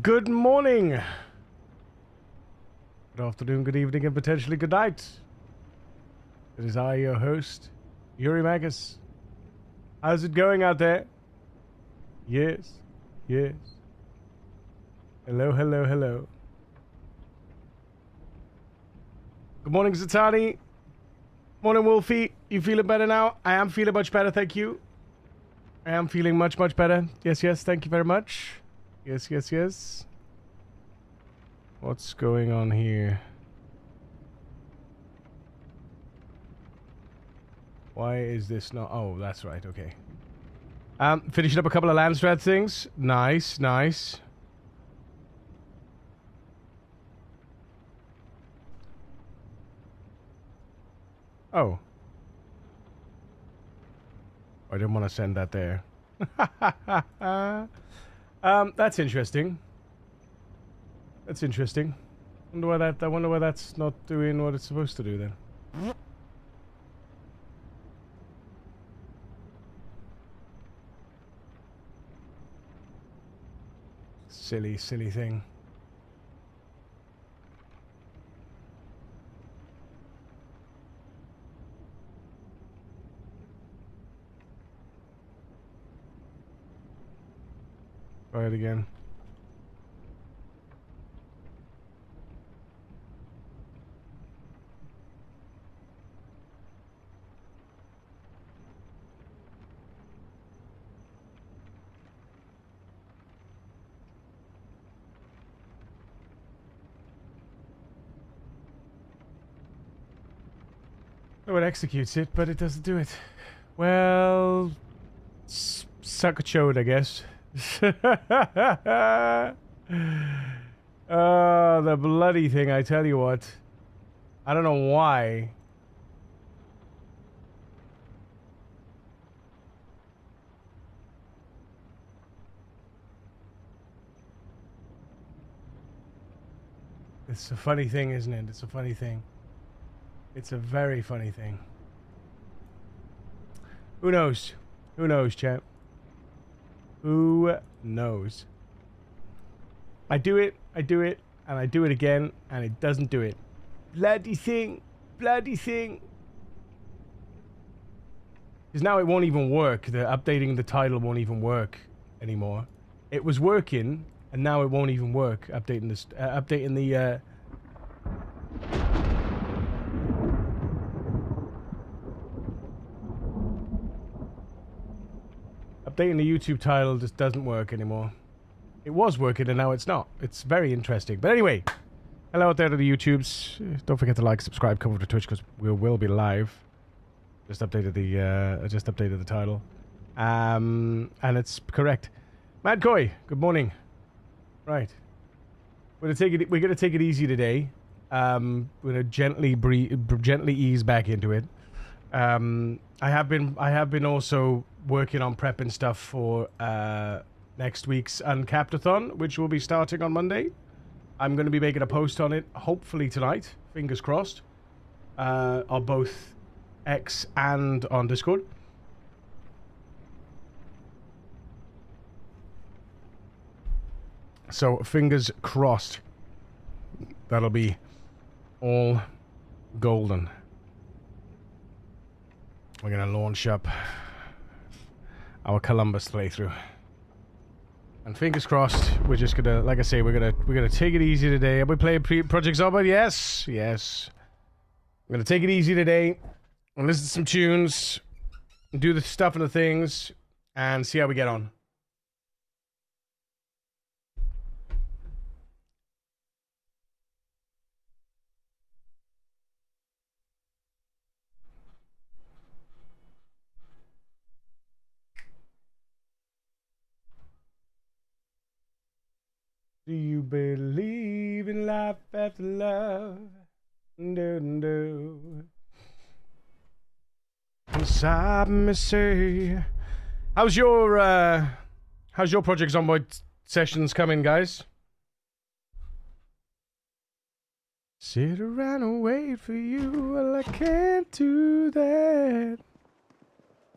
Good morning, good afternoon, good evening, and potentially good night. It is I, your host, Yuri Magus. How's it going out there? Yes, yes. Hello, hello, hello. Good morning, Zatani. Morning, Wolfie. You feeling better now? I am feeling much better, thank you. I am feeling much, much better. Yes, yes, thank you very much. Yes, yes, yes. What's going on here? Why is this not... Oh, that's right, okay. Finishing up a couple of Landstrat things. Nice, nice. Oh. I didn't want to send that there. That's interesting. That's interesting. I wonder why that's not doing what it's supposed to do then. Silly, silly thing. Try it again. Oh, it executes it, but it doesn't do it. Well, suck a chode, I guess. Oh, the bloody thing, I tell you what. I don't know why. It's a funny thing, isn't it? It's a funny thing. It's a very funny thing. Who knows? Who knows, chat? Who knows? I do it, and I do it again, and it doesn't do it. Bloody thing! Bloody thing! Because now it won't even work. The updating the title won't even work anymore. It was working, and now it won't even work. Updating this, updating the. Updating the YouTube title just doesn't work anymore. It was working and now it's not. It's very interesting. But anyway, hello out there to the YouTubes. Don't forget to like, subscribe, come over to Twitch because we will be live. Just updated the title. And it's correct. Mad Koi, good morning. Right. We're gonna take it easy today. We're gonna gently ease back into it. I have been also working on prepping stuff for next week's Uncapped-a-thon, which will be starting on Monday. I'm going to be making a post on it, hopefully tonight, fingers crossed, on both X and on Discord. So, fingers crossed, that'll be all golden. We're gonna launch up our Columbus playthrough, and fingers crossed. We're just gonna, like I say, we're gonna take it easy today. Are we playing Project Zomba? Yes, yes. We're gonna take it easy today, and listen to some tunes, and do the stuff and the things, and see how we get on. Do you believe in life after love? No, no. Inside me say, how's your Project Zomboid sessions coming, guys? Sit around and wait for you. Well, I can't do that.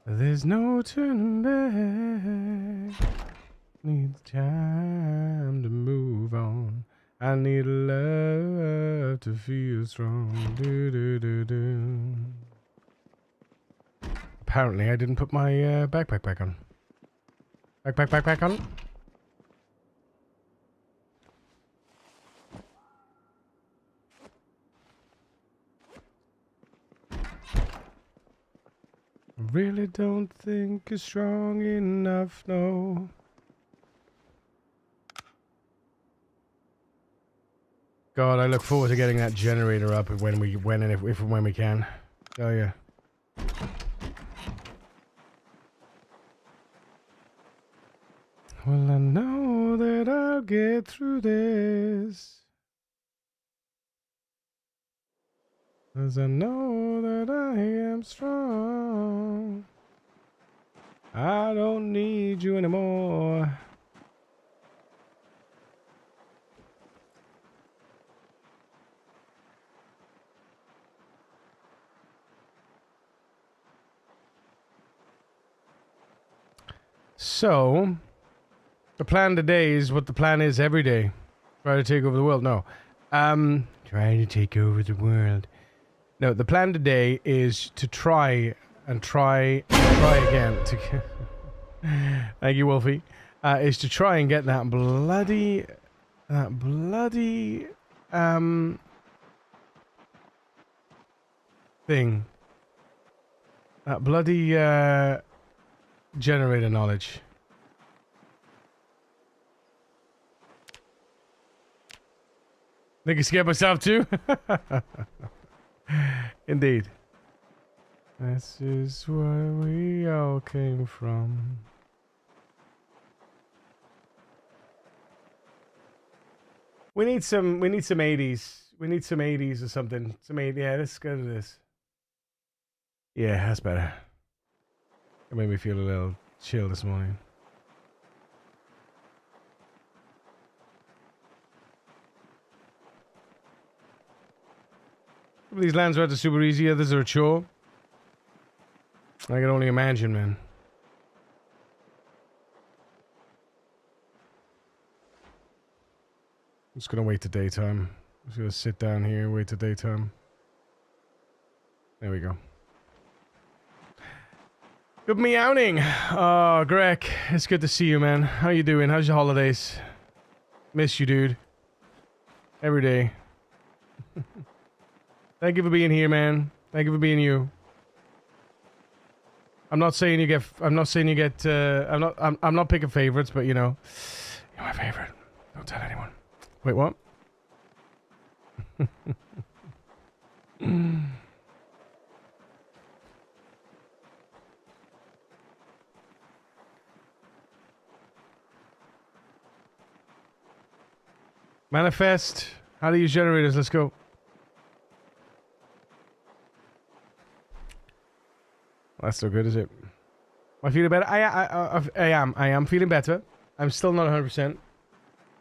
There's no turning back. need time to move on. I need love to feel strong. Do, do, do, do. Apparently, I didn't put my backpack back on. Back on. Really don't think it's strong enough, no. God, I look forward to getting that generator up when we if and when we can. Oh yeah. Well, I know that I'll get through this. 'Cause I know that I am strong. I don't need you anymore. So, the plan today is what the plan is every day. Try to take over the world. No. Try to take over the world. No, the plan today is to try again. Thank you, Wolfie. Is to try and get that bloody thing. That bloody generator knowledge. Think I scared myself too? Indeed. This is where we all came from. We need some 80s. We need some 80s or something. Some 80s. Yeah, let's go to this. Yeah, that's better. It made me feel a little chill this morning. Some of these lands are super easy, others are a chore. I can only imagine, man. I'm just gonna wait till daytime. I'm just gonna sit down here and wait till daytime. There we go. Good meowing. Oh, Greg, it's good to see you, man. How you doing? How's your holidays? Miss you, dude. Every day. Thank you for being here, man. Thank you for being you. I'm not saying you get. I'm not picking favorites, but you know, you're my favorite. Don't tell anyone. Wait, what? Manifest. How to use generators. Let's go. That's so good, is it? Am I feeling better? I am feeling better. I'm still not 100%.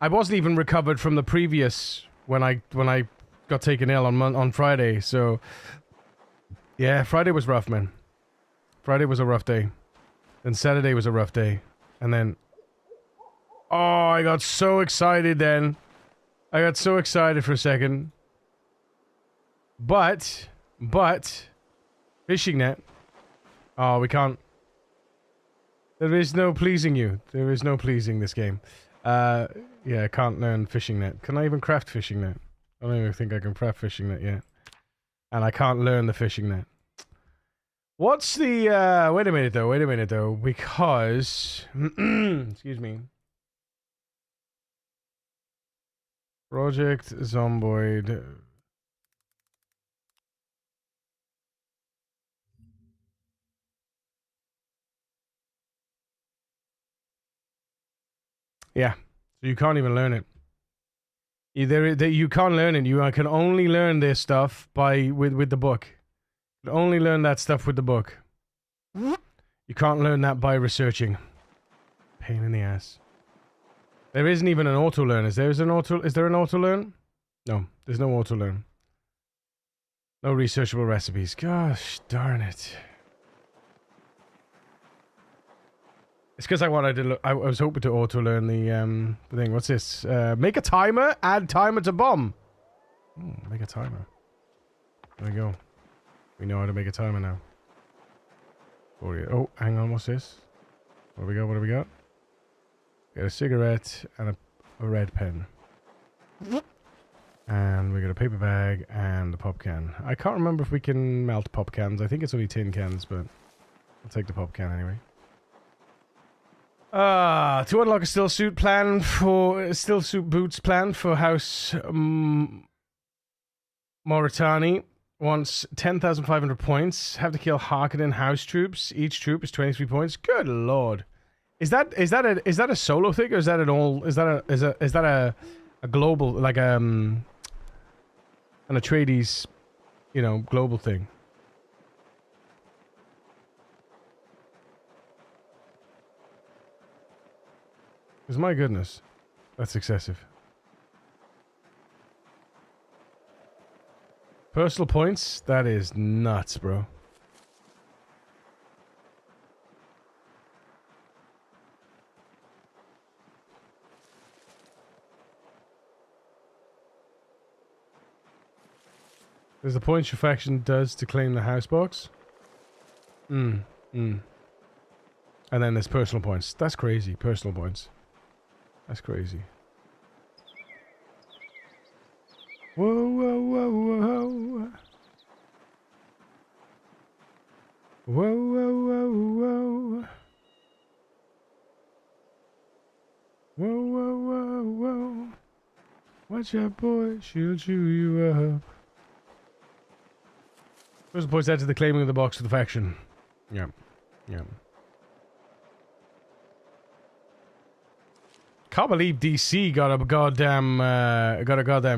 I wasn't even recovered from the previous when I got taken ill on Friday. So yeah, Friday was rough, man. Friday was a rough day. Then Saturday was a rough day, and then I got so excited. Then I got so excited for a second. But fishing net. Oh, we can't. There is no pleasing you. There is no pleasing this game. Yeah, I can't learn fishing net. Can I even craft fishing net? I don't even think I can craft fishing net yet. And I can't learn the fishing net. What's the, wait a minute though, because, excuse me. Project Zomboid. Yeah, so you can't even learn it. You can't learn it. You can only learn this stuff with the book. You can only learn that stuff with the book. You can't learn that by researching. Pain in the ass. There isn't even an auto learn. Is there an auto learn? No, there's no auto learn. No researchable recipes. Gosh darn it. It's because I wanted to look, I was hoping to auto-learn the thing. What's this? Make a timer, add timer to bomb. Make a timer. There we go. We know how to make a timer now. Oh, hang on, what's this? What do we got? What do we got? We got a cigarette and a red pen. And we got a paper bag and a pop can. I can't remember if we can melt pop cans. I think it's only tin cans, but I'll take the pop can anyway. To unlock a still suit boots plan for House Mauritani. Wants 10,500 points. Have to kill Harkonnen house troops. Each troop is 23 points. Good lord. Is that a solo thing, or is that a global, like an Atreides, you know, global thing? Because my goodness, that's excessive. Personal points? That is nuts, bro. There's the points your faction does to claim the house box. And then there's personal points. That's crazy. Personal points. That's crazy. Whoa, whoa, whoa, whoa. Whoa, whoa, whoa, whoa. Whoa, whoa, whoa, whoa. Watch out, boy. She'll chew you up. First points add to the claiming of the box for the faction. Yeah. Yeah. Can't believe DC got a goddamn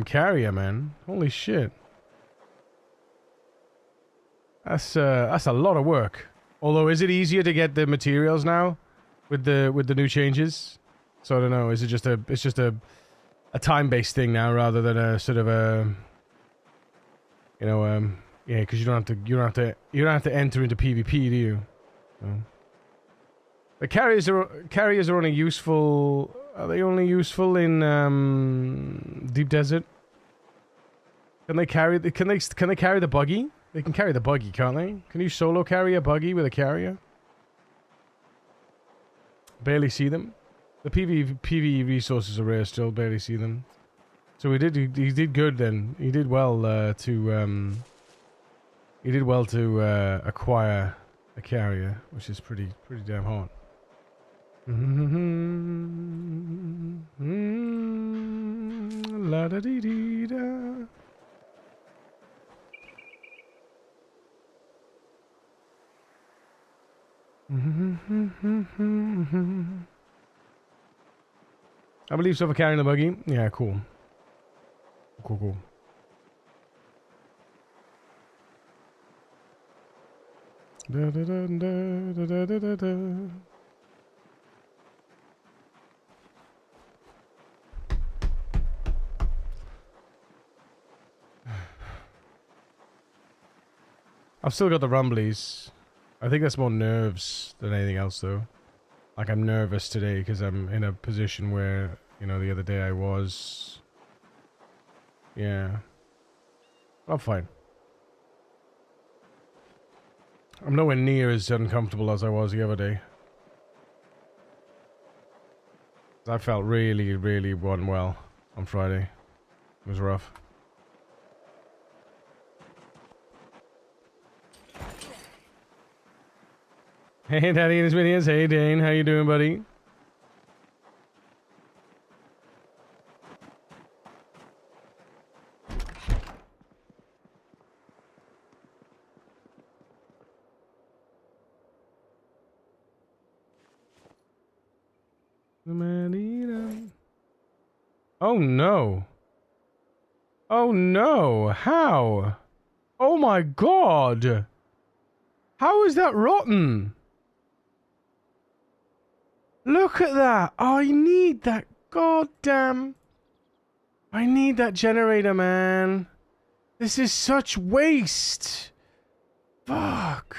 carrier, man. Holy shit. That's a lot of work. Although, is it easier to get the materials now with the new changes? So I don't know. Is it just a time-based thing now rather than a sort of a, you know, yeah, because you don't have to enter into PvP, do you? No. The carriers are only useful. Are they only useful in deep desert? Can they carry the buggy? They can carry the buggy, can't they? Can you solo carry a buggy with a carrier? Barely see them. The PvE resources are rare still. Barely see them. So he did good then. He did well to acquire a carrier, which is pretty damn hard. La da dee dee da. I believe so for carrying the buggy. Yeah, cool. Cool. Da da da da da da da da. I've still got the rumblies. I think that's more nerves than anything else, though. Like, I'm nervous today because I'm in a position where, you know, the other day I was... Yeah. I'm fine. I'm nowhere near as uncomfortable as I was the other day. I felt really unwell on Friday. It was rough. Hey, Daddy and his minions. Hey, Dane. How you doing, buddy? Oh, no. Oh, no. How? Oh, my God. How is that rotten? Look at that! I need that goddamn... I need that generator, man. This is such waste. Fuck.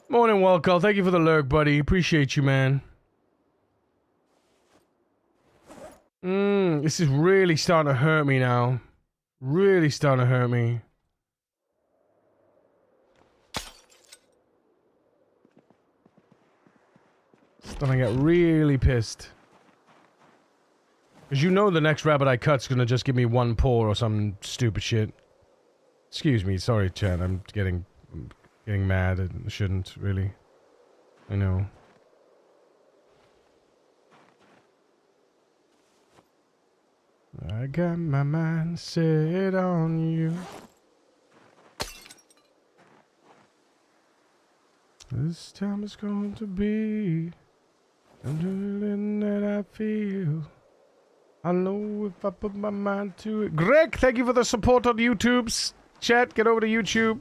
Morning, Walcall. Thank you for the lurk, buddy. Appreciate you, man. This is really starting to hurt me now. Really starting to hurt me. Starting to get really pissed. Because you know the next rabbit I cut's gonna just give me one paw or some stupid shit. Excuse me, sorry, chat. I'm getting mad. I shouldn't, really. I know. I got my mind set on you. This time it's going to be something that I feel. I know if I put my mind to it. Greg, thank you for the support on YouTube's chat. Get over to YouTube.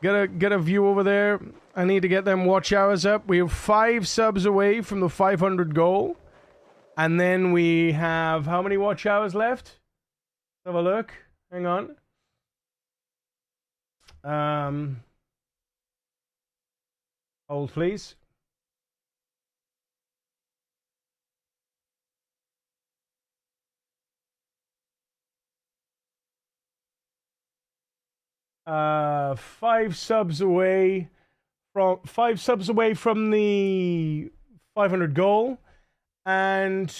Get a view over there. I need to get them watch hours up. We have 5 subs away from the 500 goal. And then we have how many watch hours left? Have a look. Hang on. Hold, please. Five subs away from the 500 goal, and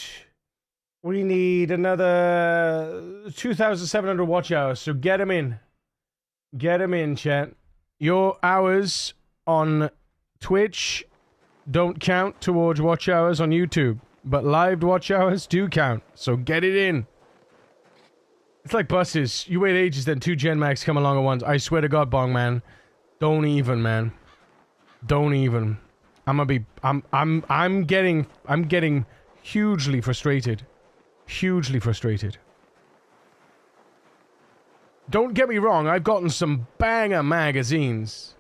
we need another 2,700 watch hours. So get them in, chat. Your hours on Twitch don't count towards watch hours on YouTube, but live watch hours do count. So get it in. It's like buses. You wait ages, then 2 Gen Max come along at once. I swear to God, Bong, man. Don't even, man. Don't even. I'm getting hugely frustrated. Hugely frustrated. Don't get me wrong, I've gotten some banger magazines.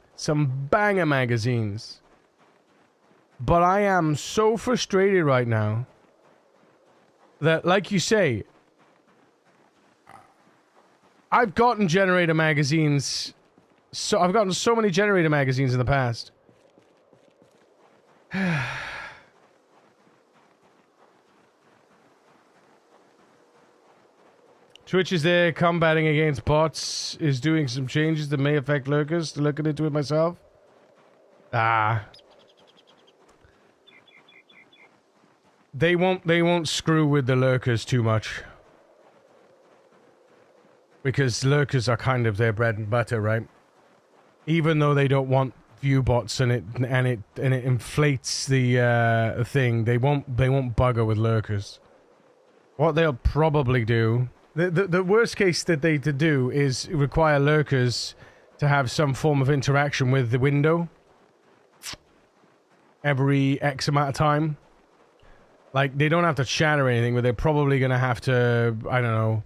But I am so frustrated right now that, like you say, I've gotten generator magazines. So I've gotten so many generator magazines in the past. Twitch is there combating against bots, is doing some changes that may affect lurkers. Looking into it myself. They won't screw with the lurkers too much. Because lurkers are kind of their bread and butter, right? Even though they don't want view bots and it inflates the thing, they won't bugger with lurkers. What they'll probably do, the worst case that they to do is require lurkers to have some form of interaction with the window every X amount of time. Like, they don't have to chat or anything, but they're probably gonna have to, I don't know,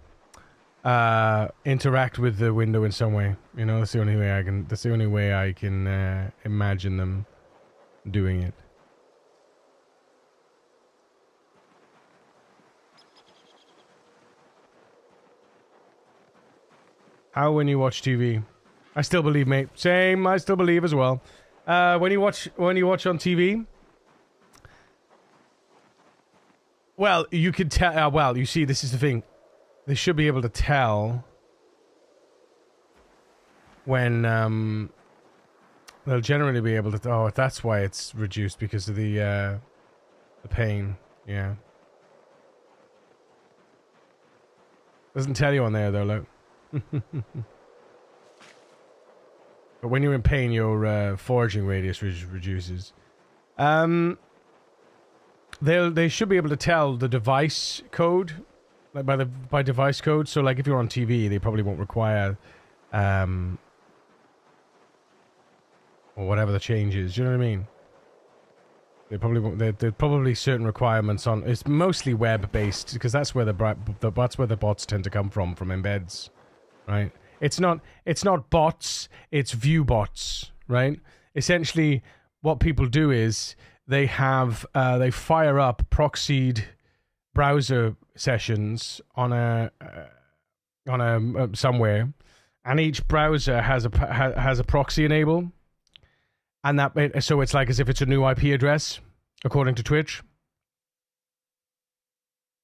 interact with the window in some way. You know, that's the only way I can imagine them doing it. How when you watch TV? I still believe, mate. Same, I still believe as well. When you watch on TV, well, you could tell. Well, you see, this is the thing. They should be able to tell when they'll generally be able to. Oh, that's why it's reduced, because of the pain. Yeah. Doesn't tell you on there though, look. But when you're in pain, your foraging radius reduces. They should be able to tell the device code. Like by device code, so like if you're on TV, they probably won't require, or whatever the change is. Do you know what I mean? They probably won't. There's probably certain requirements on. It's mostly web based, because that's where that's where the bots tend to come from embeds, right? It's not bots. It's view bots, right? Essentially, what people do is they fire up proxied browser sessions on a somewhere, and each browser has a proxy enable, And so it's like as if it's a new IP address, according to Twitch.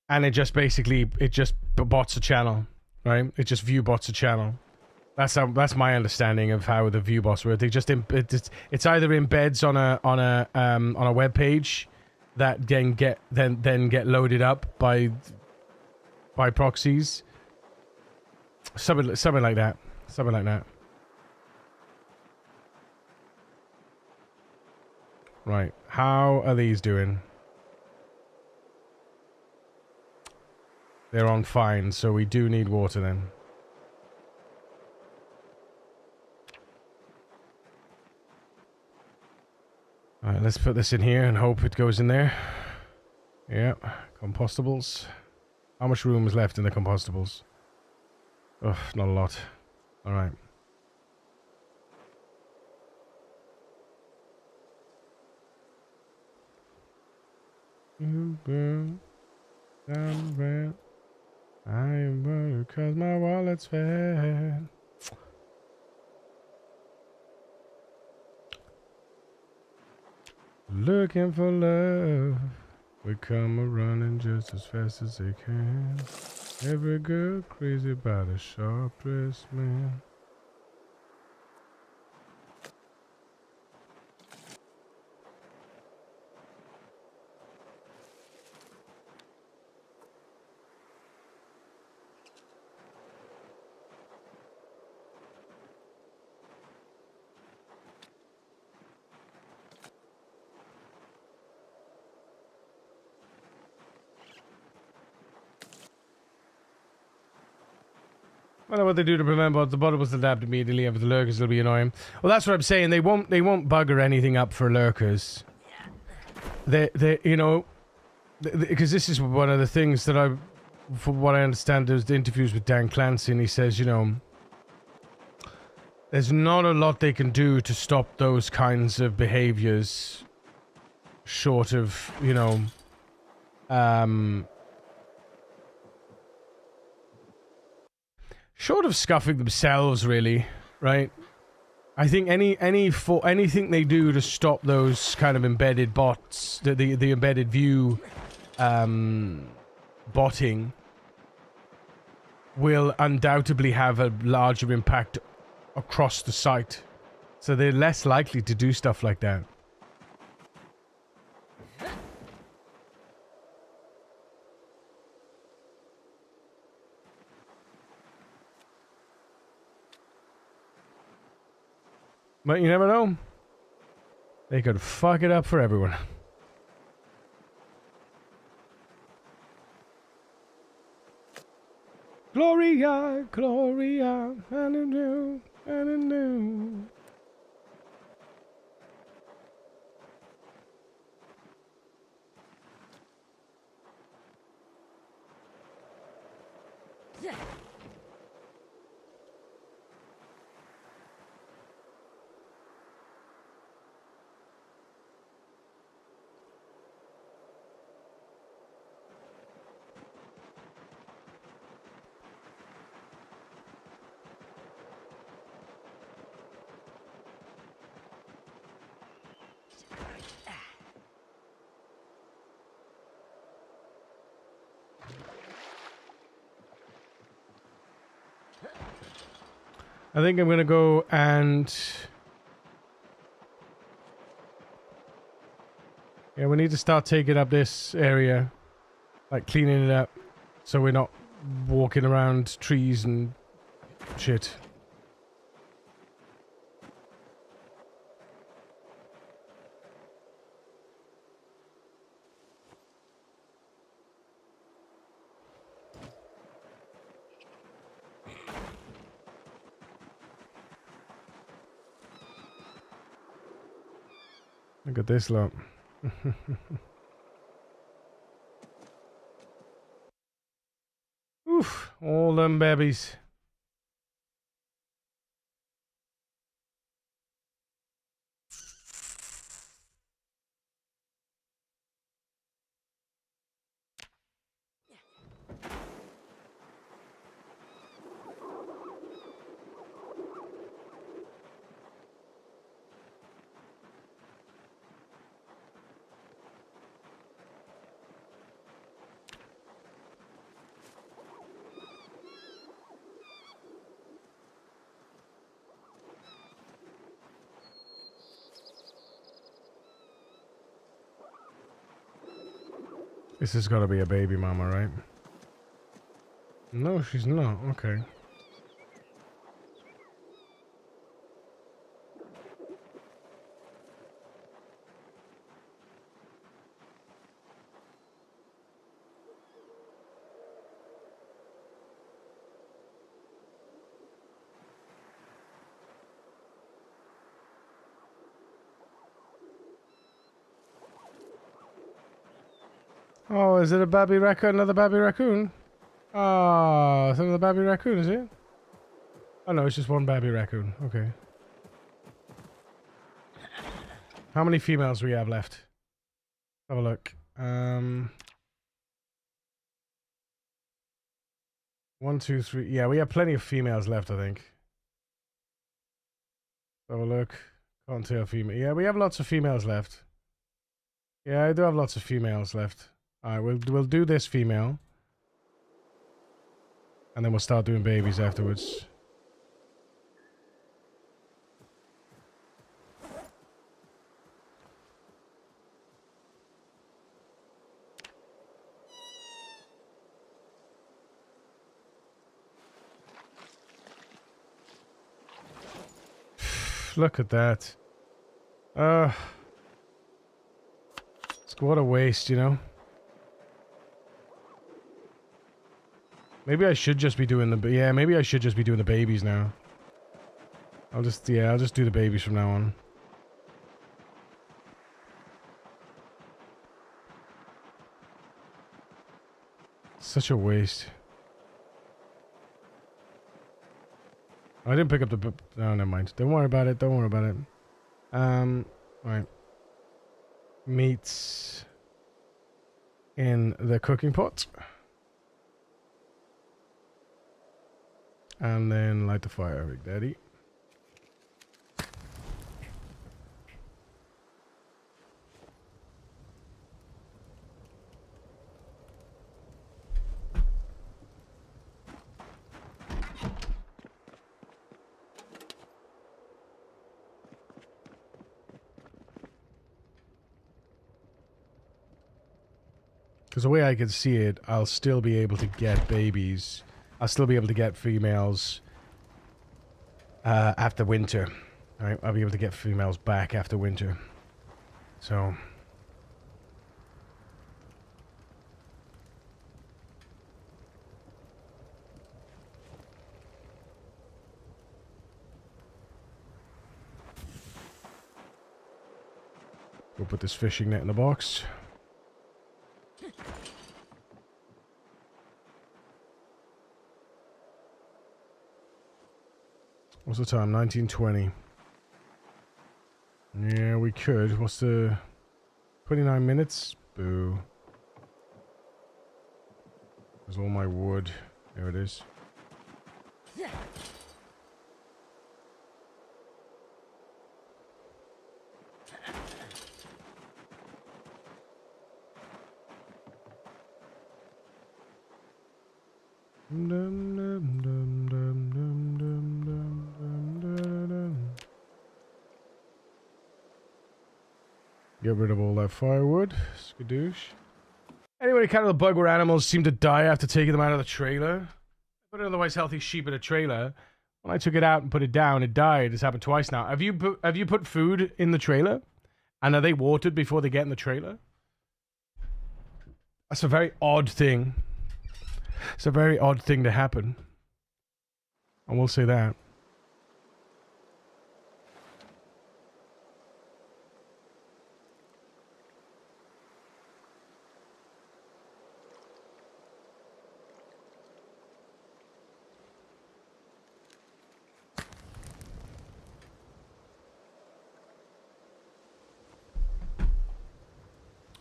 And it just basically, it just bots a channel, right? It just view bots a channel. That's my understanding of how the view bots work. They just it's either embeds on a web page that then get loaded up by proxies. Something like that. Something like that. Right. How are these doing? They're on fine, so we do need water then. Alright, let's put this in here and hope it goes in there. Yeah, compostables. How much room is left in the compostables? Ugh, not a lot. Alright. You burn down red. I am burned because my wallet's fat. Looking for love. We come a running just as fast as they can. Every girl crazy about a sharp dressed man. I don't know what they do to prevent bots. The bot will adapt immediately, and for the lurkers it'll be annoying. Well, that's what I'm saying. They won't bugger anything up for lurkers. They you know, because this is one of the things that from what I understand, there's the interviews with Dan Clancy, and he says, you know, there's not a lot they can do to stop those kinds of behaviors, short of, you know, short of scuffing themselves, really, right? I think anything they do to stop those kind of embedded bots, the embedded view, botting, will undoubtedly have a larger impact across the site. So they're less likely to do stuff like that. But you never know. They could fuck it up for everyone. Gloria, Gloria, and a new, and a new. I think I'm gonna go and... yeah, we need to start taking up this area. Like, cleaning it up. So we're not walking around trees and shit. Look at this lot. Oof, all them babies. This has got to be a baby mama, right? No, she's not. Okay. Oh, is it a baby raccoon? Another baby raccoon? Ah, it's another baby raccoon, is it? Oh no, it's just one baby raccoon. Okay. How many females we have left? Have a look. 1, 2, 3. Yeah, we have plenty of females left, I think. Have a look. Can't tell female. Yeah, we have lots of females left. Yeah, I do have lots of females left. Alright, we'll do this female. And then we'll start doing babies afterwards. Look at that. What a waste, you know? Maybe I should just be doing the... Yeah, maybe I should just be doing the babies now. I'll just do the babies from now on. Such a waste. I didn't pick up the... No, never mind. Don't worry about it. Don't worry about it. Right. Meats in the cooking pot. And then light the fire, Big Daddy. Because the way I can see it, I'll still be able to get babies. I'll still be able to get females after winter. Alright, I'll be able to get females back after winter. So... We'll put this fishing net in the box. What's the time? 19:20. Yeah, we could. What's the... 29 minutes? Boo. There's all my wood. There it is. Get rid of all that firewood. Skadoosh. Anybody kind of the bug where animals seem to die after taking them out of the trailer? Put an otherwise healthy sheep in a trailer. When I took it out and put it down, it died. It's happened twice now. Have you put food in the trailer? And are they watered before they get in the trailer? That's a very odd thing. It's a very odd thing to happen. I will say that.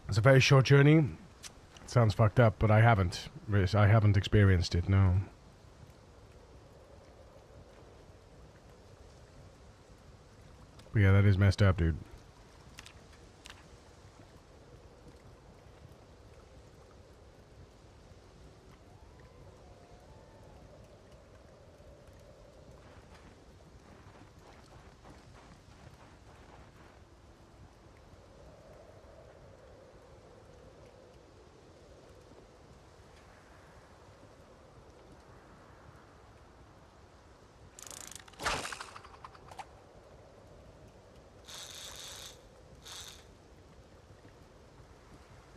It's a very short journey. It sounds fucked up, but I haven't experienced it, no. But yeah, that is messed up, dude.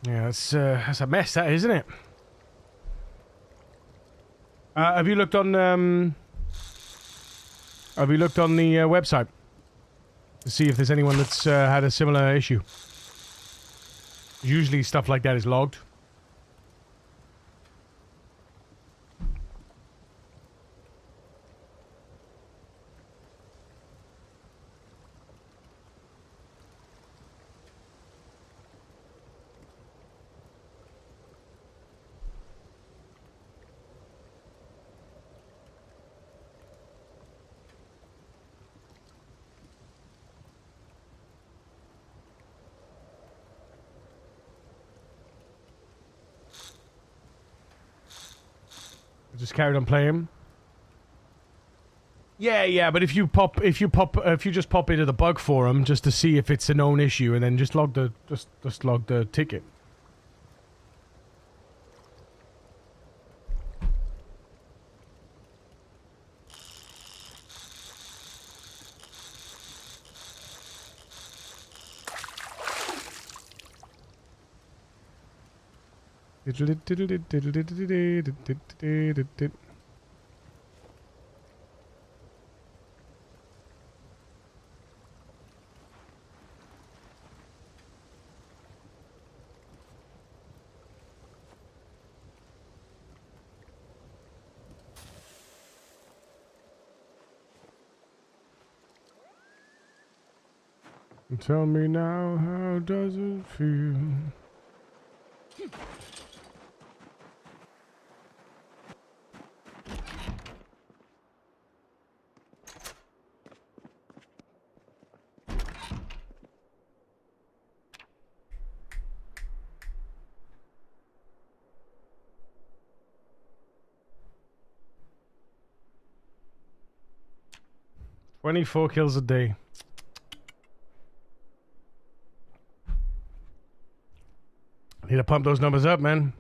Yeah, that's a mess, that, isn't it? Have you looked on the website to see if there's anyone that's had a similar issue? Usually stuff like that is logged. Just carried on playing. Yeah, but if you just pop into the bug forum just to see if it's a known issue, and then just log the log the ticket. Tell me now, how does it feel? 24 kills a day. Need to pump those numbers up, man.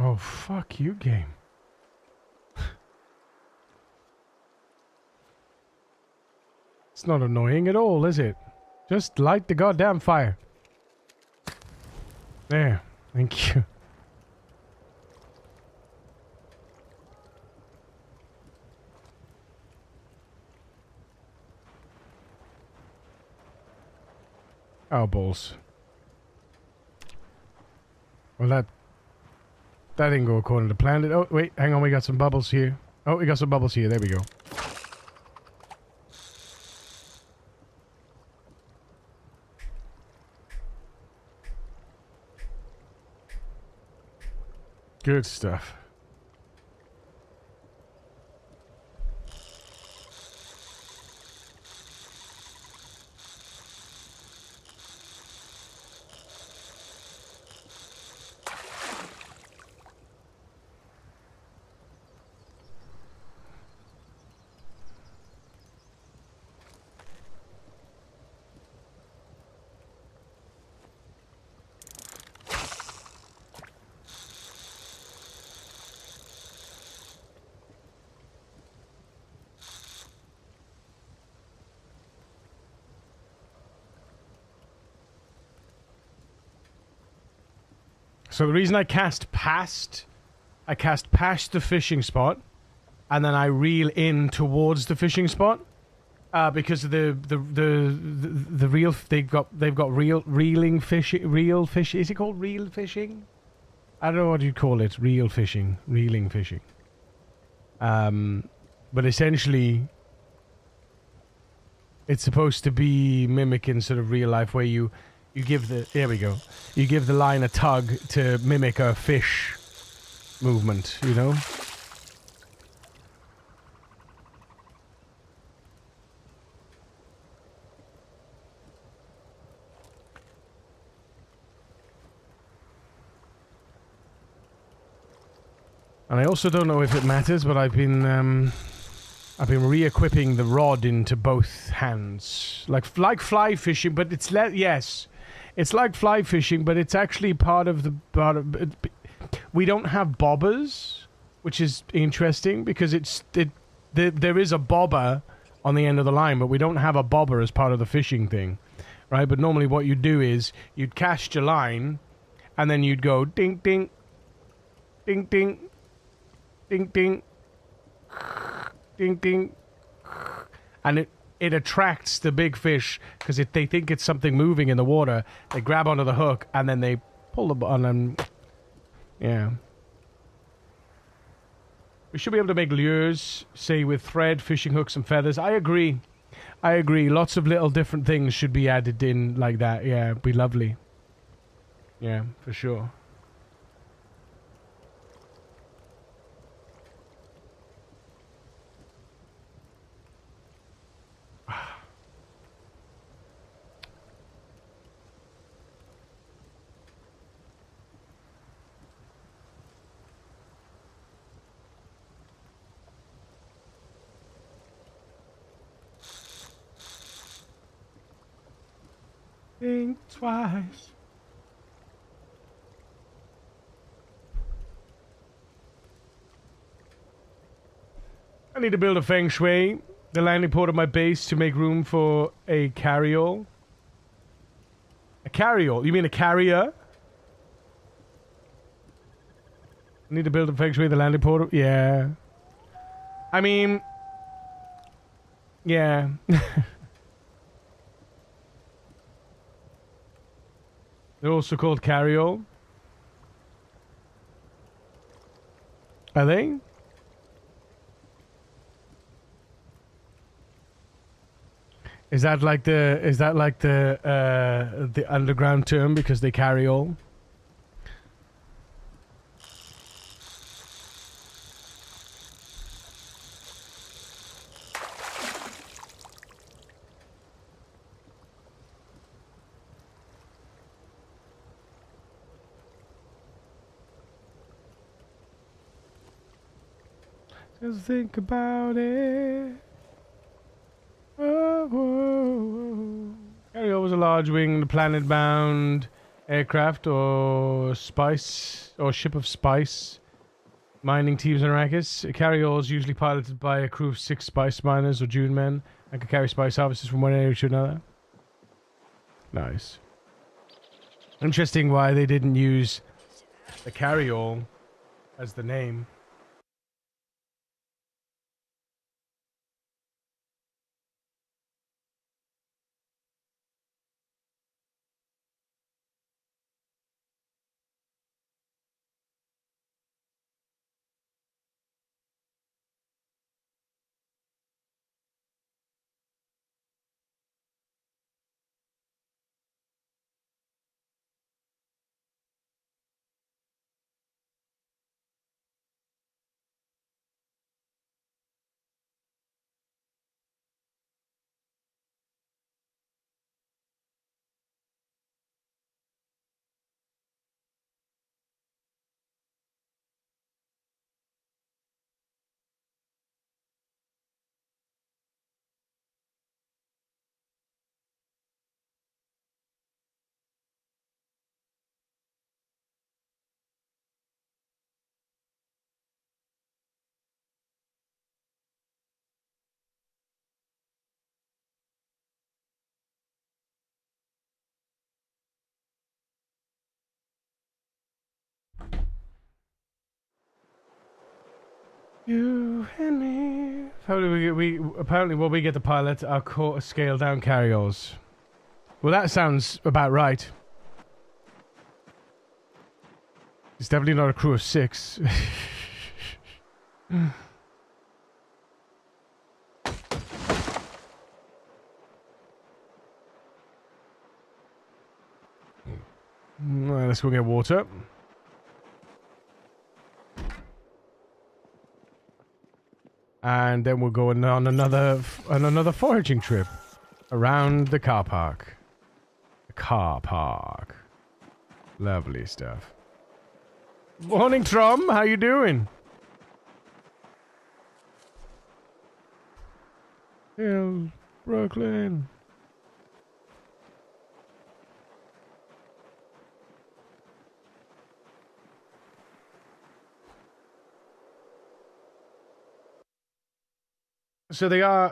Oh, fuck you, game. It's not annoying at all, is it? Just light the goddamn fire. There. Thank you. Oh, balls. Well, that didn't go according to plan. Oh, wait, hang on, we got some bubbles here. Oh, we got some bubbles here. There we go. Good stuff. So the reason I cast past the fishing spot, and then I reel in towards the fishing spot, because of the reel. They've got reeling fish. Reel fish. Is it called reel fishing? I don't know what you'd call it. Reel fishing, reeling fishing. But essentially, it's supposed to be mimicking sort of real life, where you give the, there we go, you give the line a tug to mimic a fish movement, you know? And I also don't know if it matters, but I've been re-equipping the rod into both hands, like fly fishing, but it's yes, it's like fly fishing, but it's actually part of the we don't have bobbers, which is interesting because there is a bobber on the end of the line, but we don't have a bobber as part of the fishing thing, right? But normally what you'd do is you'd cast your line, and then you'd go ding ding, ding ding, ding ding, ding ding, and it attracts the big fish because they think it's something moving in the water. They grab onto the hook and then they pull the button and yeah. We should be able to make lures, say with thread, fishing hooks, and feathers. I agree. I agree. Lots of little different things should be added in like that. Yeah, it'd be lovely. Yeah, for sure. Think twice. I need to build a feng shui, the landing port of my base, to make room for a carryall. A carryall? You mean a carrier? I need to build a feng shui, the landing port. Yeah. I mean, yeah. They're also called carryall. Are they? Is that like the underground term because they carry all? Just think about it. Carrier was a large winged planet-bound aircraft or spice or ship of spice mining teams in Arrakis. A carrier is usually piloted by a crew of 6 spice miners or Dune men and can carry spice harvesters from one area to another. Nice. Interesting why they didn't use the carry-all as the name. You and me. How do we apparently when we get the pilot, our scale down carryalls. Well, that sounds about right. It's definitely not a crew of 6. Right, let's go get water. And then we're going on another foraging trip around the car park. The car park. Lovely stuff. Morning, Trom. How you doing? Hill, Brooklyn. So they are,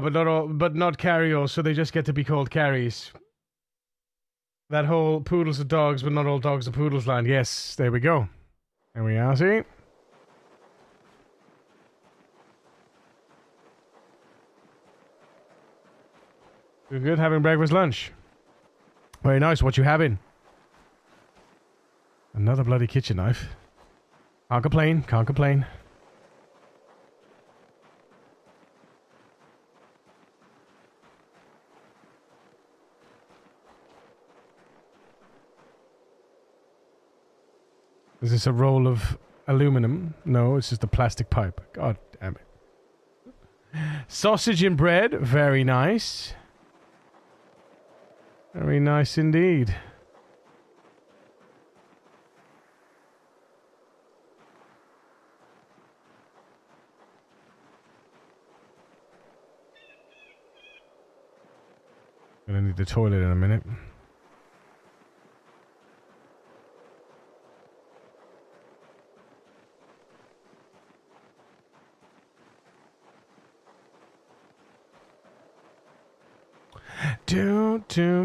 but not all, but not carry-all, so they just get to be called carries. That whole poodles are dogs, but not all dogs are poodles land. Yes, there we go. There we are, see? Doing good, having breakfast, lunch. Very nice, what you having? Another bloody kitchen knife. Can't complain, can't complain. Is this a roll of aluminum? No, it's just a plastic pipe. God damn it. Sausage and bread. Very nice. Very nice indeed. Gonna need the toilet in a minute.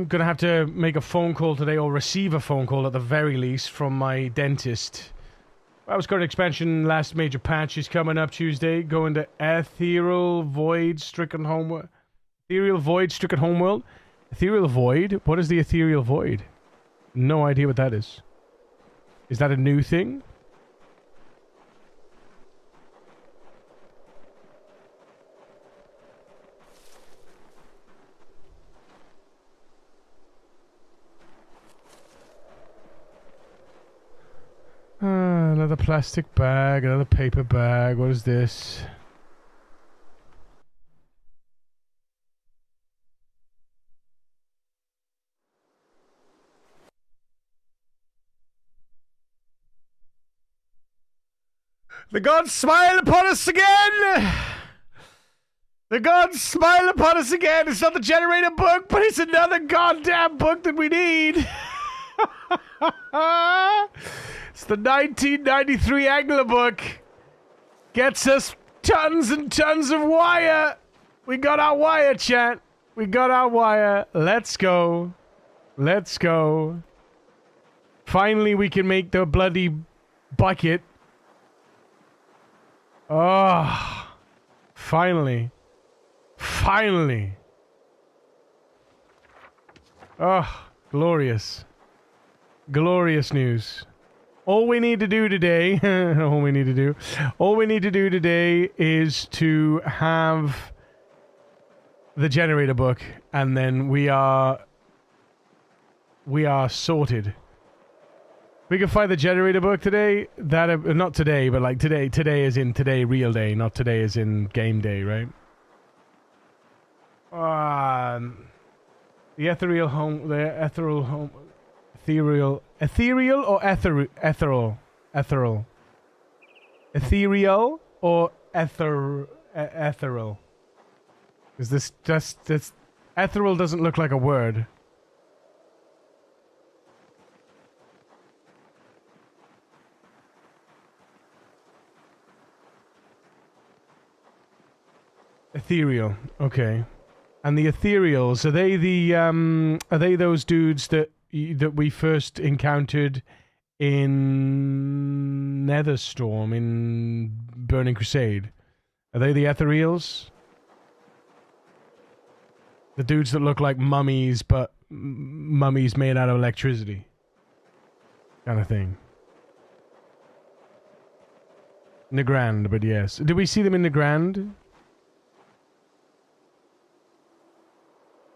Gonna have to make a phone call today, or receive a phone call at the very least, from my dentist. I was current expansion, last major patch is coming up Tuesday. Going to Ethereal Void Stricken Homeworld. Ethereal Void Stricken Homeworld? Ethereal Void? What is the Ethereal Void? No idea what that is. Is that a new thing? Another plastic bag, another paper bag. What is this? The gods smile upon us again! The gods smile upon us again! It's not the generator book, but it's another goddamn book that we need! It's the 1993 Angler book. Gets us tons and tons of wire. We got our wire, chat. We got our wire. Let's go. Let's go. Finally, we can make the bloody bucket. Oh. Finally. Finally. Oh, glorious. Glorious news. All we need to do today, all we need to do today is to have the generator book, and then we are sorted. We can find the generator book today. That not today, but like today. Today is in today, real day, not today is in game day, right? The ethereal home, ethereal or ethereal? Ethereal or ethereal? Is this just this? Ethereal doesn't look like a word. Ethereal, okay. And the ethereals, are they those dudes that we first encountered in Netherstorm in Burning Crusade? Are they the ethereals? The dudes that look like mummies, but mummies made out of electricity. Kind of thing. Nagrand, but yes. Did we see them in Nagrand?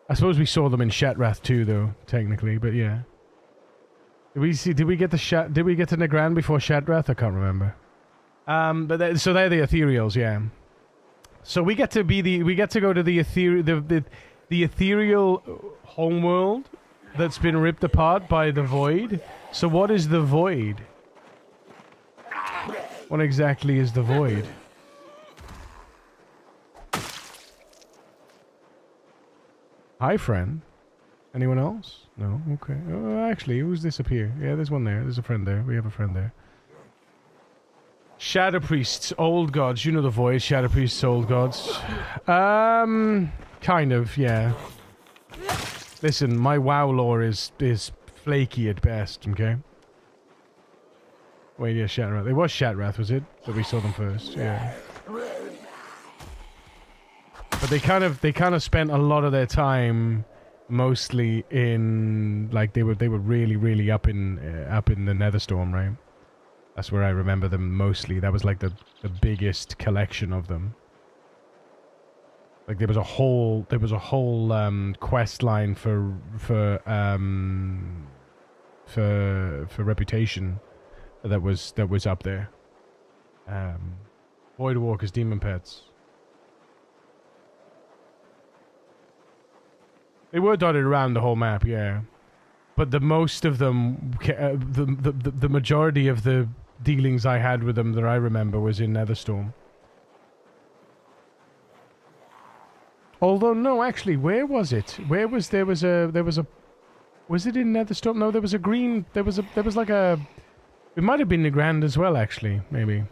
I suppose we saw them in Shatrath too, though, technically, but yeah. Did we get to Nagrand before Shatrath? I can't remember. So they're the ethereals, yeah. So we get to go to the ethereal homeworld that's been ripped apart by the void. So what is the void? What exactly is the void? Hi, friend. Anyone else? No? Okay. Oh, actually, who's this up here? Yeah, there's one there. There's a friend there. We have a friend there. Shadow Priests, old gods. You know the voice, Shadow Priests, old gods. Kind of, yeah. Listen, my WoW lore is flaky at best, okay? Wait, yeah, Shatrath. It was Shatrath, was it? That we saw them first, yeah. But they kind of spent a lot of their time mostly in like they were really up in the Netherstorm, right? That's where I remember them mostly. That was like the biggest collection of them. Like there was a whole quest line for reputation that was up there. Voidwalkers, demon pets. They were dotted around the whole map, yeah. But the most of them, the majority of the dealings I had with them that I remember was in Netherstorm. Although no, actually, where was it? Where was there was a was it in Netherstorm? No, there was a green. There was like a. It might have been the Grand as well, actually, maybe.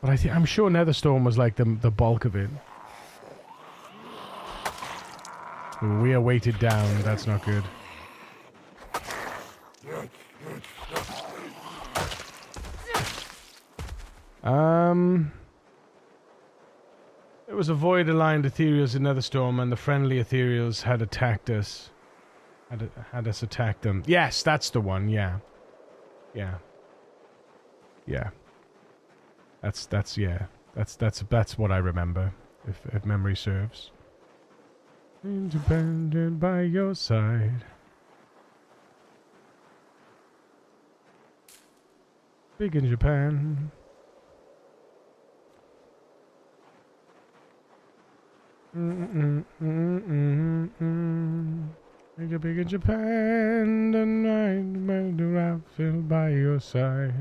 But I'm sure Netherstorm was like the bulk of it. We are weighted down. That's not good. There was a void-aligned ethereals in Netherstorm, and the friendly ethereals had attacked us. Had us attack them. Yes, that's the one. Yeah. Yeah. Yeah. That's what I remember, if memory serves. Independent by your side. Big in Japan. Big in Japan, the night I feel by your side.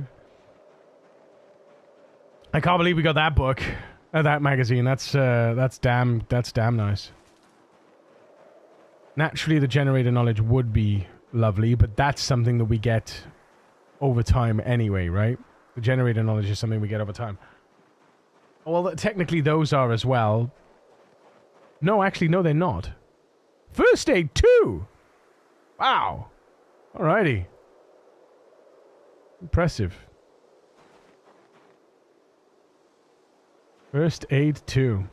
I can't believe we got that book, that magazine. That's damn nice. Naturally, the generator knowledge would be lovely, but that's something that we get over time anyway, right? The generator knowledge is something we get over time. Well, technically those are as well. No, actually, no, they're not. First aid 2! Wow. Alrighty. Impressive. First aid 2.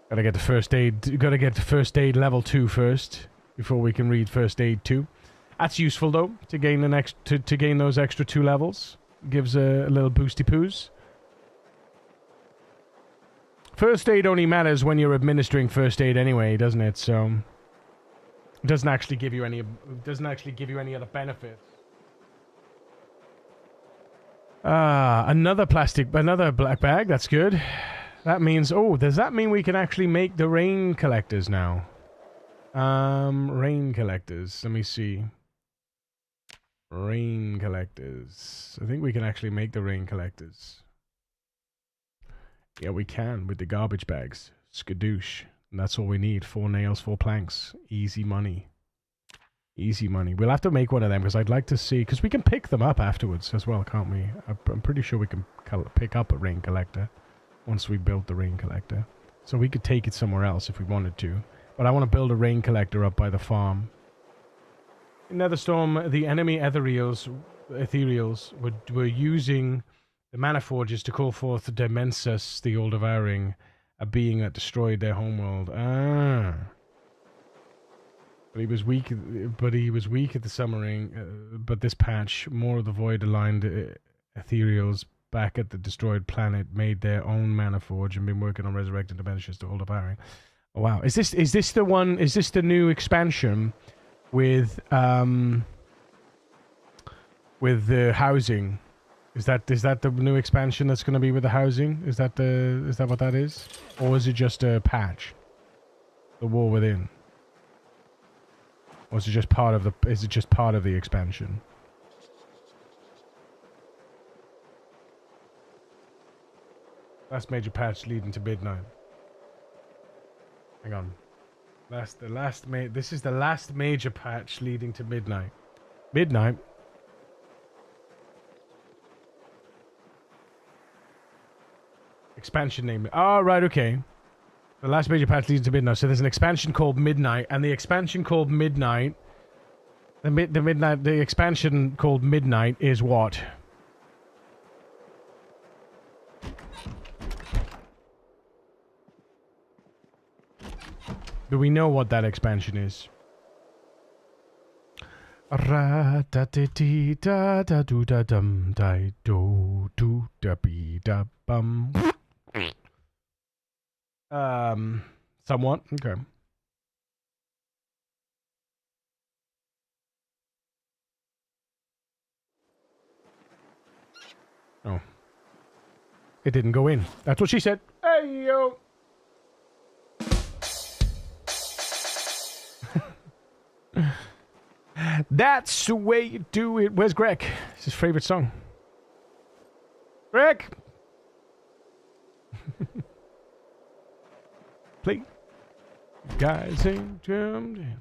Gotta get the first aid level 2 first before we can read first aid 2. That's useful though to gain to gain those extra 2 levels. Gives a little boosty poos. First aid only matters when you're administering first aid anyway, doesn't it? So it doesn't actually give you any other benefits. Another black bag. That's good. That means, does that mean we can actually make the rain collectors now? Rain collectors. Let me see. Rain collectors. I think we can actually make the rain collectors. Yeah, we can with the garbage bags. Skadoosh. And that's all we need. 4 nails, 4 planks. Easy money. Easy money. We'll have to make one of them because I'd like to see... Because we can pick them up afterwards as well, can't we? I'm pretty sure we can pick up a rain collector once we build the rain collector. So we could take it somewhere else if we wanted to. But I want to build a rain collector up by the farm. In Netherstorm, the enemy ethereals were using the mana forges to call forth Demensus, the all devouring, a being that destroyed their homeworld. But he was weak at the summering. But this patch, more of the void-aligned ethereals back at the destroyed planet made their own mana forge and been working on resurrecting Demensus to hold devouring. Oh, wow. Is this the one? Is this the new expansion with the housing? Is that the new expansion that's going to be with the housing? Is that what that is, or is it just a patch? The War Within, or is it just part of the? Is it just part of the expansion? Last major patch leading to midnight. Hang on. This is the last major patch leading to midnight. Midnight. Expansion name. Oh, right, okay. The last major patch leads to midnight. So there's an expansion called Midnight, and the expansion called Midnight. The expansion called Midnight is what? Do we know what that expansion is? Ra da da dee da da do da dum di do do da be da bum. Somewhat. Okay. Oh. It didn't go in. That's what she said. Hey, yo. That's the way you do it. Where's Greg? It's his favorite song. Greg! Play. Guys ain't jumped in.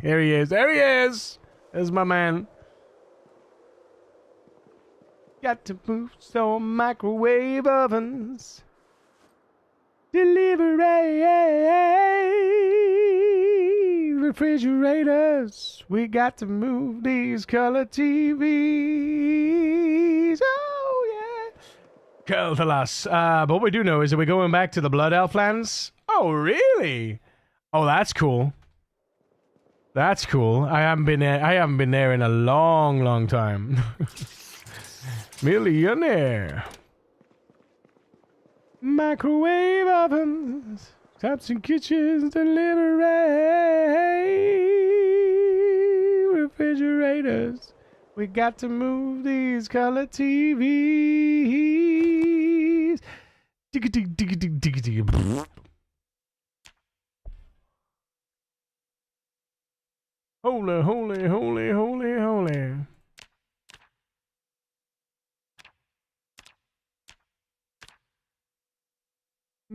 There he is. There he is. There's my man. Got to move some microwave ovens. Delivery. Refrigerators. We got to move these color TVs. Oh, yeah. Keltalas. But what we do know is that we're going back to the Blood Elf lands. Oh, really? Oh, that's cool. That's cool. I haven't been there in a long, long time. Millionaire. Microwave ovens. Taps and kitchens, delivery. Refrigerators. We got to move these color TVs. Holy, holy, holy, holy, holy.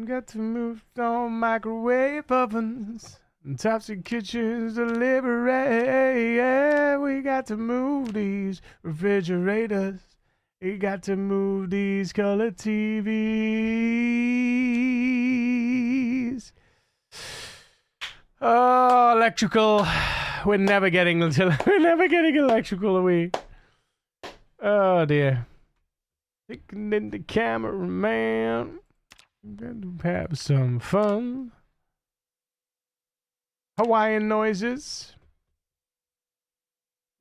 Got to move on microwave ovens and taps and kitchens delivery. Yeah, we got to move these refrigerators. We got to move these color TVs. Oh, electrical. We're never getting electrical, are we? Oh dear. Picking in the camera, man. Got to have some fun. Hawaiian noises.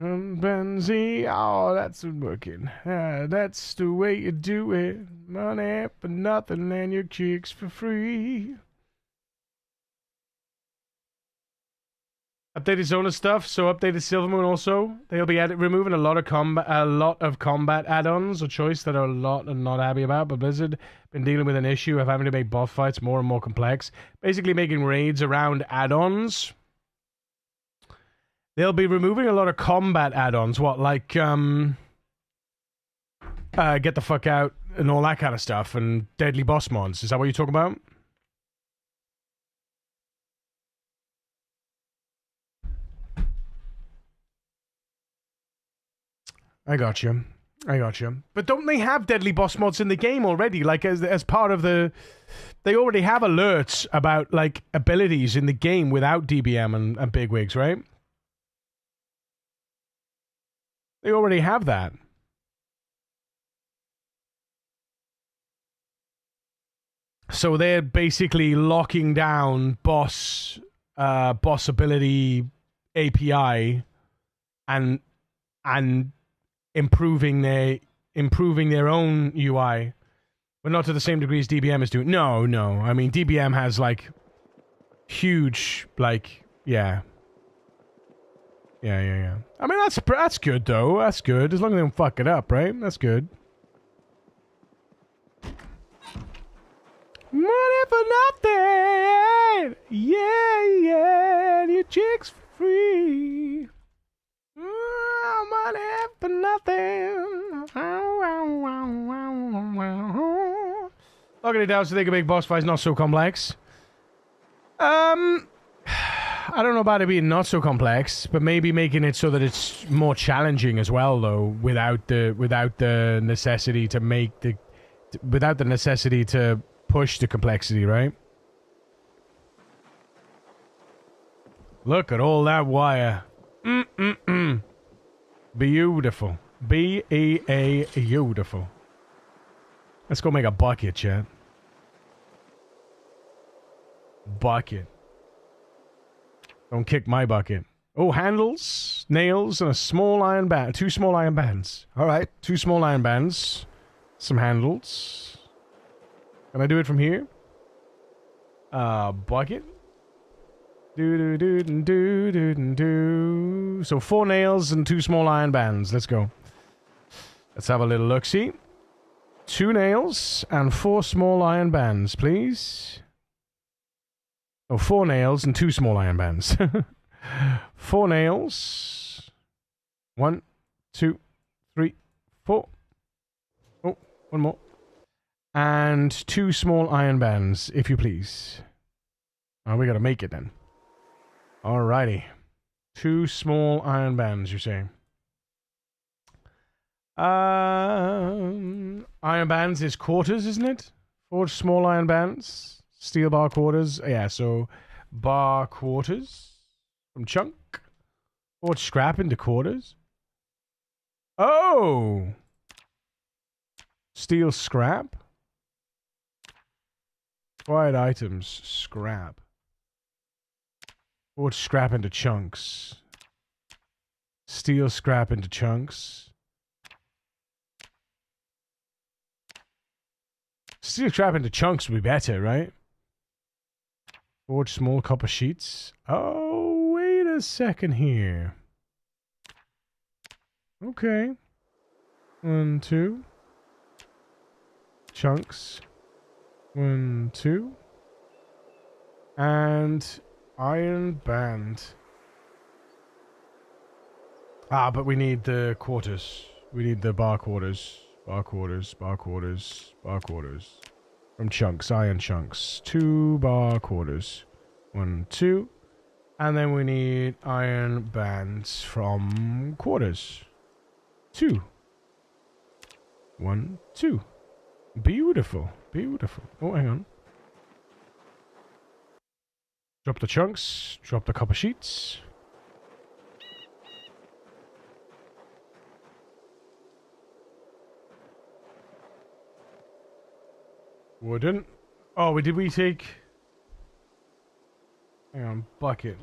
Benzene. Oh, that's working. That's the way you do it. Money for nothing and your kicks for free. Updated Zona stuff, so updated Silvermoon also. They'll be removing a lot of combat add-ons or choice that are a lot and not happy about, but Blizzard been dealing with an issue of having to make boss fights more and more complex. Basically making raids around add-ons. They'll be removing a lot of combat add-ons, like get the fuck out and all that kind of stuff, and deadly boss mods. Is that what you're talking about? I got you. But don't they have deadly boss mods in the game already? Like, as part of the... They already have alerts about, like, abilities in the game without DBM and bigwigs, right? They already have that. So they're basically locking down boss ability API and improving their own UI, but not to the same degree as DBM is doing. No. I mean, DBM has like huge, like, yeah. I mean, that's good though. That's good as long as they don't fuck it up, right? That's good. Money for nothing. Yeah. Your chicks for free. Money for nothing. Locking it down so they can make boss fights not so complex. I don't know about it being not so complex, but maybe making it so that it's more challenging as well, though, without the necessity to make the without the necessity to push the complexity, right? Look at all that wire. Beautiful. Beautiful. Let's go make a bucket, chat. Bucket. Don't kick my bucket. Oh, handles, nails, and a small iron band. 2 small iron bands. Alright, 2 small iron bands. Some handles. Can I do it from here? Bucket. Do. So 4 nails and 2 small iron bands. Let's go. Let's have a little look-see. 2 nails and 4 small iron bands, please. Oh, 4 nails and 2 small iron bands. 4 nails. 1, 2, 3, 4. Oh, 1 more. And 2 small iron bands, if you please. Oh, we gotta make it then. Alrighty. 2 small iron bands, you're saying. Iron bands is quarters, isn't it? 4 small iron bands. Steel bar quarters. Yeah, so bar quarters from chunk. Forge scrap into quarters. Oh! Steel scrap. Acquired items. Scrap. Forge scrap into chunks. Steel scrap into chunks. Steel scrap into chunks would be better, right? Forge small copper sheets. Oh, wait a second here. Okay. 1, 2. Chunks. 1, 2. And iron band. Ah, but we need the quarters. We need the bar quarters. Bar quarters, bar quarters, bar quarters. From chunks, iron chunks. 2 bar quarters. 1, 2. And then we need iron bands from quarters. 2. 1, 2. Beautiful. Beautiful. Oh, hang on. Drop the chunks. Drop the copper sheets. Wooden. Oh, did we take... Hang on, bucket.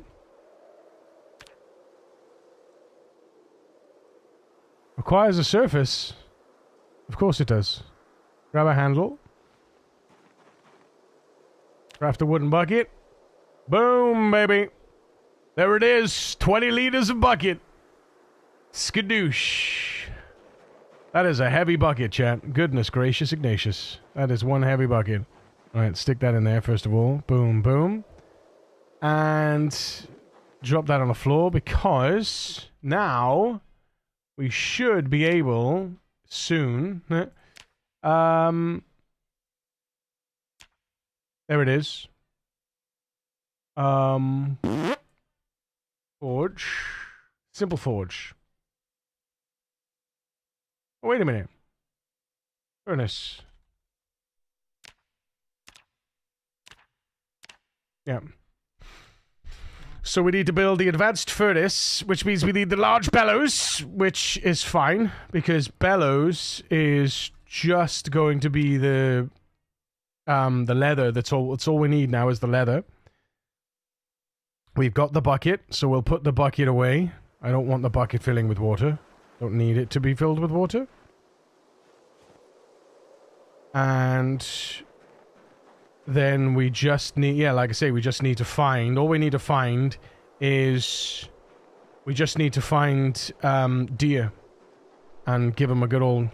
Requires a surface. Of course it does. Grab a handle. Craft a wooden bucket. Boom, baby. There it is. 20 liters of bucket. Skadoosh. That is a heavy bucket, chat. Goodness gracious Ignatius. That is one heavy bucket. Alright, stick that in there first of all. Boom, boom. And drop that on the floor because now we should be able soon. There it is. Forge. Simple forge. Oh, wait a minute. Furnace. Yeah. So we need to build the advanced furnace, which means we need the large bellows, which is fine, because bellows is just going to be the leather. That's all we need now is the leather. We've got the bucket, so we'll put the bucket away. I don't want the bucket filling with water. Don't need it to be filled with water. And then we just need, yeah, like I say, we just need to find, all we need to find is, we just need to find deer and give them a good old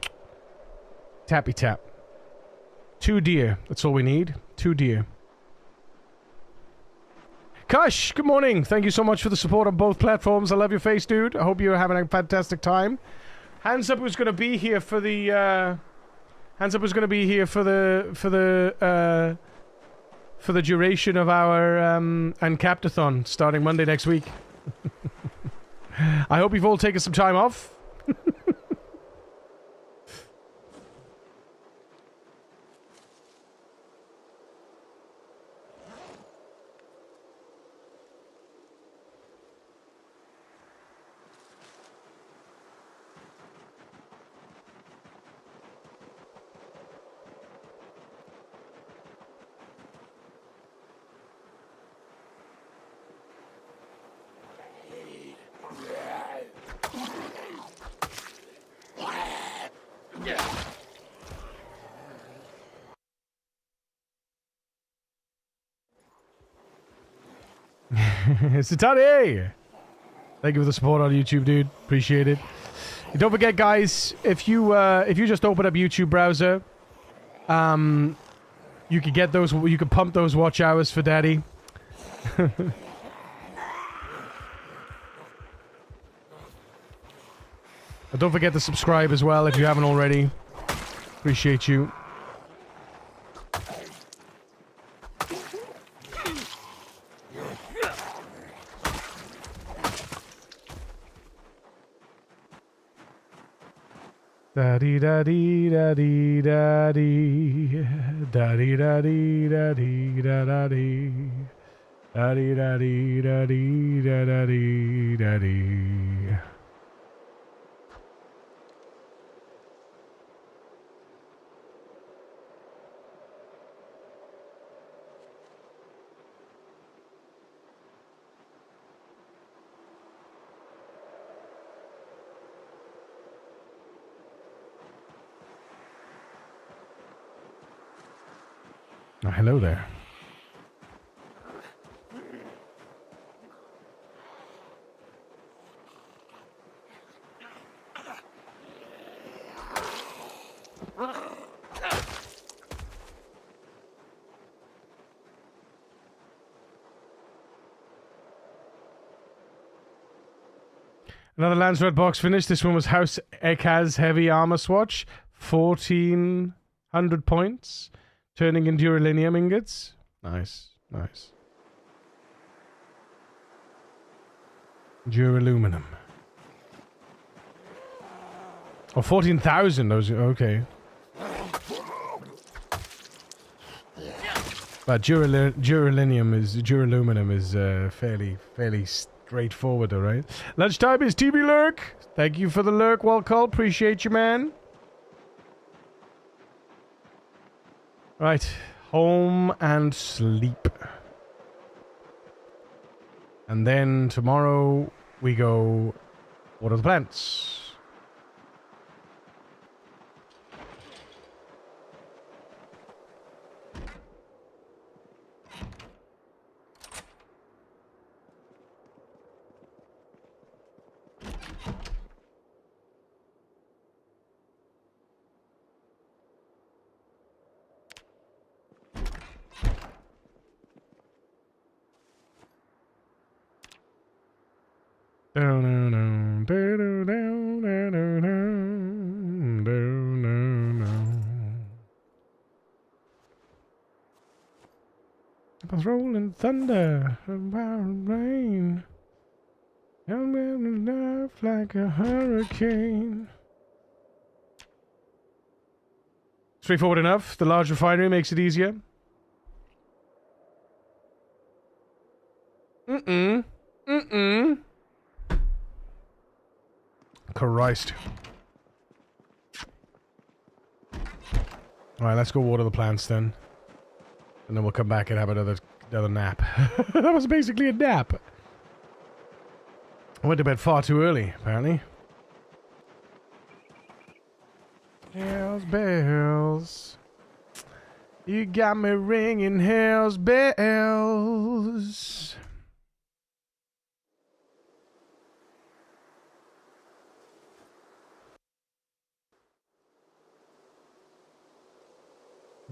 tappy tap. 2 deer, that's all we need. 2 deer. Kush, good morning. Thank you so much for the support on both platforms. I love your face, dude. I hope you're having a fantastic time. Hands up who's going to be here for the, hands up who's going to be here for the for the duration of our Uncaptathon starting Monday next week. I hope you've all taken some time off. Satani! Thank you for the support on YouTube, dude. Appreciate it. And don't forget, guys, if you just open up YouTube browser, you can get those. You can pump those watch hours for Daddy. And don't forget to subscribe as well if you haven't already. Appreciate you. Da dee da dee da dee da dee da dee da dee da dee da da dee da dee da dee da dee da da dee da dee. Oh, hello there. Another Lance Red box finish. This one was House Ekaz Heavy Armor Swatch. 1,400 points. Turning in duralinium ingots. Nice, nice. Duraluminum. Oh, 14,000. Those. Okay. But duraluminum is fairly straightforward, all right. Lunchtime is TB Lurk. Thank you for the lurk, well called. Appreciate you, man. Right, home and sleep. And then tomorrow we go water the plants. It was rolling thunder and wild rain. Young man enough like a hurricane. Straightforward enough. The large refinery makes it easier. Christ. Alright, let's go water the plants then. And then we'll come back and have another nap. That was basically a nap. I went to bed far too early, apparently. Hell's bells. You got me ringing hell's bells.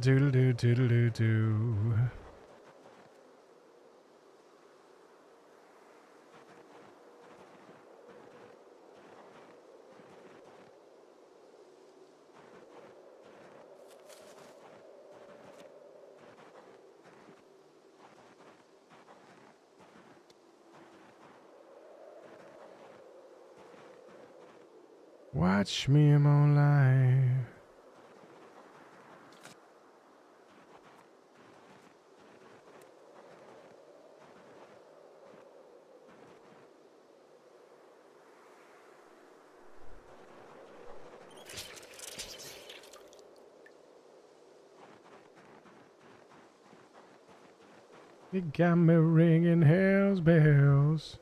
Doodle-doo, doodle-doo-doo. Watch me in my life. You got me ringing hell's bells.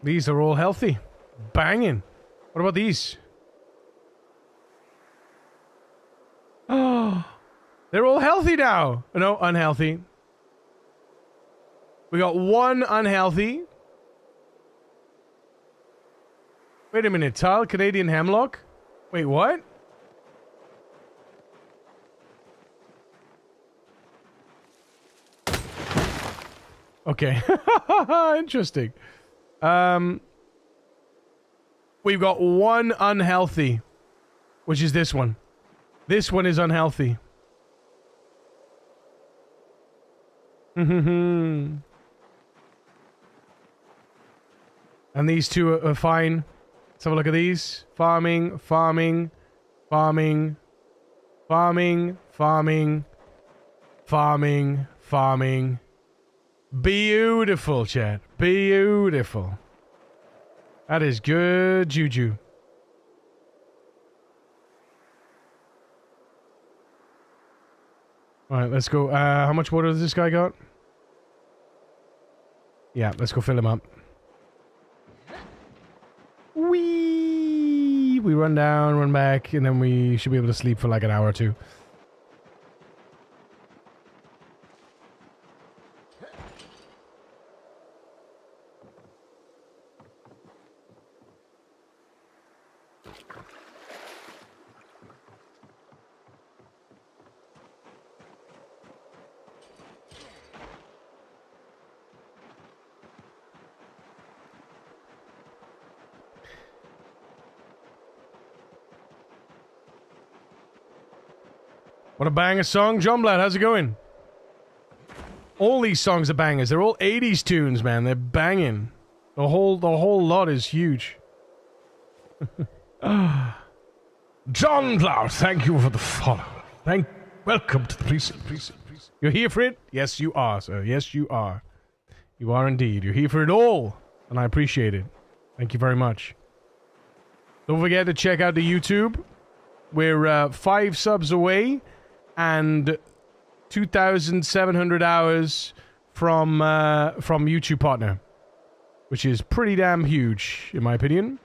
These are all healthy. Banging. What about these? Oh, they're all healthy now. No, unhealthy. We got one unhealthy. Wait a minute. Tile Canadian hemlock? Wait, what? Okay. Interesting. We've got one unhealthy, which is this one. This one is unhealthy. And these two are fine. Let's have a look at these. Farming, farming, farming, farming, farming, farming, farming. Beautiful, chat. Beautiful. That is good juju. Alright, let's go. How much water does this guy got? Yeah, let's go fill him up. Whee! We run down, run back, and then we should be able to sleep for like an hour or two. What a banger song. John Blatt, how's it going? All these songs are bangers. They're all 80s tunes, man. They're banging. The whole lot is huge. John Blatt, thank you for the follow. Welcome to the precinct. You're here for it? Yes, you are, sir. Yes, you are. You are indeed. You're here for it all. And I appreciate it. Thank you very much. Don't forget to check out the YouTube. We're 5 subs away. And 2,700 hours from YouTube partner, which is pretty damn huge, in my opinion.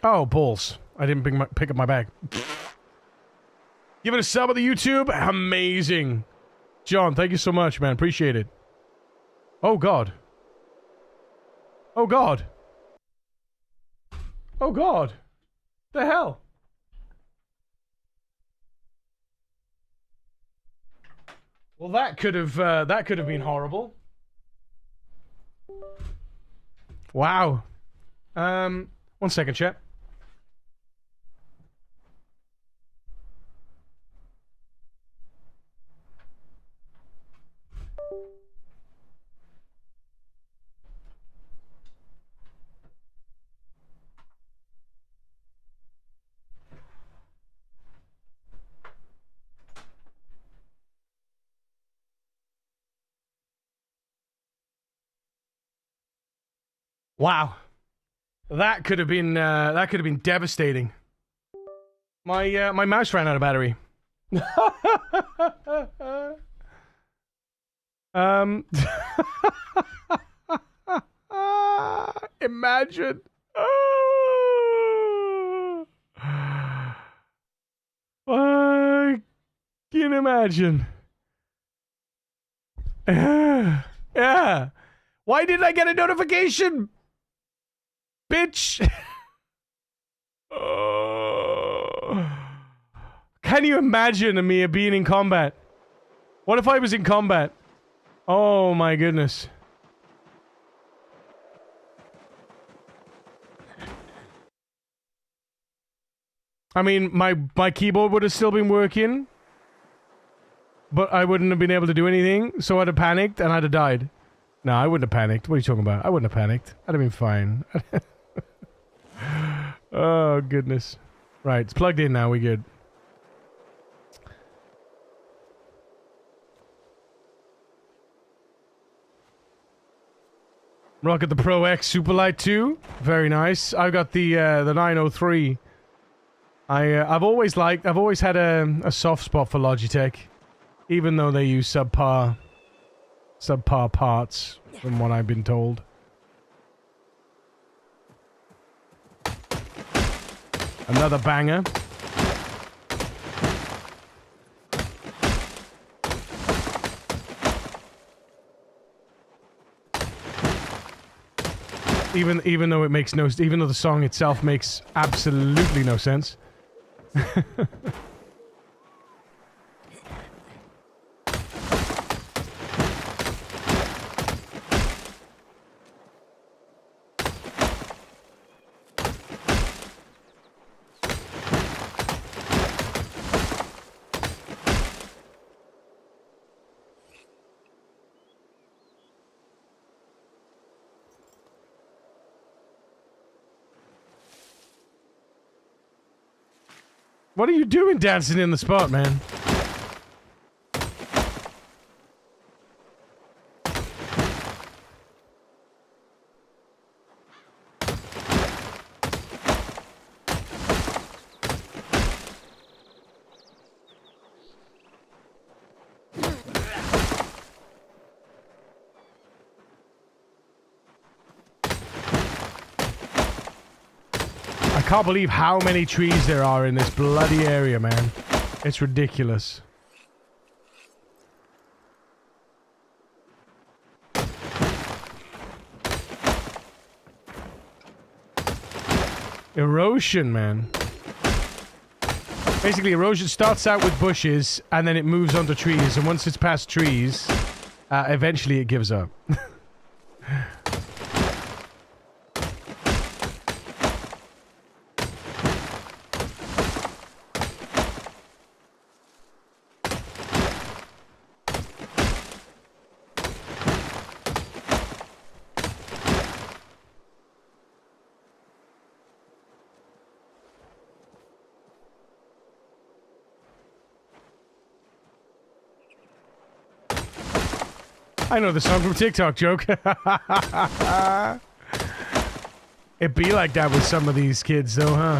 Oh, balls. I didn't pick up my bag. Give it a sub on the YouTube. Amazing. John, thank you so much, man. Appreciate it. Oh, God. Oh, God. Oh, God. The hell? Well, that could have been horrible. Wow. 1 second, chat. Wow, that could have been devastating. My mouse ran out of battery. Imagine. I can imagine. Yeah. Why didn't I get a notification? Bitch. Can you imagine me being in combat? What if I was in combat? Oh my goodness. I mean, my keyboard would have still been working, but I wouldn't have been able to do anything, so I'd have panicked and I'd have died. No, I wouldn't have panicked. What are you talking about? I wouldn't have panicked. I'd have been fine. Oh, goodness. Right, it's plugged in now. We good. Rocket the Pro X Superlight 2. Very nice. I've got the 903. I've always had a soft spot for Logitech, even though they use subpar parts, from what I've been told. Another banger. Even though it makes no, even though the song itself makes absolutely no sense. What are you doing dancing in the spot, man? I can't believe how many trees there are in this bloody area, man. It's ridiculous. Erosion, man. Basically, erosion starts out with bushes, and then it moves onto trees, and once it's past trees, eventually it gives up. I know the song from TikTok, joke. It be like that with some of these kids, though, huh?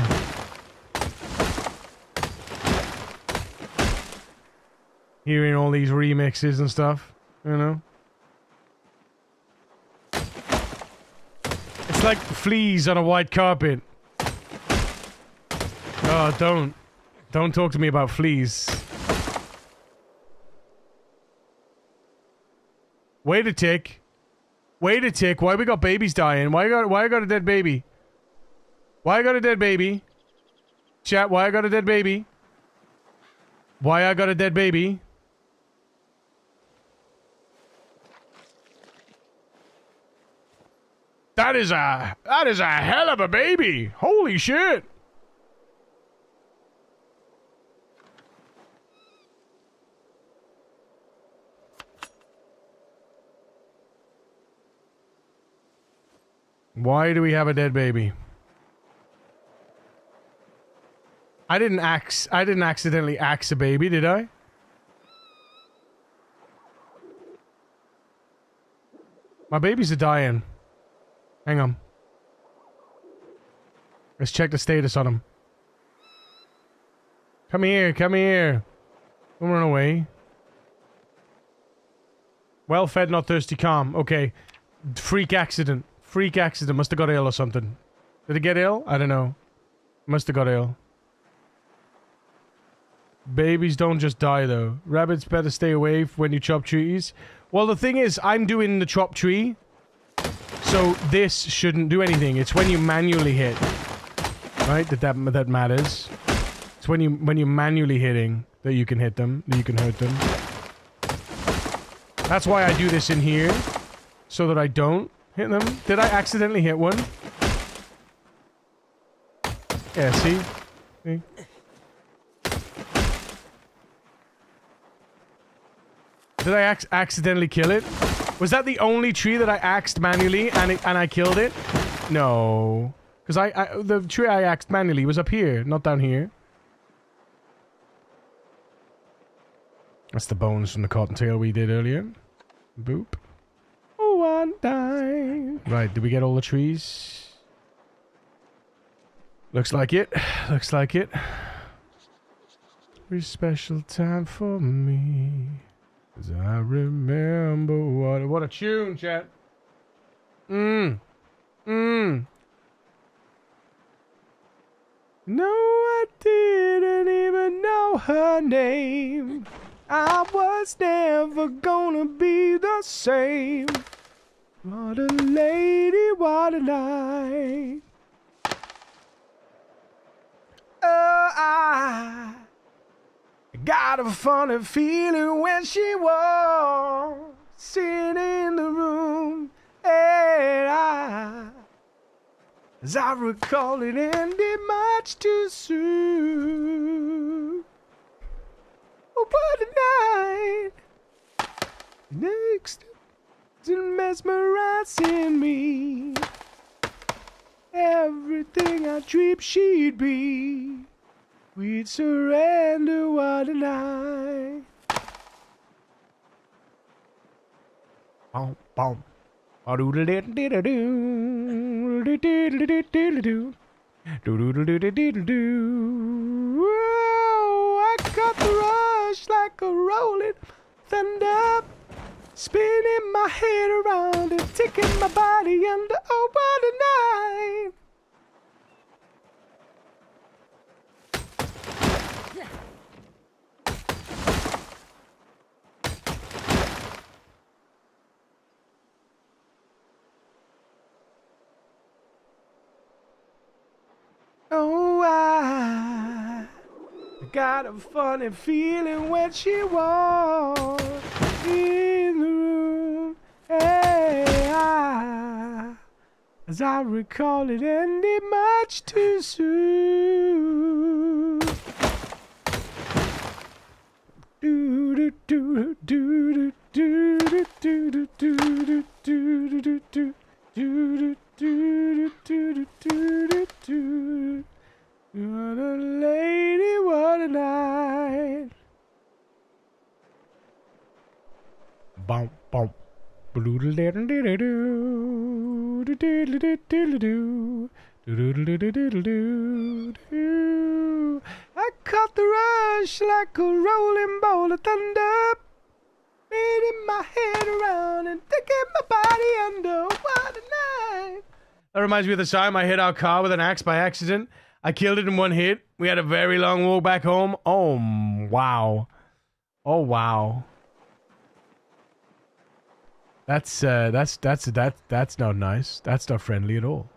Hearing all these remixes and stuff, you know? It's like fleas on a white carpet. Oh, don't. Don't talk to me about fleas. Wait a tick. Wait a tick. Why we got babies dying? Why I got a dead baby? Why I got a dead baby? Chat, why I got a dead baby? Why I got a dead baby? That is a hell of a baby. Holy shit. Why do we have a dead baby? I didn't accidentally axe a baby, did I? My babies are dying. Hang on. Let's check the status on them. Come here, come here. Don't run away. Well fed, not thirsty, calm. Okay. Freak accident. Freak accident. Must have got ill or something. Did it get ill? I don't know. Must have got ill. Babies don't just die though. Rabbits better stay away when you chop trees. Well, the thing is, I'm doing the chop tree, so this shouldn't do anything. It's when you manually hit, right? That matters. It's when you're manually hitting that you can hit them, that you can hurt them. That's why I do this in here, so that I don't hit them. Did I accidentally hit one? Yeah, see? See? Did I accidentally kill it? Was that the only tree that I axed manually and I killed it? No. Because the tree I axed manually was up here, not down here. That's the bones from the cottontail we did earlier. Boop. One time. Right, did we get all the trees? Looks like it. Looks like it. Very special time for me. 'Cause I remember what a tune, chat. No, I didn't even know her name. I was never gonna be the same. What a lady, what a night. Oh, I got a funny feeling when she walked sitting in the room, and as I recall, it ended much too soon. Oh, what a night! Next, mesmerizing me. Everything I dreamed she'd be. We'd surrender, what a night. Boom, boom. I got the rush like a rolling thunder, spinning my head around and taking my body under. Oh, what a night. Oh, I got a funny feeling when she walked in the room. Hey, as I recall, it ended much too soon. Do do do do do do do do do do do do. What a lady, what a night. Bum bum. I caught the rush like a rolling bolt of thunder, beating my head around and taking my body under. What a night. That reminds me of the time I hit our car with an axe by accident. I killed it in one hit. We had a very long walk back home. Oh, wow. Oh, wow. That's not nice. That's not friendly at all.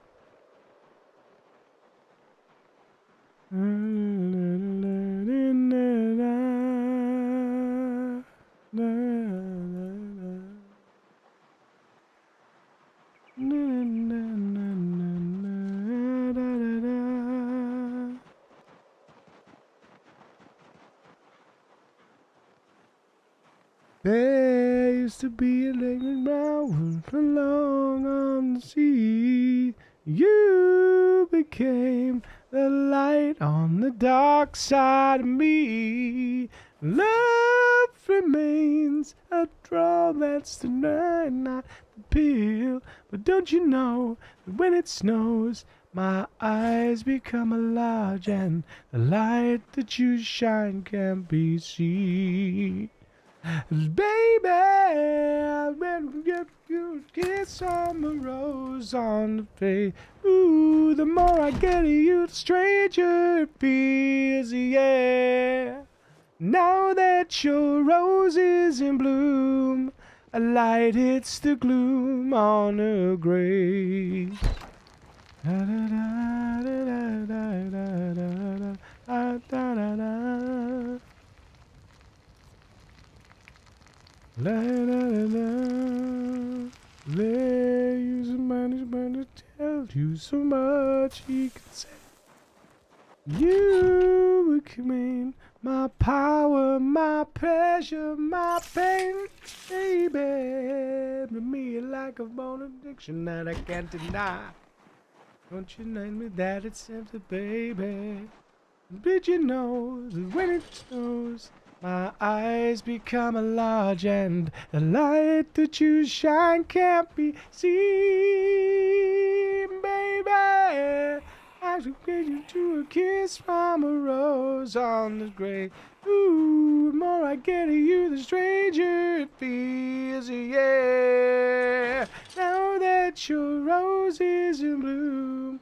There used to be a lake brown along on the sea. You became the light on the dark side of me. Love remains a draw that's the night, not the pill. But don't you know that when it snows, my eyes become large and the light that you shine can't be seen. Baby, when you kiss on the rose on the face, ooh, the more I get of you, the stranger it feels, yeah. Now that your rose is in bloom, A light hits the gloom on her grave. Da, da, da, da, da, da, da, da, da, da, da. La, da, da, da. There use a man to tell you so much he can say. You became my power, my pleasure, my pain, baby. To me like a bone addiction that I can't deny. Don't you know me that it's simple, baby? Did you know that when it snows, my eyes become large and the light that you shine can't be seen, baby? I should get you to a kiss from a rose on the grave. Ooh, the more I get of you, the stranger it feels, yeah. Now that your rose is in bloom,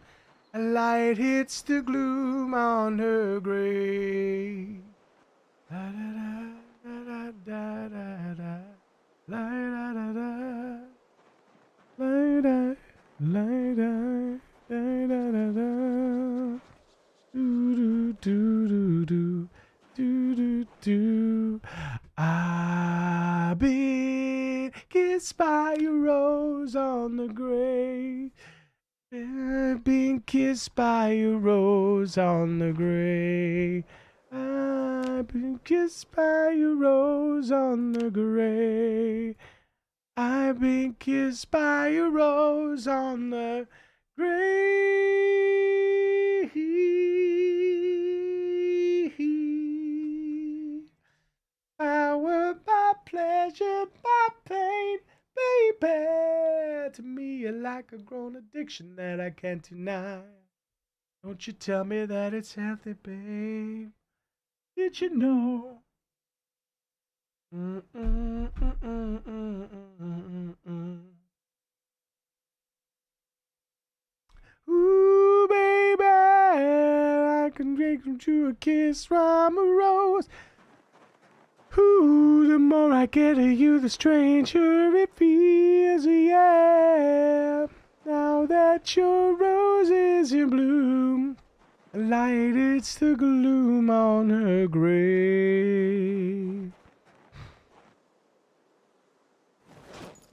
a light hits the gloom on her grave. Da da da da da da da da da da da da da da da. Do do do do do do do. I've been kissed by a rose on the grave. I've been kissed by a rose on the grave. I've been kissed by a rose on the grave. I've been kissed by a rose on the grave. Power, my pleasure, my pain, baby. To me, you're like a grown addiction that I can't deny. Don't you tell me that it's healthy, babe. Did you know? Ooh, baby, I can drink from you a kiss from a rose. Ooh, the more I get of you, the stranger it feels, yeah. Now that your rose is in bloom, a light hits the gloom on her grave.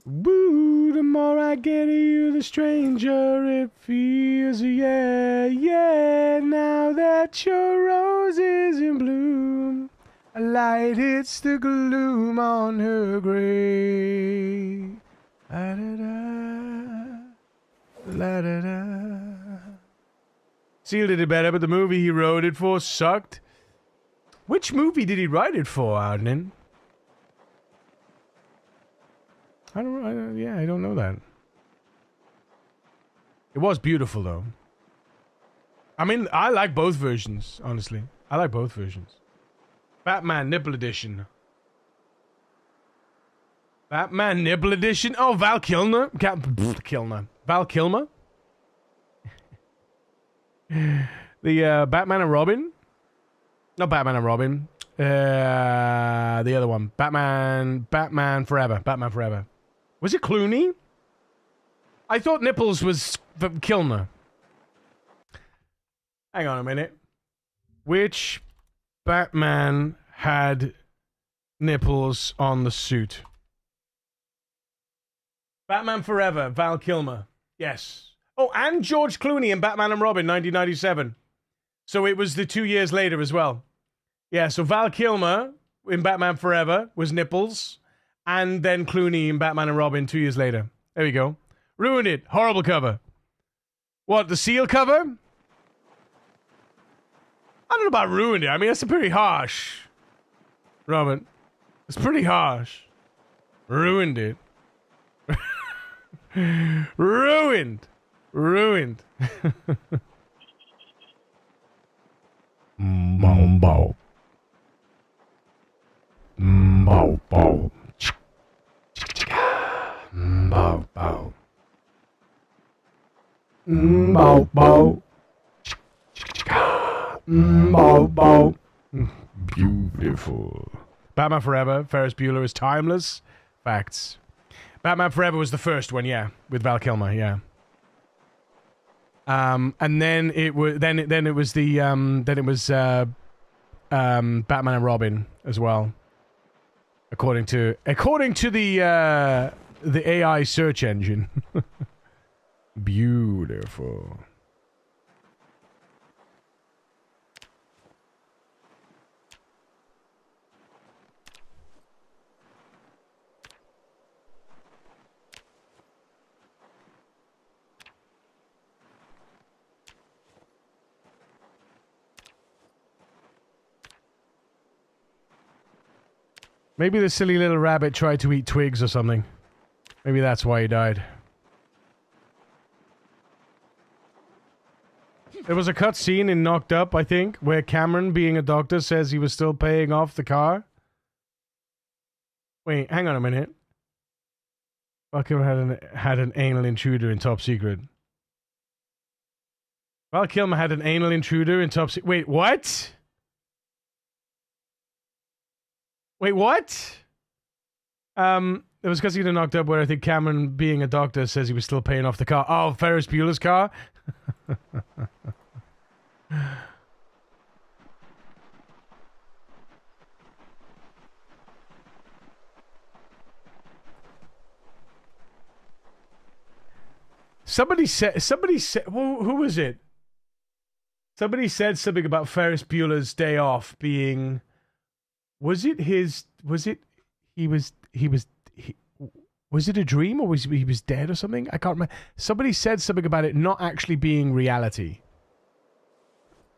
Woo, the more I get of you, the stranger it feels, yeah, yeah. Now that your rose is in bloom, a light hits the gloom on her grave. La da da, la da da. Seal did it better, but the movie he wrote it for sucked. Which movie did he write it for, Arden? I don't know that. It was beautiful, though. I mean, I like both versions, honestly. I like both versions. Batman Nipple Edition. Batman Nipple Edition? Oh, Val Kilmer? Val Kilmer? The Batman and Robin? Not Batman and Robin. The other one. Batman Forever. Batman Forever. Was it Clooney? I thought Nipples was Kilmer. Hang on a minute. Which Batman had nipples on the suit? Batman Forever, Val Kilmer. Yes. Oh, and George Clooney in Batman and Robin, 1997. So it was the 2 years later as well. Yeah, so Val Kilmer in Batman Forever was nipples. And then Clooney in Batman and Robin 2 years later. There we go. Ruined it. Horrible cover. What, the Seal cover? I don't know about ruined it. I mean, that's pretty harsh. Robin. It's pretty harsh. Ruined it. Ruined. Ruined. Bow, bow. Bow, bow. Bow, bow. Bow, bow. Bow, bow. Beautiful. Batman Forever, Ferris Bueller is timeless. Facts. Batman Forever was the first one, yeah, with Val Kilmer, yeah. And then it was Batman and Robin as well, according to the AI search engine. Beautiful. Maybe the silly little rabbit tried to eat twigs or something. Maybe that's why he died. There was a cut scene in Knocked Up, I think, where Cameron, being a doctor, says he was still paying off the car. Wait, hang on a minute. Val Kilmer had an anal intruder in Top Secret. Val Kilmer had an anal intruder in Top Secret. Wait, what? Wait, what? It was because he got knocked up where I think Cameron, being a doctor, says he was still paying off the car. Oh, Ferris Bueller's car? Somebody said, who was it? Somebody said something about Ferris Bueller's Day Off being, was it a dream, or was he was dead or something? I can't remember. Somebody said something about it not actually being reality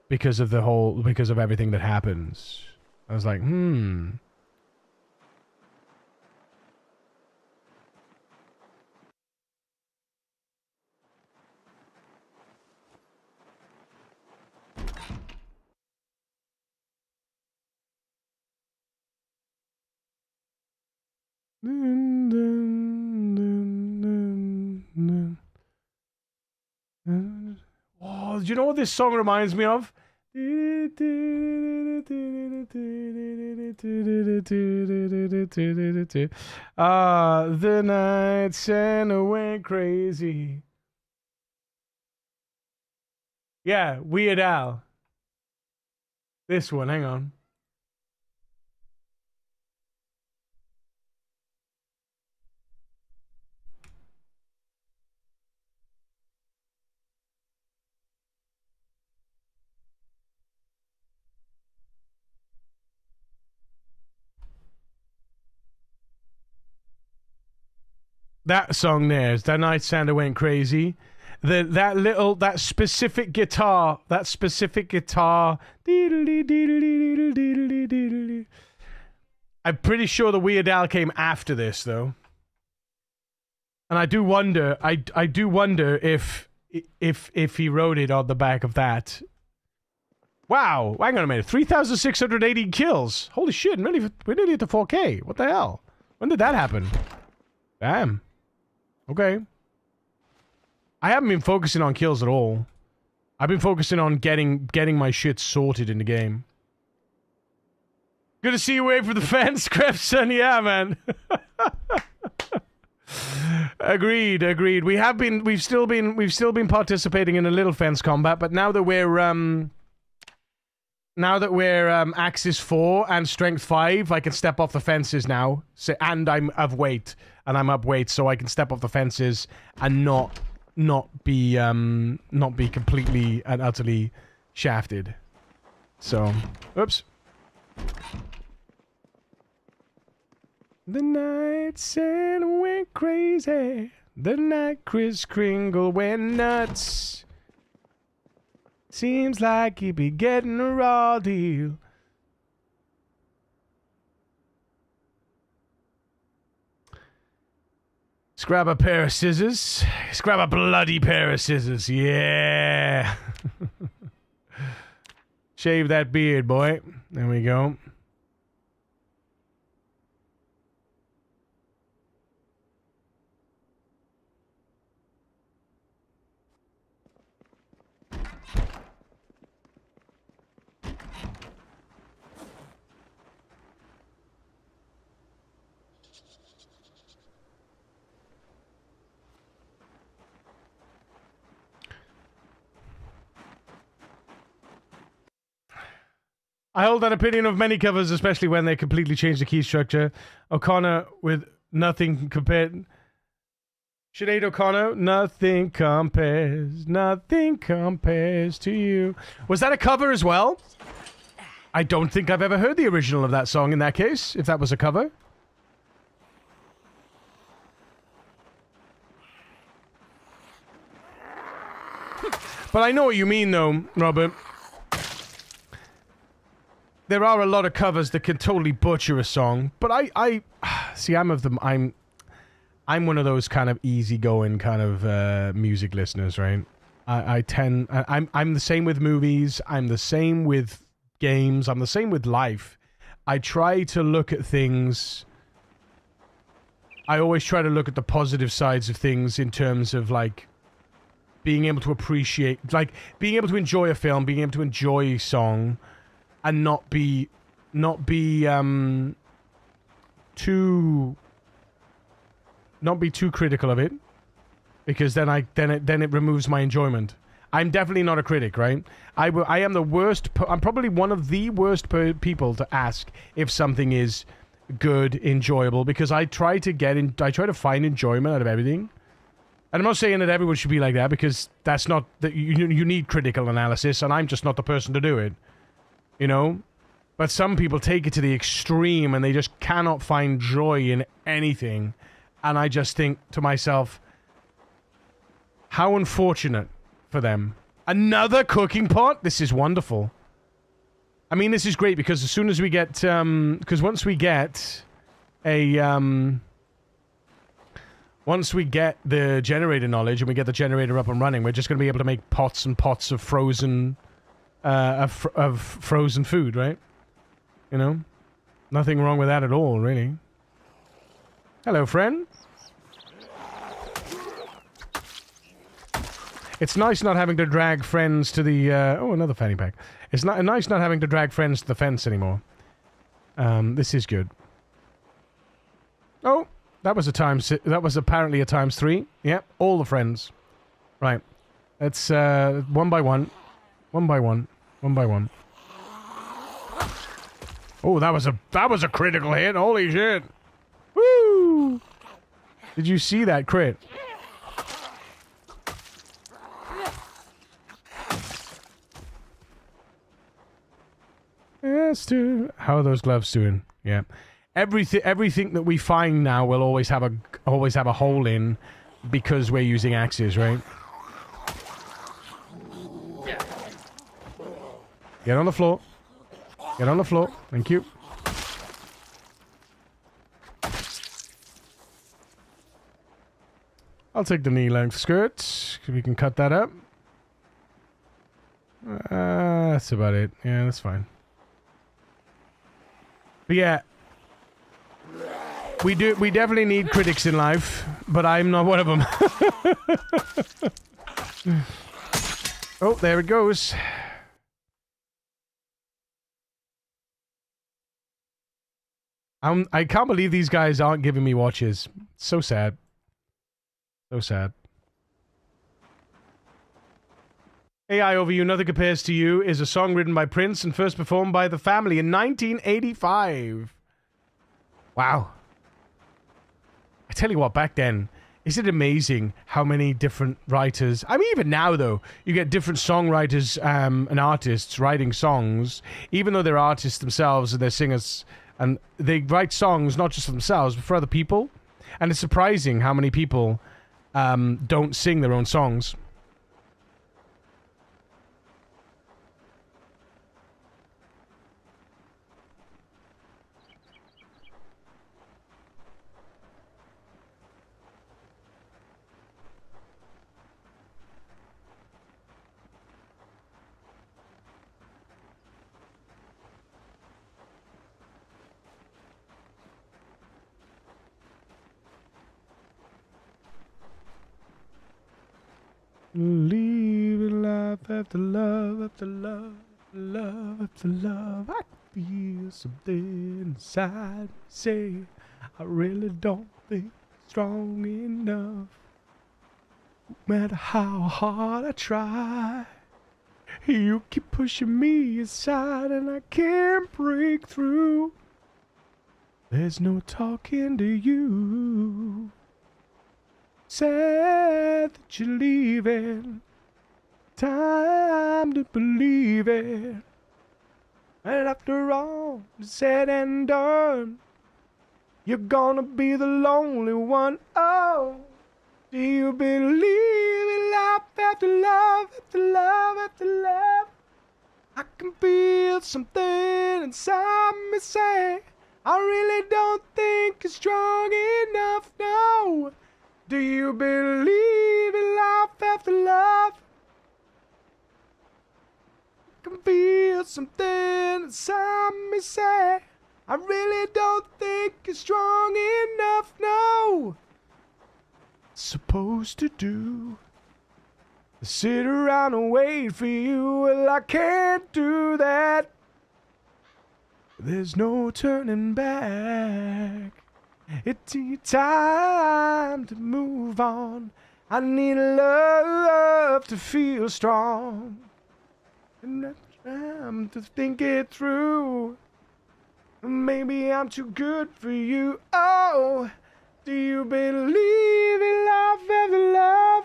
because of everything that happens. I was like, Oh, do you know what this song reminds me of? The night Santa went crazy. Yeah, Weird Al. This one, hang on. That song there, That Night Santa Went Crazy. That specific guitar. I'm pretty sure the Weird Al came after this, though. And I do wonder, I do wonder if he wrote it on the back of that. Wow, hang on a minute. 3,680 kills. Holy shit, we're nearly at the 4K. What the hell? When did that happen? Damn. Okay. I haven't been focusing on kills at all. I've been focusing on getting my shit sorted in the game. Good to see you away from the fence, Crepson. Yeah, man. Agreed. We've still been participating in a little fence combat, but now that we're Axis 4 and Strength 5, I can step off the fences now. And I'm up weight, so I can step off the fences and not be completely and utterly shafted. So, oops. The night Santa went crazy. The night Kris Kringle went nuts. Seems like he'd be getting a raw deal. Let's grab a pair of scissors. Let's grab a bloody pair of scissors. Yeah. Shave that beard, boy. There we go. I hold that opinion of many covers, especially when they completely change the key structure. O'Connor with nothing compared. Sinead O'Connor, nothing compares to you. Was that a cover as well? I don't think I've ever heard the original of that song in that case, if that was a cover. But I know what you mean, though, Robert. There are a lot of covers that can totally butcher a song, but I see, I'm one of those kind of easygoing kind of music listeners, right? I'm the same with movies. I'm the same with games. I'm the same with life. I try to look at things. I always try to look at the positive sides of things in terms of like being able to appreciate, like being able to enjoy a film, being able to enjoy a song, and not be too critical of it, because then it removes my enjoyment. I'm definitely not a critic, right? I am the worst. I'm probably one of the worst people to ask if something is good, enjoyable, because I try to find enjoyment out of everything. And I'm not saying that everyone should be like that, because that's not that you need critical analysis, and I'm just not the person to do it. You know? But some people take it to the extreme and they just cannot find joy in anything. And I just think to myself, how unfortunate for them. Another cooking pot? This is wonderful. I mean, this is great because as soon as we get, because once we get once we get the generator knowledge and we get the generator up and running, we're just going to be able to make pots and pots of frozen, of frozen food, right? You know? Nothing wrong with that at all, really. Hello, friend. It's nice not having to drag friends to the, oh, another fanny pack. It's nice not having to drag friends to the fence anymore. This is good. Oh, that was apparently a times 3. Yep, all the friends. Right. Let's, one by one. One by one. One by one. Oh, that was a critical hit. Holy shit. Woo! Did you see that crit? How are those gloves doing? Yeah. Everything that we find now will always have a hole in because we're using axes, right? Get on the floor. Get on the floor. Thank you. I'll take the knee-length skirt. We can cut that up. That's about it. Yeah, that's fine. But yeah, we definitely need critics in life, but I'm not one of them. Oh, there it goes. I can't believe these guys aren't giving me watches. So sad. So sad. AI Over You, Nothing Compares to You is a song written by Prince and first performed by The Family in 1985. Wow. I tell you what, back then, is it amazing how many different writers... I mean, even now, though, you get different songwriters and artists writing songs, even though they're artists themselves and they're singers, and they write songs not just for themselves, but for other people. And it's surprising how many people don't sing their own songs. Living life after love, after love, after love, after love. I feel something inside me say I really don't think strong enough. No matter how hard I try, You keep pushing me aside and I can't break through. There's no talking to you. Sad that you're leaving. Time to believe it. And after all is said and done, you're gonna be the lonely one. Oh, do you believe in love after love after love after love? I can feel something inside me say, I really don't think it's strong enough, no. Do you believe in love after love? I can feel something inside me say, I really don't think it's strong enough, no. Supposed to do sit around and wait for you. Well, I can't do that. There's no turning back. It's time to move on. I need love to feel strong. And time to think it through. Maybe I'm too good for you. Oh, do you believe in love after love?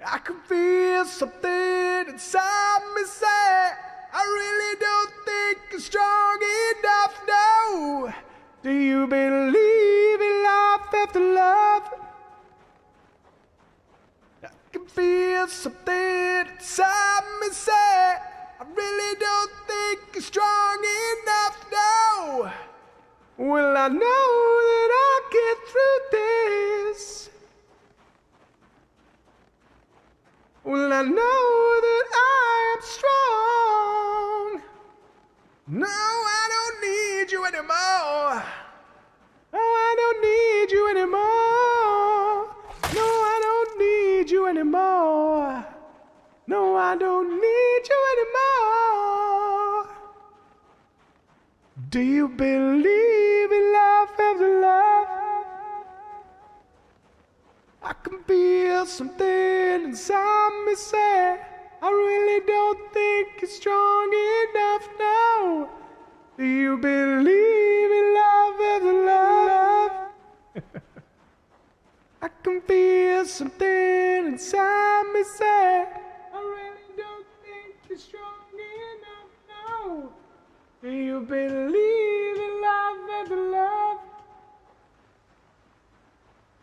I can feel something inside me say, I really don't think it's strong enough, no. Do you believe in love after love? I can feel something inside me say, I really don't think it's strong enough, no. Well, I know that I'll get through this. Well, I know that I am strong. No, I don't need you anymore. No, I don't need you anymore. No, I don't need you anymore. No, I don't need you anymore. Do you believe in love after love? I can feel something inside me say, I really don't think it's strong enough now. Do you believe in love after love? I can feel something inside me say, I really don't think it's strong enough now. Do you believe in love after love?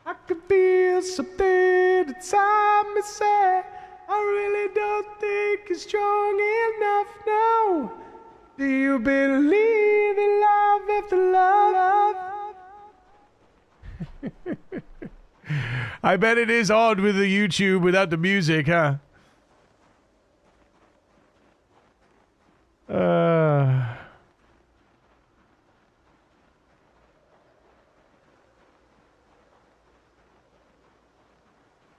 I can feel something inside me say, I really don't think it's strong enough now. Do you believe in love after love? I bet it is odd with the YouTube without the music, huh?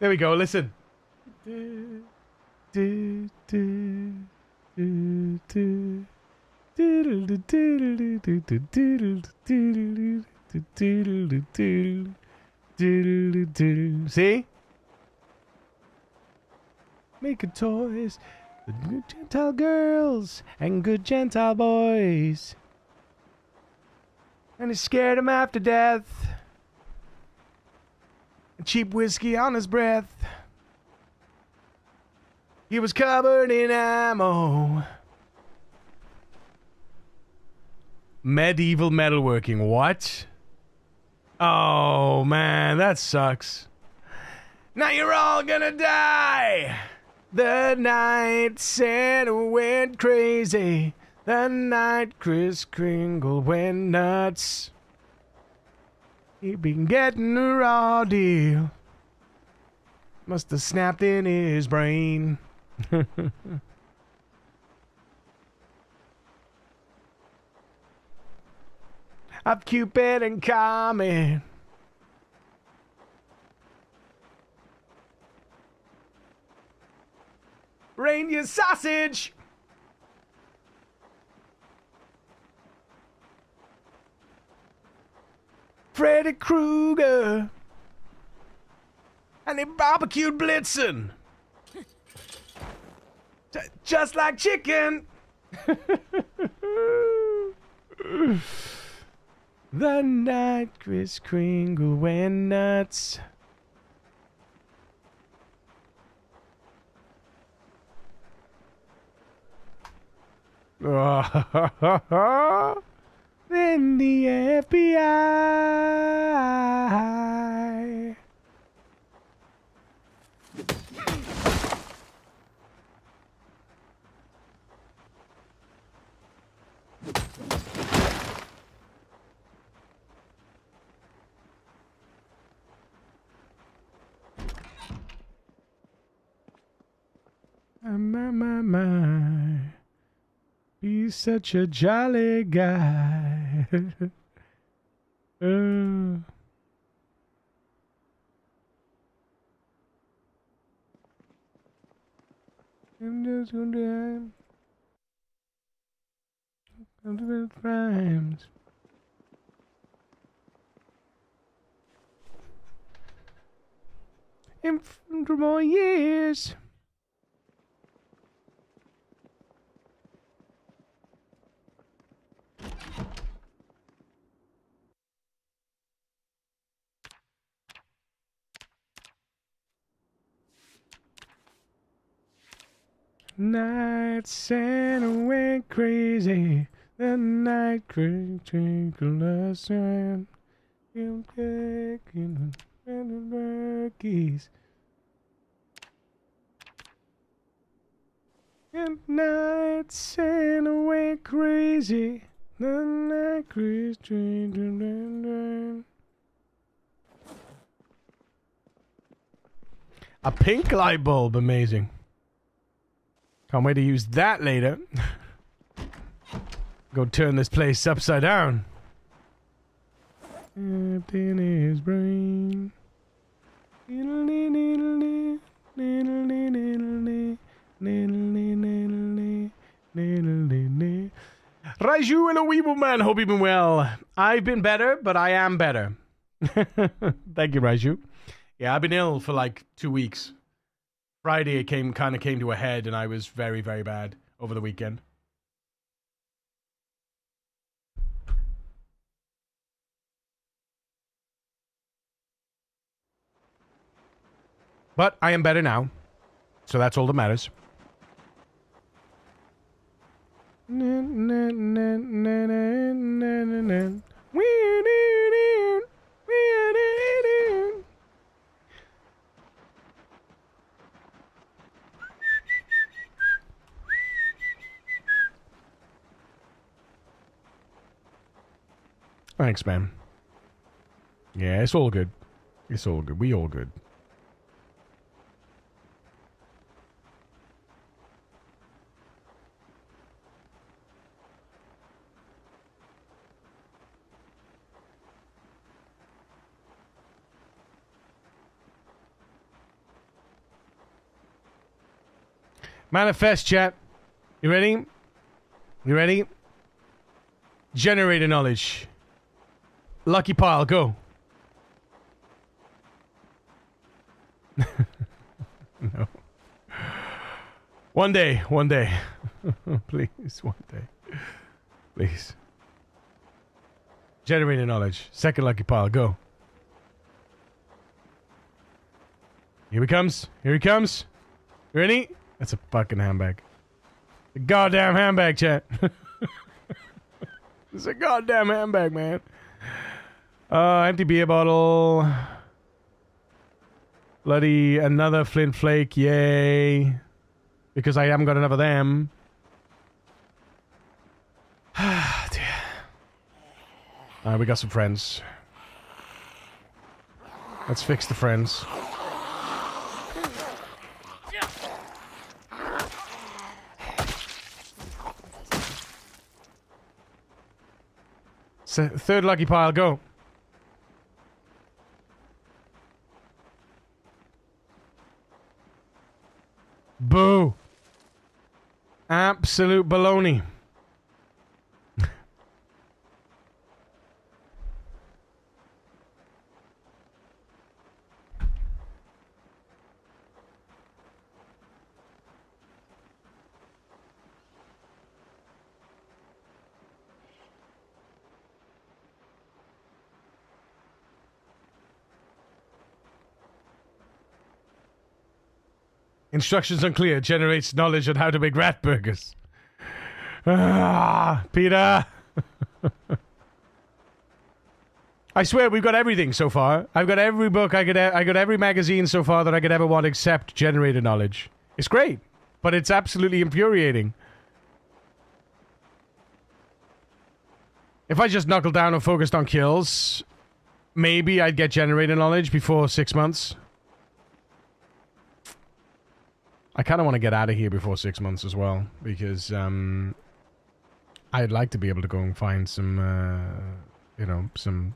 There we go, listen. See? Making toys, the good Gentile girls and good Gentile boys. And he scared him after death. Cheap whiskey on his breath. He was covered in ammo. Medieval metalworking, what? Oh man, that sucks. Now you're all gonna die. The night Santa went crazy. The night Kris Kringle went nuts. He been getting a raw deal. Must have snapped in his brain. I've Cupid and Comet. Reindeer sausage. Freddy Krueger. And they barbecued Blitzen. just like chicken. The night Kris Kringle went nuts. Then the FBI. My. He's such a jolly guy. I'm just gonna come to the rhymes. In more years. Night Santa went crazy. The night twinkle the sun. I'm taking the keys. And night Santa went crazy. The night twinkle the sun. A pink light bulb, amazing. Can't wait to use that later. Go turn this place upside down. Up in his brain. Raiju, hello, Weeble Man. Hope you've been well. I've been better, but I am better. Thank you, Raiju. Yeah, I've been ill for like 2 weeks. Friday it kind of came to a head, and I was very, very bad over the weekend. But I am better now, so that's all that matters. Thanks, man. Yeah, it's all good. It's all good. We all good. Manifest, chat. You ready? You ready? Generator knowledge. Lucky pile, go. No. One day. Please, one day. Please. Generator knowledge. Second lucky pile, go. Here he comes. You ready? That's a fucking handbag. A goddamn handbag, chat. It's a goddamn handbag, man. Empty beer bottle. Bloody another flint flake, yay. Because I haven't got enough of them. Dear. Alright, we got some friends. Let's fix the friends. Third lucky pile, go. Boo. Absolute baloney. Instructions unclear. Generates knowledge on how to make rat burgers. Ah, Peter. I swear we've got everything so far. I've got every book I got every magazine so far that I could ever want except generator knowledge. It's great, but it's absolutely infuriating. If I just knuckled down and focused on kills, maybe I'd get generator knowledge before 6 months. I kind of want to get out of here before 6 months as well, because I'd like to be able to go and find some, you know, some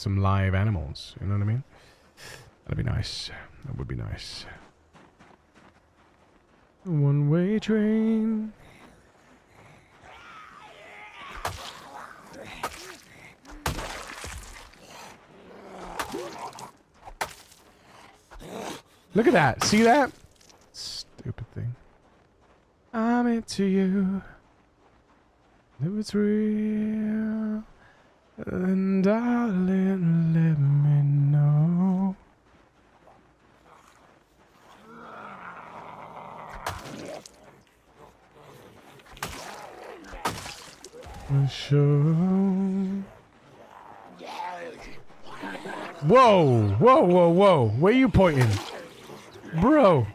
live animals. You know what I mean? That'd be nice. That would be nice. A one-way train. Look at that. See that? Stupid thing. I'm into you. If it's real, then darling, let me know. For sure. Whoa, whoa, whoa, whoa. Where are you pointing? Bro.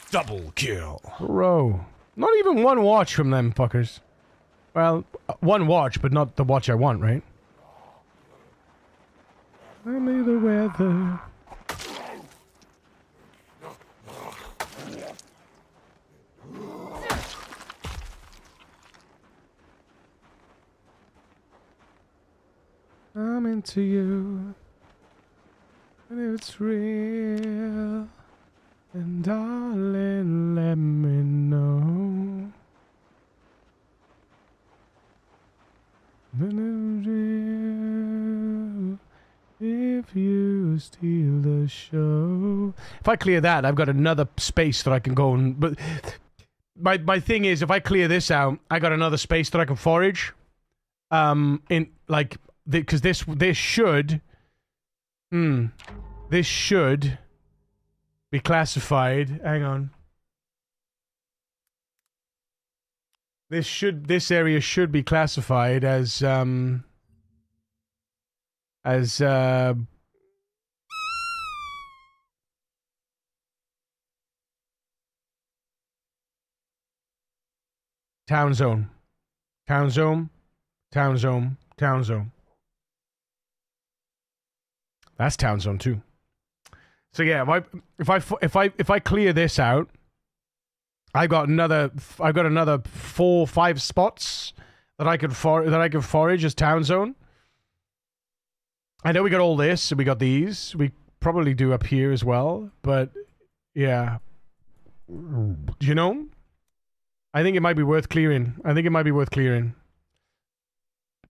Double kill. Bro. Not even one watch from them fuckers. Well, one watch, but not the watch I want, right? Only the weather. I'm into you, and it's real, and darling, let me know. If you steal the show. If I clear that, I've got another space that I can go and... But my thing is, if I clear this out, I got another space that I can forage. In, like... Because this should... This should be classified... Hang on. This area should be classified as town zone. Town zone. Town zone. Town zone. That's town zone too. So yeah, if I clear this out, I got another 4 5 spots that I could forage as town zone. I know we got all this, and we got these. We probably do up here as well, but yeah. You know? I think it might be worth clearing. I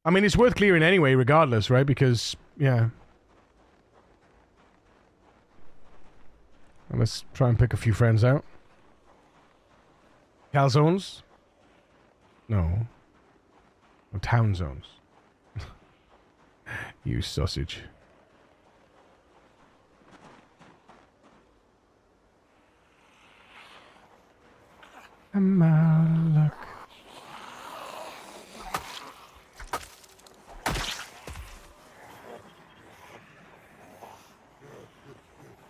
mean, it's worth clearing anyway, regardless, right? Because, yeah. Well, let's try and pick a few friends out. Calzones? No. Oh, town zones. You sausage. I'm out of luck.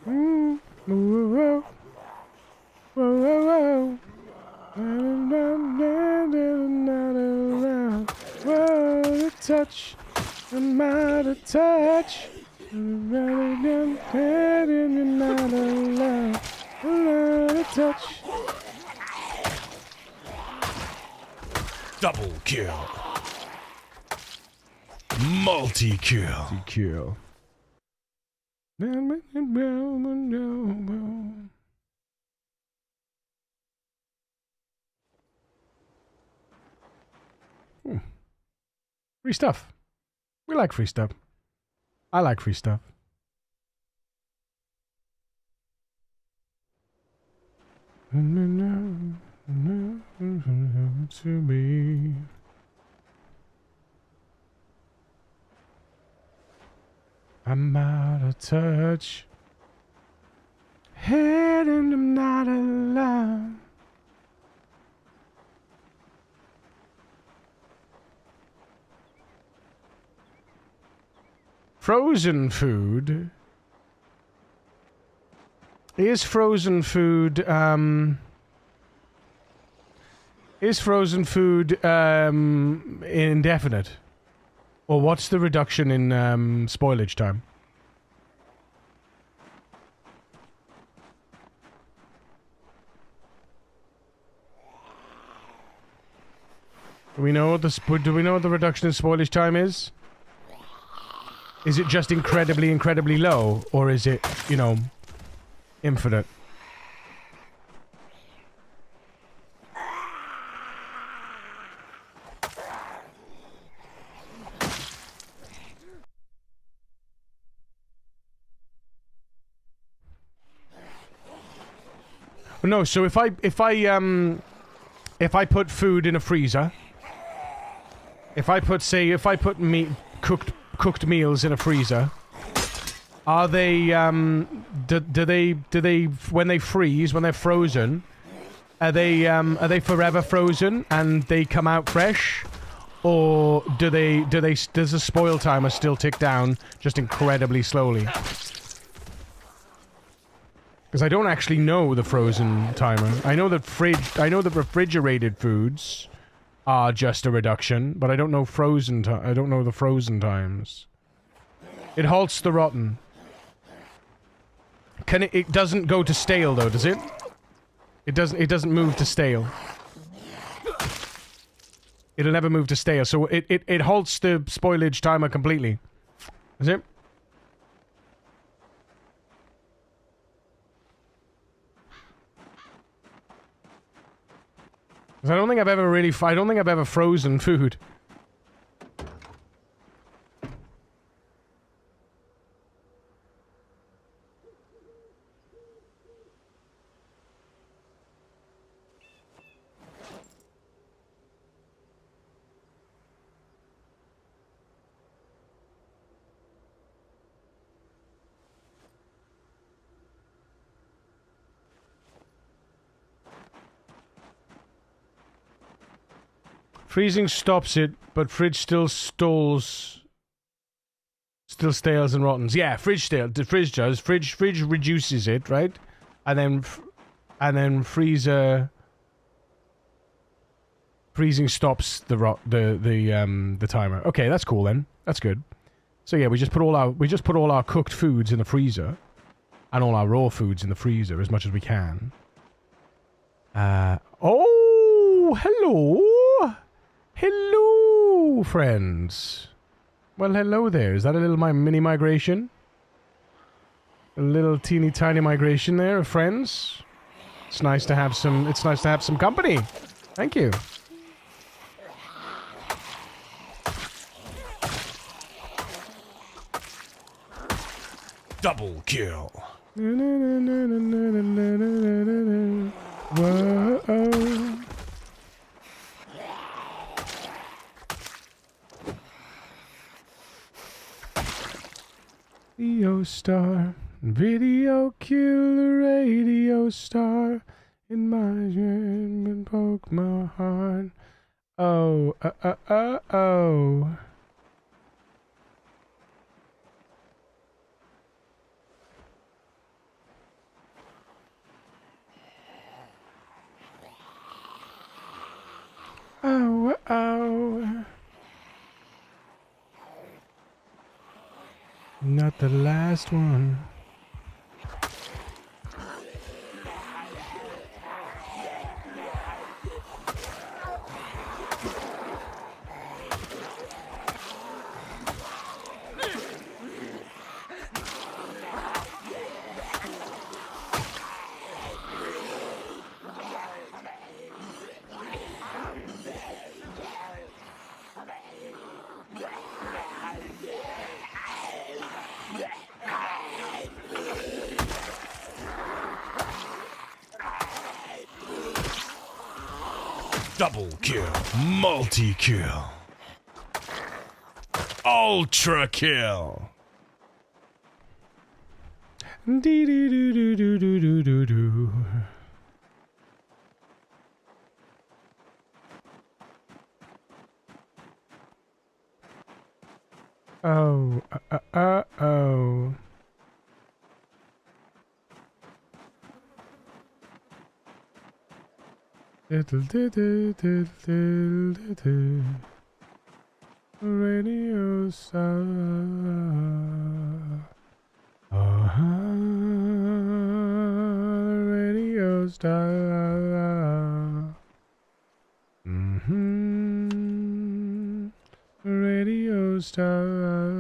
Whoa, whoa, whoa, whoa, whoa, the touch, I'm out of touch. Touch. Double kill. Multi-kill. Multi-kill. Free stuff. We like free stuff. I like free stuff. To me. I'm out of touch. Head and I'm not alone. Frozen food. Is frozen food indefinite? Or what's the reduction in spoilage time? Do we know what the reduction in spoilage time is? Is it just incredibly, incredibly low, or is it, you know, infinite? No, so if I put food in a freezer, if I put meat, cooked meals in a freezer, are they do they when they freeze, when they're frozen, are they forever frozen and they come out fresh, or does the spoil timer still tick down just incredibly slowly? Because I don't actually know the frozen timer. I know that refrigerated foods are just a reduction, but I don't know I don't know the frozen times. It halts the rotten. It doesn't go to stale though, does it? It doesn't move to stale. It'll never move to stale, so it halts the spoilage timer completely. Is it? I don't think I've ever frozen food. Freezing stops it, but fridge still stales and rottens. Yeah, fridge does. Fridge reduces it, right? And then freezing stops the timer. Okay, that's cool then. That's good. So yeah, we just put all our cooked foods in the freezer, and all our raw foods in the freezer as much as we can. Oh, hello. Hello, friends. Well, hello there. Is that a little mini migration? A little teeny tiny migration there of friends. It's nice to have some. It's nice to have some company. Thank you. Double kill. Whoa. Radio star, video kill the radio star in my dream and poke my heart. Oh, oh. Oh, oh. Not the last one. Double kill, multi-kill, ultra kill. Dee doo doo doo doo doo doo doo doo. Oh, oh. Radio star. Radio star. Radio star.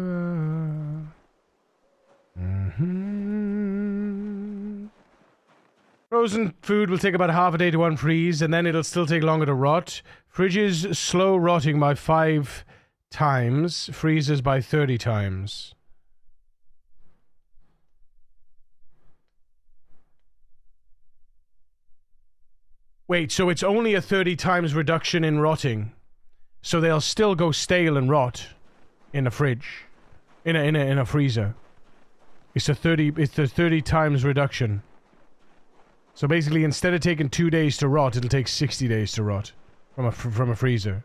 Frozen food will take about half a day to unfreeze, and then it'll still take longer to rot. Fridges slow rotting by 5 times, freezers by 30 times. Wait, so it's only a 30 times reduction in rotting. So they'll still go stale and rot in a fridge. In a freezer. It's a 30 times reduction. So basically, instead of taking 2 days to rot, it'll take 60 days to rot from a freezer.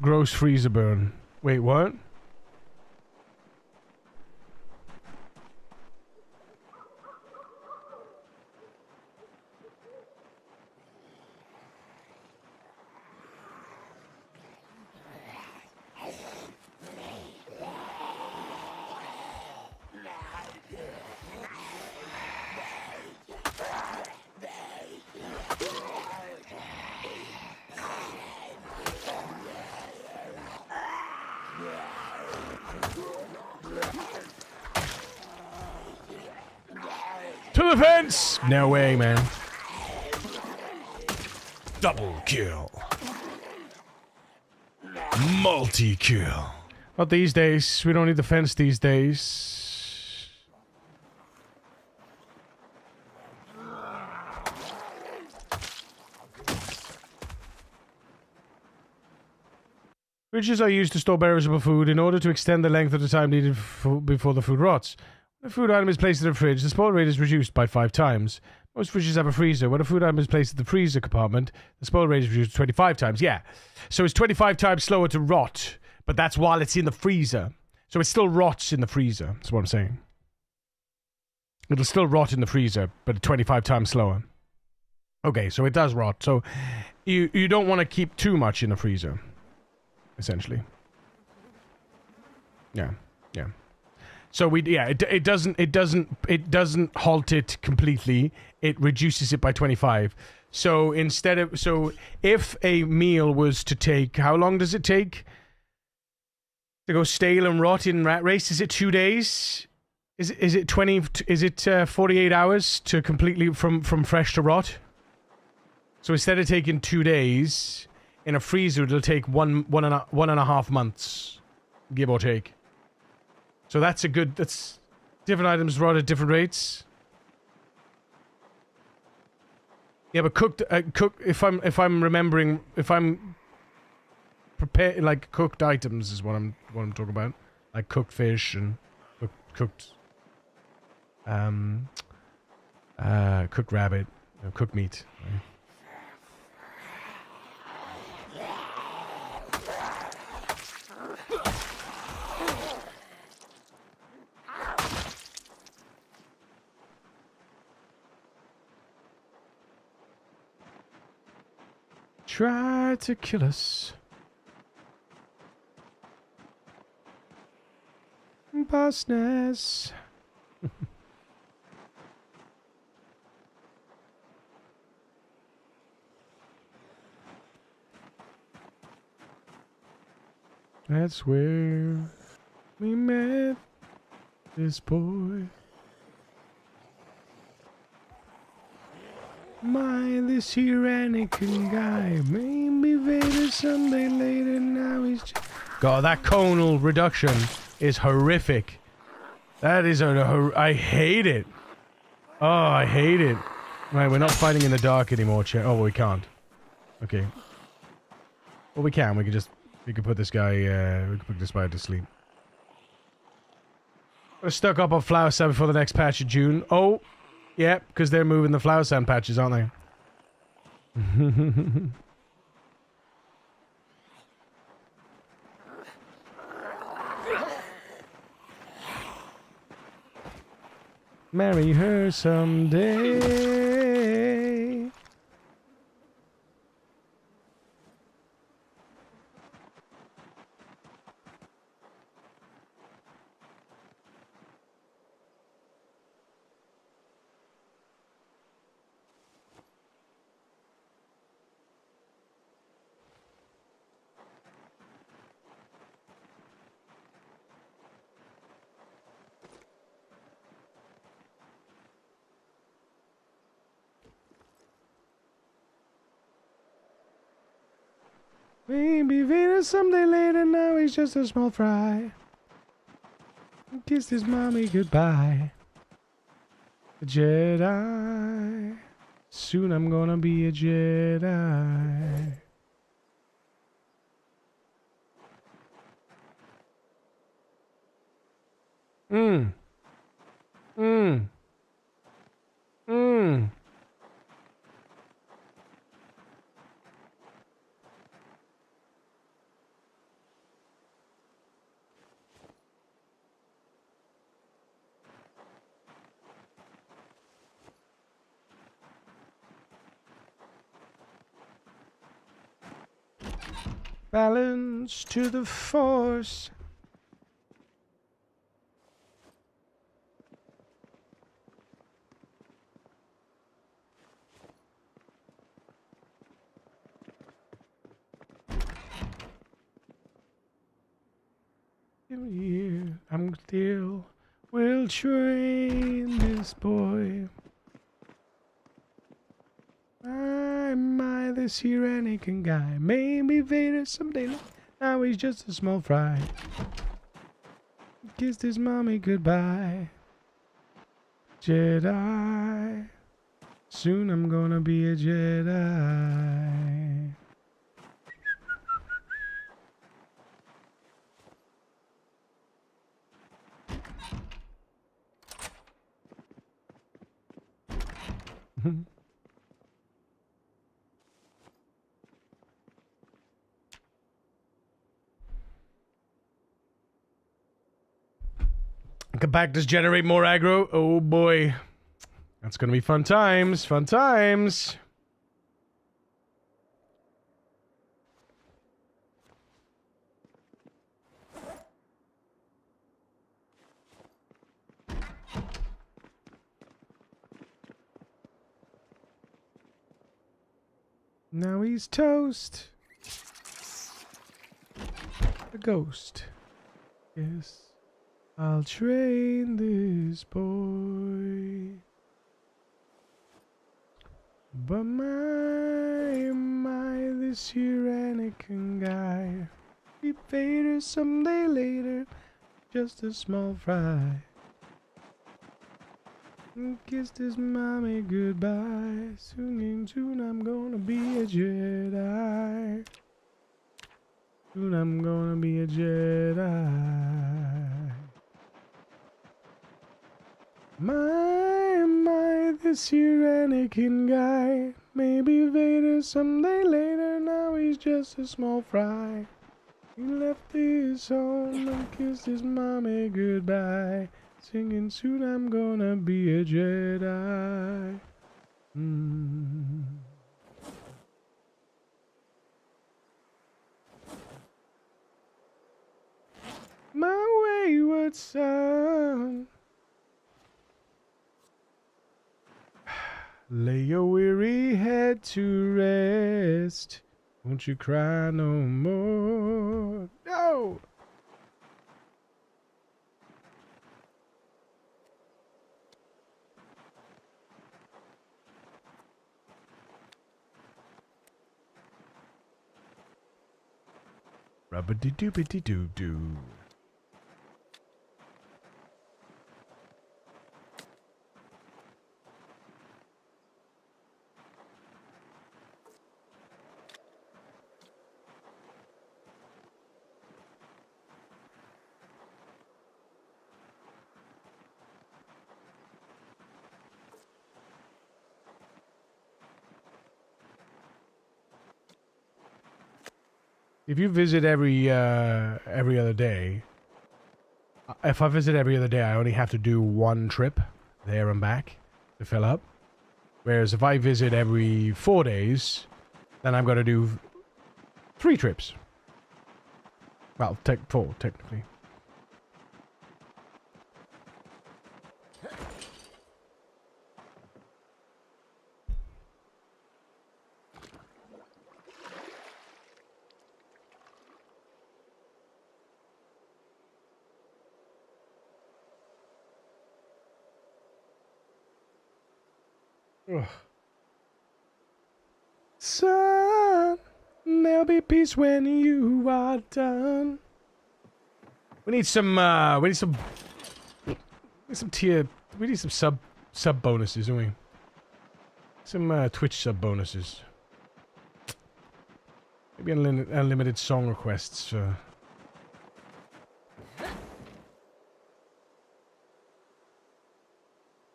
Gross freezer burn. Wait, what? To the fence! No way, man. Double kill. Multi-kill. Not these days. We don't need the fence these days. Fridges are used to store perishable food in order to extend the length of the time needed before the food rots. When a food item is placed in a fridge, the spoil rate is reduced by 5 times. Most fridges have a freezer. When a food item is placed in the freezer compartment, the spoil rate is reduced 25 times. Yeah. So it's 25 times slower to rot, but that's while it's in the freezer. So it still rots in the freezer. That's what I'm saying. It'll still rot in the freezer, but 25 times slower. Okay, so it does rot. So you don't want to keep too much in the freezer, essentially. Yeah. Yeah. So it doesn't halt it completely. It reduces it by 25. So if a meal was to take, how long does it take to go stale and rot in RatRace? Is it 2 days? Is it 48 hours to completely from fresh to rot? So instead of taking 2 days in a freezer, it'll take one and a half months, give or take. So that's different items rot at different rates. Yeah, but cooked, if I'm remembering, if I'm prepared, like cooked items is what I'm talking about. Like cooked fish and cooked rabbit, cooked meat. Right? Try to kill us. Bossness. That's where we met this boy. My, this here Anakin guy. Maybe Vader someday later, now he's just... God, that conal reduction is horrific. That is I hate it. Oh, I hate it. Right, we're not fighting in the dark anymore, chat. Oh, we can't. Okay. Well, we can. We can put this guy, we can put this guy to sleep. We're stuck up on Flower Sand before the next patch of June. Oh, yeah, because they're moving the Flower Sand patches, aren't they? Marry her someday. Maybe Vader someday later, now he's just a small fry. Kissed his mommy goodbye. A Jedi. Soon I'm gonna be a Jedi. Mmm. Mmm. Mmm. Balance to the force. Here, I'm still will train this boy. My, this here Anakin guy. Maybe Vader someday. Now he's just a small fry. Kissed his mommy goodbye. Jedi. Soon I'm gonna be a Jedi. Compactors generate more aggro. Oh boy. That's gonna be fun times. Fun times. Now he's toast. A ghost. Yes. I'll train this boy. But my, this here Anakin guy. Be Vader someday later. Just a small fry. Kissed his mommy goodbye. Soon I'm gonna be a Jedi. Soon I'm gonna be a Jedi. My, this here Anakin guy. Maybe Vader someday later, now he's just a small fry. He left his home and kissed his mommy goodbye. Singing, soon I'm gonna be a Jedi. My wayward son. Lay your weary head to rest. Won't you cry no more? No! Rubba-dee-doo-ba-dee-doo-doo. If you visit every other day, if I visit every other day, I only have to do one trip there and back to fill up. Whereas if I visit every 4 days, then I'm going to do 3 trips. Well, 4 technically. Ugh. Son, there'll be peace when you are done. We need some sub bonuses, don't we? Some Twitch sub bonuses. Maybe unlimited song requests for.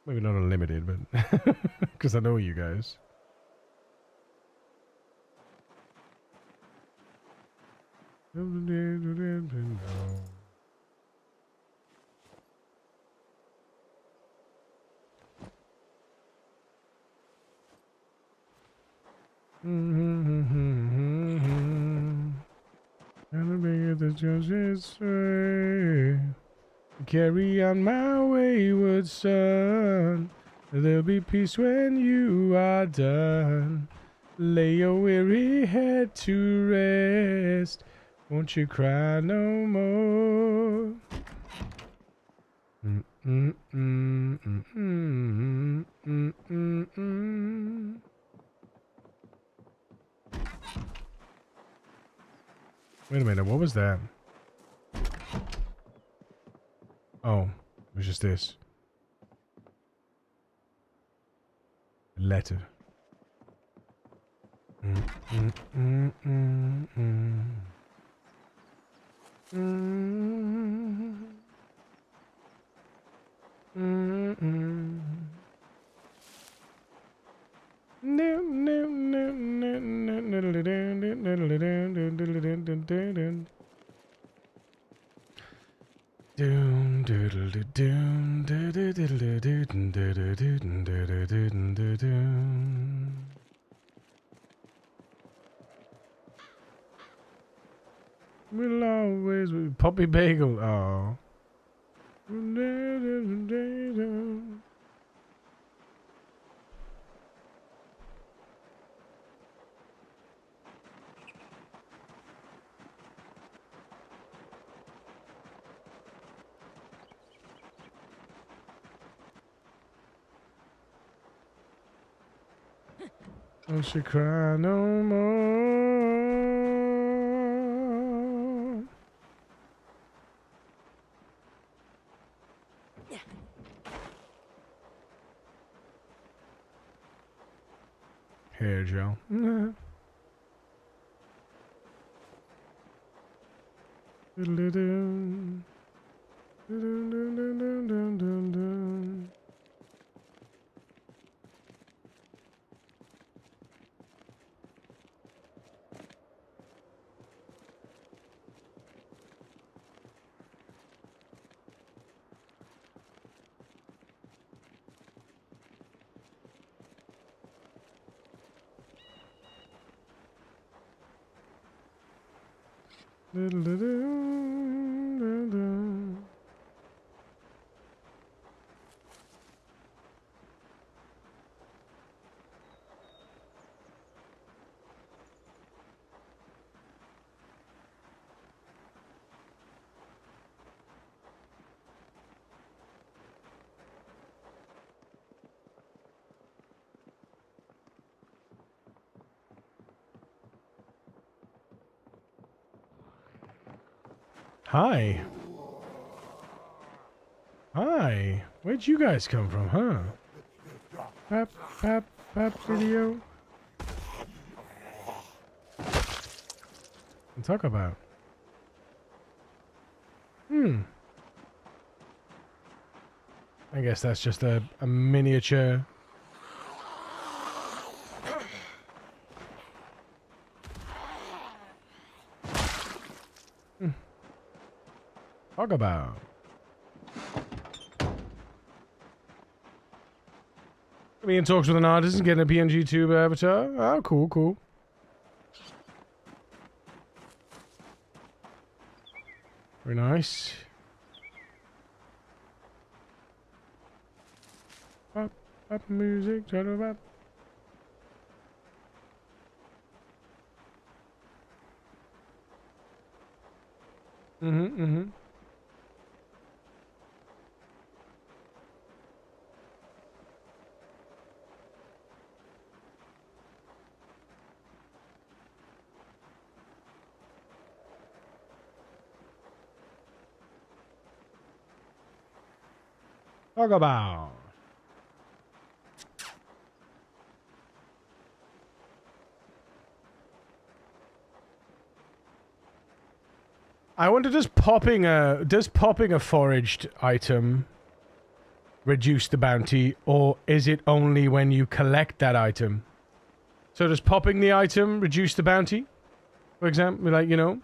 Maybe not unlimited, but because I know you guys. Carry on my wayward son. There'll be peace when you are done. Lay your weary head to rest. Won't you cry no more? Wait a minute, what was that? Oh, it was just this. A letter. We'll always be Poppy Bagel. Oh. Don't she cry no more. Hair gel. Hi. Hi. Where'd you guys come from, huh? Pap, pap, pap video. And talk about. I guess that's just a miniature. Talk about. Being talks with an artist and getting a PNG tube avatar. Oh, cool, cool. Very nice. Pop, pop music, talk about. Talk about. I wonder, does popping a foraged item reduce the bounty, or is it only when you collect that item? So does popping the item reduce the bounty? For example, like, you know?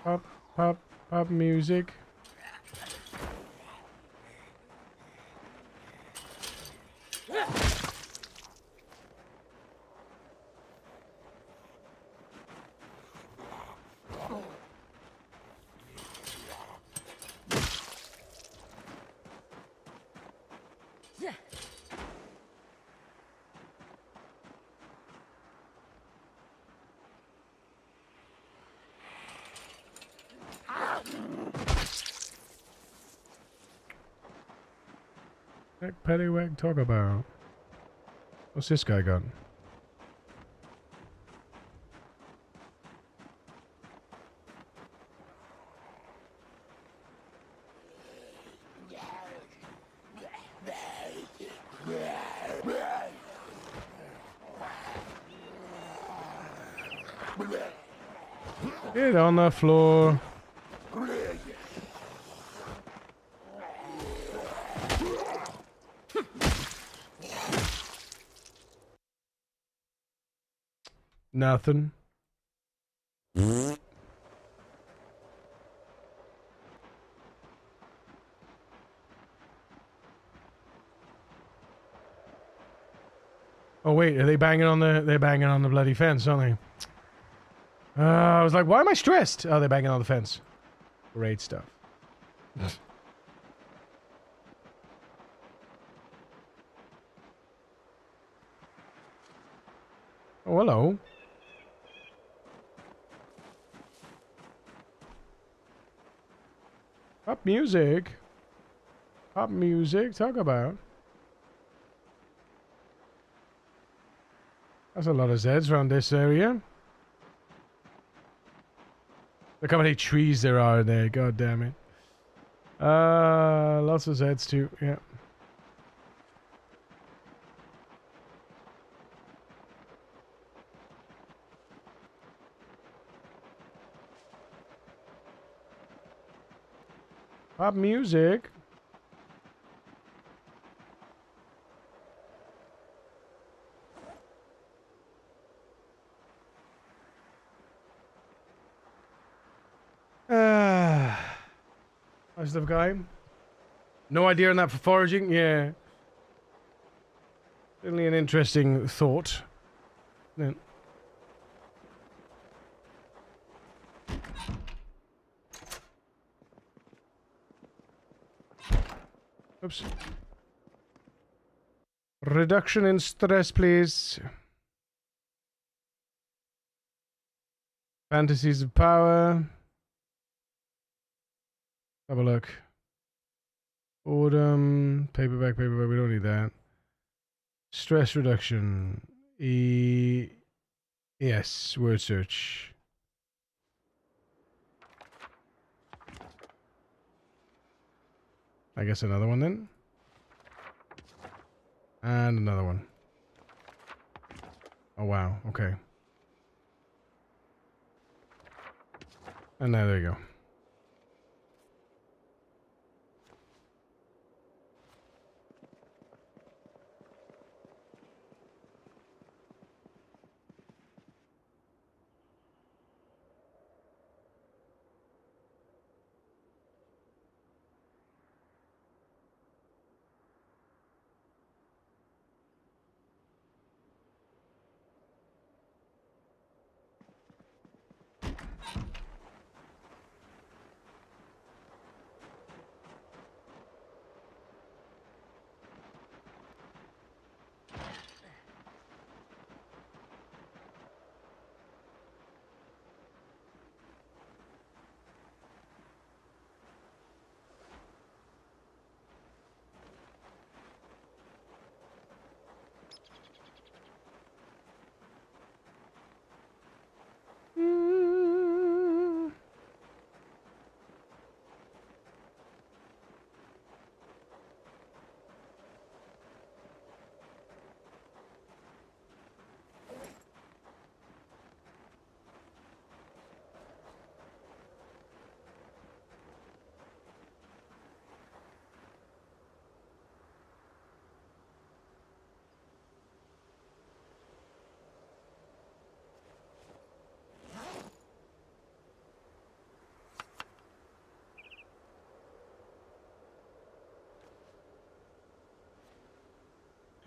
Pop, pop, pop music. Pettywag, talk about. What's this guy got? Get on the floor. Nothing. Oh wait, are they banging on the? They're banging on the bloody fence, aren't they? I was like, why am I stressed? Oh, they're banging on the fence. Great stuff. Oh, hello. Pop music. Pop music. Talk about. That's a lot of Zeds around this area. Look how many trees there are there. God damn it. Lots of Zeds too. Yeah. Pop music. How's the guy? No idea on that for foraging? Yeah. Certainly an interesting thought. Yeah. Oops. Reduction in stress, please. Fantasies of power. Have a look. Boredom, paperback, we don't need that. Stress reduction. Yes, word search. I guess another one then. And another one. Oh wow, okay. And now there you go.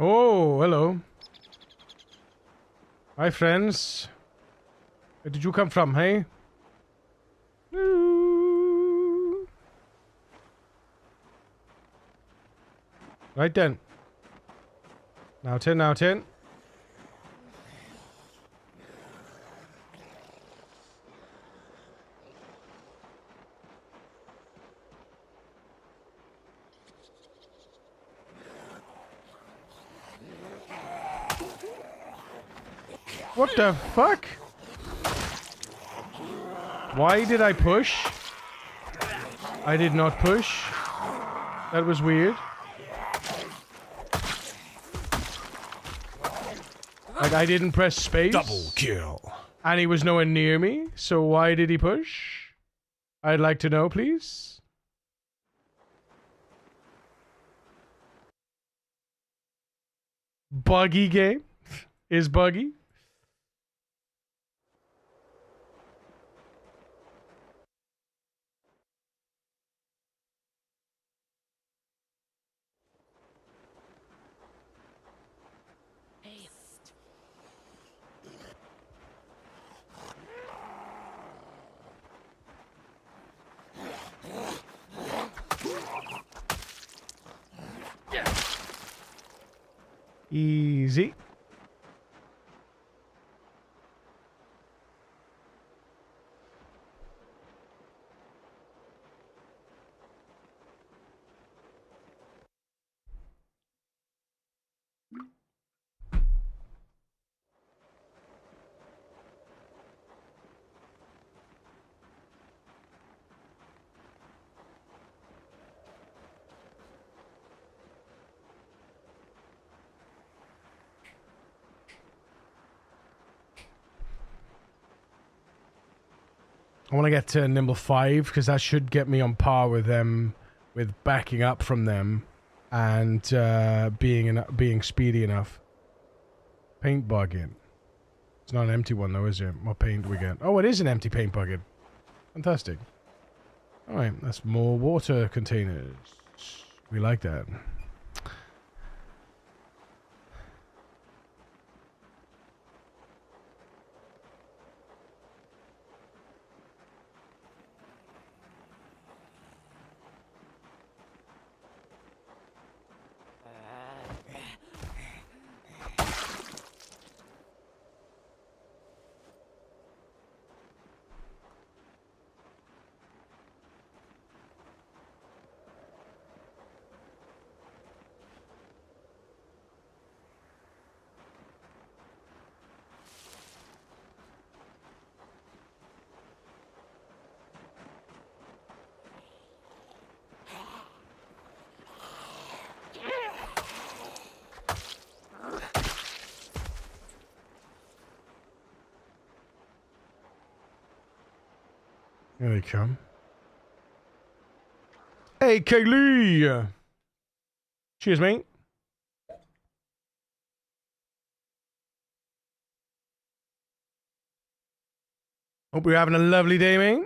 Oh, hello. Hi, friends. Where did you come from, hey? Right then. Now 10, now 10. What the fuck? Why did I push? I did not push. That was weird. Like, I didn't press space. Double kill. And he was nowhere near me, so why did he push? I'd like to know, please. Buggy game? Is buggy? Easy. I want to get to Nimble 5 because that should get me on par with them, with backing up from them and being speedy enough. Paint bucket. It's not an empty one though, is it? What paint do we get? Oh, it is an empty paint bucket. Fantastic. Alright, that's more water containers. We like that. Here they come. Hey, Kaylee! Cheers, mate. Hope you're having a lovely day, mate.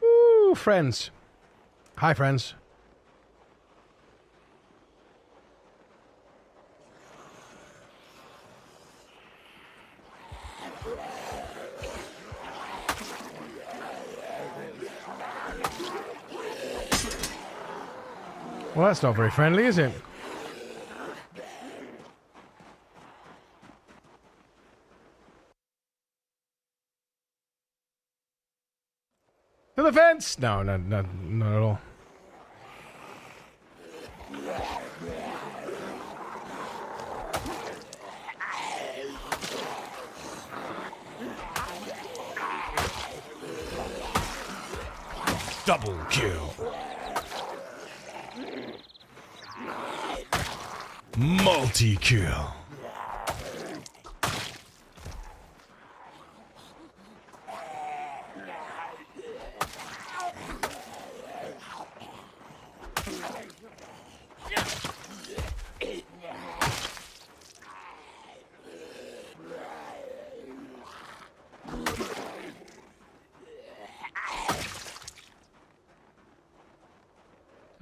Ooh, friends. Hi, friends. Well, that's not very friendly, is it? To the fence! No, not at all. Double kill. Multi-kill.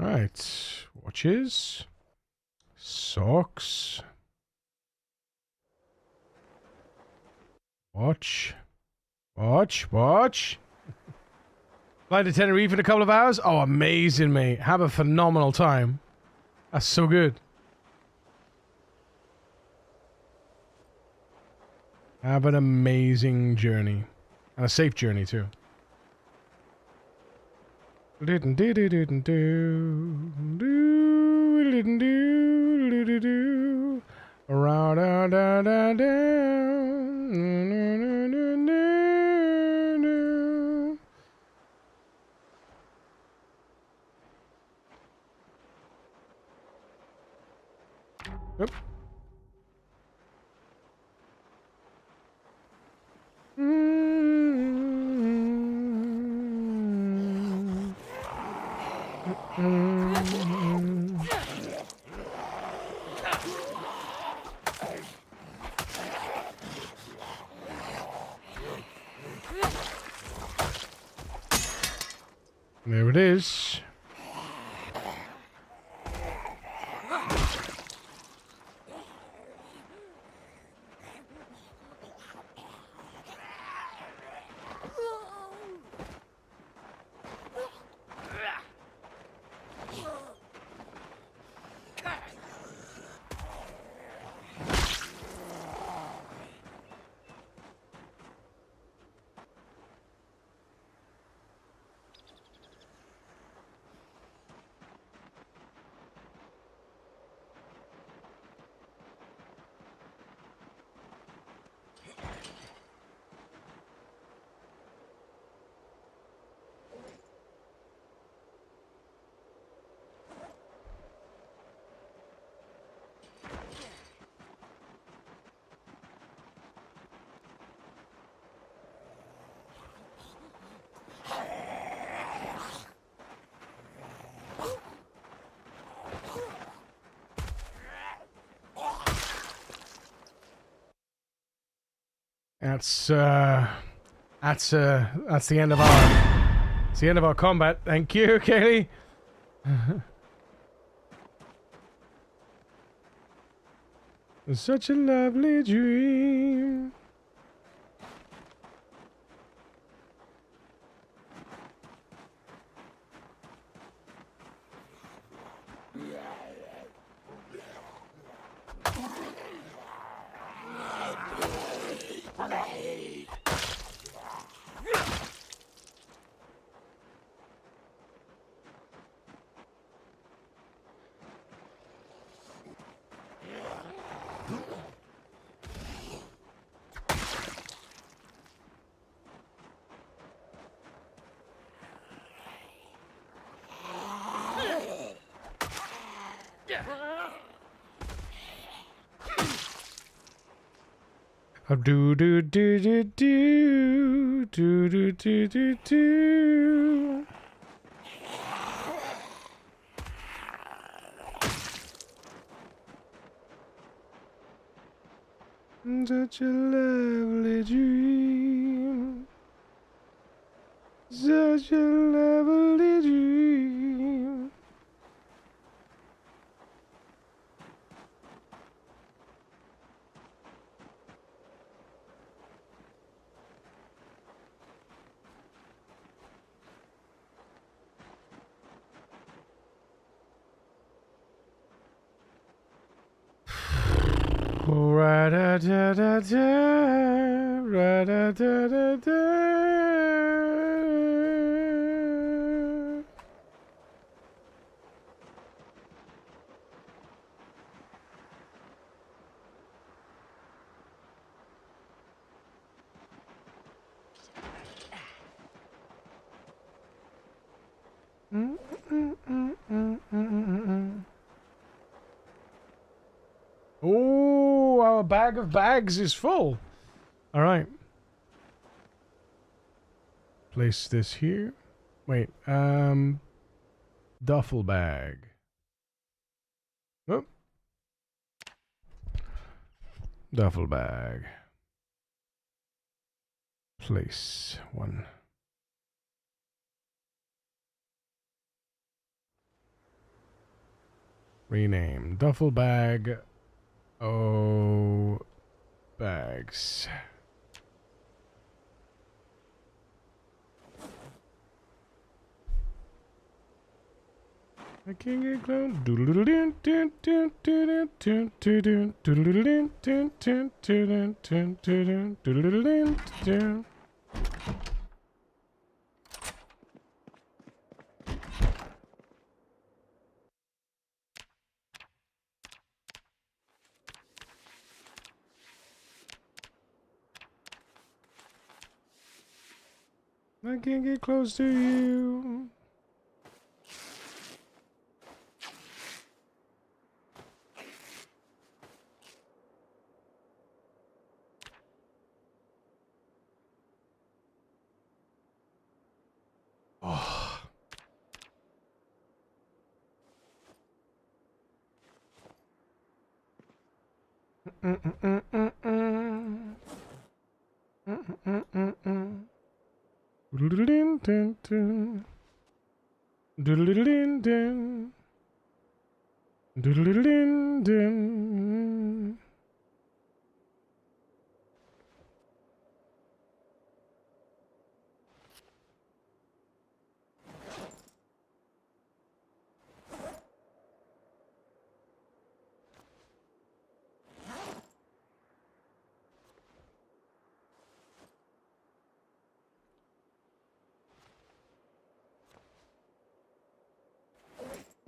Alright. Watches. Socks. Watch. Fly to Tenerife in a couple of hours? Oh, amazing, mate. Have a phenomenal time. That's so good. Have an amazing journey. And a safe journey, too. Yep. There it is. That's the end of our combat. Thank you, Kaylee. Such a lovely dream. Do do do do do do do do do do. Such a lovely dream. Such a lovely dream. Ra-da-da-da-da, ra-da-da-da-da. Oh, our bag of bags is full. All right. Place this here. Wait, duffel bag. Oh. Duffel bag. Place one. Rename. Duffel bag. Oh, bags. I can't get close. I can't get close to you. Oh.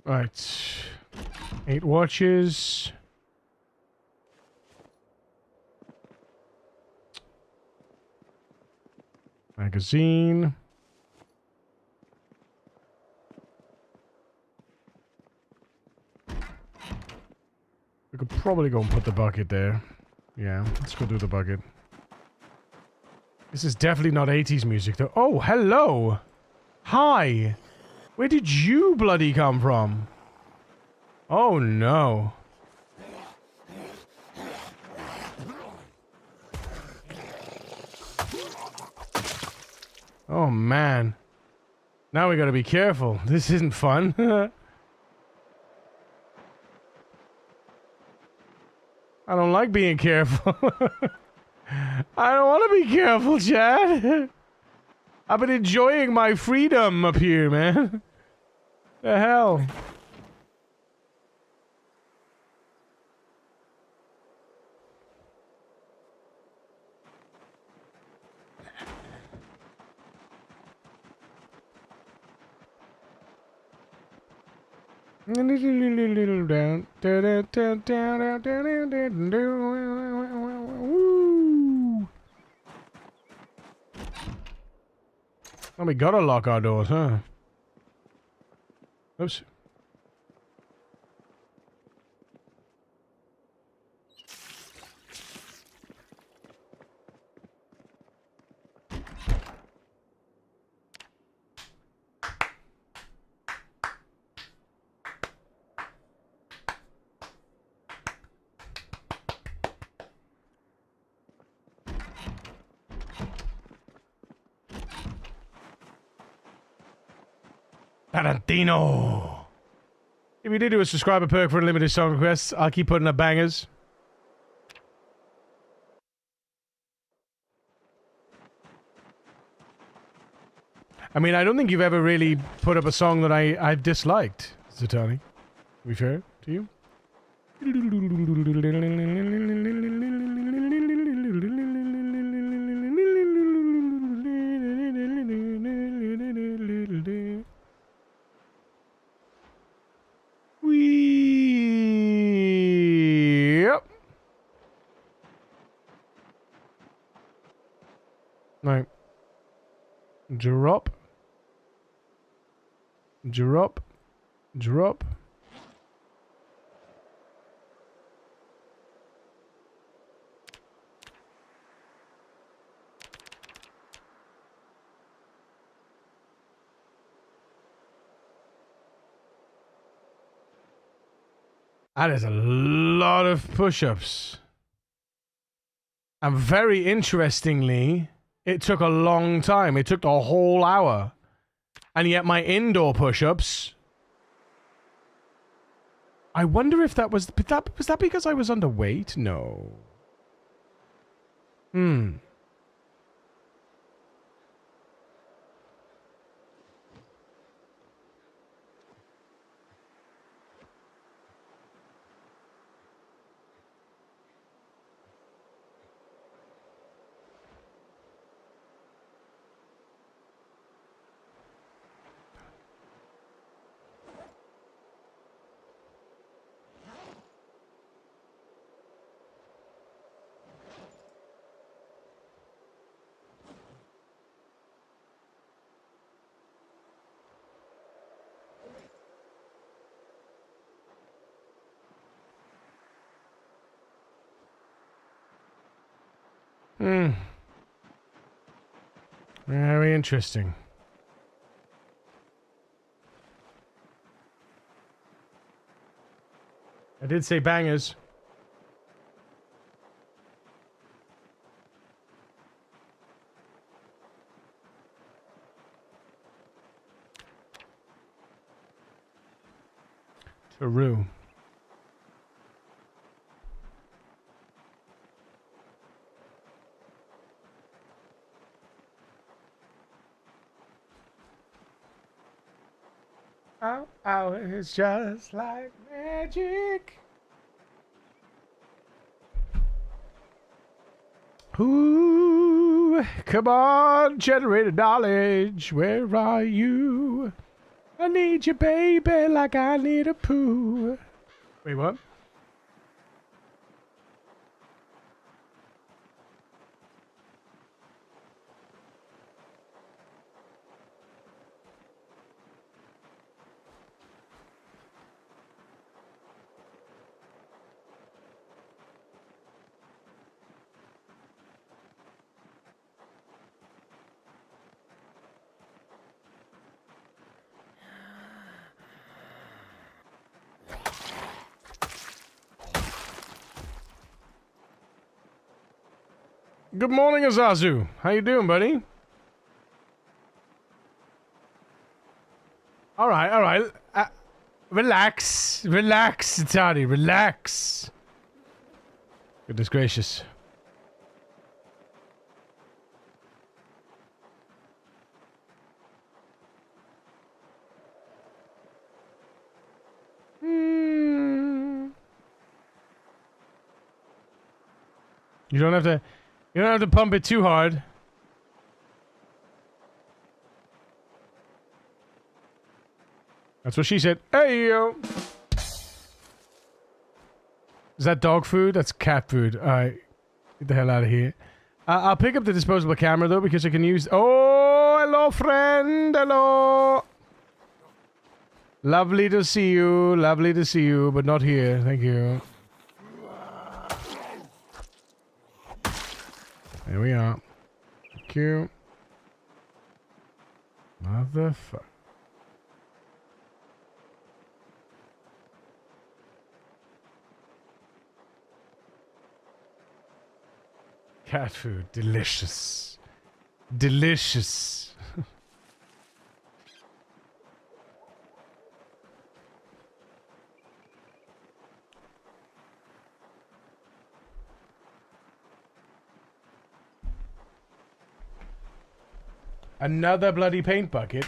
Right. 8 watches. Magazine. We could probably go and put the bucket there. Yeah, let's go do the bucket. This is definitely not 80s music though. Oh, hello! Hi! Where did you bloody come from? Oh no. Oh man. Now we gotta be careful. This isn't fun. I don't like being careful. I don't want to be careful, Chad. I've been enjoying my freedom up here, man. The hell? Down. Woo. Oh, we gotta lock our doors, huh? Oops. Tarantino. If you did do a subscriber perk for unlimited song requests, I'll keep putting up bangers. I mean, I don't think you've ever really put up a song that I've disliked, Zatani. To be fair to you. Yep. Right. Drop. Drop. Drop. That is a lot of push-ups. And very interestingly, it took a long time. It took a whole hour. And yet my indoor push-ups... I wonder if that was... Was that because I was underweight? No. Very interesting. I did say bangers. True. Oh, oh, it's just like magic. Ooh, come on, generator knowledge, where are you? I need you, baby, like I need a poo. Wait, what? Good morning, Azazu. How you doing, buddy? All right. Relax, Tani, relax. Goodness gracious. You don't have to pump it too hard. That's what she said. Hey, yo. Is that dog food? That's cat food. Alright. Get the hell out of here. I'll pick up the disposable camera, though, because I can use... Oh, hello, friend. Hello. Lovely to see you. Lovely to see you, but not here. Thank you. There we are. Thank you. Motherfucker. Cat food. Delicious. Delicious. Another bloody paint bucket.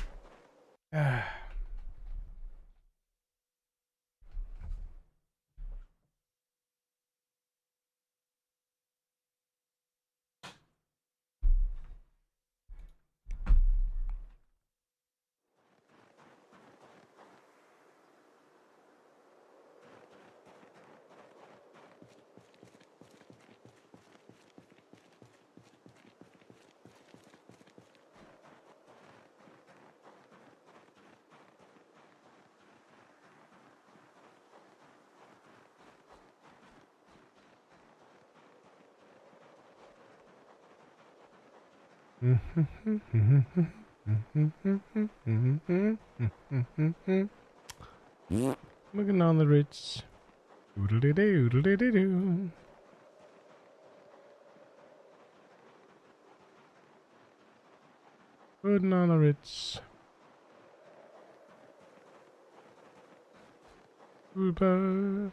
Looking on the Ritz. Doodle-dee-doo, doodle-dee-doo. Putting on the Ritz. Cooper.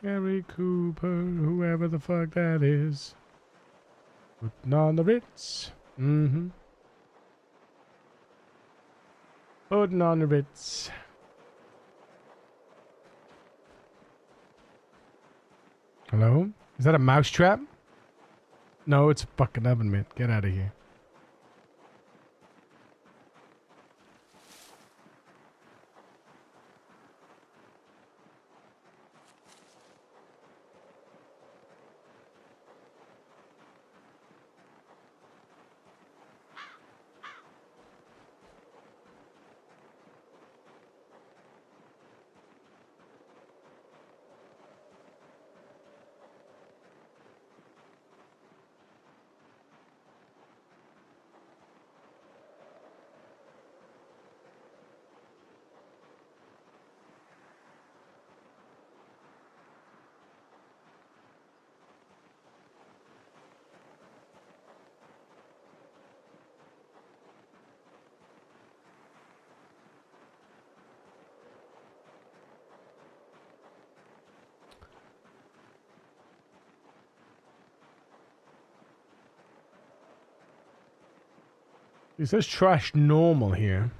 Gary Cooper, whoever the fuck that is. Putting on the Ritz. Putting on the Ritz. Hello? Is that a mouse trap? No, it's a fucking oven mitt. Get out of here. It says trash normal here.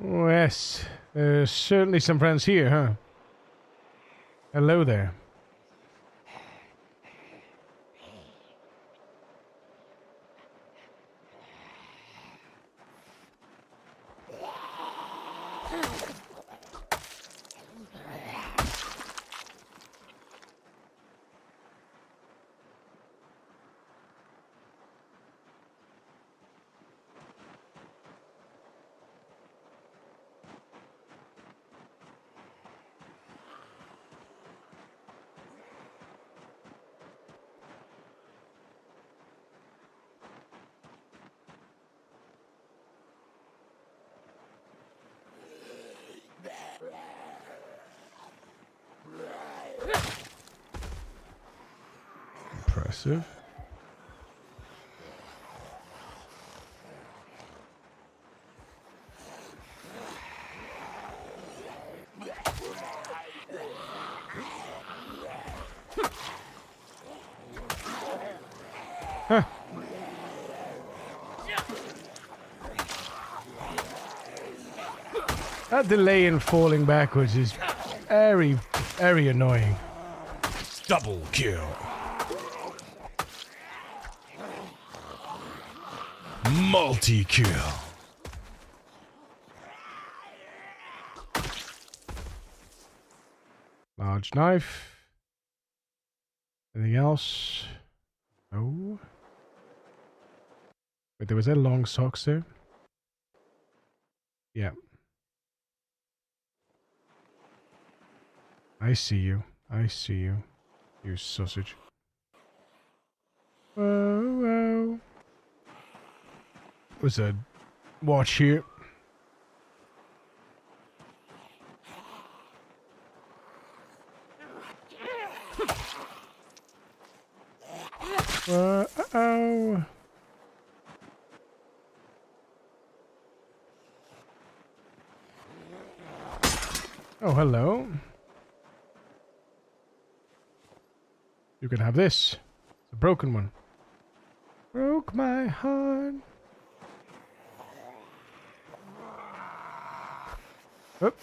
Oh, yes. There's certainly some friends here, huh? Hello there. Impressive. Huh. That delay in falling backwards is very, very annoying. Double kill. Multi-kill. Large knife. Anything else? No. Wait, there was that long socks there? Yeah. I see you. I see you. You sausage. Whoa, whoa. Was a watch here. Uh-oh. Oh, hello. You can have this. It's a broken one. Broke my heart. Oop.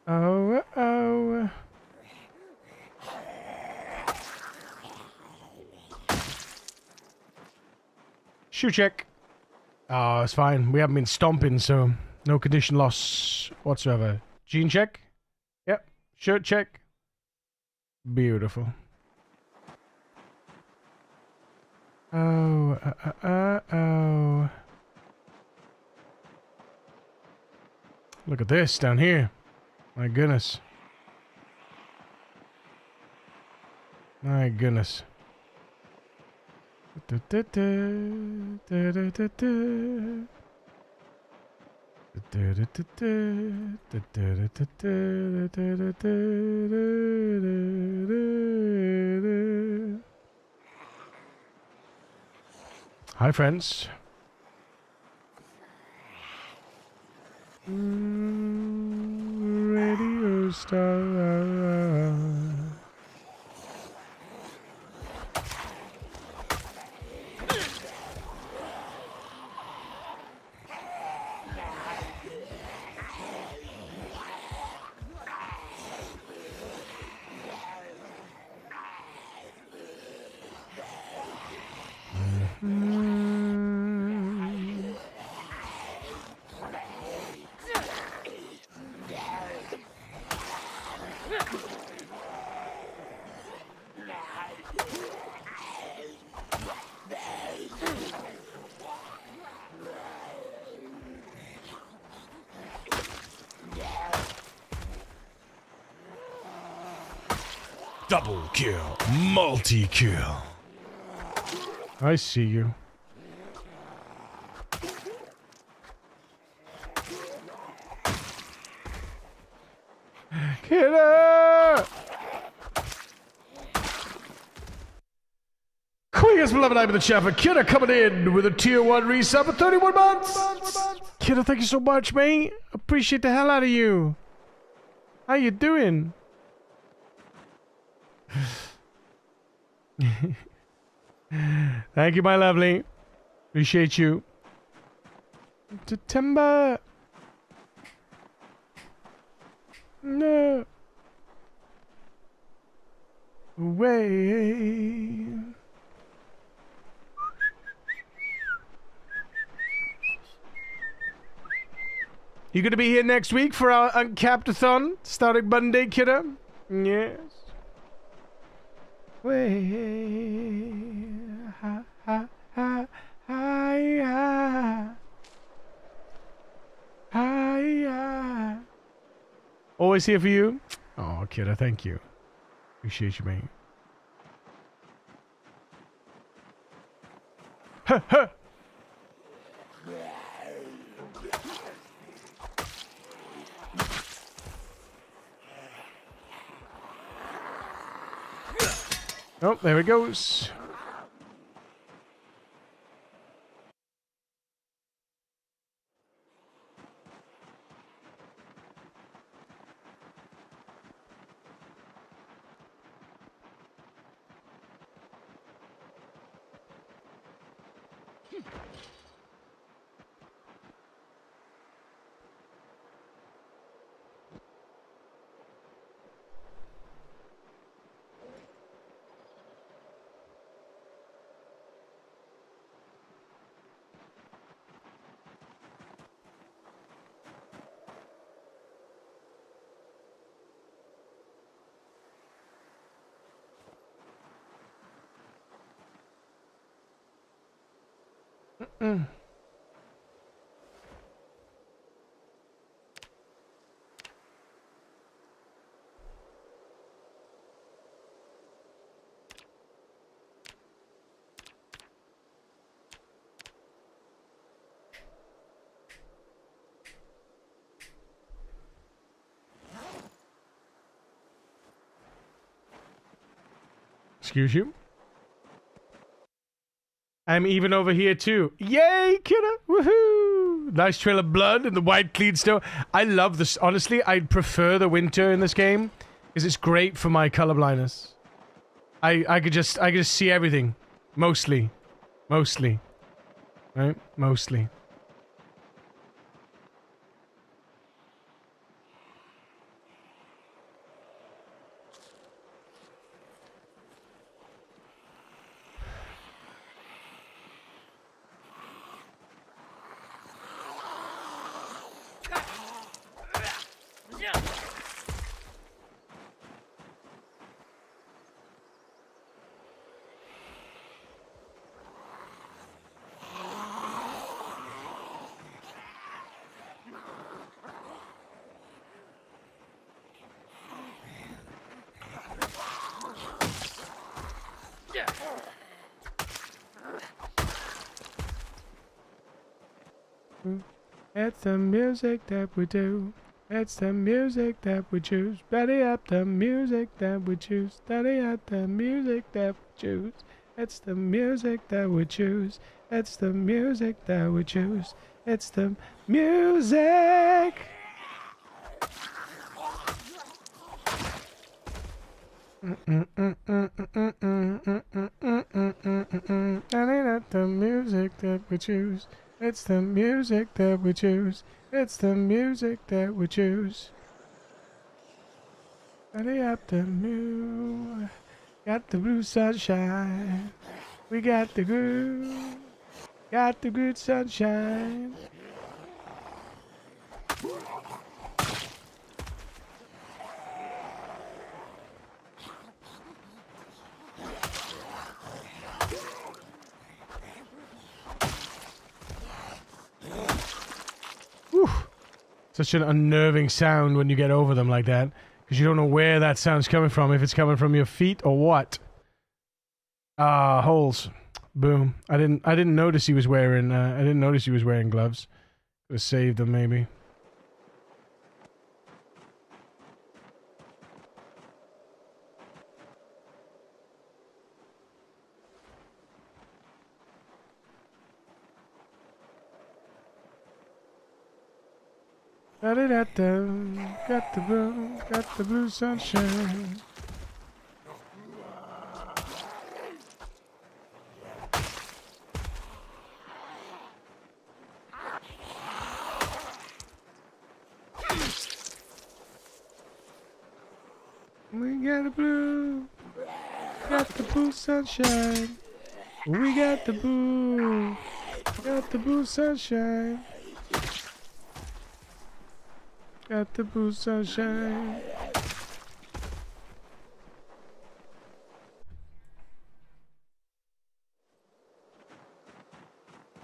Oh, oh. Shoe check. Oh, it's fine. We haven't been stomping, so no condition loss whatsoever. Gene check. Yep. Shirt check. Beautiful. Oh, oh. Look at this down here. My goodness. My goodness. Hi, friends. Radio star. Double kill, multi-kill. I see you. Killer! Quickest beloved name of the chapter, Kidder coming in with a tier 1 resub for 31 months. Kidder, thank you so much, mate. Appreciate the hell out of you. How you doing? Thank you, my lovely. Appreciate you. September. No. Away. You gonna be here next week for our Uncapped-a-thon starting Monday, kiddo? Yes. Way. Ha ha ha. Hi. Hi. Always here for you. Oh, kiddo, thank you. Appreciate you, mate. Ha ha. Oh, there it goes. Excuse you. I'm even over here too. Yay, kiddo! Woohoo! Nice trail of blood and the white clean snow. I love this. Honestly, I prefer the winter in this game because it's great for my color blindness. I could just see everything, mostly, right? Mostly. It's the music that we do. It's the music that we choose. Ready up the music that we choose. Study up the music that we choose. It's the music that we choose. It's the music that we choose. It's the music. Study up the music that we choose. It's the music that we choose. It's the music that we choose. Ready up the moon. Got the blue sunshine. We got the groove. Got the good sunshine. Whew. Such an unnerving sound when you get over them like that, because you don't know where that sound's coming from, if it's coming from your feet or what. Ah, holes. Boom. I didn't notice he was wearing gloves. Could have saved them maybe. Got the blue sunshine. We got the blue sunshine. We got the blue sunshine. Got the blue sunshine.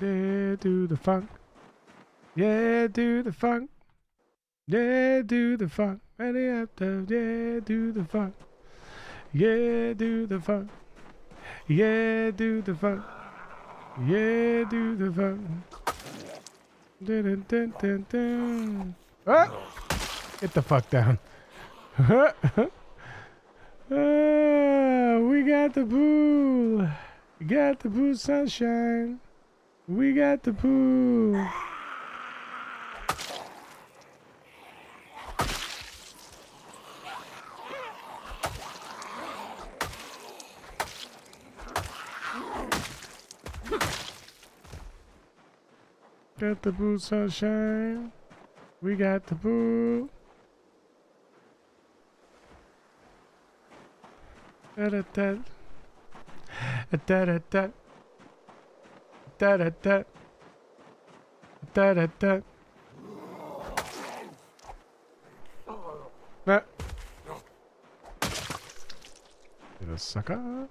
Yeah, do the funk. Yeah, do the funk. Yeah, do the funk. Ready up the, yeah, do the funk. Yeah, do the funk. Yeah, do the funk. Yeah, do the funk. Dun, dun, dun, dun. Ah! Get the fuck down. We got the pool. We got the pool sunshine. We got the pool. Got the pool sunshine. We got the pool. Da da da. Da da da. Da da da. Da da da. Little sucker.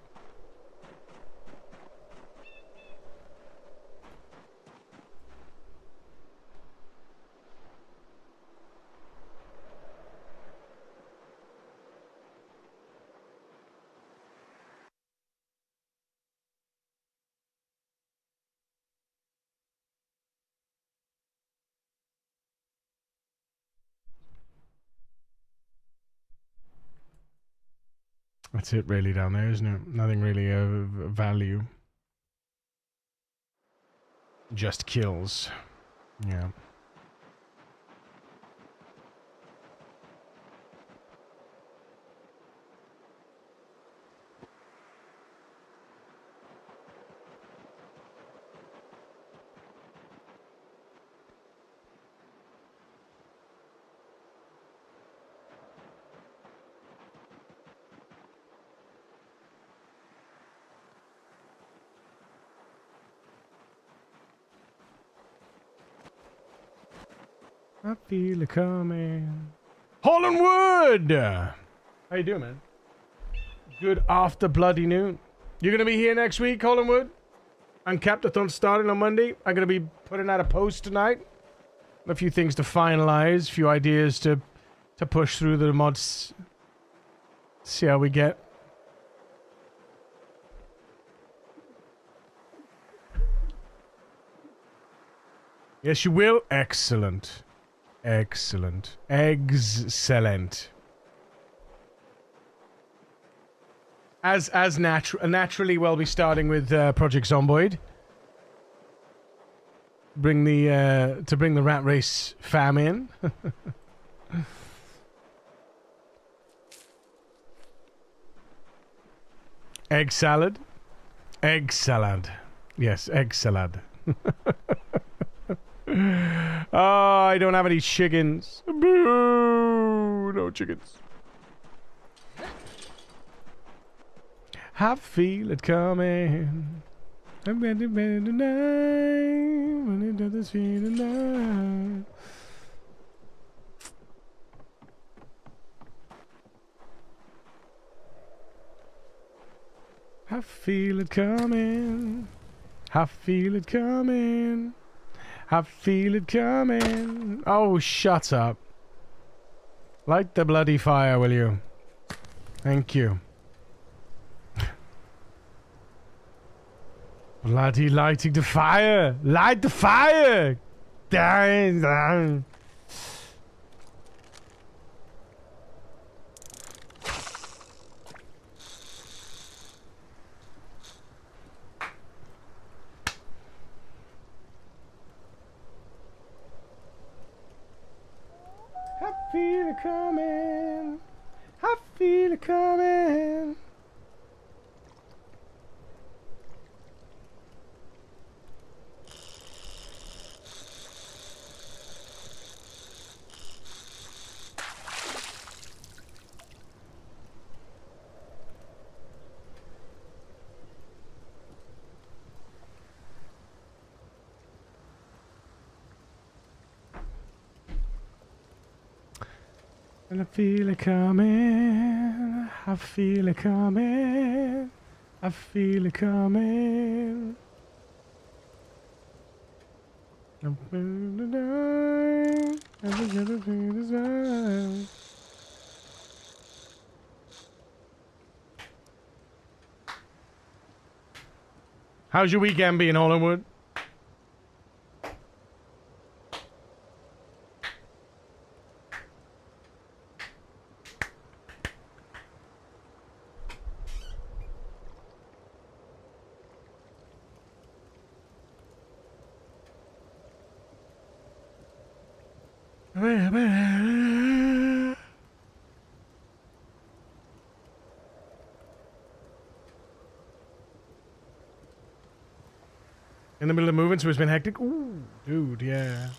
That's it really down there, isn't it? Nothing really of value. just kills. Yeah. I feel it coming. Holland Wood! How you doing, man? Good after bloody noon. You're gonna be here next week, Holland Wood? Uncapped-a-thon starting on Monday. I'm gonna be putting out a post tonight. A few things to finalize, a few ideas to push through the mods. See how we get. Yes, you will. Excellent. Excellent. Excellent. As naturally, we'll be starting with Project Zomboid. Bring the RatRace fam in. Egg salad. Egg salad. Yes, egg salad. Oh, I don't have any chickens. Boo! No chickens. I feel it coming. I'm ready tonight. When it does feel tonight. I feel it coming. I feel it coming. I feel it coming. Oh, shut up. Light the bloody fire, will you? Thank you. Bloody lighting the fire! Light the fire! Down, down. I feel it coming. I feel it coming. And I feel it coming. I feel it coming. I feel it coming. I'm feeling the night. I'm gonna feel the sun. How's your weekend being, Hollywood? In the middle of moving, so it's been hectic. Ooh, dude, yeah.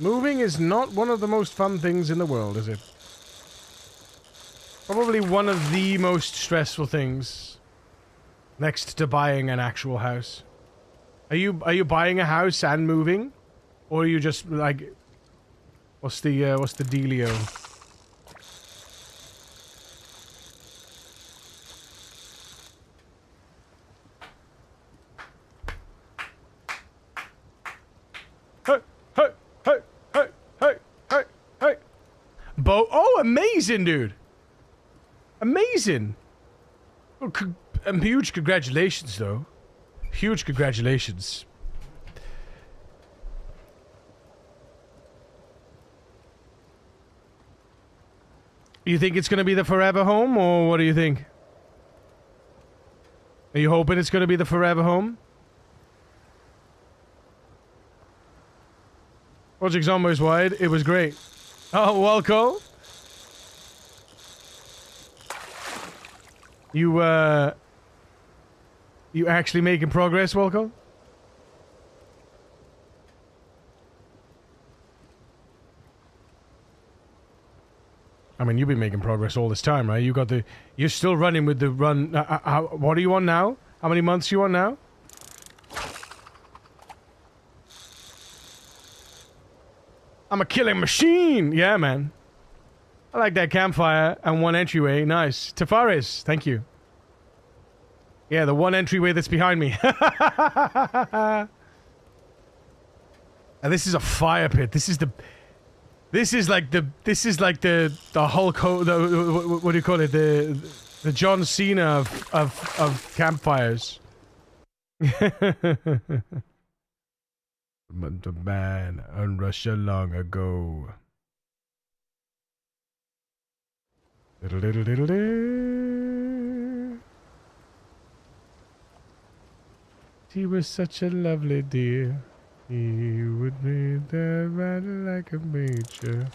Moving is not one of the most fun things in the world, is it? Probably one of the most stressful things. Next to buying an actual house. Are you buying a house and moving? Or are you just like what's the dealio? Oh, amazing, dude. Amazing. Well, huge congratulations, though. Huge congratulations. You think it's going to be the forever home, or what do you think? Are you hoping it's going to be the forever home? Project Zombo's wide. It was great. Oh, welcome. You actually making progress, Welcome? I mean, you've been making progress all this time, right? You're still running with the run. What are you on now? How many months are you on now? I'm a killing machine! Yeah, man. I like that campfire and one entryway. Nice. Tafaris, thank you. Yeah, the one entryway that's behind me. And this is a fire pit. This is like the Hulk what do you call it? The John Cena of campfires. But the man in Russia long ago. Diddle diddle diddle diddle. She was such a lovely dear. He would be there right like a major.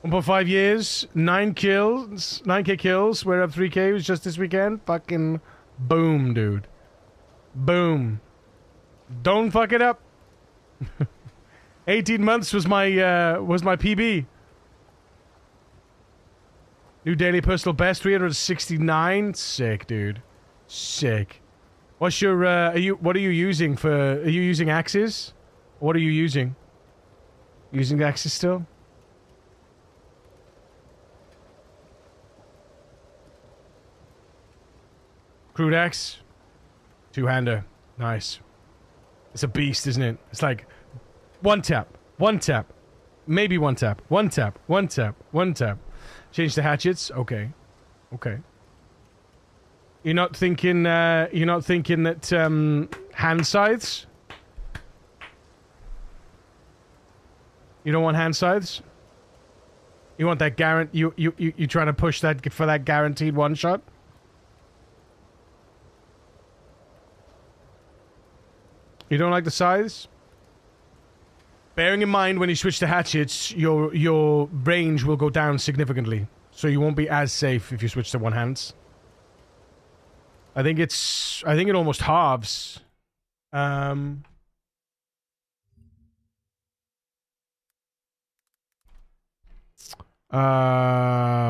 1.5 years, 9 kills, 9k kills. We're up 3k. It was just this weekend. Fucking boom, dude. Boom. Don't fuck it up. 18 months was my PB. New daily personal best 369. Sick, dude. Sick. What's your what are you using for? Are you using axes? What are you using? Using axes still? Crude axe. Two-hander. Nice. It's a beast, isn't it? It's like one tap, maybe one tap, one tap, one tap, one tap. Change the hatchets. Okay. Okay. You're not thinking that hand scythes? You don't want hand scythes? You want that you trying to push that for that guaranteed one shot? You don't like the scythes? Bearing in mind when you switch to hatchets, your range will go down significantly. So you won't be as safe if you switch to one hands. I think it almost halves.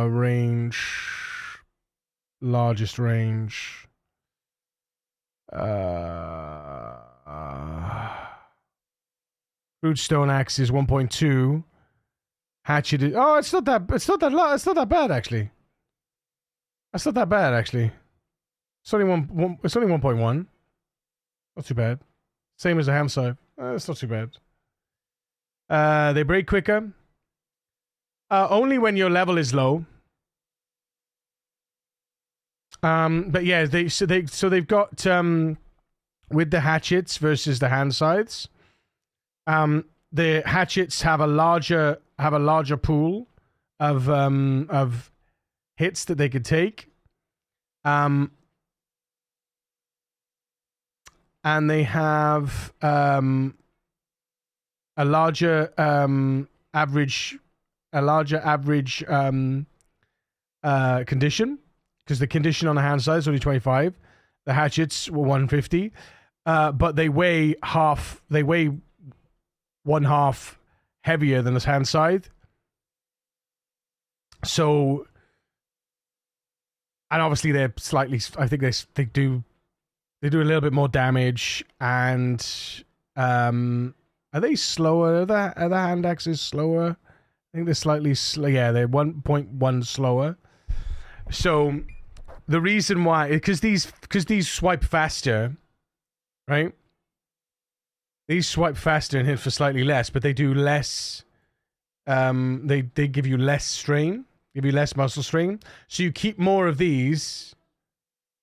Range. Largest range. Crude stone axe is 1.2. Hatchet is, oh, it's not that bad actually. That's not that bad actually. It's only 1.1. Not too bad. Same as a ham scythe. It's not too bad. They break quicker. Only when your level is low. But yeah, they've got with the hatchets versus the hand scythes. The hatchets have a larger pool of hits that they could take. And they have a larger average condition, because the condition on the hand side is only 25. The hatchets were 150, but they weigh one half heavier than this hand scythe. So, and obviously they're slightly, I think they do a little bit more damage, and are they slower? Are the hand axes slower? I think they're slightly yeah, they're 1.1 slower. So the reason why, because these swipe faster, right? These swipe faster and hit for slightly less, but they do less. They give you less strain, give you less muscle strain. So you keep more of these.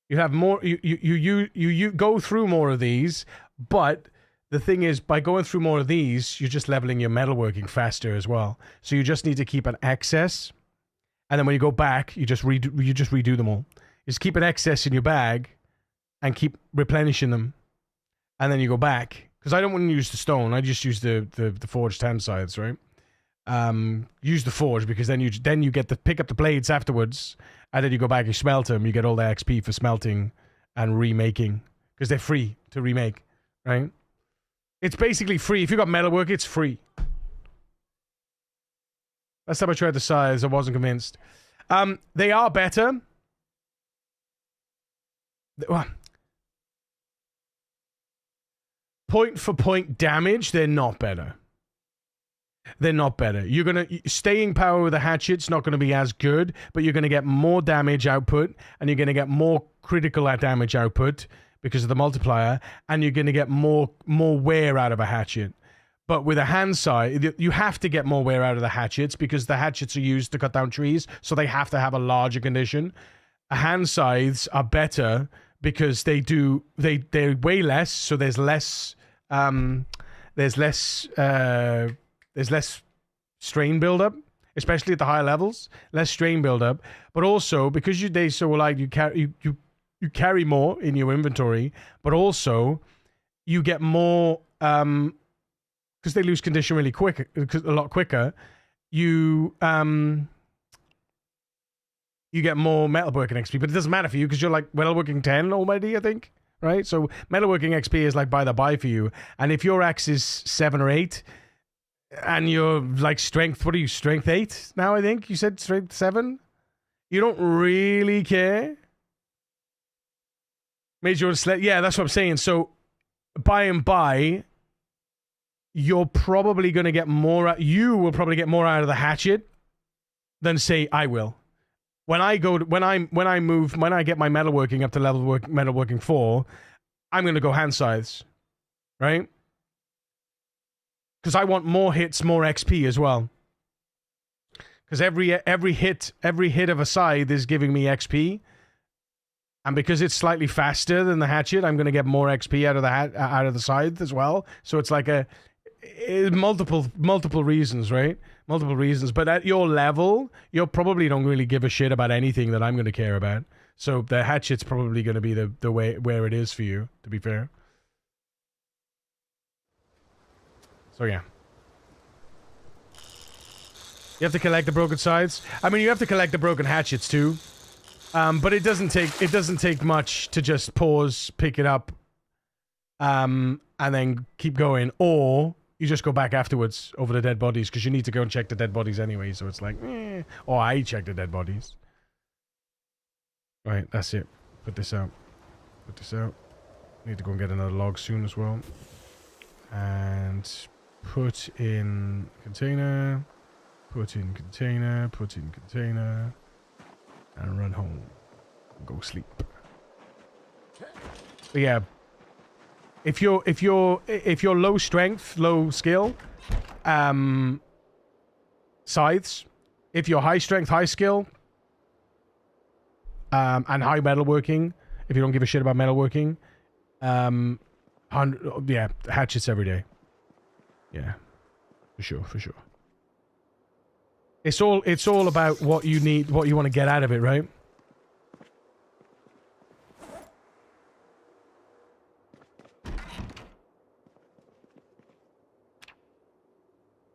You have more. You go through more of these, but the thing is, by going through more of these, you're just leveling your metalworking faster as well. So you just need to keep an excess, and then when you go back, you just redo them all. Just keep an excess in your bag, and keep replenishing them. and then you go back. Because I don't want to use the stone. I just use the forged hand scythes, right? Use the forge because then you get to pick up the blades afterwards, and then you go back, you smelt them, you get all the XP for smelting and remaking because they're free to remake, right? It's basically free. If you got metalwork, it's free. Last time I tried the scythes, I wasn't convinced. They are better. Point for point damage, they're not better. They're not better. You're gonna staying power with the hatchet's not gonna be as good, but you're gonna get more damage output, and you're gonna get more critical damage output because of the multiplier, and you're gonna get more wear out of a hatchet. But with a hand scythe, you have to get more wear out of the hatchets because the hatchets are used to cut down trees, so they have to have a larger condition. Hand scythes are better because they're way less, so there's less strain buildup, especially at the higher levels. Less strain buildup, but also because you carry more in your inventory, but also you get more because they lose condition really quick, a lot quicker. You get more metalworking XP, but it doesn't matter for you because you're like metalworking 10 already, I think, right? So metalworking XP is like by the by for you. And if your axe is 7 or 8, and you're like strength, what are you, strength 8 now, I think? You said strength 7? You don't really care? Major sled, yeah, that's what I'm saying. So by and by, you're probably going to get more, you will probably get more out of the hatchet than say I will. When I get my metalworking up to level metalworking 4, I'm going to go hand scythes, right? Because I want more hits, more XP as well. Because every hit of a scythe is giving me XP, and because it's slightly faster than the hatchet, I'm going to get more XP out of the scythe as well. So it's like multiple reasons, right? Multiple reasons. But at your level, you probably don't really give a shit about anything that I'm going to care about. So the hatchet's probably going to be the way where it is for you, to be fair. So yeah. You have to collect the broken sides. I mean, you have to collect the broken hatchets too. But it doesn't take much to just pause, pick it up, and then keep going, or you just go back afterwards over the dead bodies because you need to go and check the dead bodies anyway. So it's like, or I check the dead bodies. Right, that's it. Put this out. Put this out. Need to go and get another log soon as well. And put in container. Put in container. Put in container. And run home. Go sleep. But yeah. If you're low strength, low skill, scythes. If you're high strength, high skill, and high metalworking, if you don't give a shit about metalworking, yeah, hatchets every day. Yeah, for sure, for sure. It's all about what you need, what you want to get out of it, right?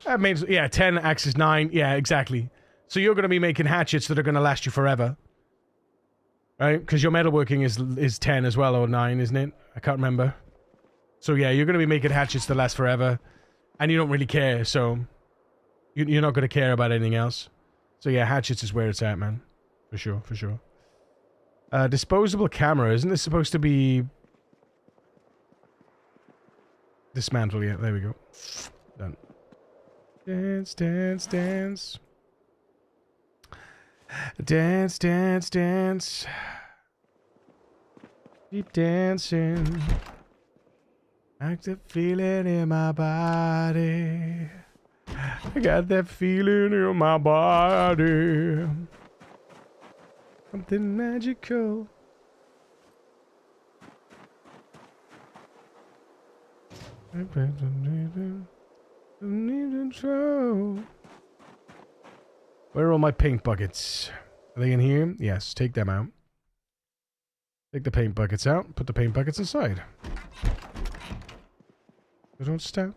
That means, yeah, 10 axes 9. Yeah, exactly. So you're going to be making hatchets that are going to last you forever. Right? Because your metalworking is 10 as well, or 9, isn't it? I can't remember. So yeah, you're going to be making hatchets that last forever. And you don't really care, so... You're not going to care about anything else. So yeah, hatchets is where it's at, man. For sure, for sure. Disposable camera. Isn't this supposed to be... Dismantle, yeah. There we go. Done. Dance, dance, dance. Dance, dance, dance. Keep dancing. I got that feeling in my body. I got that feeling in my body. Something magical. Where are all my paint buckets? Are they in here? Yes, take them out. Take the paint buckets out. Put the paint buckets inside. Don't stop.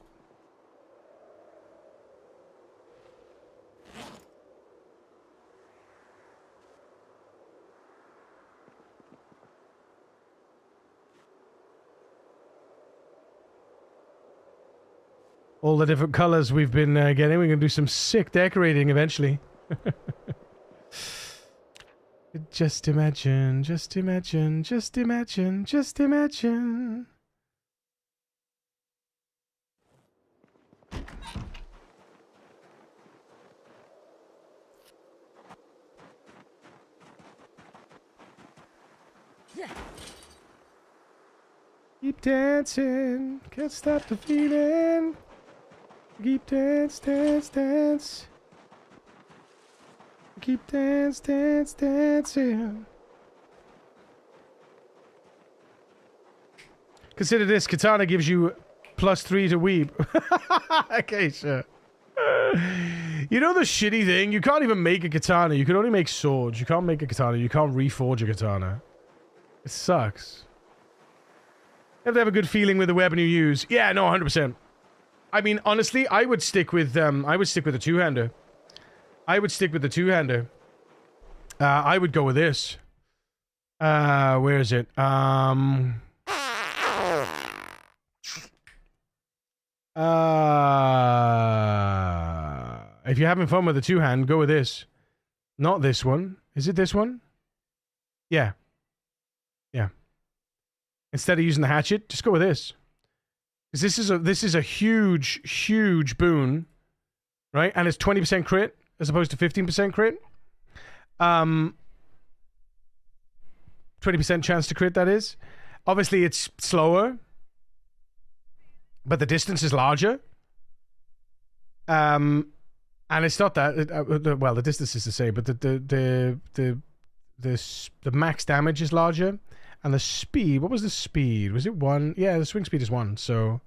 All the different colors we've been getting. We can do some sick decorating eventually. Just imagine, just imagine, just imagine, just imagine. Keep dancing, can't stop the feeling. Keep dance, dance, dance. Keep dance, dance, dancing. Consider this, katana gives you +3 to weep. Okay, sure. You know the shitty thing? You can't even make a katana. You can only make swords. You can't make a katana. You can't reforge a katana. It sucks. You have to have a good feeling with the weapon you use. Yeah, no, 100%. I mean, honestly, I would stick with a two-hander. I would stick with the two-hander. I would go with this. Where is it? If you're having fun with the two-hand, go with this. Not this one. Is it this one? Yeah. Yeah. Instead of using the hatchet, just go with this. Because this is a huge boon, right? And it's 20% crit as opposed to 15% crit. 20% chance to crit, that is. Obviously, it's slower, but the distance is larger. And it's not that well, the distance is the same, but the max damage is larger. And the speed, what was the speed? Was it 1? Yeah, the swing speed is 1, so...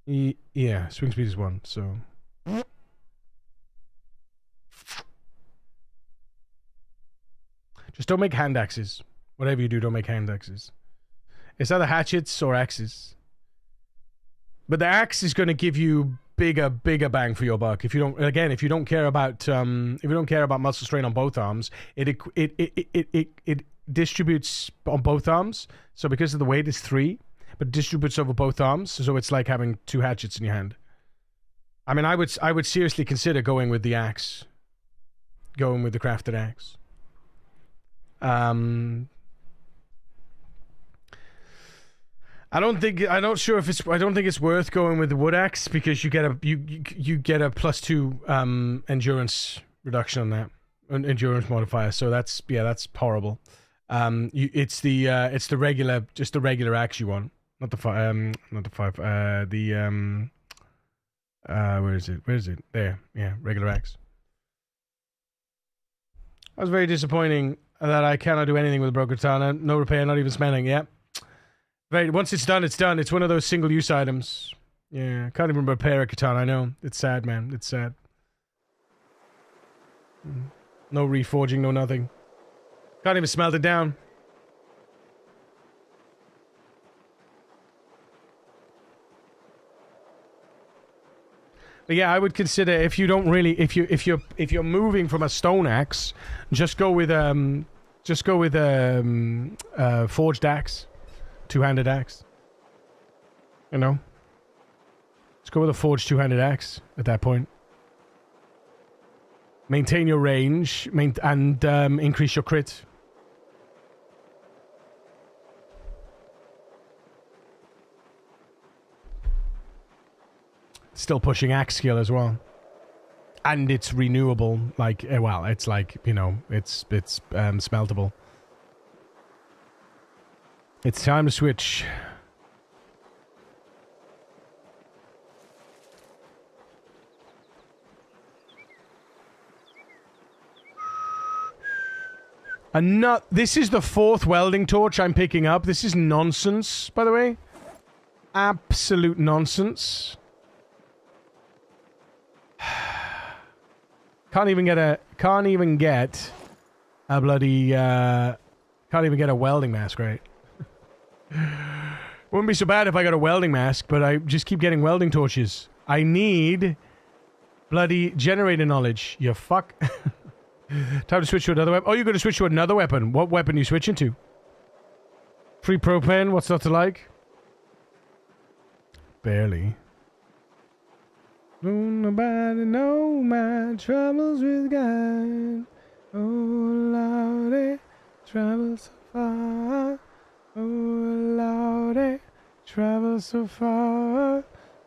Yeah, swing speed is 1, so... Just don't make hand axes. Whatever you do, don't make hand axes. It's either hatchets or axes. But the axe is going to give you bigger bang for your buck. If you don't care about muscle strain on both arms, it distributes on both arms. So because of the weight, it's 3, but distributes over both arms. So it's like having 2 hatchets in your hand. I mean, I would seriously consider going with the axe, going with the crafted axe. I don't think it's worth going with the wood axe because you get a +2 endurance reduction on that, endurance modifier. So that's horrible. It's the regular axe you want, not the 5. Where is it? There, yeah, regular axe. That was very disappointing that I cannot do anything with a broken katana. No repair, not even smelling. Yeah. Once it's done, it's done. It's one of those single-use items. Yeah, can't even repair a katana, I know. It's sad, man. It's sad. No reforging, no nothing. Can't even smelt it down. But yeah, I would consider if you're moving from a stone axe, just go with forged axe. Two-handed axe. You know? Let's go with a forged two-handed axe at that point. Maintain your range and increase your crit. Still pushing axe skill as well. And it's renewable, like, well, it's like, you know, it's smeltable. It's time to switch. This is the 4th welding torch I'm picking up. This is nonsense, by the way. Absolute nonsense. Can't even get a bloody Can't even get a welding mask, right? Wouldn't be so bad if I got a welding mask, but I just keep getting welding torches. I need bloody generator knowledge, you fuck. Time to switch to another weapon. Oh, you're going to switch to another weapon. What weapon are you switching to? Free propane, what's not to like? Barely. Don't nobody know my troubles with God. Oh, Lordy, travel so far. Oh, Lordy, travel so far.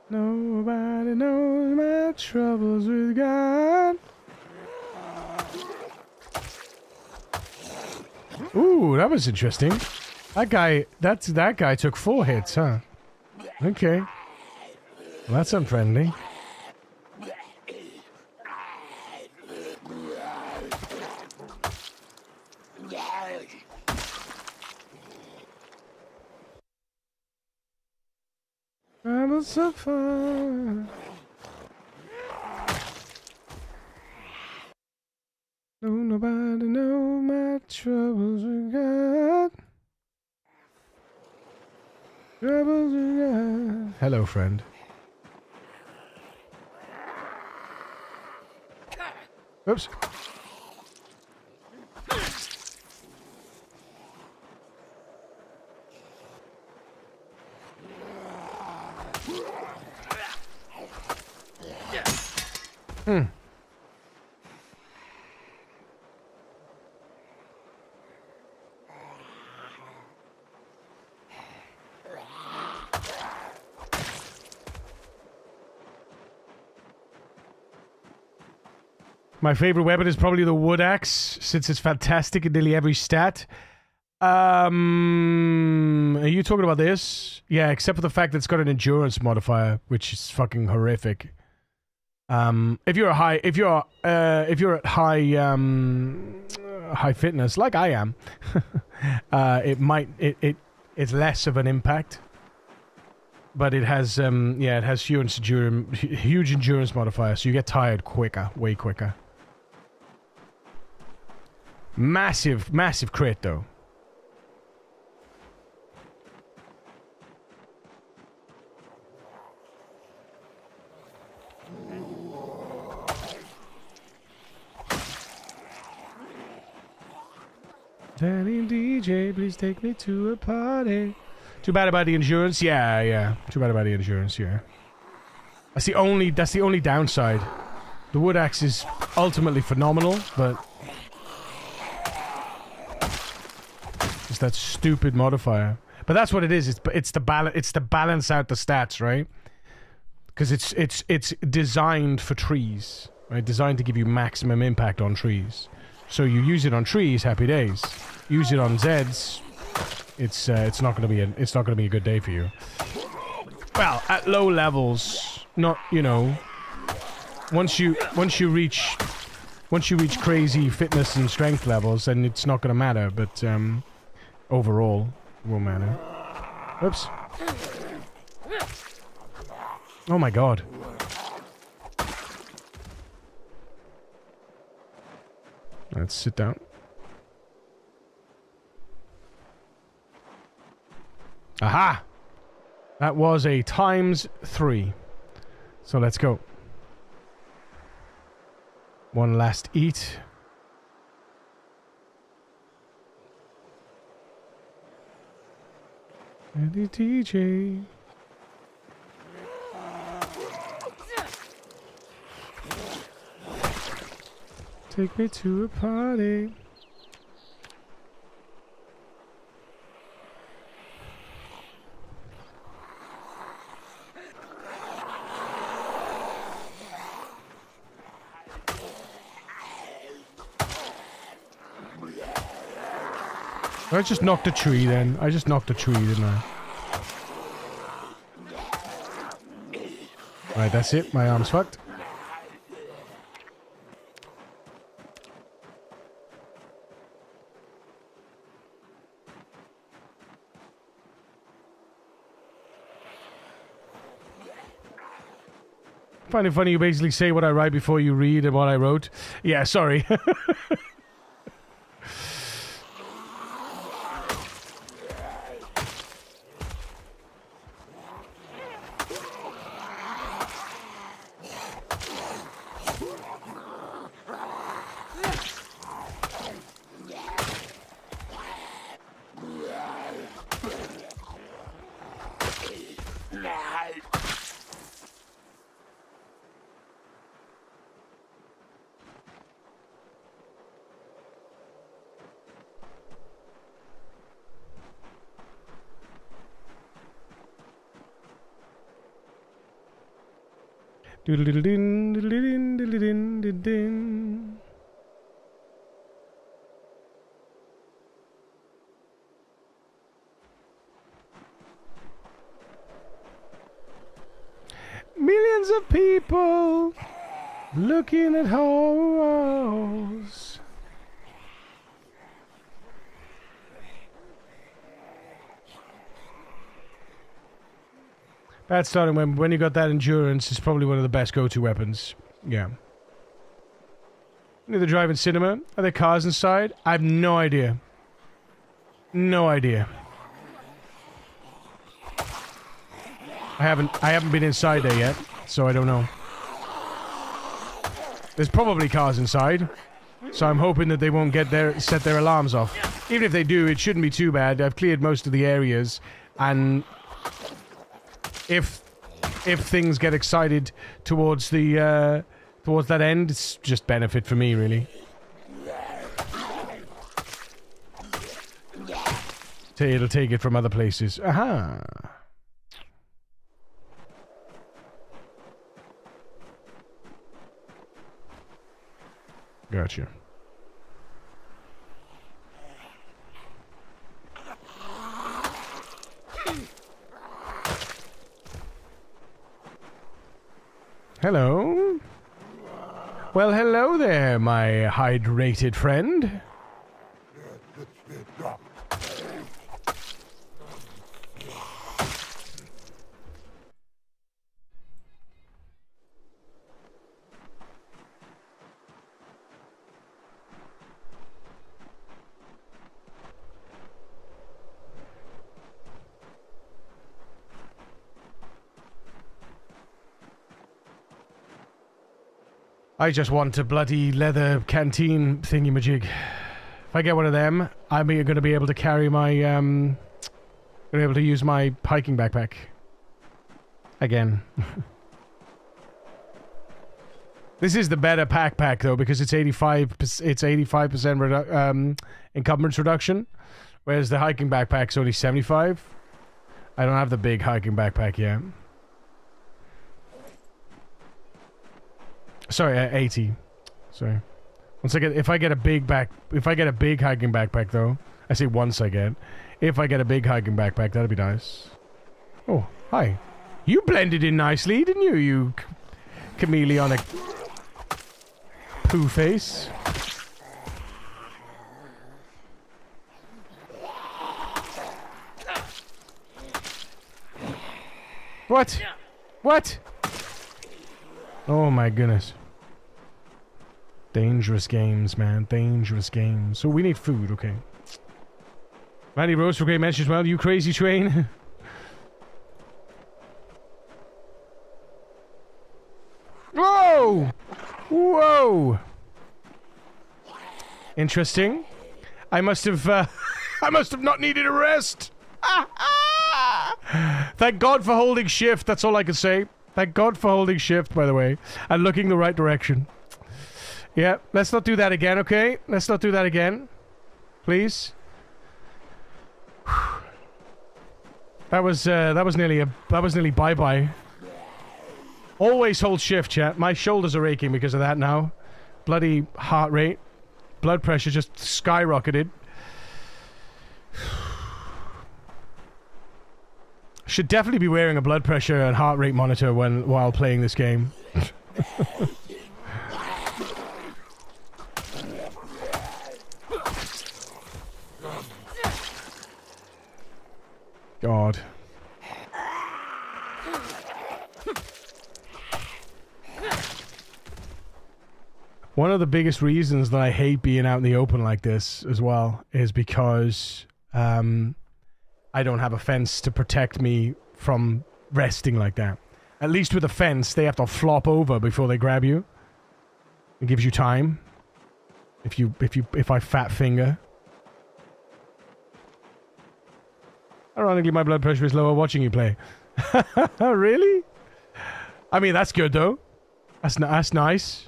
Nobody knows my troubles with God. Ooh, that was interesting. That guy took 4 hits, huh? Okay. Well, that's unfriendly. Travel so far. Don't nobody know my troubles with God. Troubles with God. Hello, friend. Oops. My favorite weapon is probably the wood axe, since it's fantastic in nearly every stat. Are you talking about this? Yeah, except for the fact that it's got an endurance modifier, which is fucking horrific. If you're at high fitness, like I am, it's less of an impact. But it has it has huge endurance modifier, so you get tired quicker, way quicker. Massive crit though. Danny DJ, please take me to a party. Too bad about the endurance. Yeah. Too bad about the endurance. Yeah. That's the only downside. The wood axe is ultimately phenomenal, but it's that stupid modifier. But that's what it is. It's to balance out the stats, right? Because it's designed for trees, right? Designed to give you maximum impact on trees. So you use it on trees, happy days. Use it on Zeds, it's not gonna be a good day for you. Well, at low levels, not, you know, once you reach crazy fitness and strength levels, then it's not gonna matter. But overall, it won't matter. Oops. Oh my god. Let's sit down. Aha! That was a ×3. So let's go. One last eat. Eddie DJ. Take me to a party. I just knocked a tree then. I just knocked a tree, didn't I? Right, that's it. My arm's fucked. I find it funny you basically say what I write before you read and what I wrote. Yeah, sorry. Doodle-diddle-din, diddle-din, diddle-din, diddle-din. Millions of people looking at horrors. Bad starting when you got that endurance is probably one of the best go-to weapons. Yeah. Near the drive-in cinema. Are there cars inside? I have no idea. No idea. I haven't been inside there yet, so I don't know. There's probably cars inside, so I'm hoping that they won't set their alarms off. Even if they do, it shouldn't be too bad. I've cleared most of the areas, and if things get excited towards the towards that end, it's just benefit for me, really. It'll take it from other places. Aha. Gotcha. Hello. Well, hello there, my hydrated friend. I just want a bloody leather canteen thingy-majig. If I get one of them, I'm going to be able to carry my, going to be able to use my hiking backpack. Again. This is the better pack though, because it's 85% encumbrance reduction, whereas the hiking backpack's only 75. I don't have the big hiking backpack yet. Sorry, 80. Sorry. If I get a big hiking backpack though, I say once I get. If I get a big hiking backpack, that'd be nice. Oh, hi. You blended in nicely, didn't you? You chameleonic poo face. What? What? Oh my goodness. Dangerous games, man. Dangerous games. So we need food, okay. Randy Rose for great message as well. You crazy train. Whoa! Whoa! Interesting. I must have not needed a rest. Thank God for holding shift. That's all I can say. Thank God for holding shift, by the way, and looking the right direction. Yeah, let's not do that again, okay? Let's not do that again. Please. That was nearly bye-bye. Always hold shift, chat. My shoulders are aching because of that now. Bloody heart rate. Blood pressure just skyrocketed. Should definitely be wearing a blood pressure and heart rate monitor while playing this game. God. One of the biggest reasons that I hate being out in the open like this as well is because I don't have a fence to protect me from resting like that. At least with a fence, they have to flop over before they grab you. It gives you time. If I fat finger. Ironically, my blood pressure is lower watching you play. Really? I mean, that's good though. That's nice.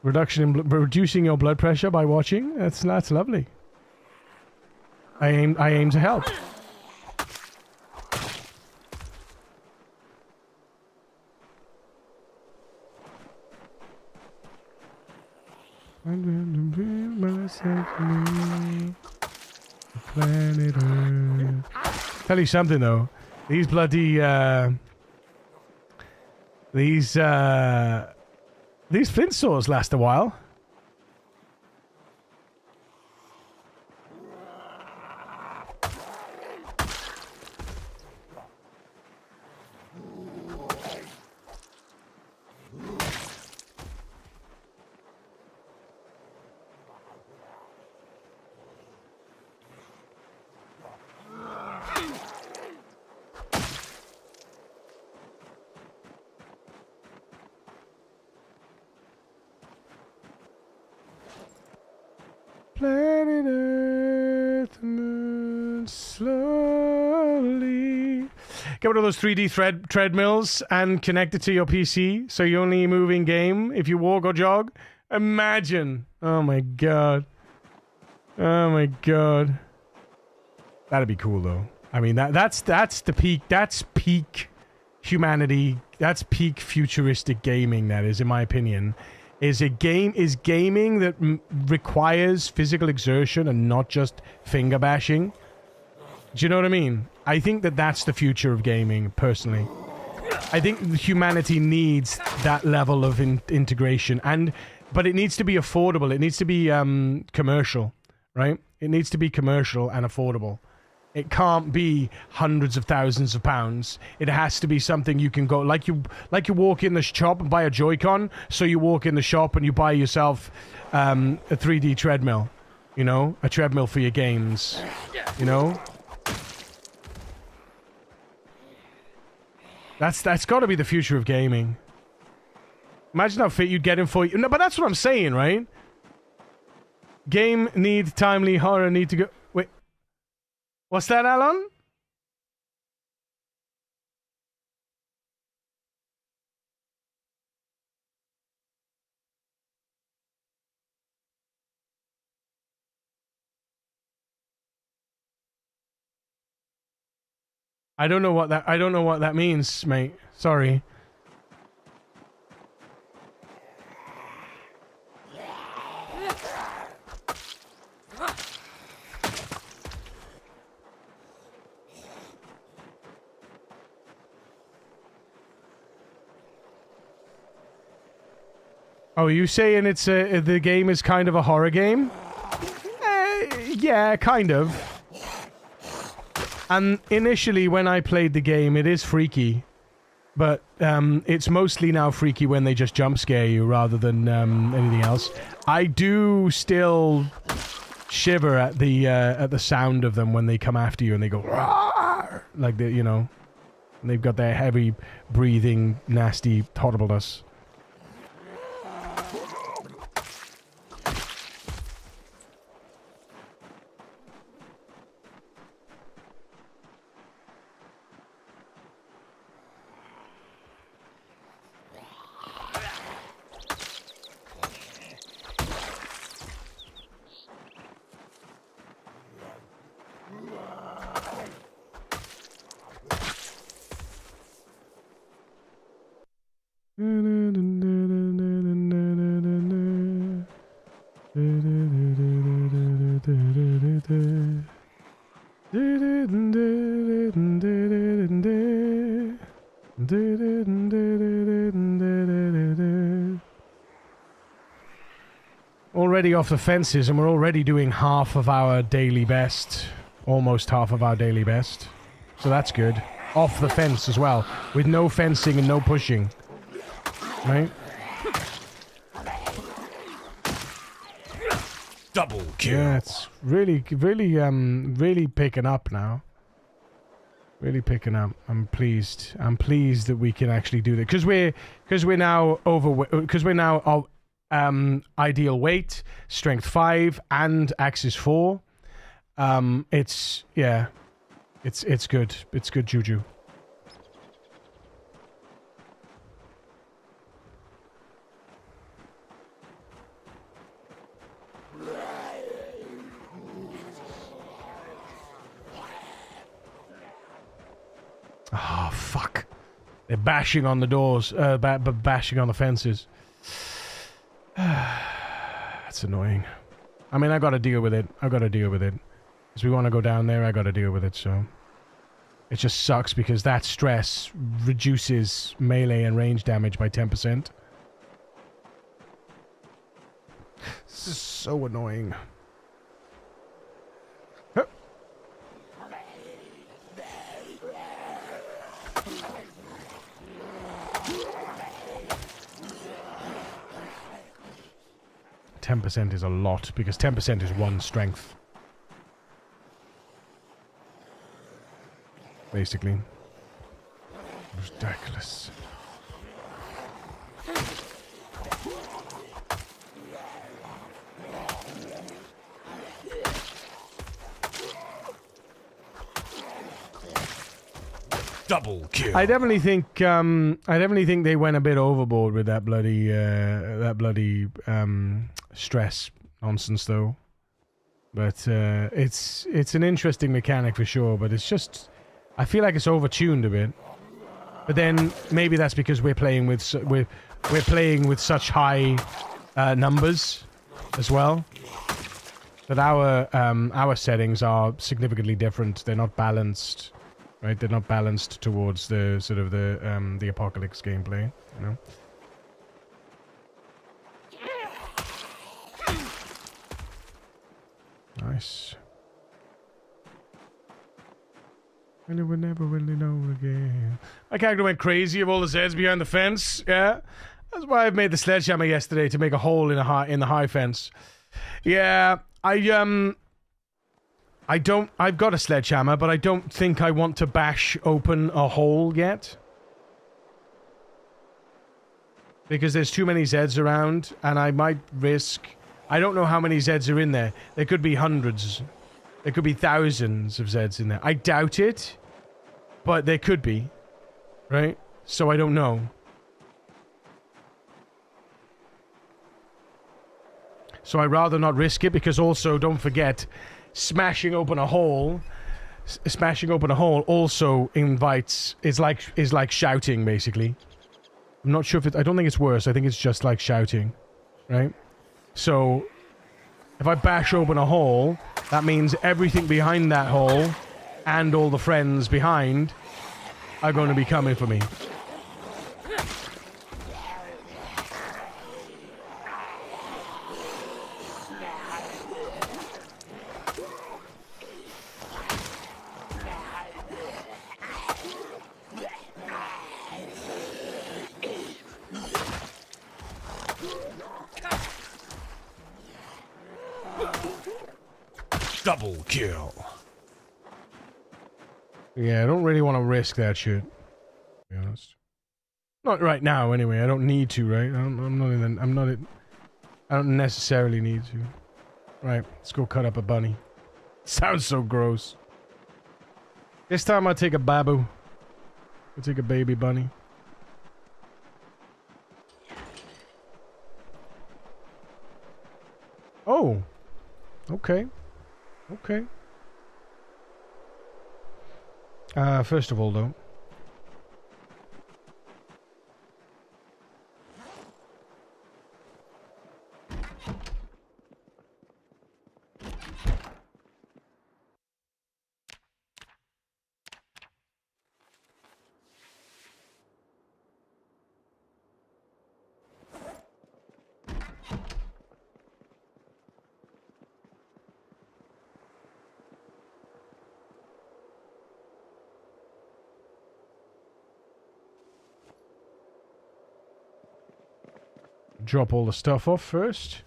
Reducing your blood pressure by watching. That's lovely. I aim to help. Planet Earth. Tell you something though, these bloody these flint saws last a while. Planet Earth moves slowly. Get one of those 3D treadmills and connect it to your PC so you only move in game if you walk or jog. Imagine. Oh my god. Oh my god. That'd be cool though. I mean that's the peak. That's peak humanity. That's peak futuristic gaming. That is, in my opinion. Is gaming that requires physical exertion and not just finger bashing. Do you know what I mean? I think that that's the future of gaming, personally. I think humanity needs that level of integration, but it needs to be affordable. It needs to be commercial, right? It needs to be commercial and affordable. It can't be hundreds of thousands of pounds. It has to be something you can go like you walk in the shop and buy a Joy-Con. So you walk in the shop and you buy yourself a 3D treadmill, you know, a treadmill for your games, you know. That's got to be the future of gaming. Imagine how fit you'd get in for you. No, but that's what I'm saying, right? Game need timely horror need to go. Wait. What's that, Alan? I don't know what that means, mate. Sorry. Oh, are you saying it's the game is kind of a horror game? Yeah, kind of. And initially, when I played the game, it is freaky, but it's mostly now freaky when they just jump scare you rather than anything else. I do still shiver at the sound of them when they come after you and they go "Rawr!" Like they, you know, and they've got their heavy breathing, nasty horribleness. Already off the fences, and we're already doing half of our daily best. Almost half of our daily best. So that's good. Off the fence as well, with no fencing and no pushing. Right? Double kill. Yeah, it's really picking up now. Really picking up. I'm pleased. I'm pleased that we can actually do that because we're now ideal weight, strength 5, and axis 4. It's good. It's good juju. Oh, fuck. They're bashing on the doors, bashing on the fences. That's That's annoying. I mean, I gotta deal with it. I gotta deal with it. Because we want to go down there, I gotta deal with it, so... It just sucks because that stress reduces melee and range damage by 10%. This is so annoying. 10% is a lot, because 10% is 1 strength. Basically. Ridiculous. Double kill. I definitely think they went a bit overboard with that bloody stress nonsense though. But it's an interesting mechanic for sure, but it's just I feel like it's overtuned a bit. But then maybe that's because we're playing with such high numbers as well. That our settings are significantly different. They're not balanced. Right, they're not balanced towards the sort of the apocalypse gameplay, you know. Nice. And it would never really know again. My character went crazy of all the Zeds behind the fence. Yeah, that's why I made the sledgehammer yesterday to make a hole in the high fence. Yeah, I've got a sledgehammer, but I don't think I want to bash open a hole yet. Because there's too many Zeds around, and I might risk... I don't know how many Zeds are in there. There could be hundreds. There could be thousands of Zeds in there. I doubt it, but there could be. Right? So I don't know. So I'd rather not risk it, because also, don't forget... Smashing open a hole also invites is like shouting basically. I'm not sure if I don't think it's worse. I think it's just like shouting, right? So if I bash open a hole, that means everything behind that hole and all the friends behind are going to be coming for me. Double kill. Yeah, I don't really want to risk that shit, to be honest. Not right now, anyway. I don't need to, right? I don't necessarily need to. Right, let's go cut up a bunny. Sounds so gross. This time I'll take a babu. I'll take a baby bunny. Oh. Okay. Okay. First of all, though. Drop all the stuff off first.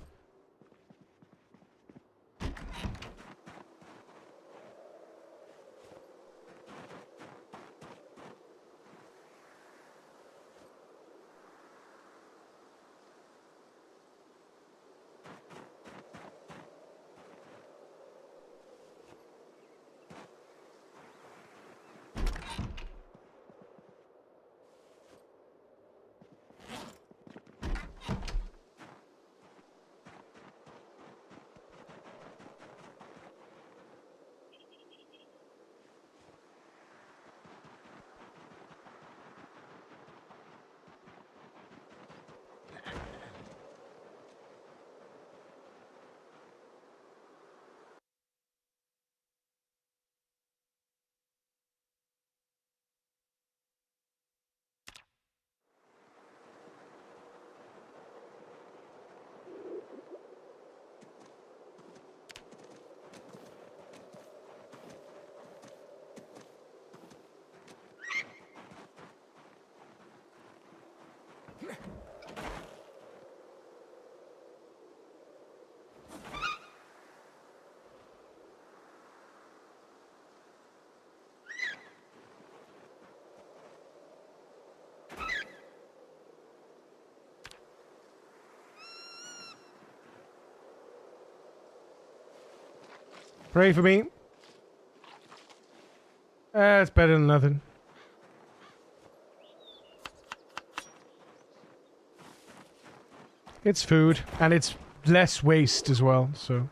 Pray for me. It's better than nothing. It's food, and it's less waste as well, so...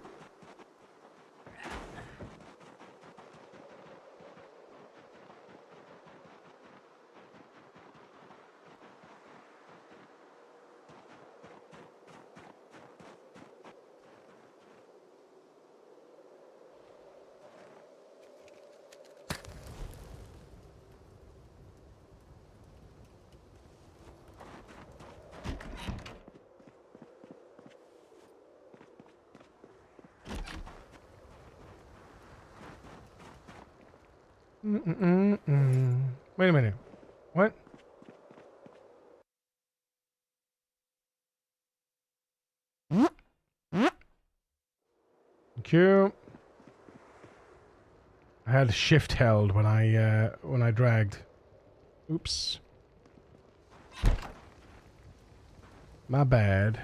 Wait a minute. What? Thank you. I had shift held when I dragged. Oops. My bad.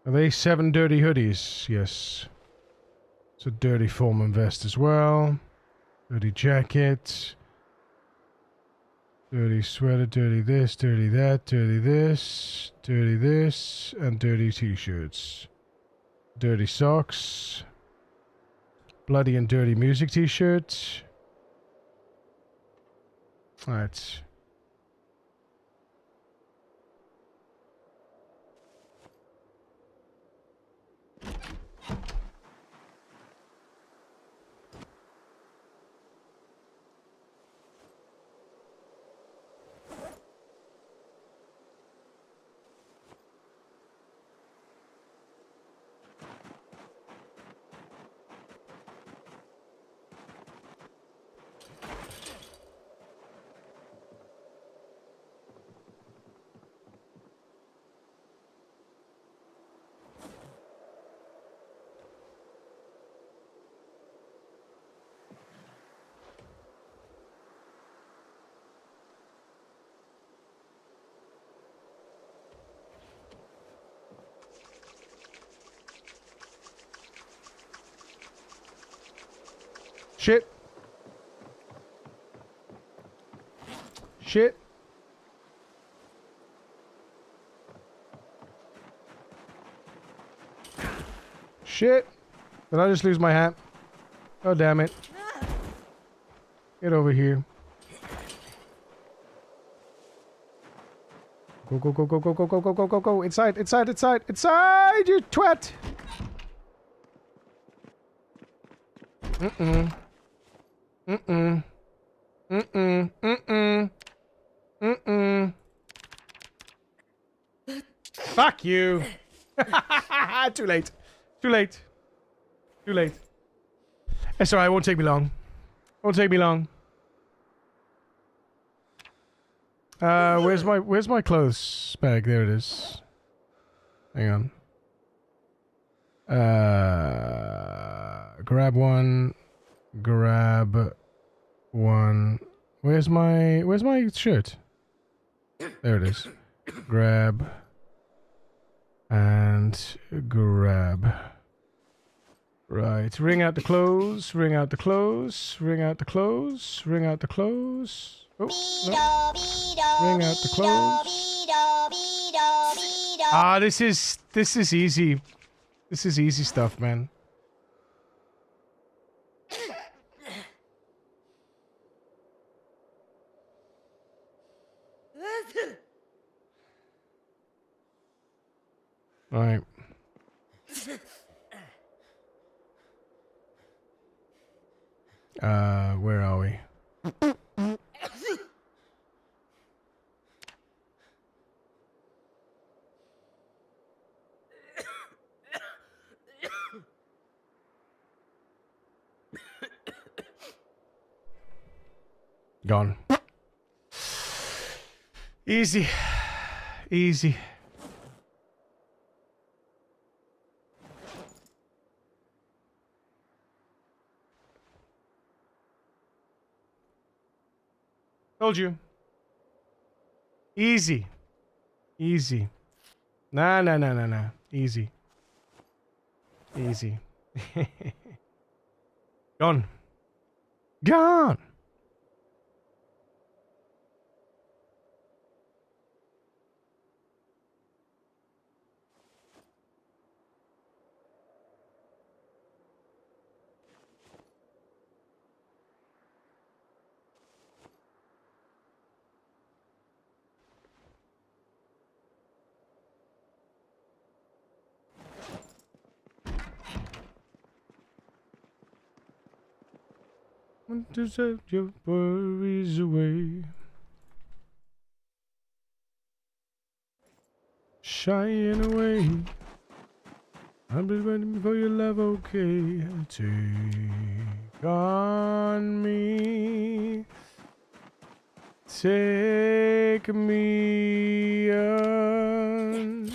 Are they 7 dirty hoodies? Yes. It's a dirty foreman vest as well. Dirty jacket. Dirty sweater, dirty this, dirty that, dirty this, and dirty t-shirts. Dirty socks. Bloody and dirty music t-shirt. Alright. Shit. Shit. Shit. Did I just lose my hat? Oh, damn it. Get over here. Go, go, go, go, go, go, go, go, go, go, go. Inside, inside, inside, inside, you twat. Mm-mm. Mm-mm. Mm-mm. Mm-mm. Mm-mm. Fuck you. Too late. Too late. Too late. It's alright, it won't take me long. Won't take me long. Where's my clothes bag? There it is. Hang on. Grab one. Grab one. Where's my shirt? There it is. Grab. And grab. Right. Wring out the clothes. Wring out the clothes. Wring out the clothes. Wring out the clothes. Oh, no. Wring out the clothes. Ah, this is easy. This is easy stuff, man. All right. Where are we? Gone. Easy. Easy. Told you. Easy. Easy. Nah, nah, nah, nah, nah. Easy. Easy. Gone. Gone. Want to set your worries away. Shying away. I've been waiting for your love, okay. Take on me. Take me on.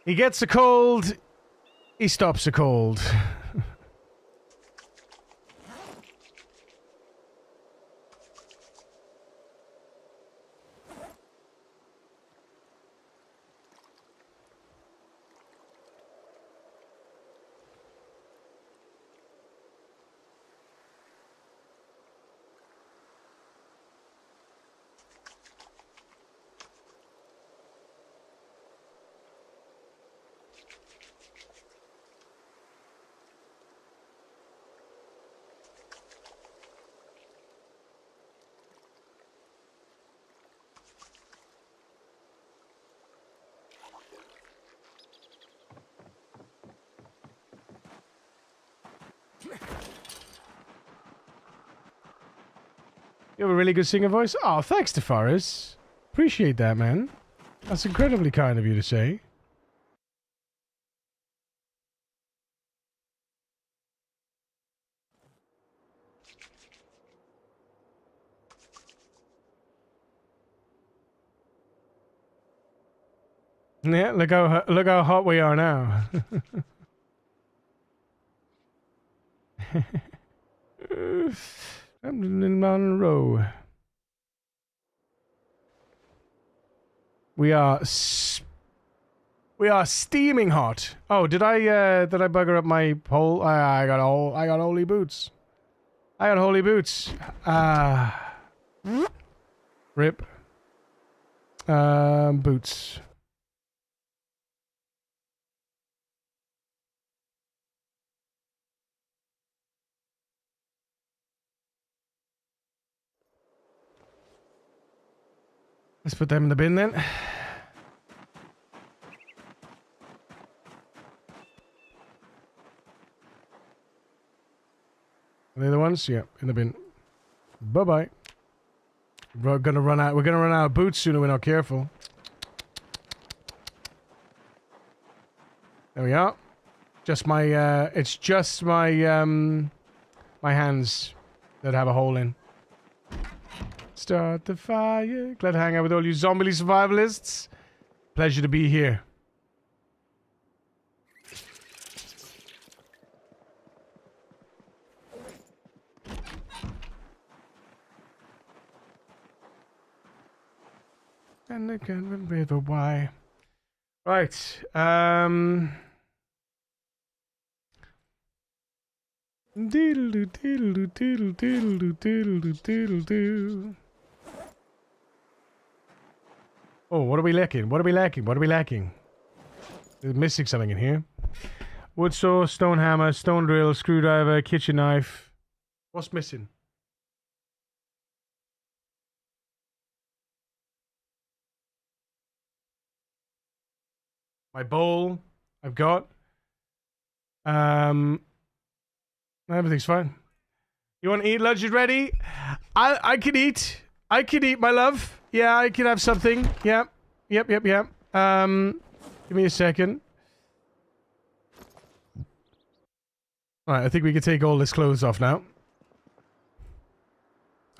He gets a cold, he stops a cold. You have a really good singer voice. Oh, thanks, DeForest. Appreciate that, man. That's incredibly kind of you to say. Yeah, look how hot we are now. I'm in Monroe. We are steaming hot. Oh, did I bugger up my pole? I got holy boots. I got holy boots. Rip. Boots. Let's put them in the bin then. Are they the ones? Yeah, in the bin. Bye-bye. We're gonna run out of boots soon if we're not careful. There we are. Just my it's just my my hands that have a hole in. Start the fire. Glad to hang out with all you zombie survivalists. Pleasure to be here. And again with a why. Right. Diddle diddle diddle diddle diddle diddle diddle. Oh, what are we lacking? What are we lacking? What are we lacking? There's missing something in here. Wood saw, stone hammer, stone drill, screwdriver, kitchen knife. What's missing? My bowl, I've got. Everything's fine. You want to eat? Lunch is ready. I can eat. I can eat, my love. Yeah, I can have something. Yep. Yep. Give me a second. Alright, I think we can take all this clothes off now.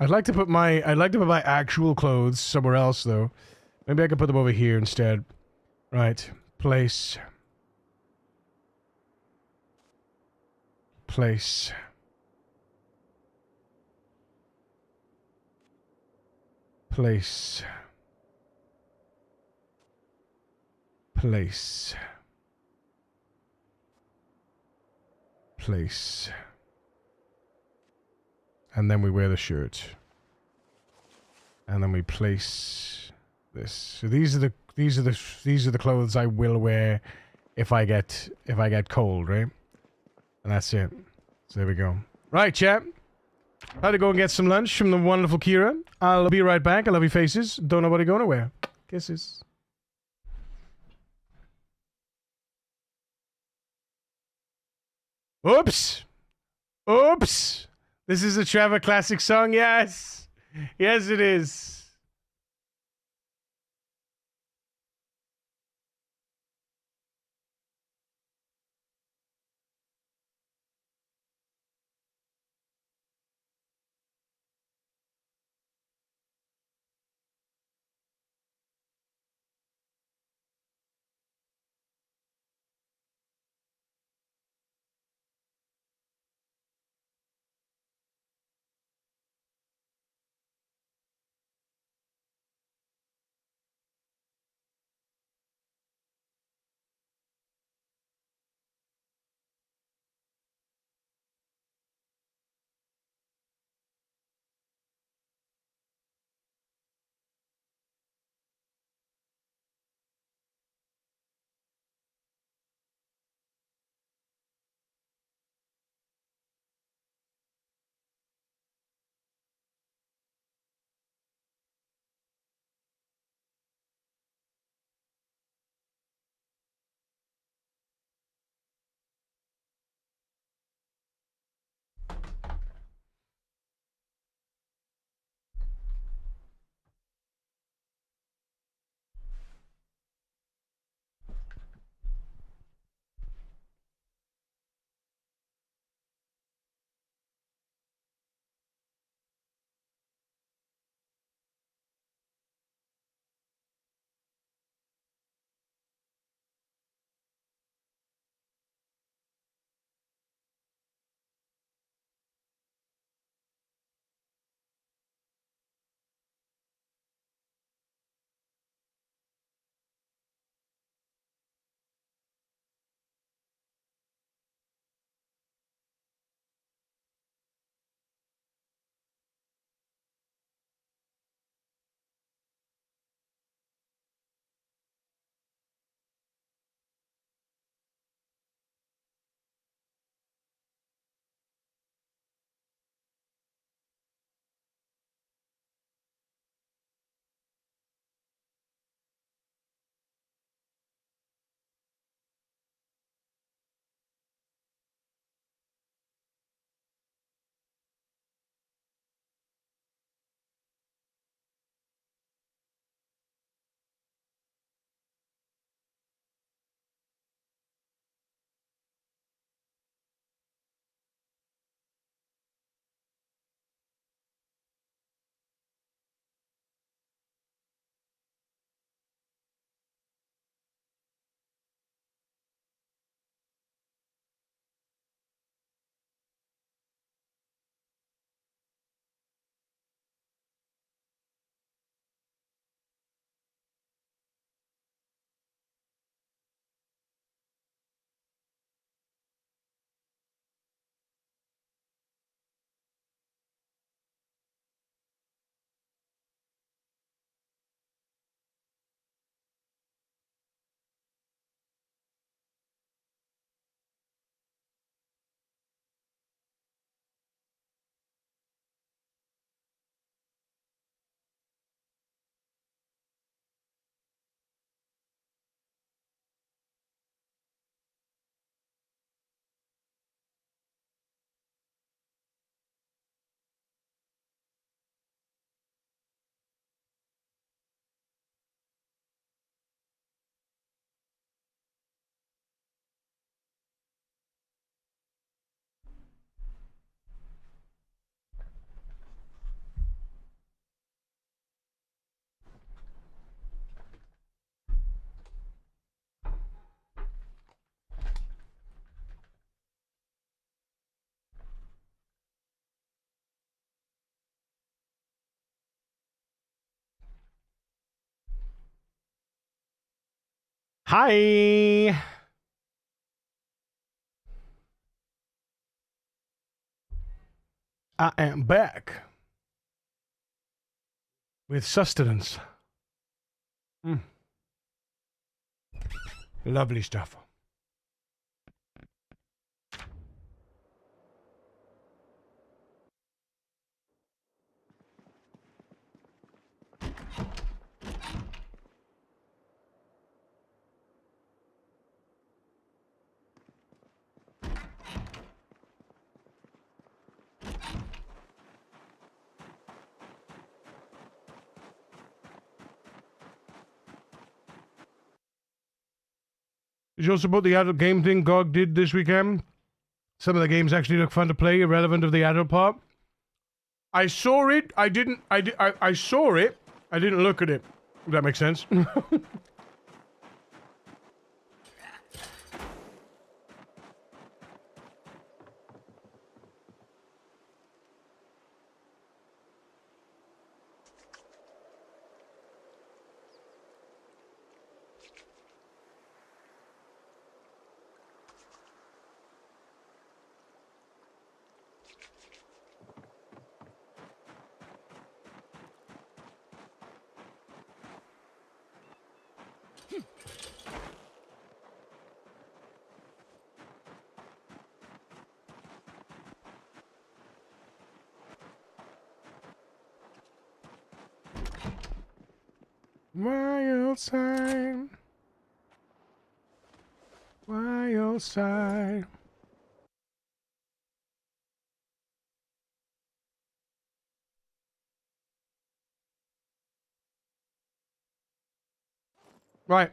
I'd like to put my actual clothes somewhere else though. Maybe I can put them over here instead. Right. Place. Place. Place. Place. Place. And then we wear the shirt. And then we place this. So these are the clothes I will wear if I get cold, right? And that's it. So there we go. Right, chap. Had to go and get some lunch from the wonderful Kira. I'll be right back. I love your faces. Don't know what to go nowhere. Kisses. Oops. Oops. This is a Trevor classic song. Yes. Yes, it is. Hi. I am back with sustenance. Lovely stuff. Did you also put the adult game thing GOG did this weekend? Some of the games actually look fun to play, irrelevant of the adult part. I saw it. I saw it. I didn't look at it. If that makes sense. Wild side. Wild side. Right.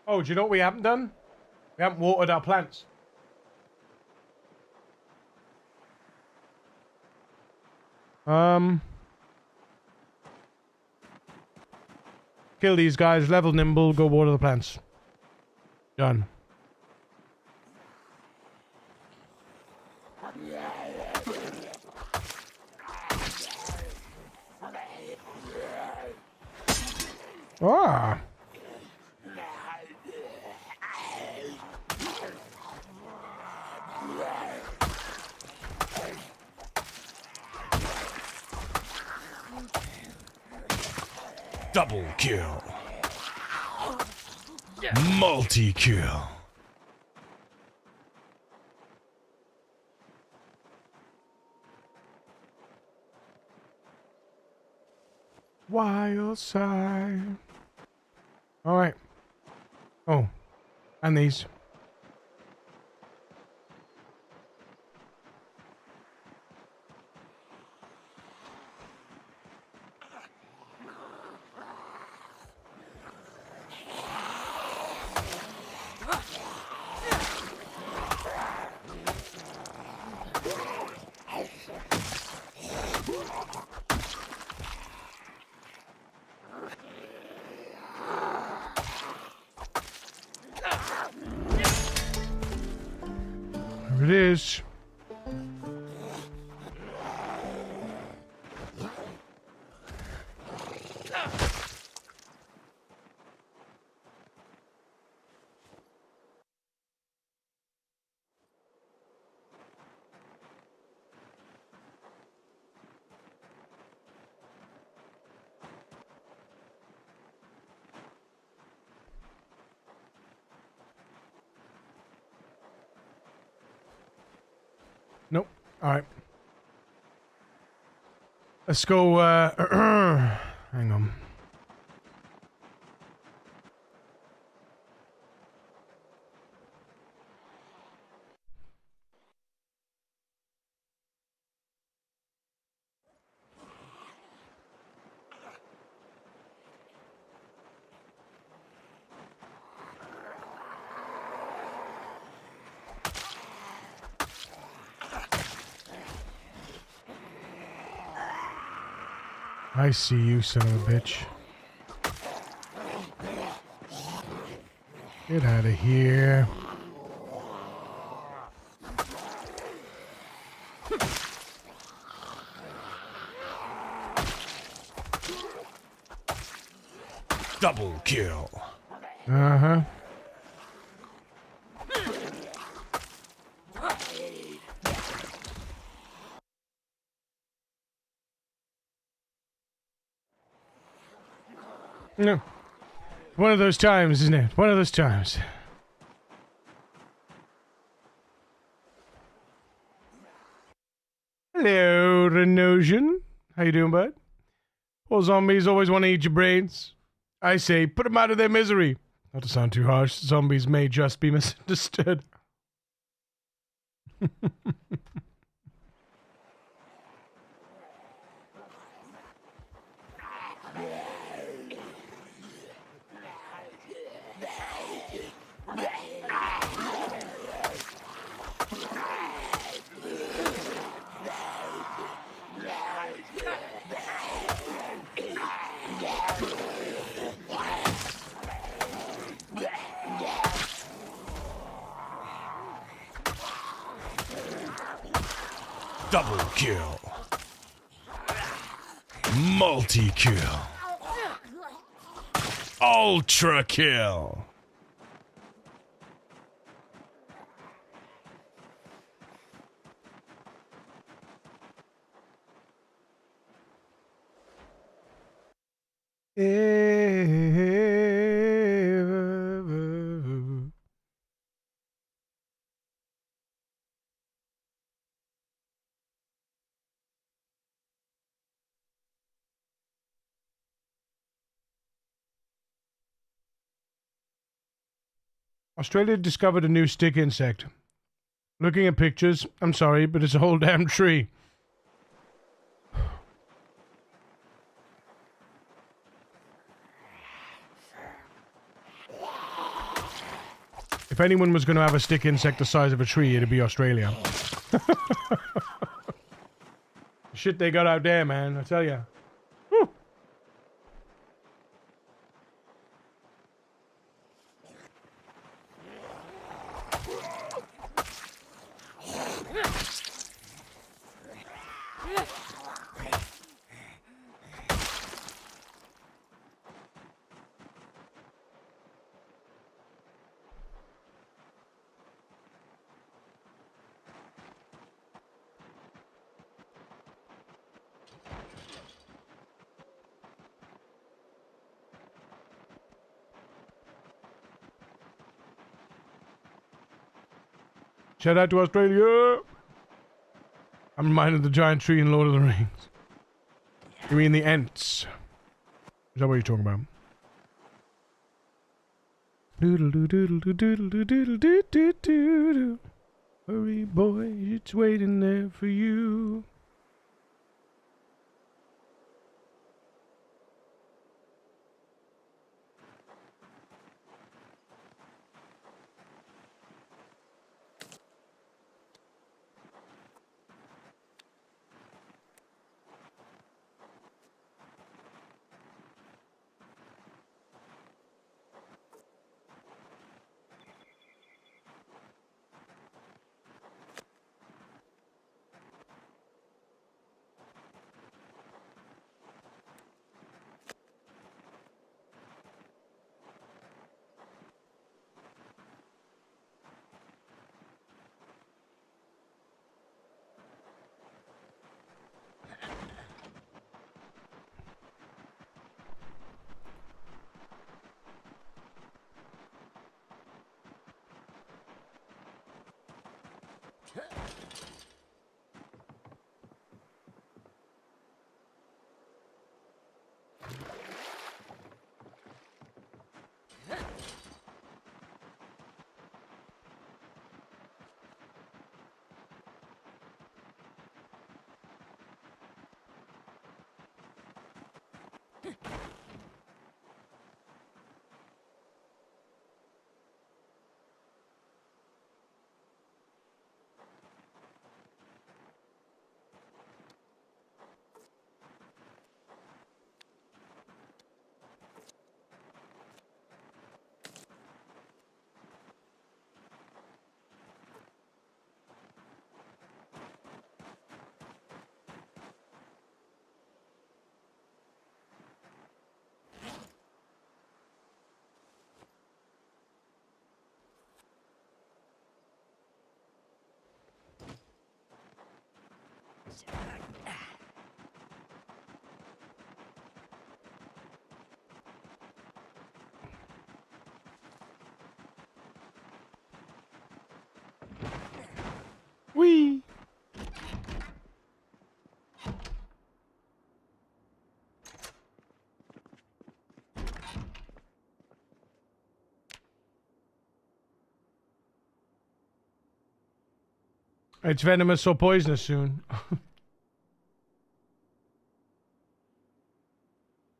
Oh, do you know what we haven't done? We haven't watered our plants. Kill these guys, level nimble, go water the plants. Done. Ah. Double kill. Multi-kill. Wild side. All right. Oh, and these. There it is. Nope. All right. Let's go, hang on. I see you, son of a bitch. Get out of here. Double kill. Uh-huh. No. One of those times, isn't it? One of those times. Hello, Renosian. How you doing, bud? Well, zombies always want to eat your brains. I say, put them out of their misery. Not to sound too harsh, zombies may just be misunderstood. Double kill. Multi-kill. Ultra kill. Australia discovered a new stick insect. Looking at pictures, I'm sorry, but it's a whole damn tree. If anyone was going to have a stick insect the size of a tree, it'd be Australia. Shit they got out there, man, I tell ya. Whew. Shout out to Australia! I'm reminded of the giant tree in Lord of the Rings. You mean the Ents? Is that what you're talking about? Doodle doo doodle doo doodle doo doodle doo doo doo doo. Hurry, boy, it's waiting there for you. It's venomous or poisonous soon.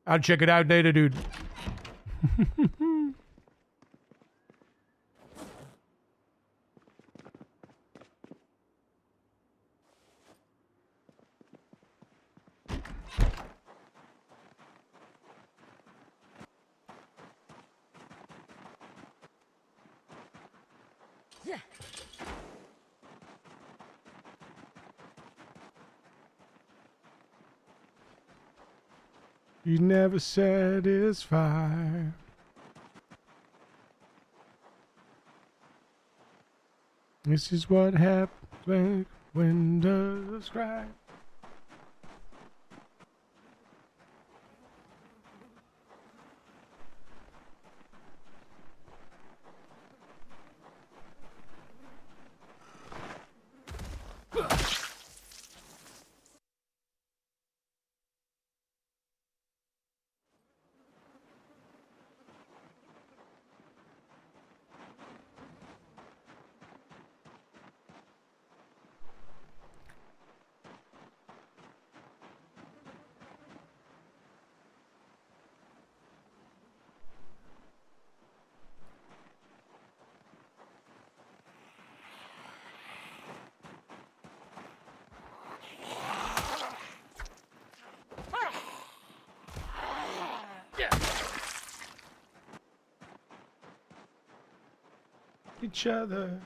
I'll check it out later, dude. You never satisfy. This is what happens when doves cry. Each other.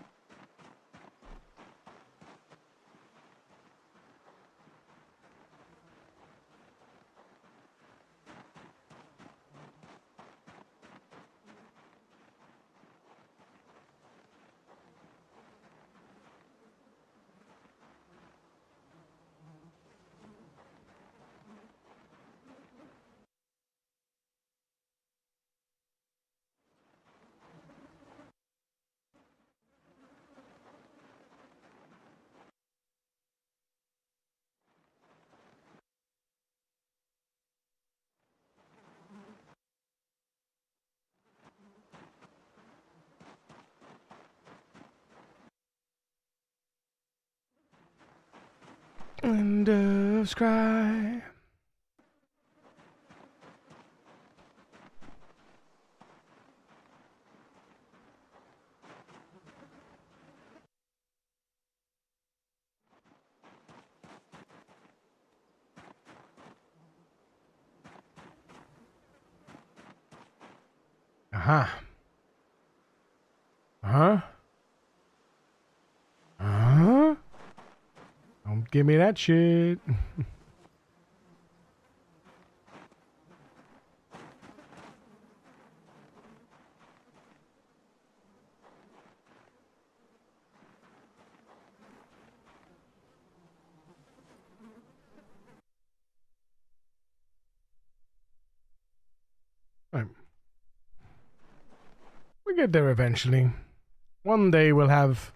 And doves cry. Uh-huh. Uh-huh. Uh-huh. Don't give me that shit. Right. We get there eventually. One day we'll have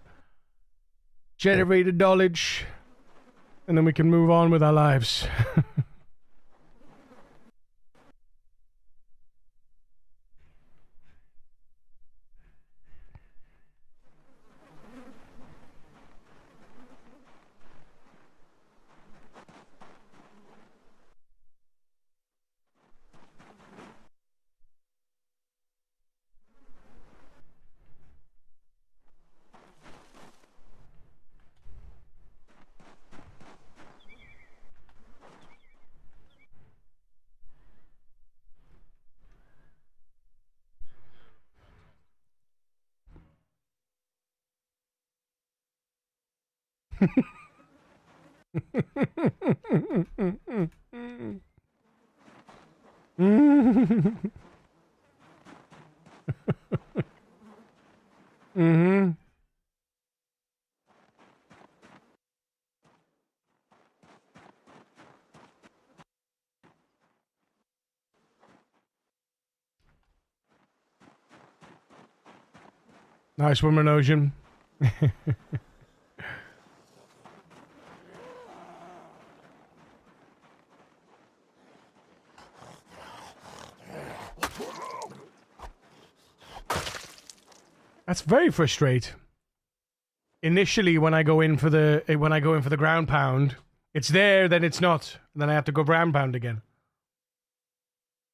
generated knowledge, and then we can move on with our lives. Mm-hmm. Nice woman, Ocean. That's very frustrating. initially when I go in for the ground pound, it's there, then it's not, and then I have to go ground pound again.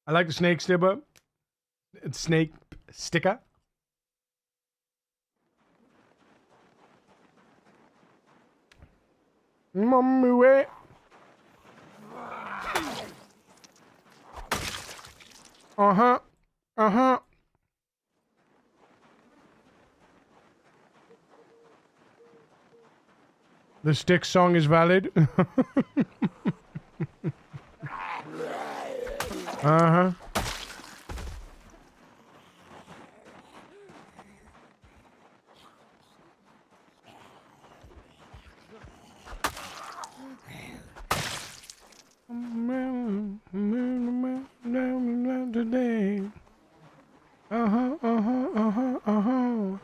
I like the snake sticker. Snake sticker. Mommy way. Uh-huh. Uh-huh. The stick song is valid. Uh-huh. Today. Uh-huh, uh-huh, uh-huh, uh-huh.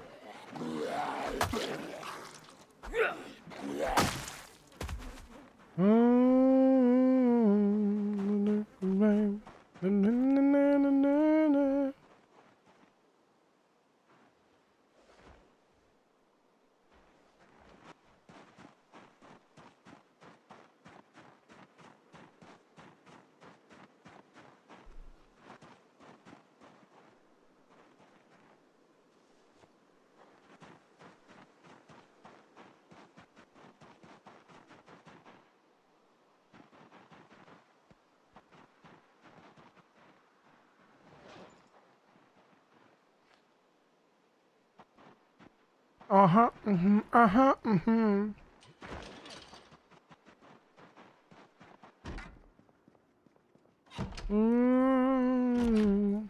Uh-huh, mm-hmm, uh-huh, mm-hmm. Mm.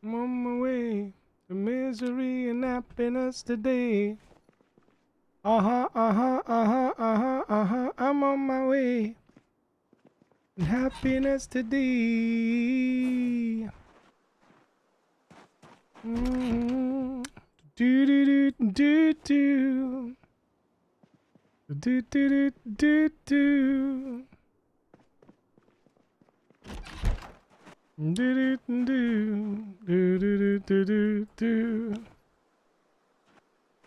I'm on my way to misery and happiness today. Uh-huh, uh-huh, uh-huh, uh-huh, uh-huh. I'm on my way. And happiness today. Mm-hmm. Do do do do do. Do do do do do. Do do do do do do do do.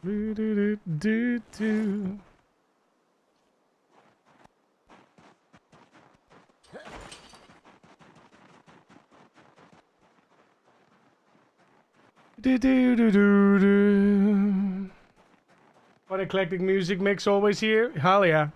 Do do do do do. Do do do do do. What eclectic music mix always here? Hell yeah.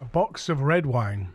A box of red wine.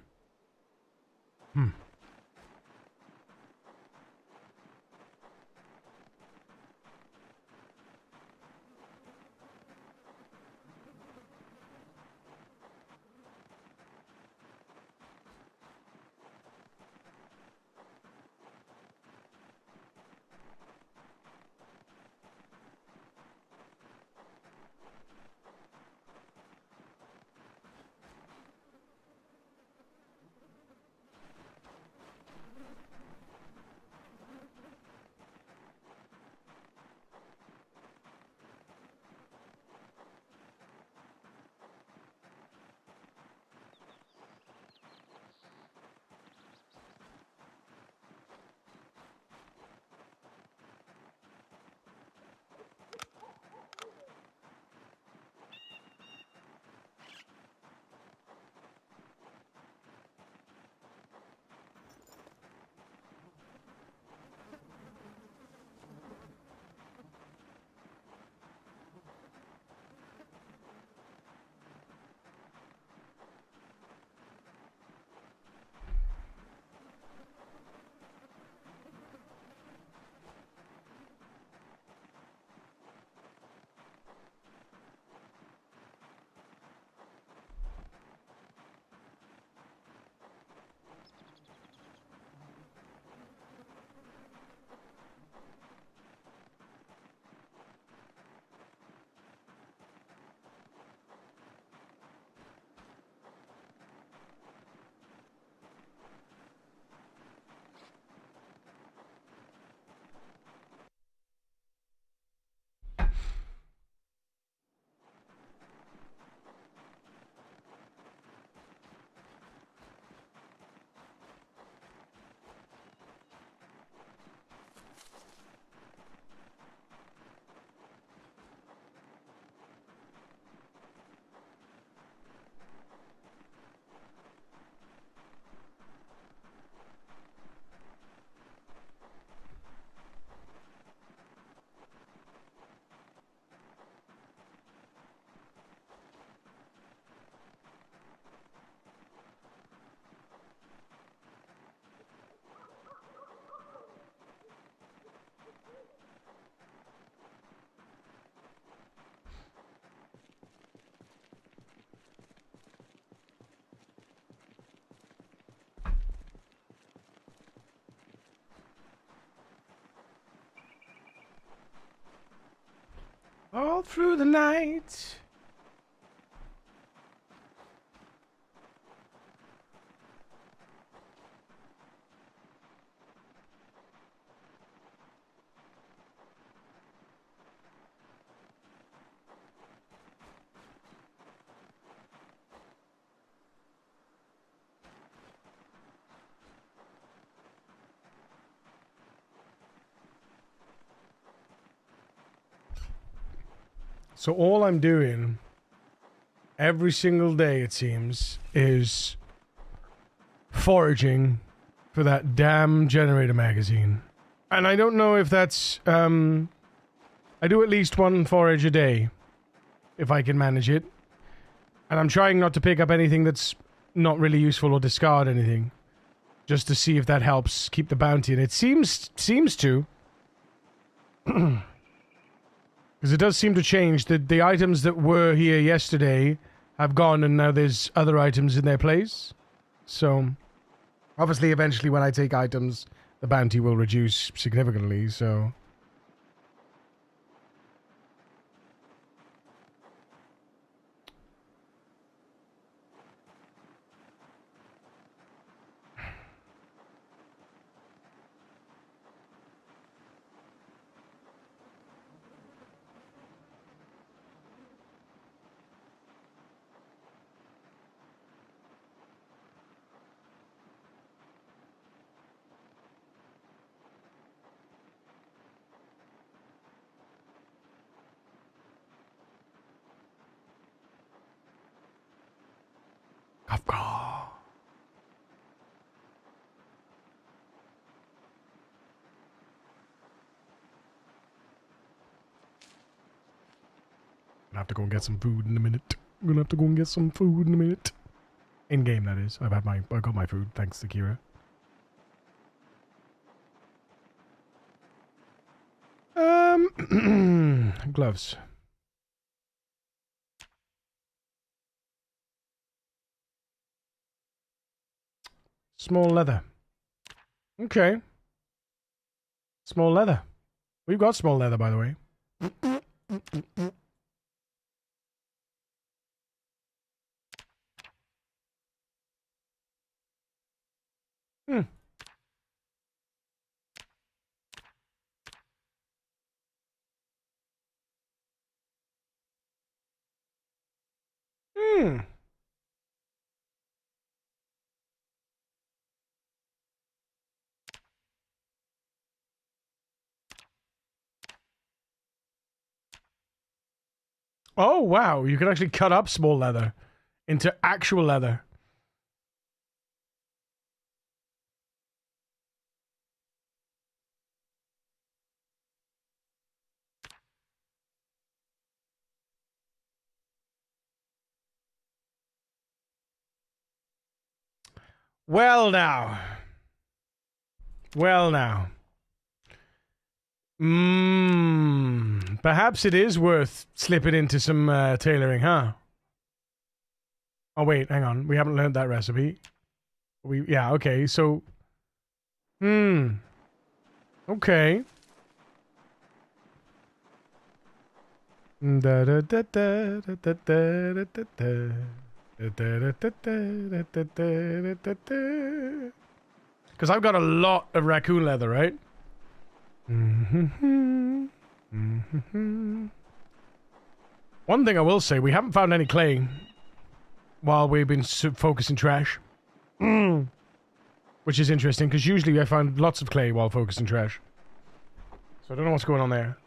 All through the night. So all I'm doing every single day, it seems, is foraging for that damn generator magazine. And I don't know if that's, I do at least one forage a day, if I can manage it. And I'm trying not to pick up anything that's not really useful or discard anything, just to see if that helps keep the bounty. And it seems to. Because it does seem to change. The items that were here yesterday have gone, and now there's other items in their place. So, obviously, eventually when I take items, the bounty will reduce significantly, so... Kafka. I'm gonna have to go and get some food in a minute. I'm gonna have to go and get some food in a minute. In game, that is. I got my food, thanks to Kira. Gloves. Small leather. Okay. Small leather. We've got small leather, by the way. Hmm. Hmm. Oh, wow. You can actually cut up small leather into actual leather. Well, now. Well, now. Perhaps it is worth slipping into some tailoring, huh? Oh, wait, hang on. We haven't learned that recipe. Yeah, okay, so... Okay. Because I've got a lot of raccoon leather, right? One thing I will say, we haven't found any clay while we've been focusing trash. Which is interesting, because usually I find lots of clay while focusing trash. So I don't know what's going on there.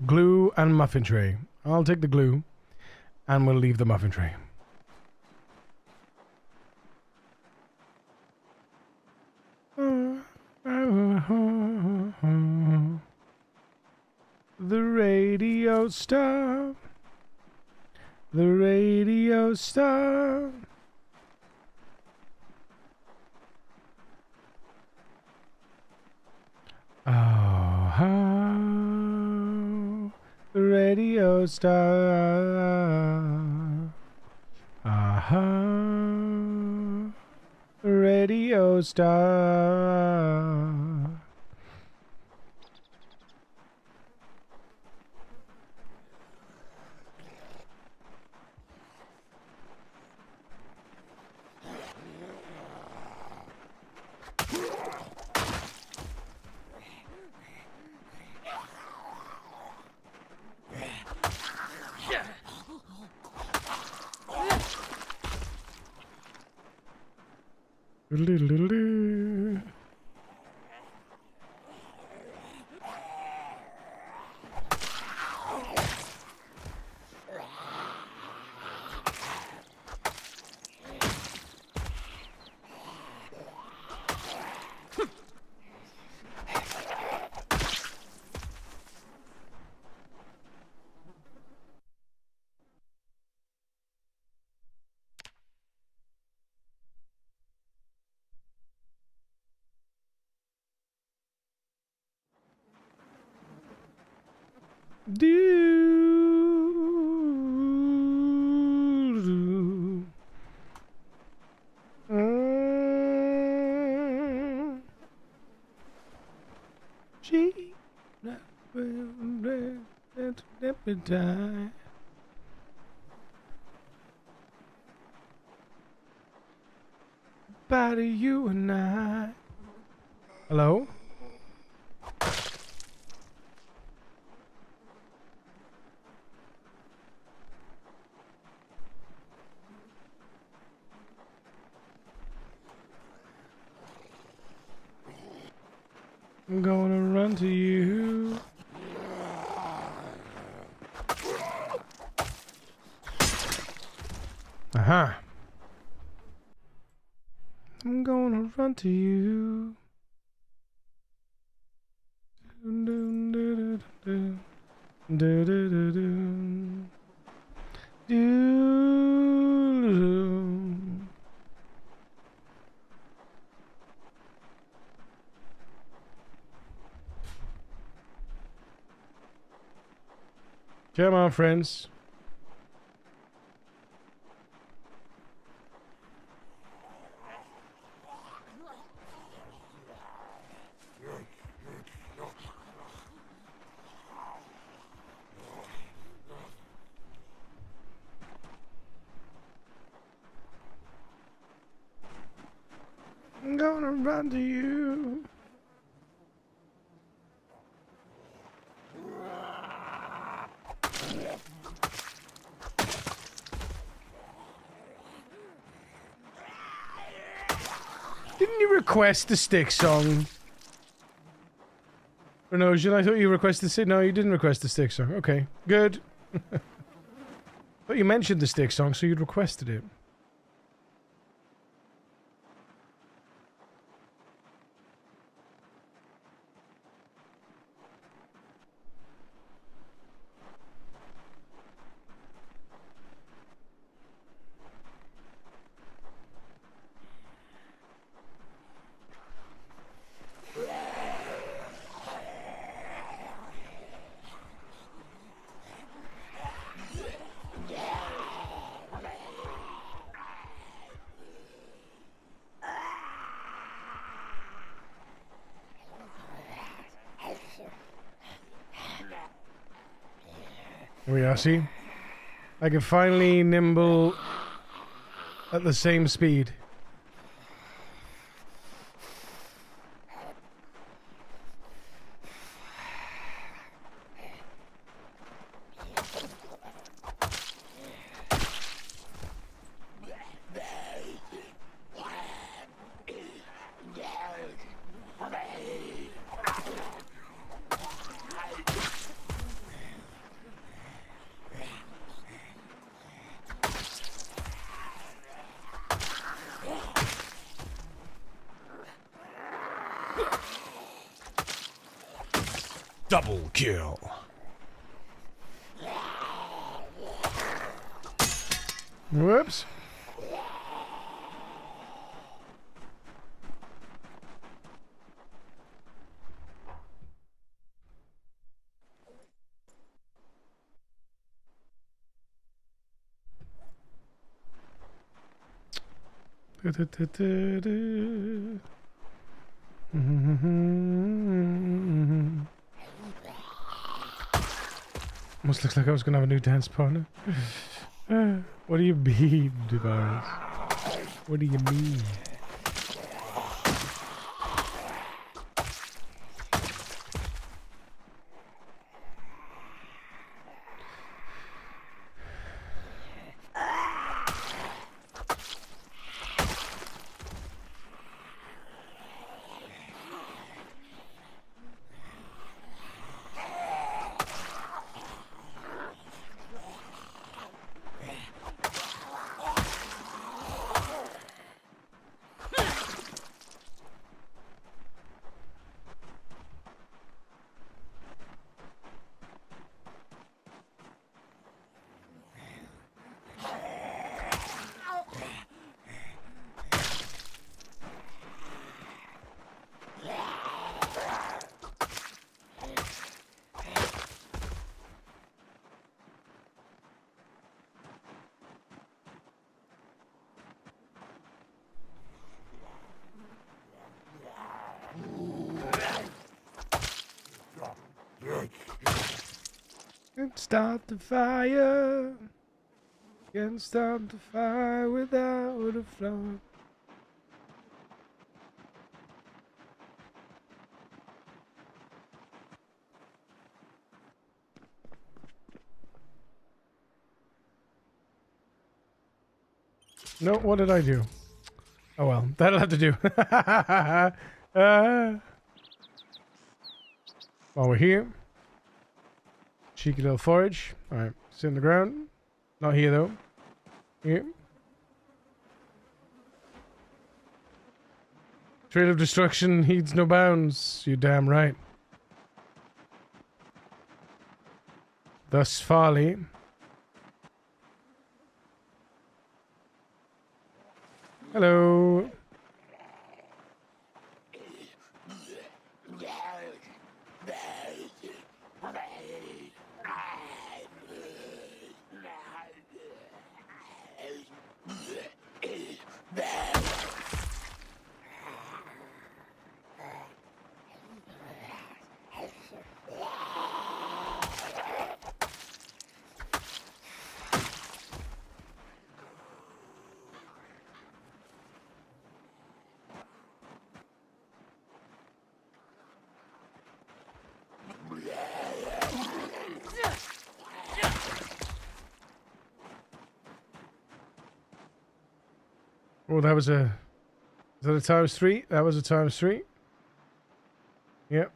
Glue and muffin tray. I'll take the glue, and we'll leave the muffin tray. The radio star. The radio star. Oh. star. Aha. Radio star. Do. She die. Body, you and I. Hello? I'm gonna run to you. Aha. I'm gonna run to you. Come on, friends. I'm gonna run to you. Didn't you request the stick song? Or no, Jill, I thought you requested the stick. No, you didn't request the stick song. Okay, good. But you mentioned the stick song, so you'd requested it. Here we are, see? I can finally nimble at the same speed. Double kill. Whoops. Almost looks like I was gonna have a new dance partner. What do you mean, Devaris? What do you mean? Can't stop the fire. Can't stop the fire without a flood. No, what did I do? Oh well, that'll have to do. While we're here. Cheeky little forage. Alright, sit in the ground. Not here though. Here. Trail of destruction heeds no bounds. You damn right. Thus folly. Hello. Oh, that was a... Is that a times 3? That was a times 3. Yep.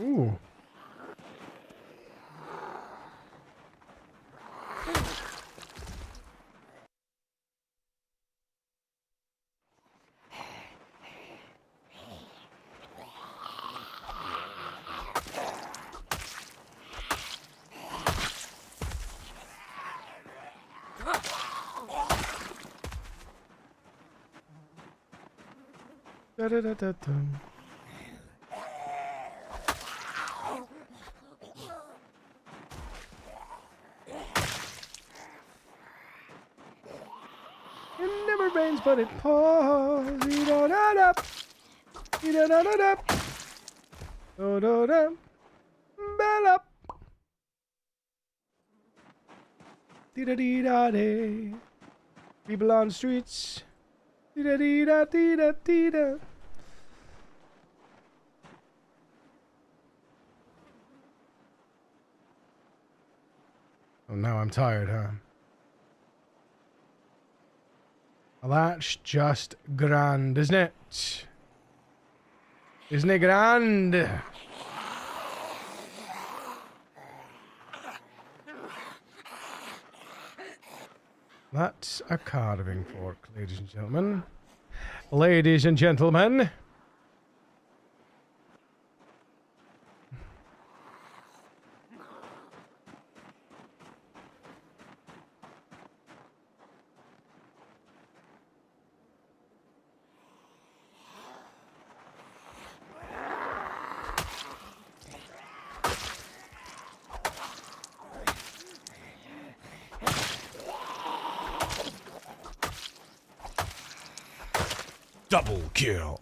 Ooh. Da-da-da-da-dum. It never rains, but it pours. Dee-da-da-da. Dee-da-da-da-da. Do-do-da. Bell up. Dee-da-dee-da-dee. People on the streets. Dee-da-dee-da-dee-da-dee-da. Oh, now I'm tired, huh? Well, that's just grand, isn't it? Isn't it grand? That's a carving fork, ladies and gentlemen. Ladies and gentlemen. Double kill.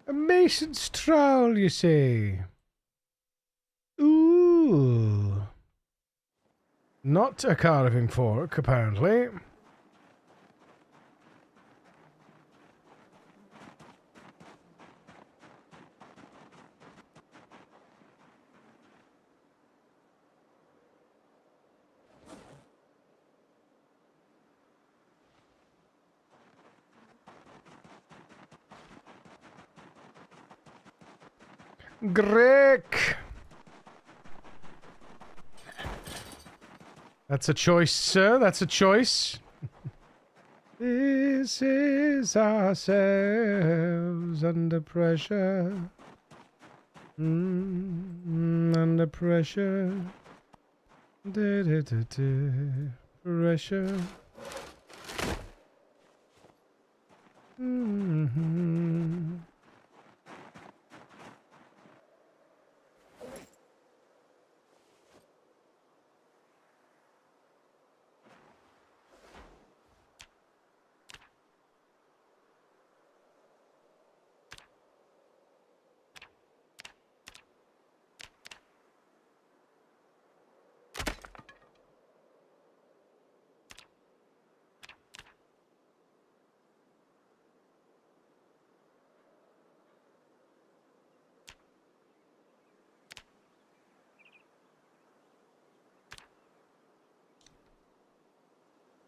A mason's trowel, you say? Ooh. Not a carving fork, apparently. Grick! That's a choice, sir. That's a choice. This is ourselves under pressure. Under pressure. Pressure.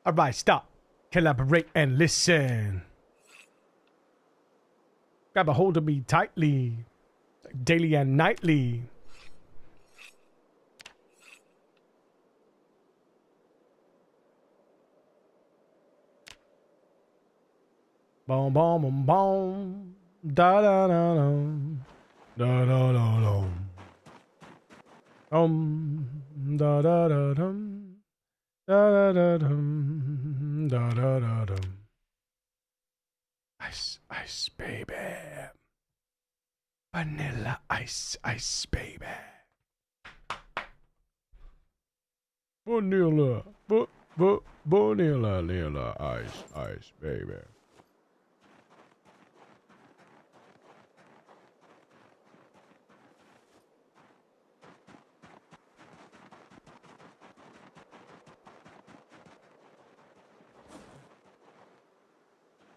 Alright, stop. Collaborate and listen. Grab a hold of me tightly. Daily and nightly. Boom, boom, boom, boom. Da da da da. Da da da da. Da da da dum. Da da da dum. Da da da dum. Ice, ice, baby. Vanilla ice, ice, baby. Vanilla, vanilla, ice, ice, baby.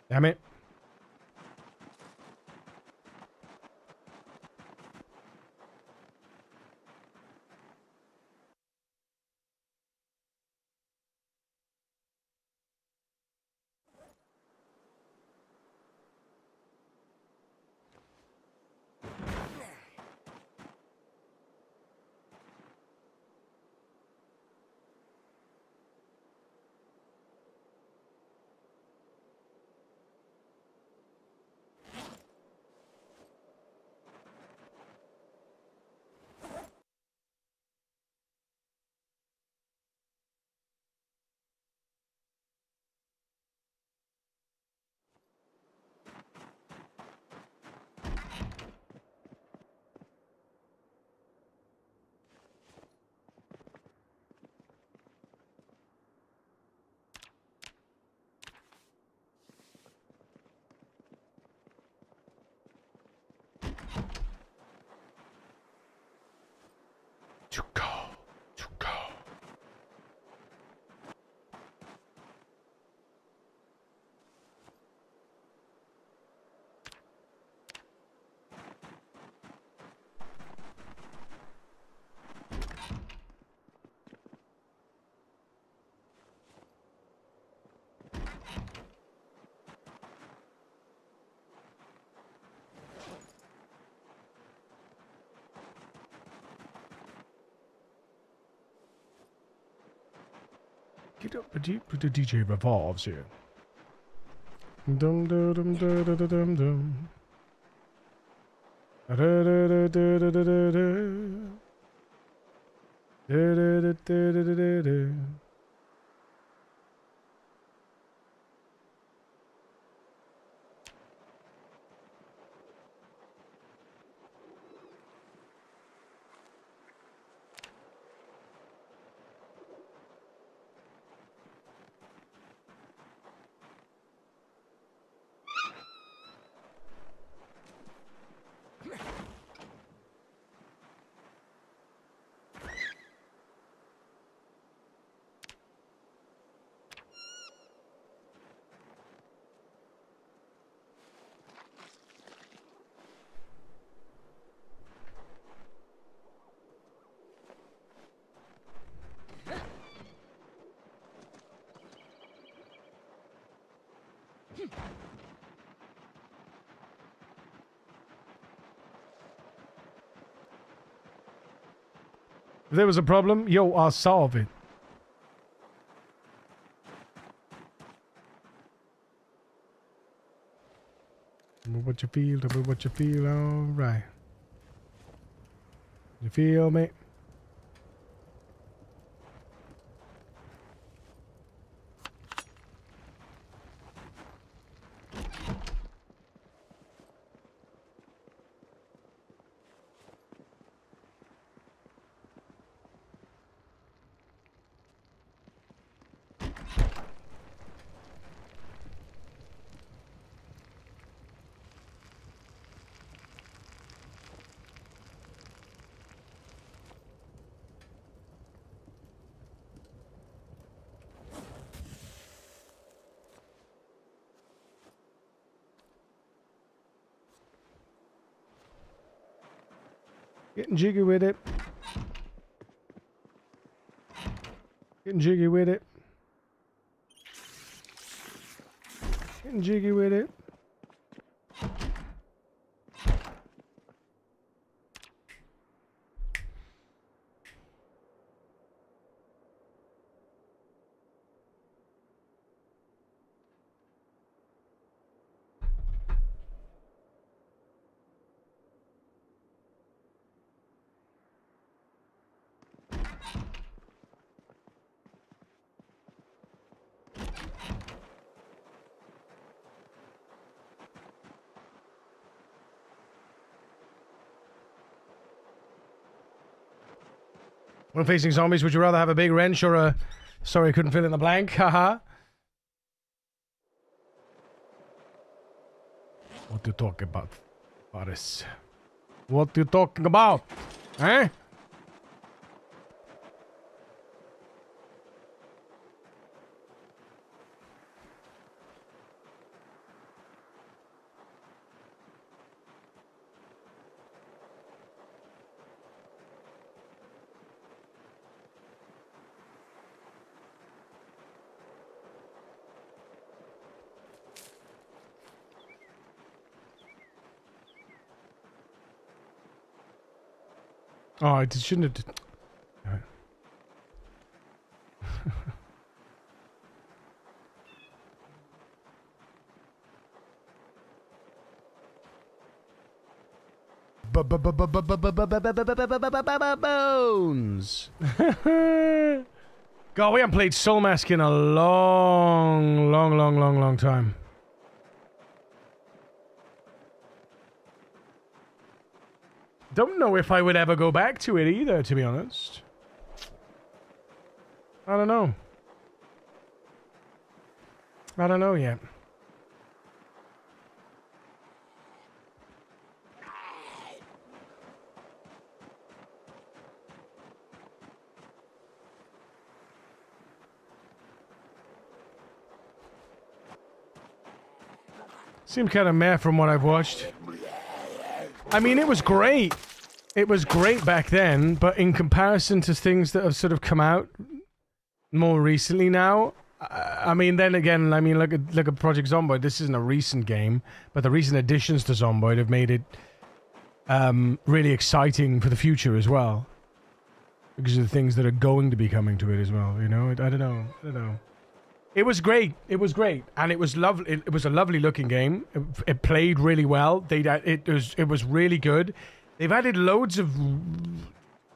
Damn it. Get up, the DJ revolves here. Dum dum dum dum dum dum dum. Da da da da da da da da. Da da da da da da da. If there was a problem, yo, I'll solve it. Tell me what you feel, tell me what you feel, alright. You feel me? Getting jiggy with it. Getting jiggy with it. Getting jiggy with it. When facing zombies, would you rather have a big wrench or a... Sorry, couldn't fill in the blank. Haha. What you talking about, Boris? What you talking about? Eh? Oh, I shouldn't have... Right. Bones. God, we haven't played Soul Mask in a long time. Don't know if I would ever go back to it either, to be honest. I don't know. I don't know yet. Seemed kind of meh from what I've watched. I mean, it was great. It was great back then, but in comparison to things that have sort of come out more recently now, I mean, then again, I mean, look at Project Zomboid. This isn't a recent game, but the recent additions to Zomboid have made it really exciting for the future as well. because of the things that are going to be coming to it as well. You know, I don't know. I don't know. It was great. It was great, and it was lovely. It was a lovely looking game. It played really well. It was really good. They've added loads of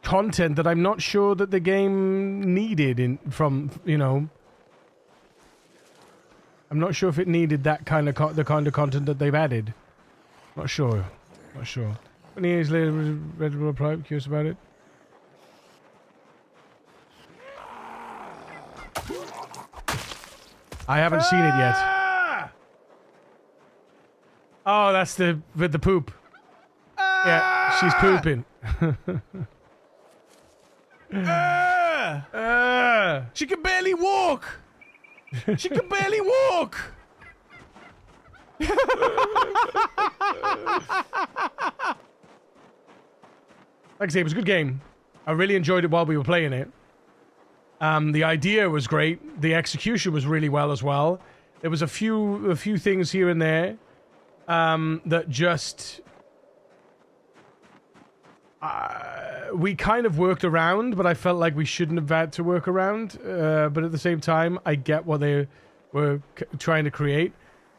content that I'm not sure that the game needed. You know, I'm not sure if it needed that kind of the kind of content that they've added. Not sure. Not sure. 20 years later, Red Bull Prime. Curious about it. I haven't seen it yet. Oh, that's with the poop. Yeah, she's pooping. She can barely walk. She can barely walk. Like I say, it was a good game. I really enjoyed it while we were playing it. The idea was great. The execution was really well as well. There was a few things here and there that just we kind of worked around, but I felt like we shouldn't have had to work around. But at the same time, I get what they were trying to create.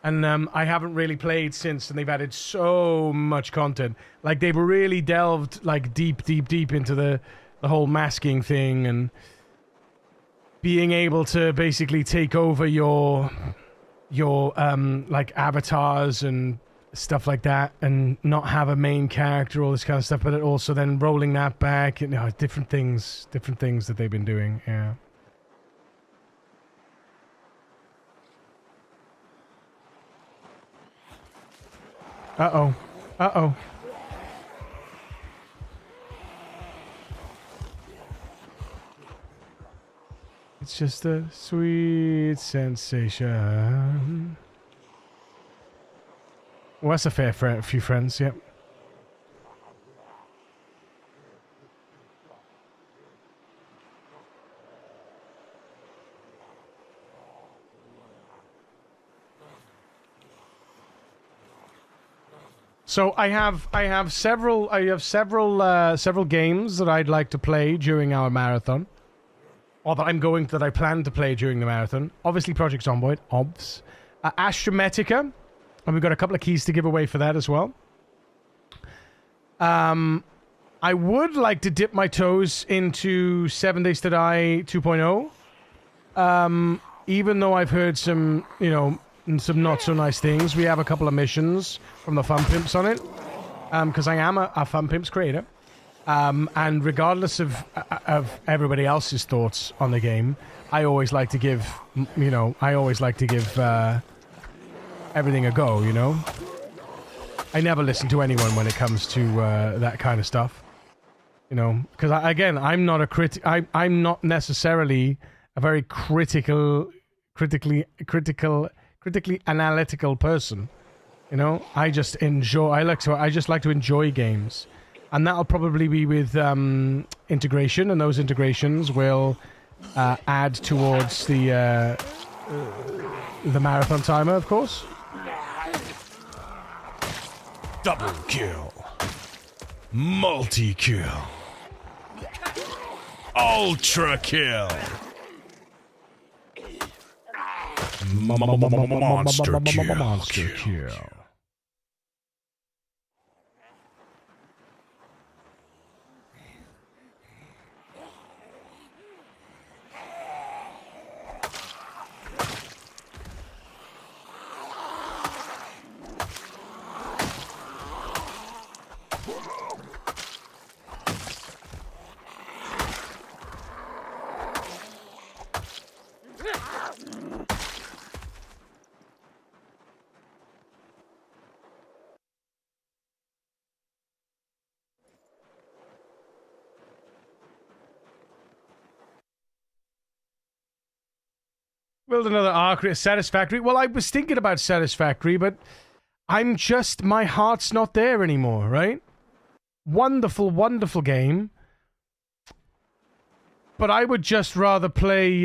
And I haven't really played since, and they've added so much content. Like, they've really delved like deep into the whole masking thing and being able to basically take over your like avatars and stuff like that, and not have a main character, all this kind of stuff. But it also then rolling that back, and different things that they've been doing. Yeah. Uh-oh. Uh-oh. It's just a sweet sensation. Well, that's a fair few friends, yep. So I have several games that I'd like to play during our marathon, or that I plan to play during the marathon. Obviously, Project Zomboid, obvs. Astrometica, and we've got a couple of keys to give away for that as well. I would like to dip my toes into 7 Days to Die 2.0. Even though I've heard some, some not so nice things. We have a couple of missions from the Fun Pimps on it, because I am a Fun Pimps creator, and regardless of everybody else's thoughts on the game, I always like to give everything a go. I never listen to anyone when it comes to that kind of stuff, because I'm not a critic. I'm not necessarily a very critically analytical person. I just like to enjoy games, and that'll probably be with integration, and those integrations will add towards the marathon timer, of course. Double kill. Multi-kill. Ultra kill. Monster kill. Build another arc. Satisfactory. Well, I was thinking about Satisfactory, but my heart's not there anymore, right? Wonderful, wonderful game. But I would just rather play,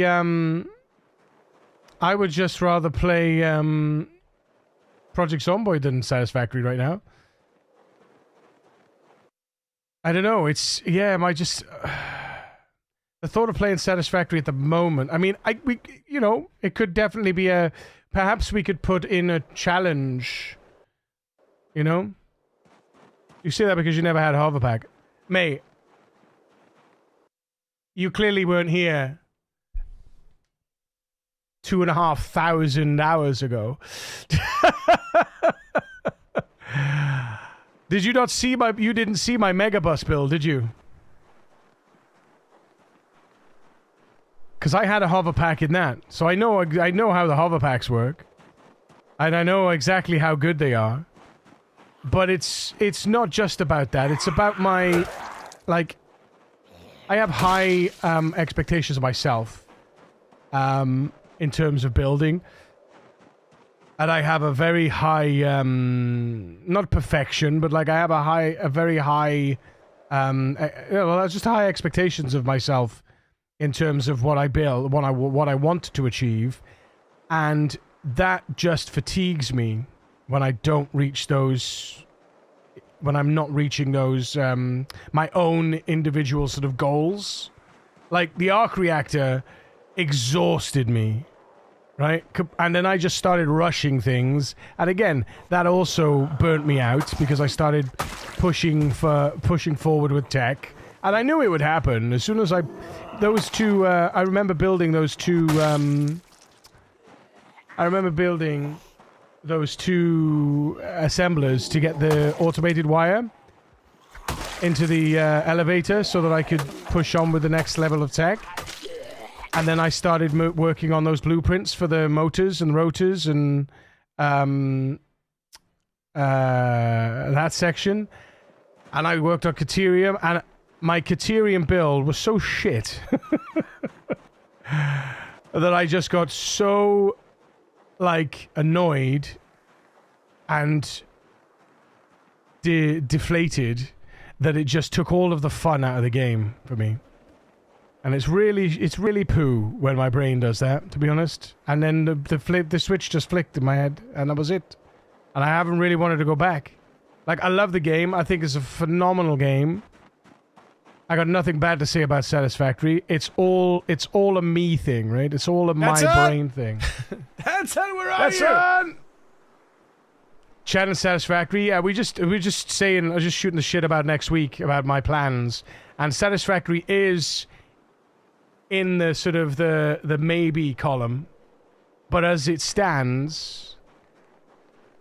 Project Zomboid than Satisfactory right now. I don't know, the thought of playing Satisfactory at the moment. I mean, you know, it could definitely be a. Perhaps we could put in a challenge. You know, you say that because you never had a hover pack, mate. You clearly weren't here 2,500 hours ago. Did you not see my? You didn't see my Megabus build, did you? Because I had a hover pack in that, so I know how the hover packs work, and I know exactly how good they are. But it's not just about that. It's about my, like, I have high expectations of myself in terms of building, and I have a very high not perfection, but like I have a very high well, just high expectations of myself. In terms of what I build, what I want to achieve, and that just fatigues me when I don't reach those, when I'm not reaching those my own individual sort of goals. Like the arc reactor exhausted me, right? And then I just started rushing things, and again that also burnt me out because I started pushing forward with tech. And I knew it would happen as soon as those two, I remember building those two, assemblers to get the automated wire into the elevator so that I could push on with the next level of tech. And then I started working on those blueprints for the motors and rotors and that section. And I worked on Caterium, and my Caterium build was so shit that I just got so, like, annoyed and deflated that it just took all of the fun out of the game for me. And it's really poo when my brain does that, to be honest. And then the switch just flicked in my head, and that was it. And I haven't really wanted to go back. Like, I love the game. I think it's a phenomenal game. I got nothing bad to say about Satisfactory. It's all a me thing, right? It's all a my brain thing. That's on. Where are That's you? on. Chat and Satisfactory. Yeah, we're just saying. I was just shooting the shit about next week about my plans, and Satisfactory is in the sort of the maybe column, but as it stands,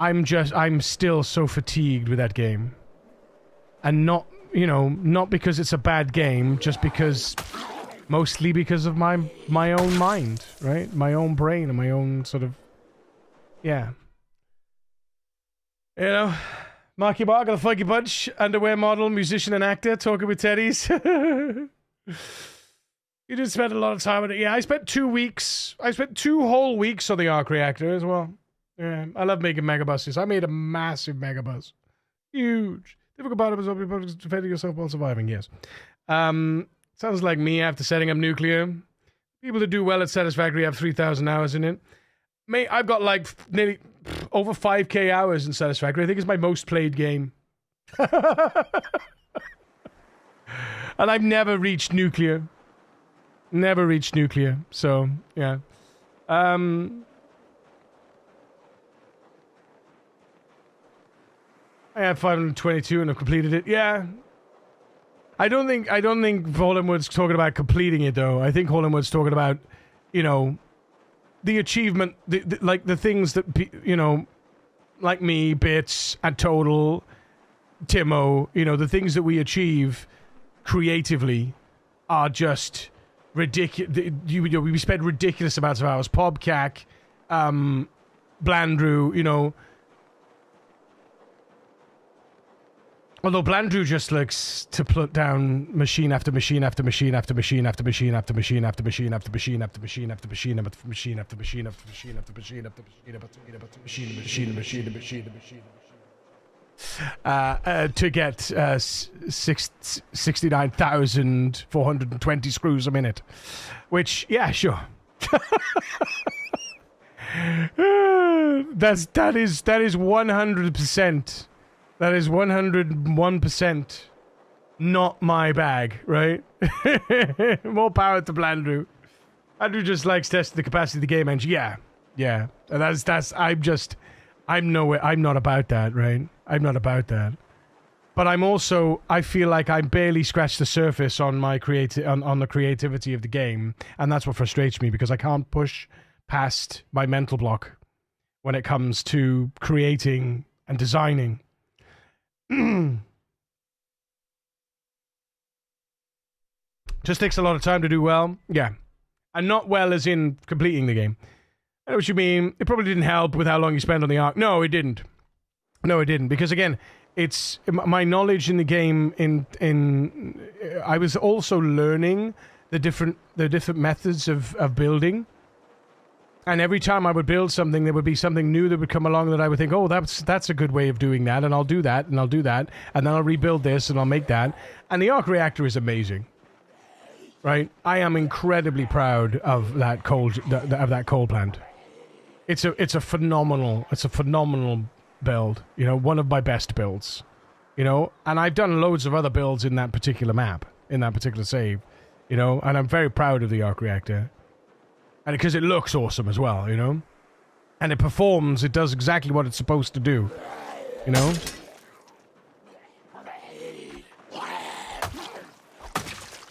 I'm still so fatigued with that game, and not. You know, not because it's a bad game, just because, mostly because of my own mind, right? My own brain and my own sort of, yeah. You know, Marky Mark of the Funky Bunch, underwear model, musician and actor, talking with teddies. You did spend a lot of time on it. Yeah, I spent 2 weeks. I spent 2 whole weeks on the arc reactor as well. Yeah, I love making megabuses. I made a massive megabus. Huge. Difficult part of it is defending yourself while surviving, yes. Sounds like me after setting up nuclear. People that do well at Satisfactory have 3,000 hours in it. Mate, I've got like nearly over 5k hours in Satisfactory. I think it's my most played game. And I've never reached nuclear. Never reached nuclear. So, yeah. I had 522 and I've completed it. Yeah. I don't think Hollandwood's talking about completing it though. I think Hollandwood's talking about, you know, the achievement, like the things that, you know, like me, Bits, and Total, Timo, you know, the things that we achieve creatively are just ridiculous. We spend ridiculous amounts of hours. Pobcac, Blandrew, you know. Although Blandrew just looks to put down machine after machine after machine after machine after machine after machine after machine after machine after machine after machine after machine after machine after machine after machine after machine after machine to get 69,420 screws a minute, which yeah, sure. that is 100%. That is 101% not my bag, right? More power to Blandrew. Andrew just likes testing the capacity of the game engine. Yeah. And I'm not about that, right? I'm not about that. But I feel like I barely scratched the surface on my on the creativity of the game, and that's what frustrates me because I can't push past my mental block when it comes to creating and designing. Just takes a lot of time to do well. Yeah. And not well as in completing the game. I know what you mean. It probably didn't help with how long you spent on the arc. No, it didn't. Because again, it's my knowledge in the game I was also learning the different methods of building. And every time I would build something, there would be something new that would come along that I would think, oh, that's a good way of doing that, and I'll do that, and I'll do that, and then I'll rebuild this, and I'll make that. And the arc reactor is amazing, right? I am incredibly proud of that coal plant. It's a phenomenal build. You know, one of my best builds. You know, and I've done loads of other builds in that particular map, in that particular save. You know, and I'm very proud of the arc reactor. And because it looks awesome as well, you know? And it performs, it does exactly what it's supposed to do, you know?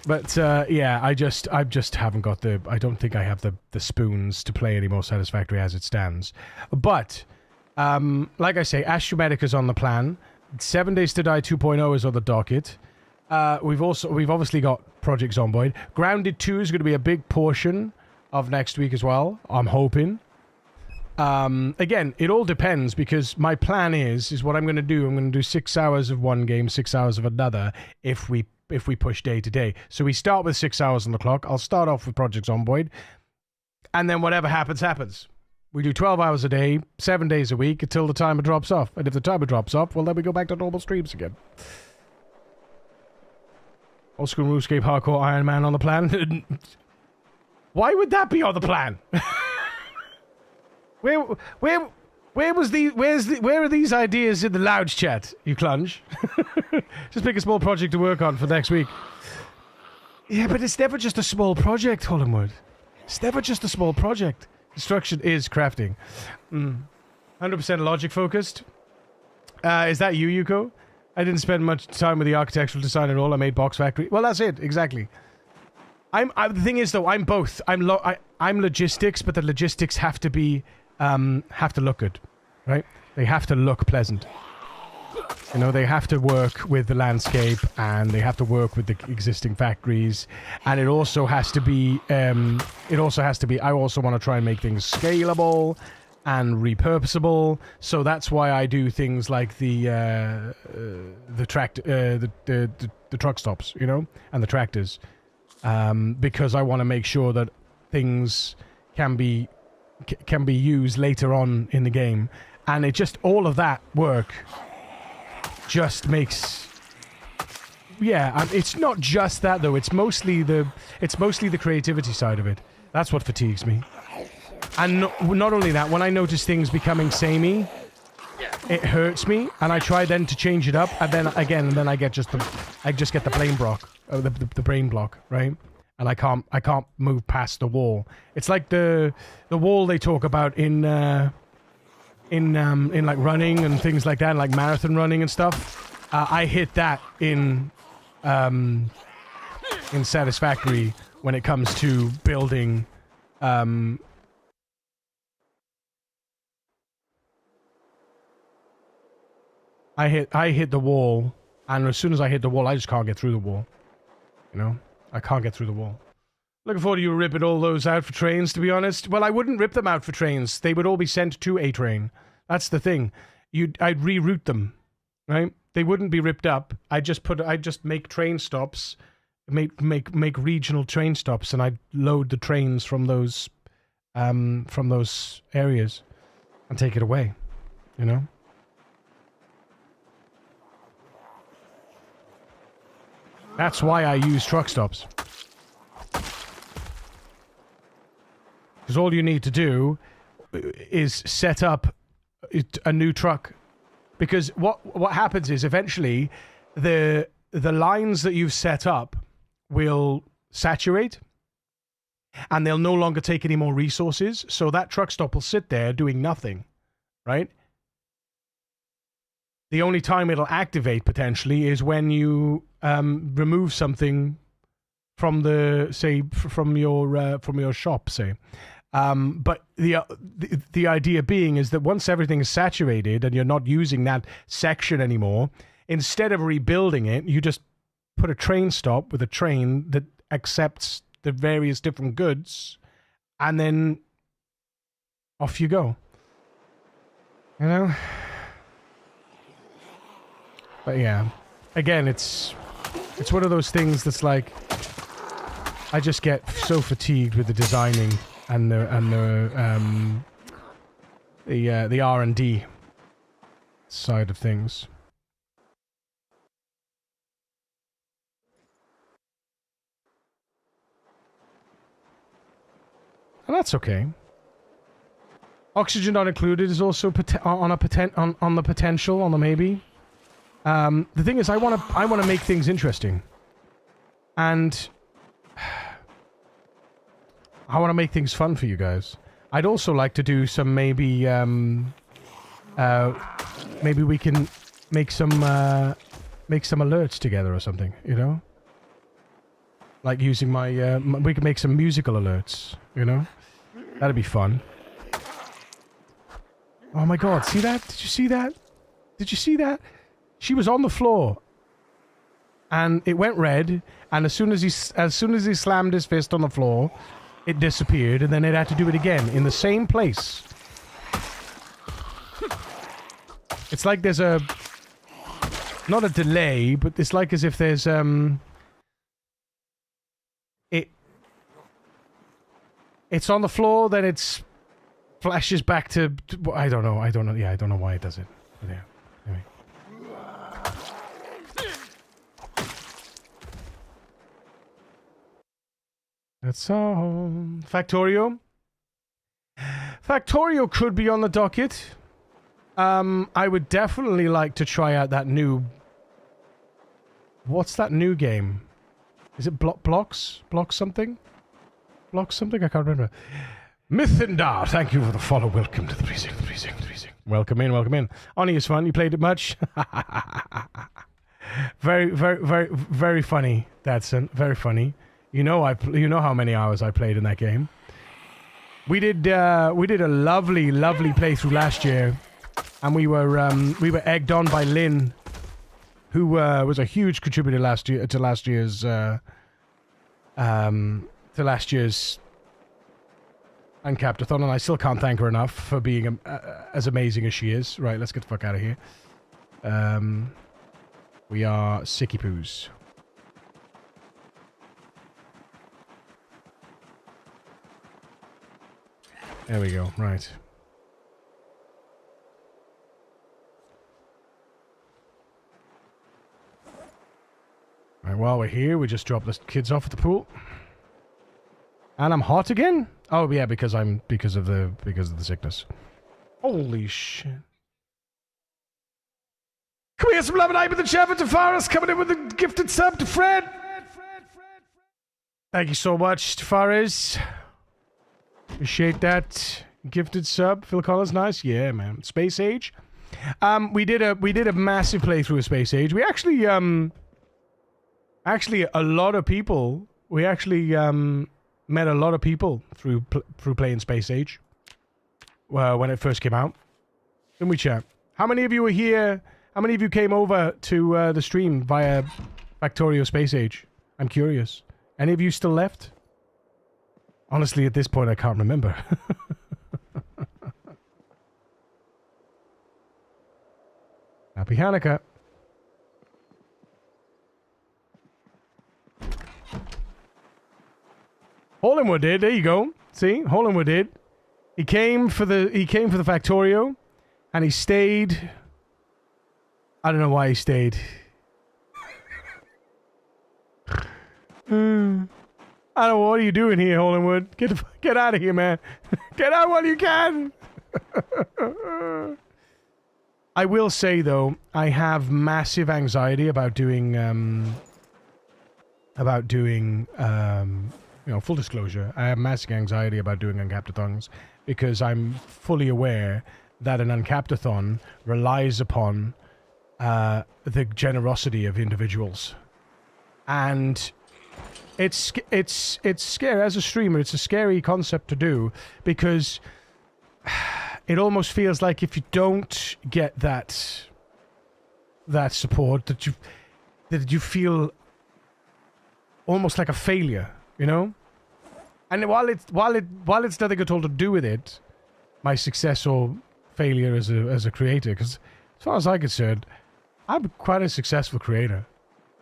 But, yeah, I just haven't got I don't think I have the spoons to play any more Satisfactory as it stands. But, like I say, Astromedica's on the plan. 7 Days to Die 2.0 is on the docket. We've obviously got Project Zomboid. Grounded 2 is going to be a big portion of next week as well, I'm hoping. Again, it all depends because my plan is what I'm going to do. I'm going to do 6 hours of one game, 6 hours of another if we push day to day. So we start with 6 hours on the clock. I'll start off with Project Zomboid. And then whatever happens, happens. We do 12 hours a day, 7 days a week until the timer drops off. And if the timer drops off, well, then we go back to normal streams again. Old school RuneScape hardcore Iron Man on the plan. Why would that be on the plan? Where are these ideas in the loud chat, you clunge? Just pick a small project to work on for next week. Yeah, but it's never just a small project, Hollenwood. It's never just a small project. Construction is crafting. 100% logic focused. Is that you, Yuko? I didn't spend much time with the architectural design at all. I made Box Factory. Well, that's it. Exactly. The thing is, though, I'm both. I'm logistics, but the logistics have to look good, right? They have to look pleasant. You know, they have to work with the landscape, and they have to work with the existing factories, and it also has to be. I also want to try and make things scalable and repurposable. So that's why I do things like the truck stops, you know, and the tractors. Because I want to make sure that things can be used later on in the game, and it just all of that work just makes it's not just that though. It's mostly the creativity side of it. That's what fatigues me, and not only that. When I notice things becoming samey, it hurts me, and I try then to change it up, and then I get the brain block. The brain block, right? And I can't move past the wall. It's like the wall they talk about in like running and things like that, like marathon running and stuff. I hit that in Satisfactory when it comes to building. I hit the wall, and as soon as I hit the wall, I just can't get through the wall. You know, I can't get through the wall. Looking forward to you ripping all those out for trains, to be honest. Well, I wouldn't rip them out for trains. They would all be sent to a train. That's the thing. I'd reroute them, right? They wouldn't be ripped up. I'd just make train stops, make regional train stops, and I'd load the trains from those areas and take it away, you know? That's why I use truck stops. Because all you need to do is set up a new truck. Because what happens is eventually the the lines that you've set up will saturate, and they'll no longer take any more resources. So that truck stop will sit there doing nothing, right? The only time it'll activate potentially is when you remove something from the, say, from your shop, say. But the idea being is that once everything is saturated and you're not using that section anymore, instead of rebuilding it, you just put a train stop with a train that accepts the various different goods, and then off you go. You know? But yeah, again, it's one of those things that's like, I just get so fatigued with the designing and the R&D side of things. And that's okay. Oxygen not included is also on the potential, on the maybe. The thing is, I want to make things interesting, and I want to make things fun for you guys. I'd also like to do some maybe we can make some alerts together or something, you know? Like using my we can make some musical alerts, you know? That'd be fun. Oh my god, see that? Did you see that? Did you see that? She was on the floor, and it went red, and as soon as he slammed his fist on the floor, it disappeared, and then it had to do it again in the same place. It's like there's a, not a delay, but it's like as if there's it's on the floor, then it's flashes back to I don't know. Yeah, I don't know why it does it. But yeah, anyway. That's all. Factorio. Factorio could be on the docket. I would definitely like to try out that new... What's that new game? Is it Blocks? Blocks something? Blocks something? I can't remember. Mythindar, thank you for the follow. Welcome to the 36. Welcome in. Oni is fun. You played it much? Very funny, Dadson. Very funny. You know how many hours I played in that game. We did a lovely playthrough last year, and we were egged on by Lynn, who was a huge contributor to last year's Uncapped-a-thon, and I still can't thank her enough for being as amazing as she is. Right, let's get the fuck out of here. We are sicky poos. There we go, right. Right, while we're here, we just drop the kids off at the pool. And I'm hot again? Oh yeah, because of the sickness. Holy shit. Can we get some love and hype with the chef to Faris coming in with a gifted sub to Fred? Thank you so much, Faris. Appreciate that gifted sub. Phil Collins, nice. Yeah, man. Space Age. We did a massive playthrough of Space Age. We actually a lot of people. We actually met a lot of people through playing Space Age. When it first came out. Didn't we, chat? How many of you were here? How many of you came over to the stream via Factorio Space Age? I'm curious. Any of you still left? Honestly, at this point, I can't remember. Happy Hanukkah. Holinwood did. There you go. See, Holinwood did. He came for the Factorio, and he stayed. I don't know why he stayed. I don't know, what are you doing here, Holinwood? Get out of here, man. Get out while you can. I will say though, I have massive anxiety about doing you know, full disclosure, I have massive anxiety about doing uncapped-a-thons because I'm fully aware that an uncapped-a-thon relies upon the generosity of individuals. And it's scary. As a streamer, it's a scary concept to do because it almost feels like if you don't get that support, that you feel almost like a failure, you know? And while it's nothing at all to do with it, my success or failure as a creator, because as far as I'm concerned, I'm quite a successful creator,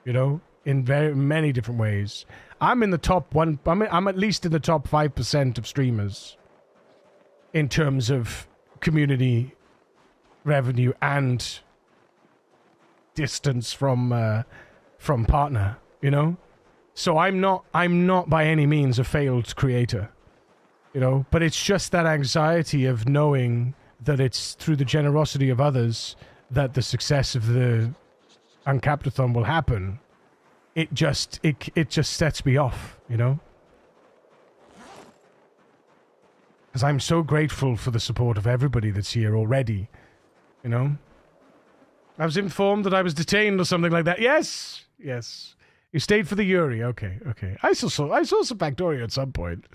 you know, in very many different ways. I'm in the top one. I'm at least in the top 5% of streamers in terms of community revenue and distance from partner, you know. So I'm not by any means a failed creator, you know. But it's just that anxiety of knowing that it's through the generosity of others that the success of the Uncapped-a-thon will happen. It just sets me off, you know? Because I'm so grateful for the support of everybody that's here already, you know? I was informed that I was detained or something like that. Yes! Yes. You stayed for the Yuri. Okay, okay. I saw some Factorio at some point.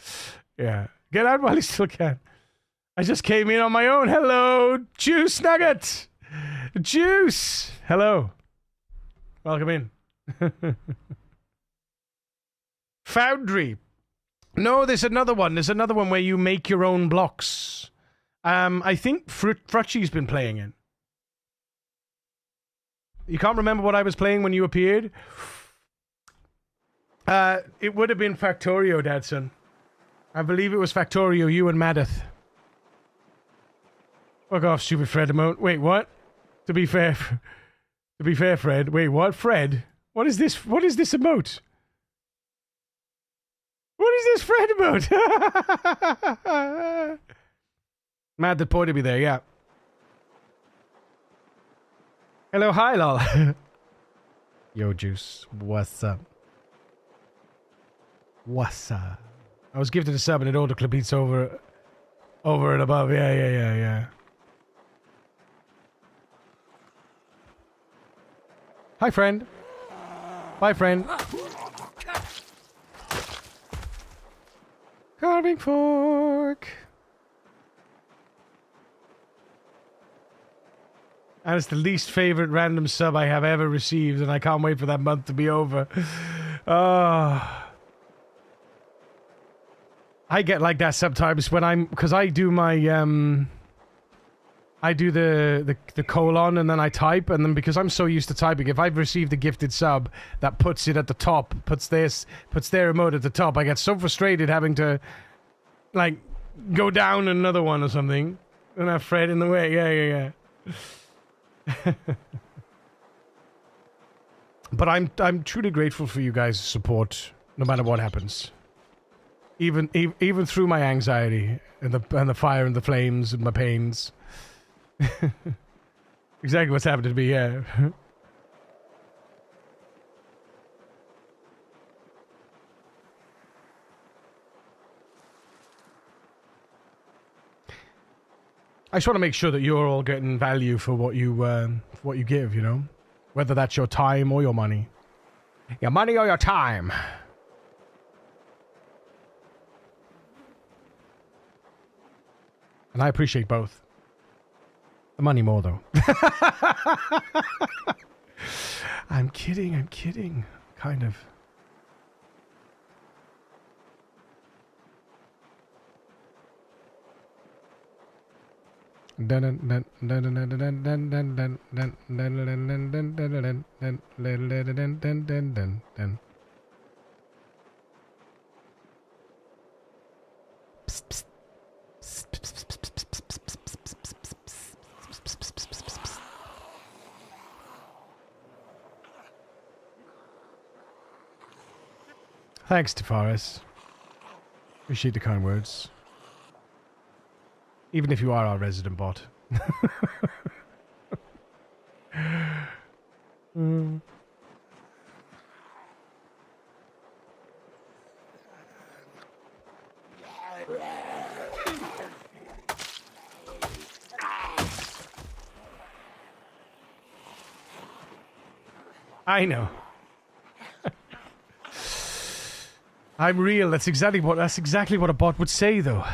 Yeah. Get out while you still can. I just came in on my own. Hello, Juice Nugget! Juice! Hello. Welcome in. Foundry. No, there's another one. There's another one where you make your own blocks. I think Frutchi's been playing it. You can't remember what I was playing when you appeared? It would have been Factorio, Dadson. I believe it was Factorio, you and Madeth. Fuck off, stupid Fred emote. Wait, what? To be fair, Fred. Wait, what? Fred? What is this? What is this emote? What is this Fred emote? Mad that point to be there, yeah. Hello, hi, lol. Yo, Juice. What's up? What's up? I was gifted a sub and it auto-completes over and above. Yeah. Hi, friend. Bye, friend. Carving fork. And it's the least favorite random sub I have ever received, and I can't wait for that month to be over. I get like that sometimes when because I do my I do the colon and then I type, and then because I'm so used to typing, if I've received a gifted sub that puts it at the top, puts their emote at the top, I get so frustrated having to like go down another one or something and have Fred in the way. Yeah. But I'm truly grateful for you guys' support no matter what happens. Even through my anxiety and the fire and the flames and my pains. Exactly what's happened to me, yeah. I just want to make sure that you're all getting value for what you give, you know? Whether that's your time or your money. Your money or your time. And I appreciate both. The money more, though. I'm kidding. Kind of. Thanks, Tafaris. Appreciate the kind words. Even if you are our resident bot. I know. I'm real. That's exactly what a bot would say, though.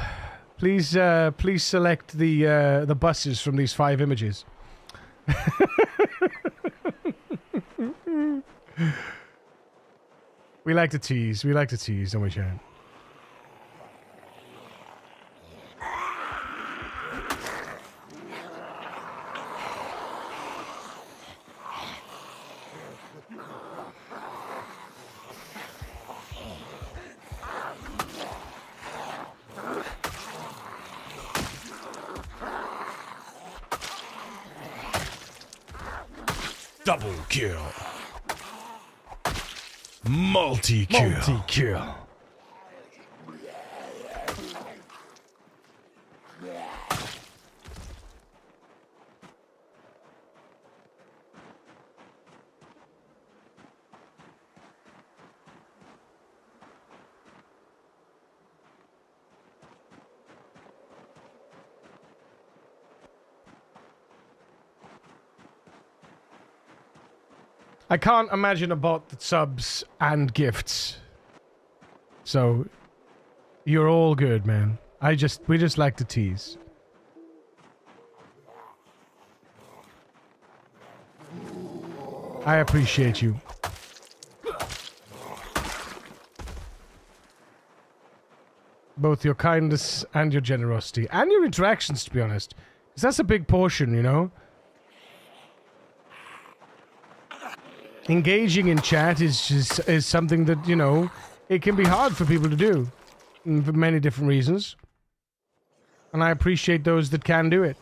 Please, please select the buses from these 5 images. We like to tease. We like to tease, don't we, Sharon? Double kill. Multi-kill. Multi-kill. I can't imagine a bot that subs and gifts. So, you're all good, man. We just like to tease. I appreciate you. Both your kindness and your generosity. And your interactions, to be honest. Because that's a big portion, you know? Engaging in chat is something that, you know, it can be hard for people to do. For many different reasons. And I appreciate those that can do it.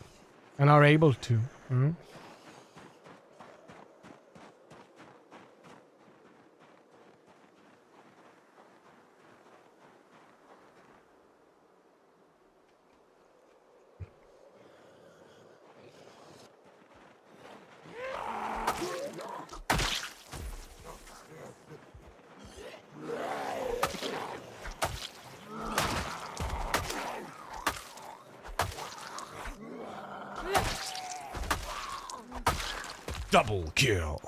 And are able to. Mm-hmm. Double kill.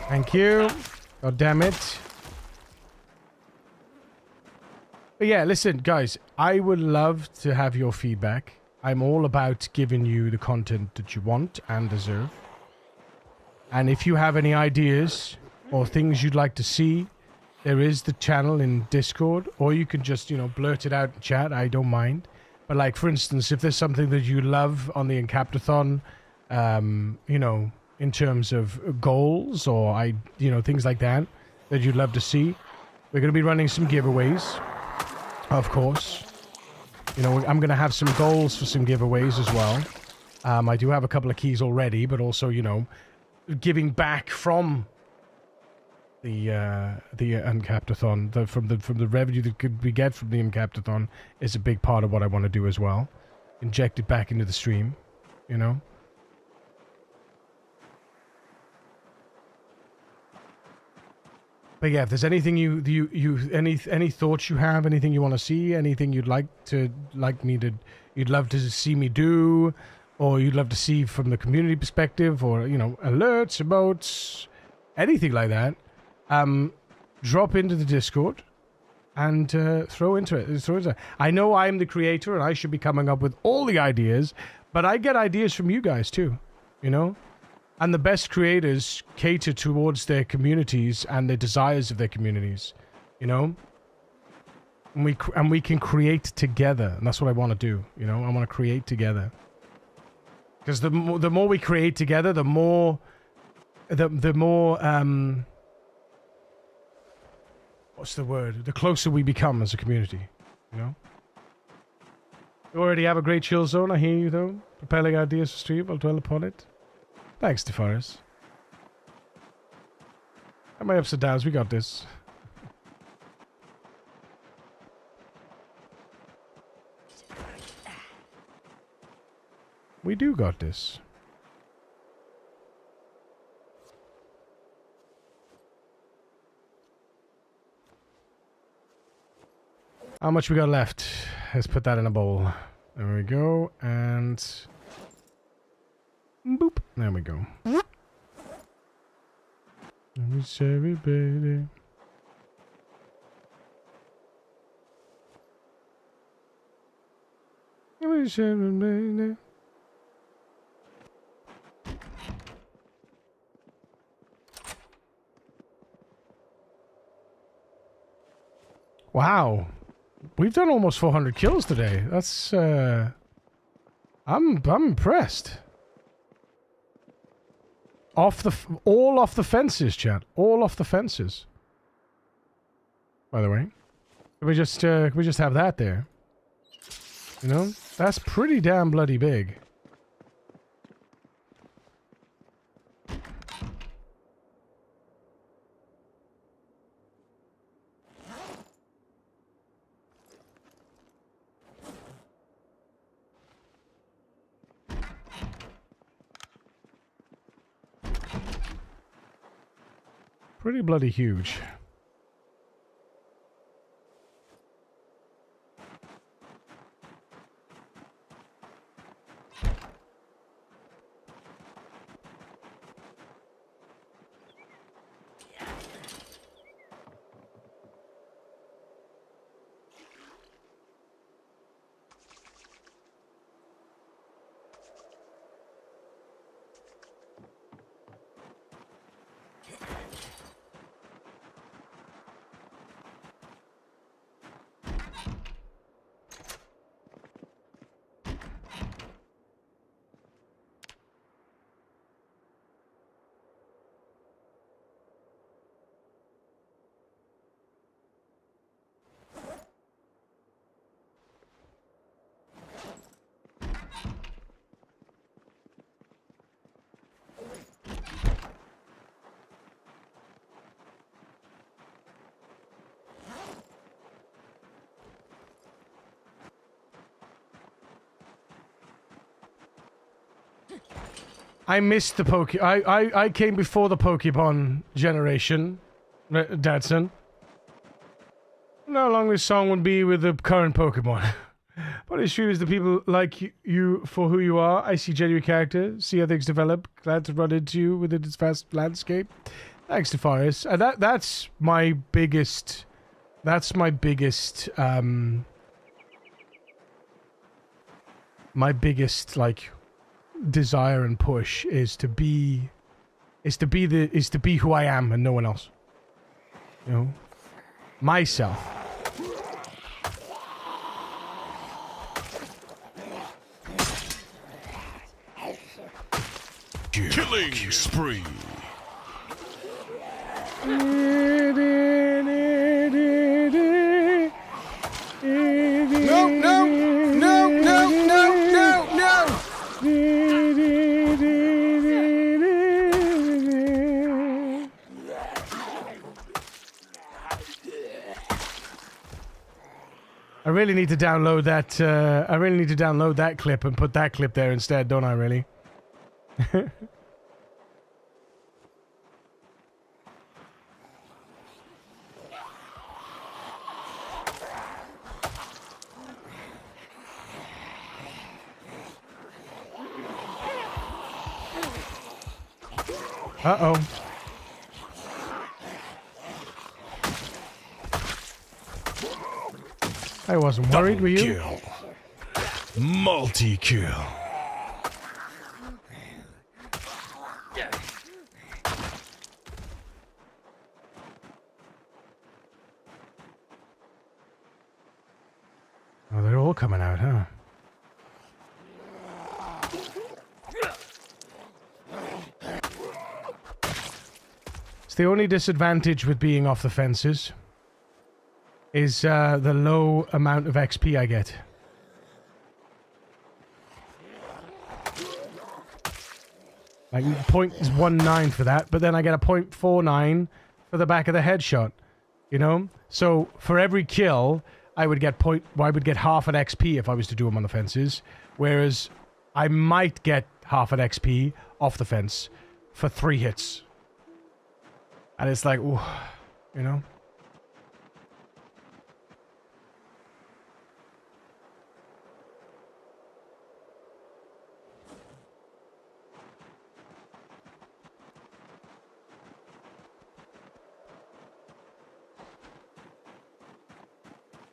Thank you. God damn it. But yeah, listen, guys, I would love to have your feedback. I'm all about giving you the content that you want and deserve. And if you have any ideas or things you'd like to see, there is the channel in Discord, or you can just, you know, blurt it out in chat. I don't mind. But like, for instance, if there's something that you love on the Encaptathon, you know, in terms of goals or you know, things like that you'd love to see, we're going to be running some giveaways, of course. You know, I'm going to have some goals for some giveaways as well. I do have a couple of keys already, but also, you know, giving back from the Encaptathon, from the revenue that we get from the Encaptathon is a big part of what I want to do as well. Inject it back into the stream, you know. But yeah, if there's anything any thoughts you have, anything you want to see, anything you'd you'd love to see me do, or you'd love to see from the community perspective, or, you know, alerts, emotes, anything like that, drop into the Discord and throw into it. I know I'm the creator and I should be coming up with all the ideas, but I get ideas from you guys too, you know? And the best creators cater towards their communities and the desires of their communities, you know? And we can create together, and that's what I want to do, you know? I want to create together. Because the more we create together, the more what's the word? The closer we become as a community, you know? You already have a great chill zone, I hear you though. Propelling ideas for stream, I'll dwell upon it. Thanks, Defaris. At my ups and downs, we got this. We do got this. How much we got left? Let's put that in a bowl. There we go, and... boop. There we go. Baby. Wow. We've done almost 400 kills today. That's, I'm impressed. All off the fences, chat. All off the fences. By the way. Can we just have that there? You know? That's pretty damn bloody big. Pretty bloody huge. I missed the I came before the Pokemon generation, Dadson. I don't know how long this song would be with the current Pokemon. But it's true, is the people like you for who you are. I see genuine character, see how things develop. Glad to run into you within this vast landscape. Thanks to Forrest. And that's my biggest... That's my biggest... my biggest, like... desire and push is to be who I am and no one else. You know? Myself. Killing spree. I really need to download that. I really need to download that clip and put that clip there instead, don't I? Really? Uh-oh. I wasn't worried, were you? Kill. Multi-kill. Oh, they're all coming out, huh? It's the only disadvantage with being off the fences. Is the low amount of XP I get. Like 0.19 for that, but then I get a 0.49 for the back of the headshot. You know? So for every kill, I would get half an XP if I was to do them on the fences, whereas I might get half an XP off the fence for 3 hits. And it's like, ooh, you know?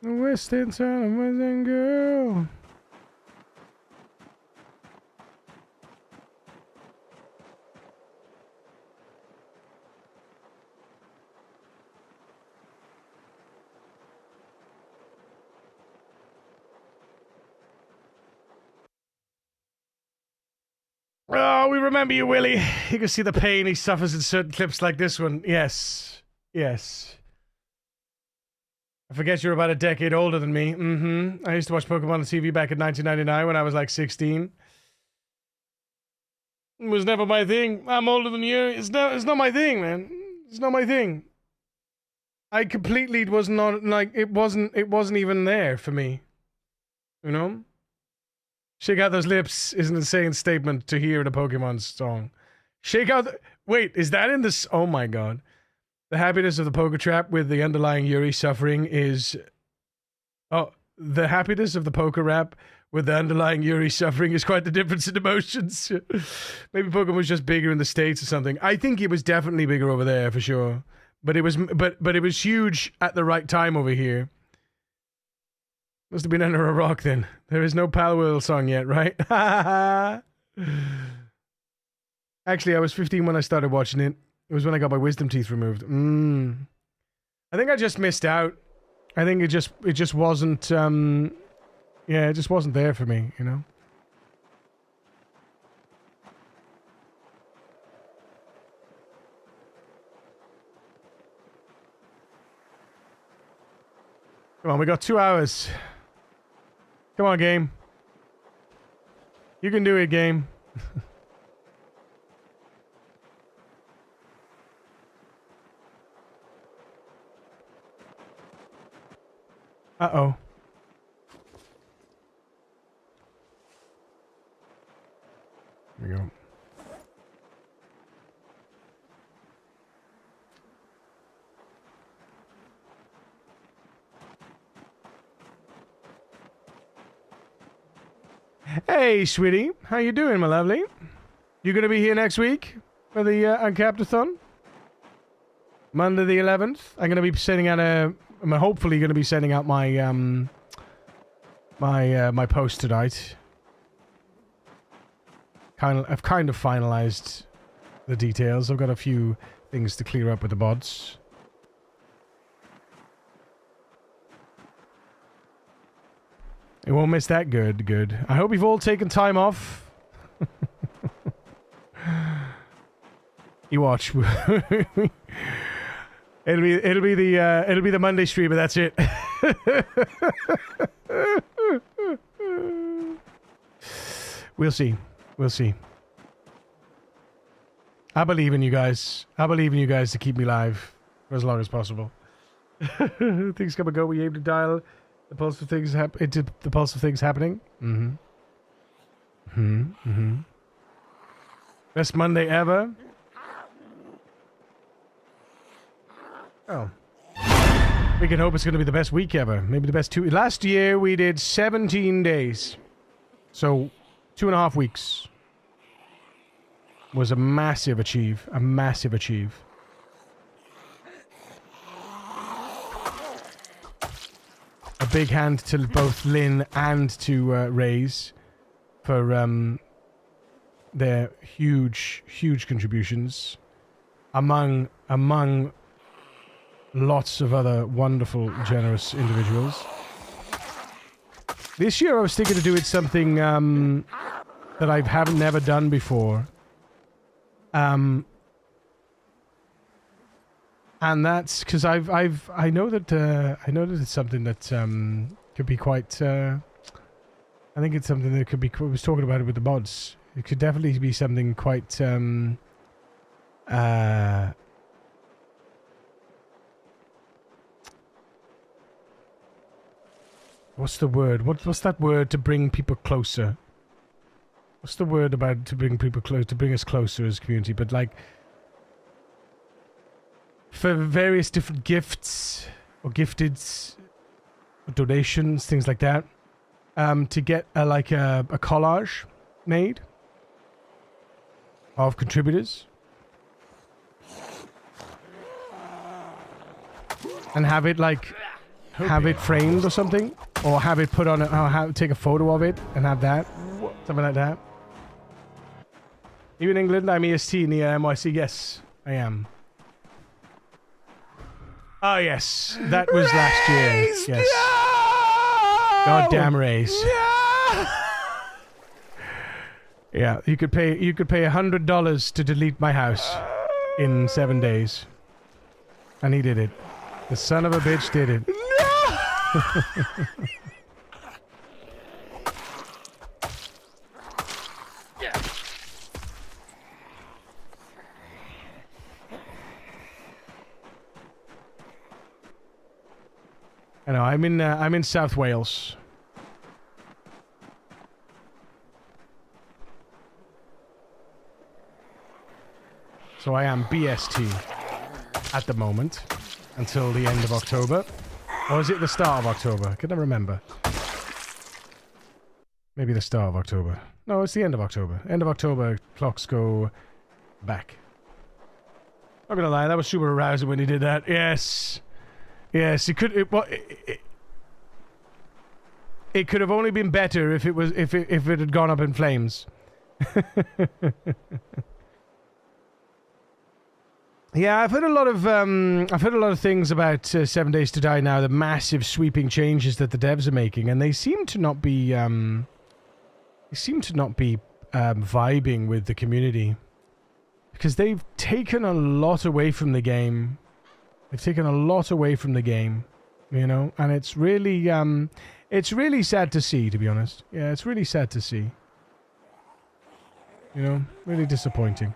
The Western Town of Western Girl. Oh, we remember you, Willie. You can see the pain he suffers in certain clips like this one. Yes. Yes. I forget you're about a decade older than me. I used to watch Pokemon on TV back in 1999 when I was like 16. It was never my thing. I'm older than you. It's not my thing, man. It's not my thing. I completely was not, like, it wasn't even there for me. You know? Shake out those lips is an insane statement to hear in a Pokemon song. Shake out wait, is that in this? Oh my god. The happiness of the Poke Trap with the underlying Yuri suffering is... Oh, the happiness of the Poke Rap with the underlying Yuri suffering is quite the difference in emotions. Maybe Pokemon was just bigger in the States or something. I think it was definitely bigger over there for sure. But it was huge at the right time over here. Must have been under a rock then. There is no Palworld song yet, right? Actually, I was 15 when I started watching it. It was when I got my wisdom teeth removed. I think I just missed out. I think it just wasn't, yeah, it just wasn't there for me, you know? Come on, we got 2 hours. Come on, game. You can do it, game. Uh-oh. Here we go. Hey, sweetie. How you doing, my lovely? You gonna be here next week for the Uncapped-a-thon? Monday the 11th. I'm gonna be sending out I'm hopefully gonna be sending out my my post tonight. I've kind of finalized the details. I've got a few things to clear up with the bots. It won't miss that. Good. I hope you've all taken time off. You watch. it'll be the Monday stream, but that's it. We'll see. I believe in you guys. I believe in you guys to keep me live for as long as possible. Things come and go. We aim to dial the pulse of things into the pulse of things happening. Best Monday ever. Oh. We can hope it's going to be the best week ever. Maybe the best 2. Last year we did 17 days. So 2.5 weeks. Was a massive achieve. A massive achieve. A big hand to both Lynn and to Raze for their huge contributions among lots of other wonderful, generous individuals. This year I was thinking of doing something that I haven't never done before. And that's because I know that it's something that could be quite. I think it's something that could be. I was talking about it with the mods. It could definitely be something quite. What's the word? What's that word to bring people closer? What's the word about to bring people close, to bring us closer as a community? But like, for various different gifts or gifteds, or donations, things like that, to get a collage made of contributors and have it like have it framed or something, or have it put on, take a photo of it and have that, something like that. You in England? I'm EST near NYC. Yes, I am. Oh yes, that was last year. Yes. No! God damn race. No! Yeah, you could pay $100 to delete my house in 7 days, and he did it. The son of a bitch did it. I know. I'm in South Wales. So I am BST at the moment until the end of October. Or is it the start of October? I can never remember. Maybe the start of October. No, it's the end of October. End of October, clocks go back. Not gonna lie, that was super arousing when he did that. Yes. Yes, it could have only been better if it had gone up in flames. Yeah, I've heard a lot of things about 7 Days to Die now, the massive sweeping changes that the devs are making, and they seem to not be vibing with the community, because they've taken a lot away from the game. They've taken a lot away from the game, you know, and it's really sad to see, to be honest. Yeah, it's really sad to see. You know, really disappointing.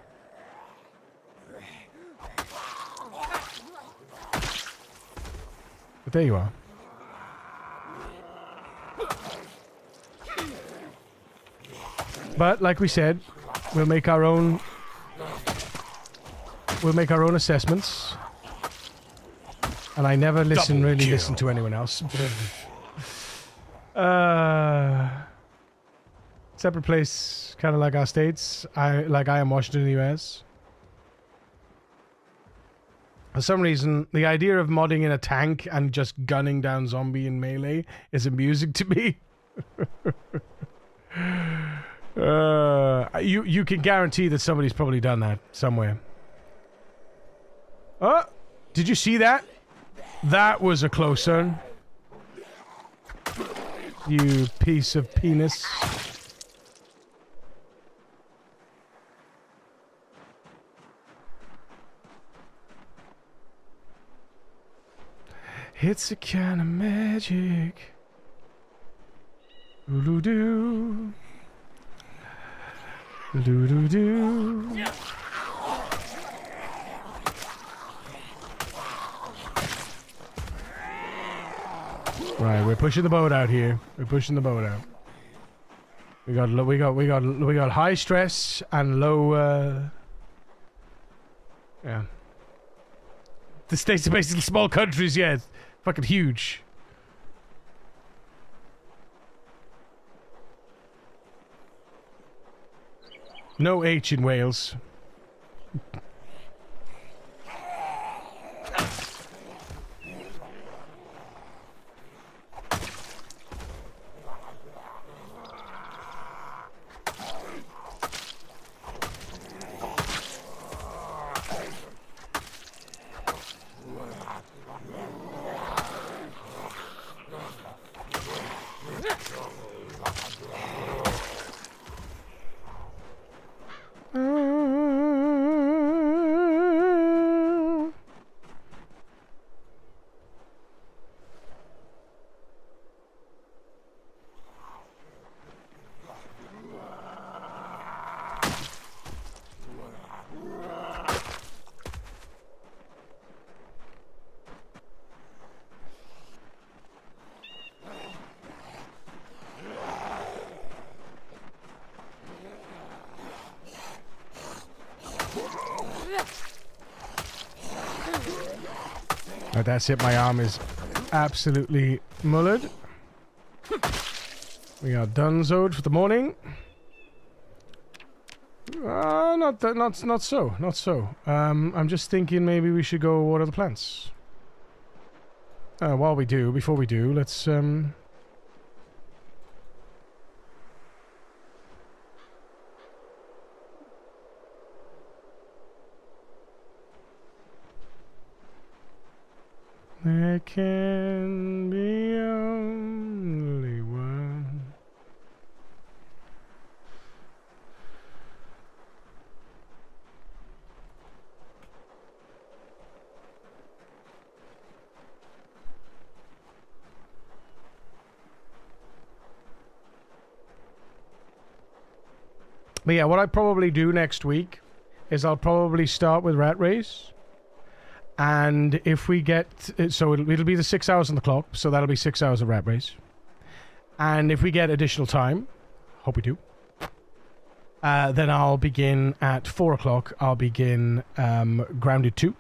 But there you are. But like we said, we'll make our own assessments. And I never listen to anyone else. Separate place, kind of like our states. I am Washington, US. For some reason, the idea of modding in a tank and just gunning down zombie in melee is amusing to me. You can guarantee that somebody's probably done that somewhere. Oh, did you see that? That was a close one. You piece of penis. It's a kind of magic. Doo-doo-doo. Doo-doo-doo. Right, we're pushing the boat out here. We're pushing the boat out. We got high stress and low. Yeah. The states are basically small countries. Yeah, it's fucking huge. No H in Wales. Right, that's it. My arm is absolutely mullered. We are donezoed for the morning. Not so. I'm just thinking maybe we should go water the plants. Before we do, let's there can be only one. But yeah, what I probably do next week is I'll probably start with RatRace. And if we get... So it'll be the 6 hours on the clock, so that'll be 6 hours of RatRace. And if we get additional time, hope we do, then I'll begin at 4 o'clock. I'll begin Grounded 2.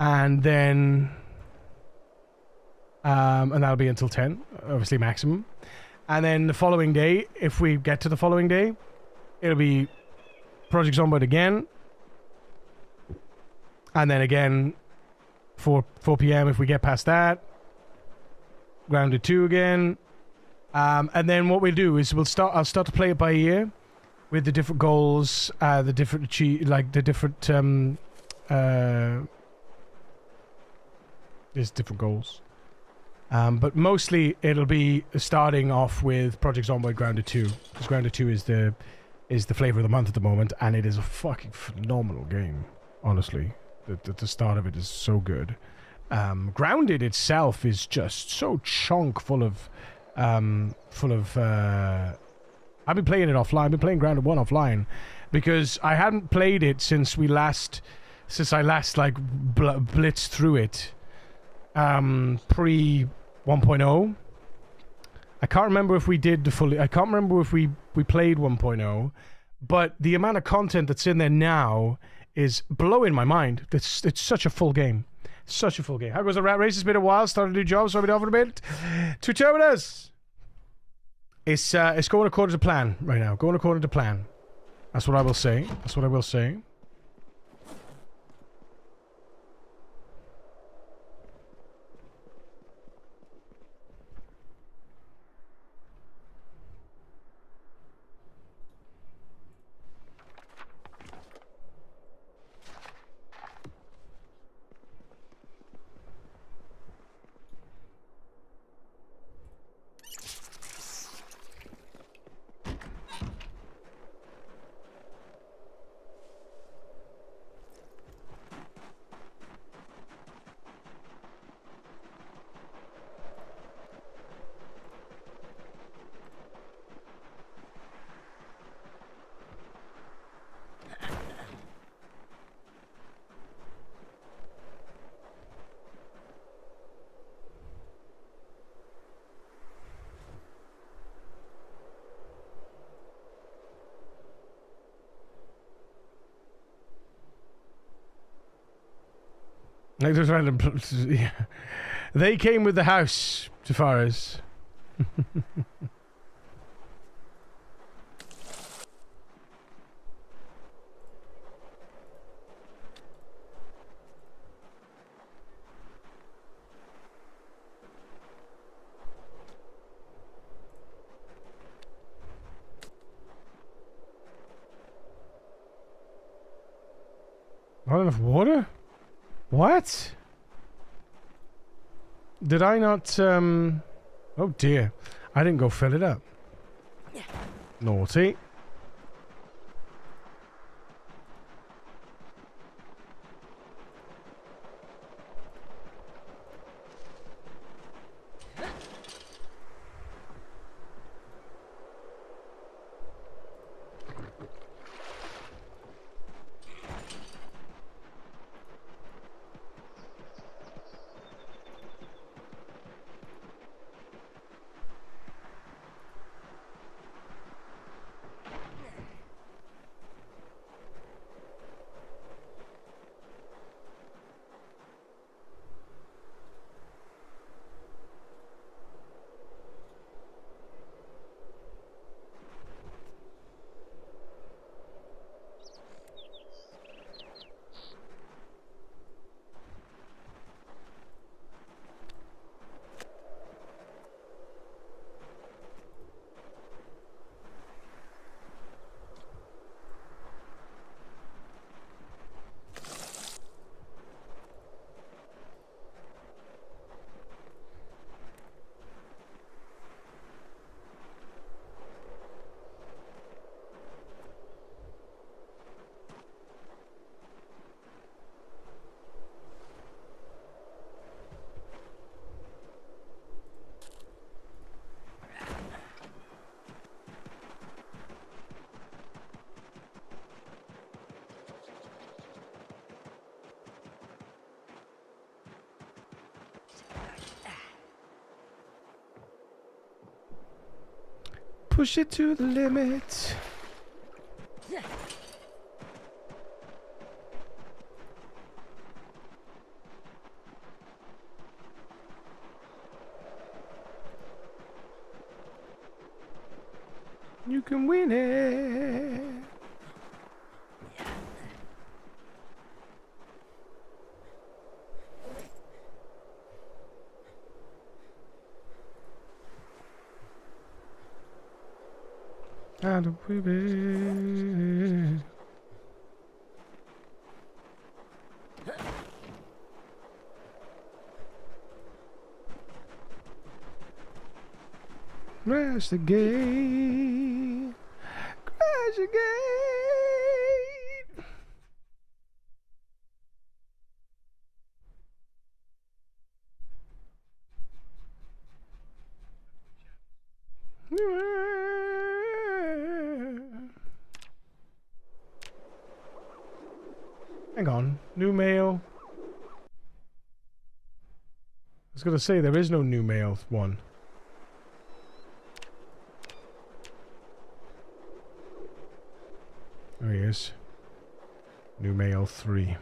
And then... and that'll be until 10, obviously maximum. And then the following day, if we get to the following day, it'll be Project Zomboid again. And then again, 4 p.m. if we get past that. Grounded 2 again. And then what we'll do is I'll start to play it by ear with the different goals, the different there's different goals. But mostly it'll be starting off with Project Zomboid Grounded 2, because Grounded 2 is the flavor of the month at the moment, and it is a fucking phenomenal game. Honestly, the start of it is so good. Grounded itself is just so chunk full of. I've been playing it offline. I've been playing Grounded 1 offline because I hadn't played it since I last like blitzed through it. Pre 1.0. I can't remember if we did the fully. I can't remember if we played 1.0, but the amount of content that's in there now is blowing my mind. It's such a full game. Such a full game. How goes the RatRace? It's been a while. Started a new job, so I've been off for a bit. Two terminus. It's going according to plan right now. Going according to plan. That's what I will say. That's what I will say. Like those random... Yeah. They came with the house, Tafaras. Not enough water? What? Did I not, Oh dear. I didn't go fill it up. Naughty. Push it to the limit. You can win it. How do we be? Crash the gate. Crash the gate. Hang on. New mail. I was going to say, there is no new mail one. There he is. New mail 3.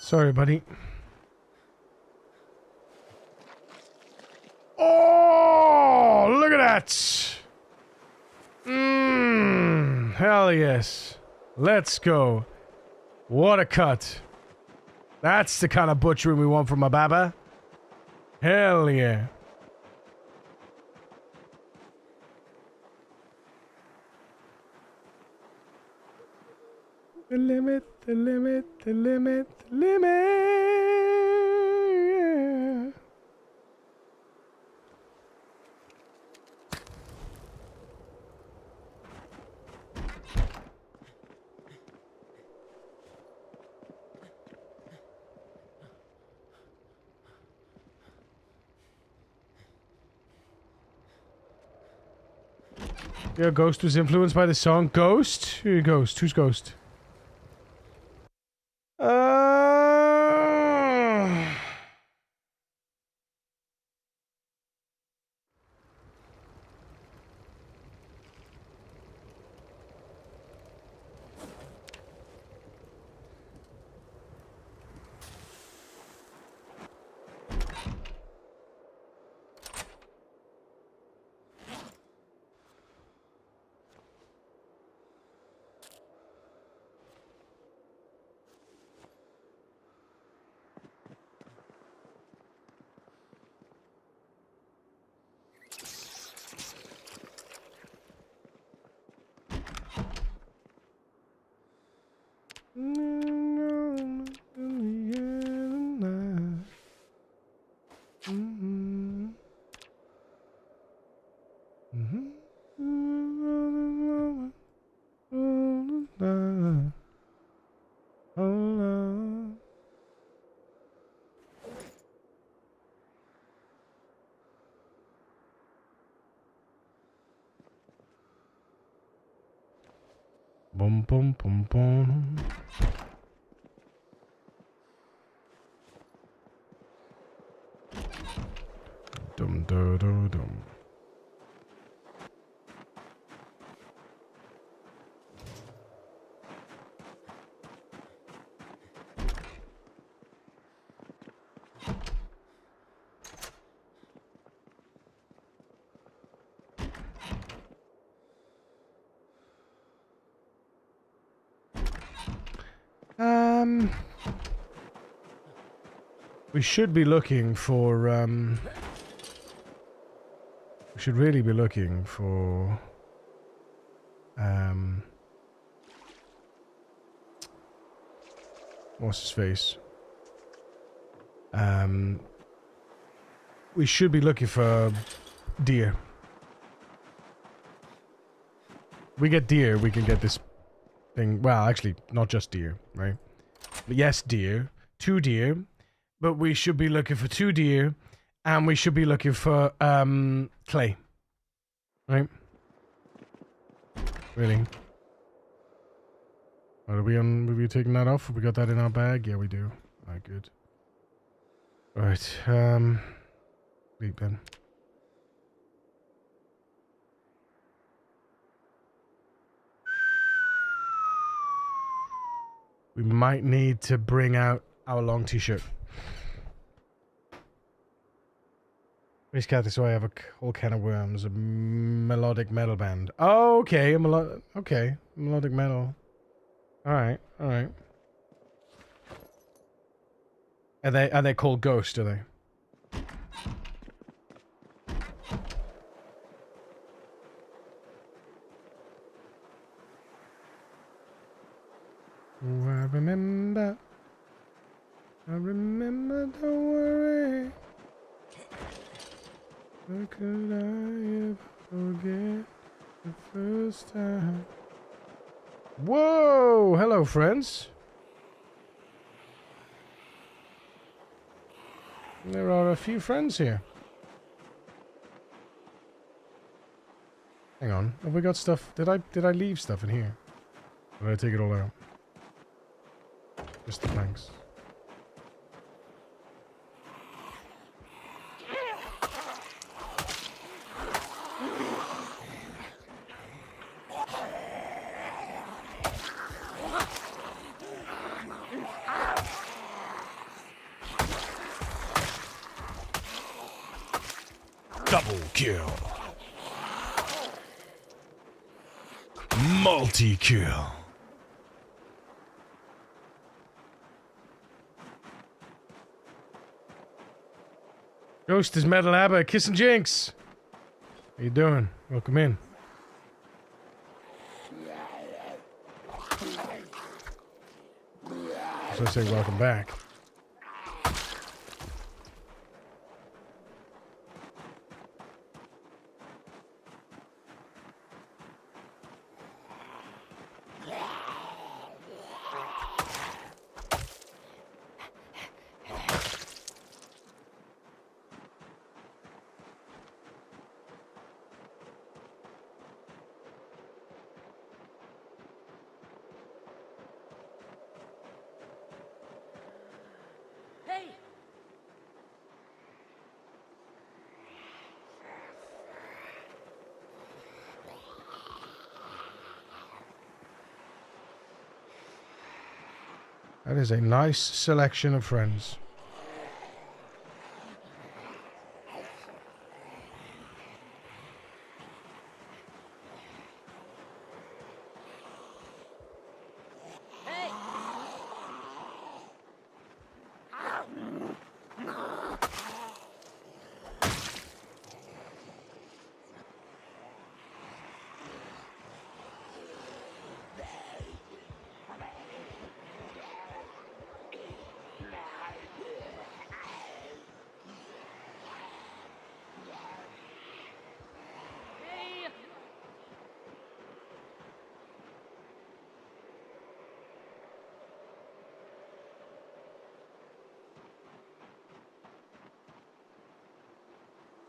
Sorry, buddy. Oh, look at that! Hell yes. Let's go. What a cut. That's the kind of butchering we want from a baba. Hell yeah. The limit, the limit, the limit, the limit. Yeah, Ghost was influenced by the song Ghost? Ghost? Who's Ghost? Bum bum bum bum. Dum dum dum dum. We should be looking for, we should really be looking for, what's his face? We should be looking for deer. We get deer, we can get this thing. Well, actually, not just deer, right? But yes, deer. 2 deer. But we should be looking for 2 deer. And we should be looking for, clay. Right? Really? Are we on? Have we taken that off? Have we got that in our bag? Yeah, we do. Alright, good. Alright, sleep then. We might need to bring out our long t-shirt. Race Catholic, so I have a whole can of worms. A melodic metal band. Oh, okay, melodic metal. Alright, alright. Are they called Ghost, are they? Oh, I remember, don't worry. How could I ever forget the first time? Whoa! Hello, friends. There are a few friends here. Hang on, have we got stuff? Did I leave stuff in here? Or did I take it all out? Just the planks. Double kill. Multi-kill. Ghost is Metal Abba, Kissing Jinx. How you doing? Welcome in. So I say welcome back. That is a nice selection of friends.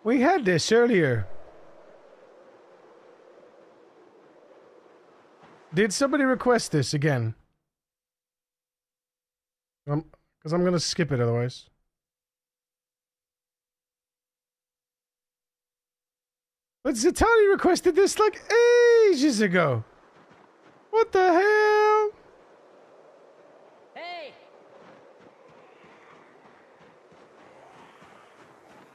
We had this earlier. Did somebody request this again? Because I'm going to skip it otherwise. But Zatani requested this like ages ago. What the hell? Hey!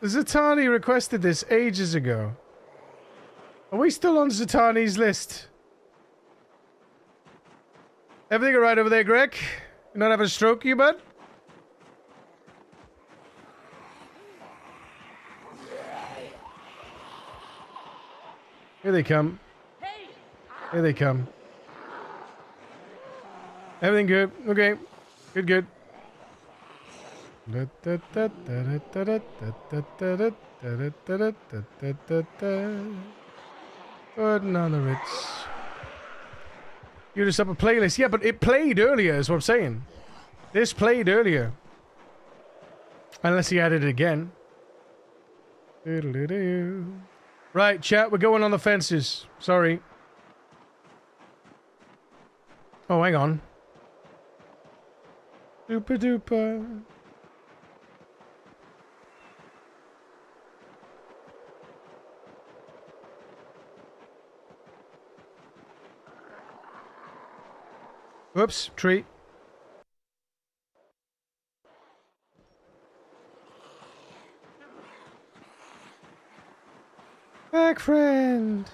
Zatani requested this ages ago. Are we still on Zatani's list? Everything alright over there, Greg? You not having a stroke, you bud? Here they come. Here they come. Everything good? Okay. Good, good. Putting on the Ritz. You just up a playlist. Yeah, but it played earlier, is what I'm saying. This played earlier. Unless he added it again. Right, chat, we're going on the fences. Sorry. Oh, hang on. Super duper. Whoops, tree. Back friend.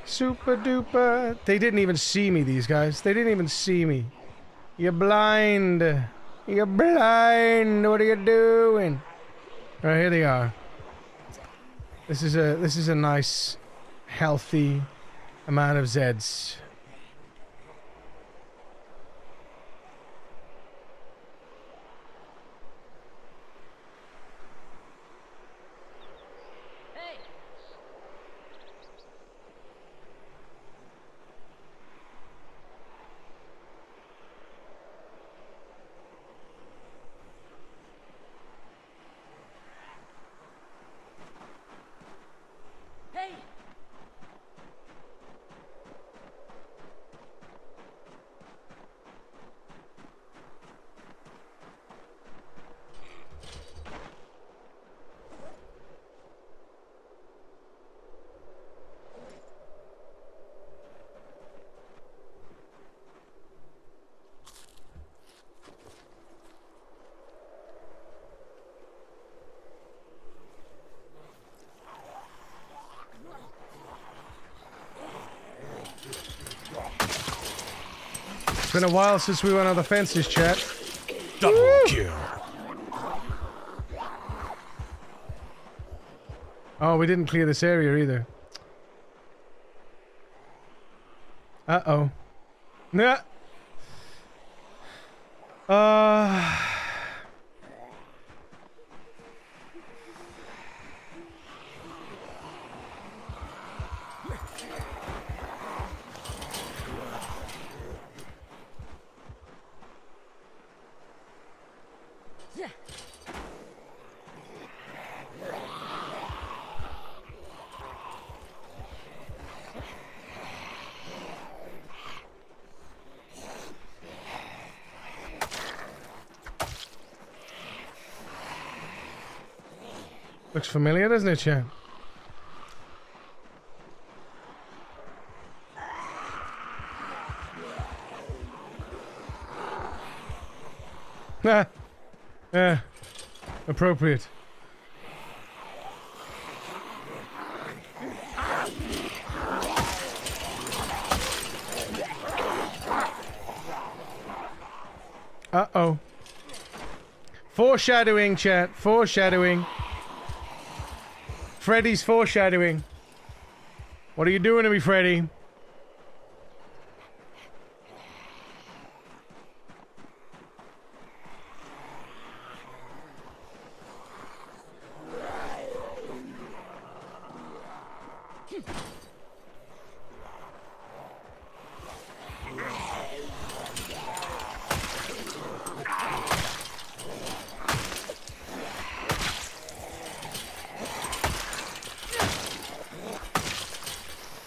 Super duper. They didn't even see me, these guys. They didn't even see me. You're blind. You're blind. What are you doing? Right, here they are. This is a nice, healthy amount of Zeds. It's been a while since we went on the fences, chat. Double kill. Oh, we didn't clear this area either. Uh-oh. Nah. Looks familiar, doesn't it, chat? Ah. Appropriate. Uh-oh. Foreshadowing, chat. Foreshadowing. Freddy's foreshadowing. What are you doing to me, Freddy?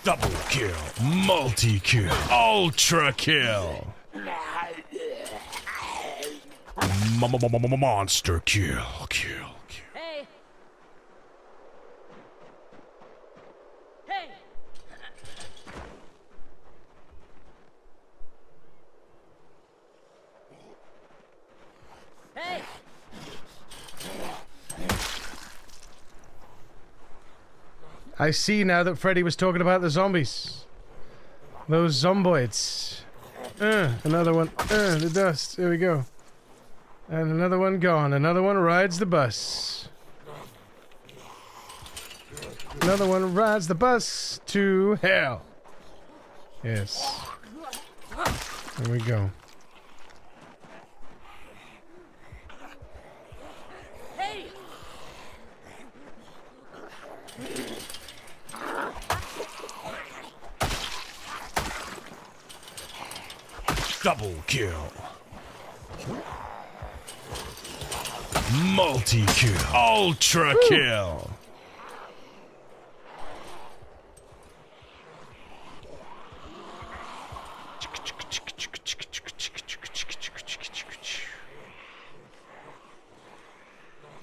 Double kill. Multi-kill. Ultra kill. Monster kill. Kill. Hey. Hey. Hey. I see now that Freddy was talking about the zombies. Those zomboids. Another one. The dust. There we go. And another one gone. Another one rides the bus. Another one rides the bus to hell. Yes. There we go. Hey. Double kill. Multi-kill. Ultra kill.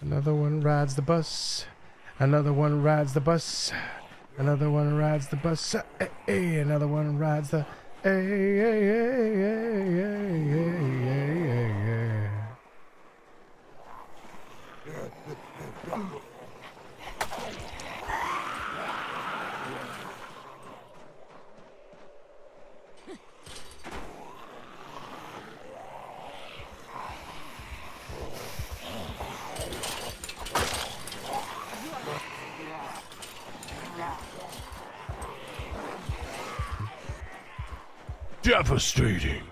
Another one rides the bus. Another one rides the bus. Another one rides the bus. Hey, another one rides the. Hey, hey, hey, hey, hey, hey, hey, hey. Devastating.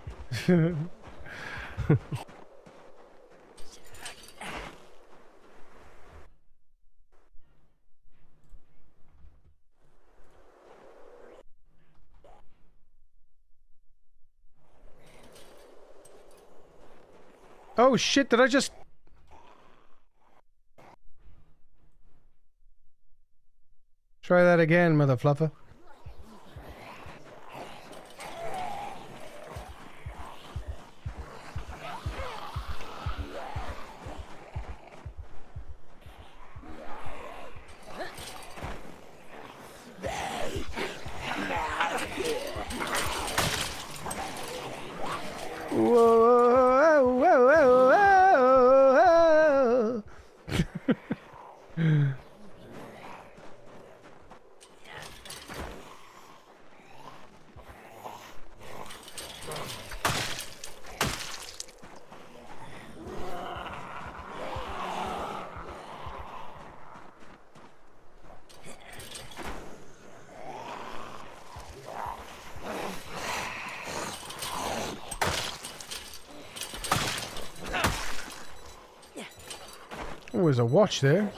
Oh shit, did I just... Try that again, mother fluffer. Oh, there's a watch there.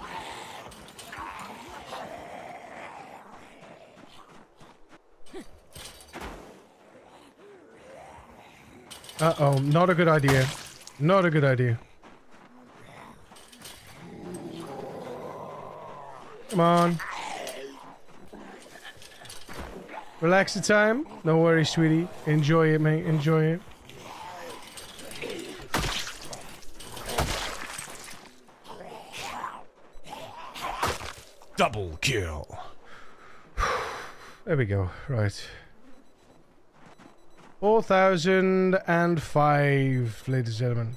Uh-oh, not a good idea. Not a good idea. Come on. Relax the time. No worries, sweetie. Enjoy it, mate. Enjoy it. Double kill. There we go. Right. 4,005, ladies and gentlemen.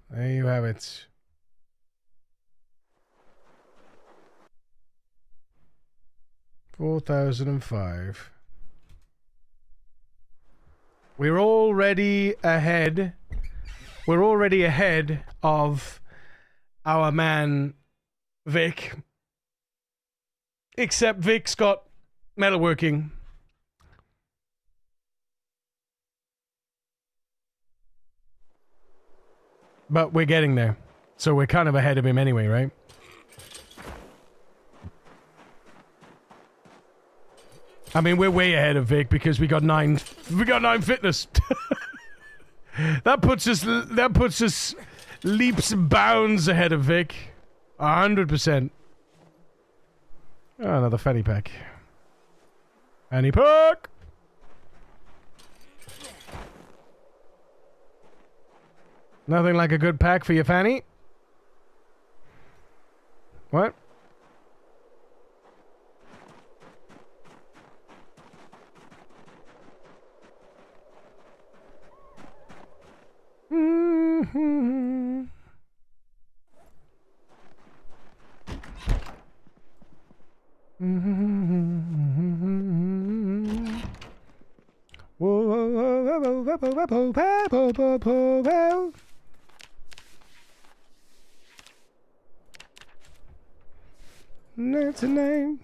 There you have it. $4,005. We're already ahead. We're already ahead of our man Vic. Except Vic's got metalworking. But we're getting there. So we're kind of ahead of him anyway, right? I mean, we're way ahead of Vic because we got 9 fitness. That puts us leaps and bounds ahead of Vic. 100%. Oh, another fanny pack. Fanny pack! Nothing like a good pack for your fanny. What? Mm-hmm. Mm-hmm. Whoa, whoa, whoa, whoa, whoa, whoa, whoa, whoa, whoa, whoa, whoa. That's a name.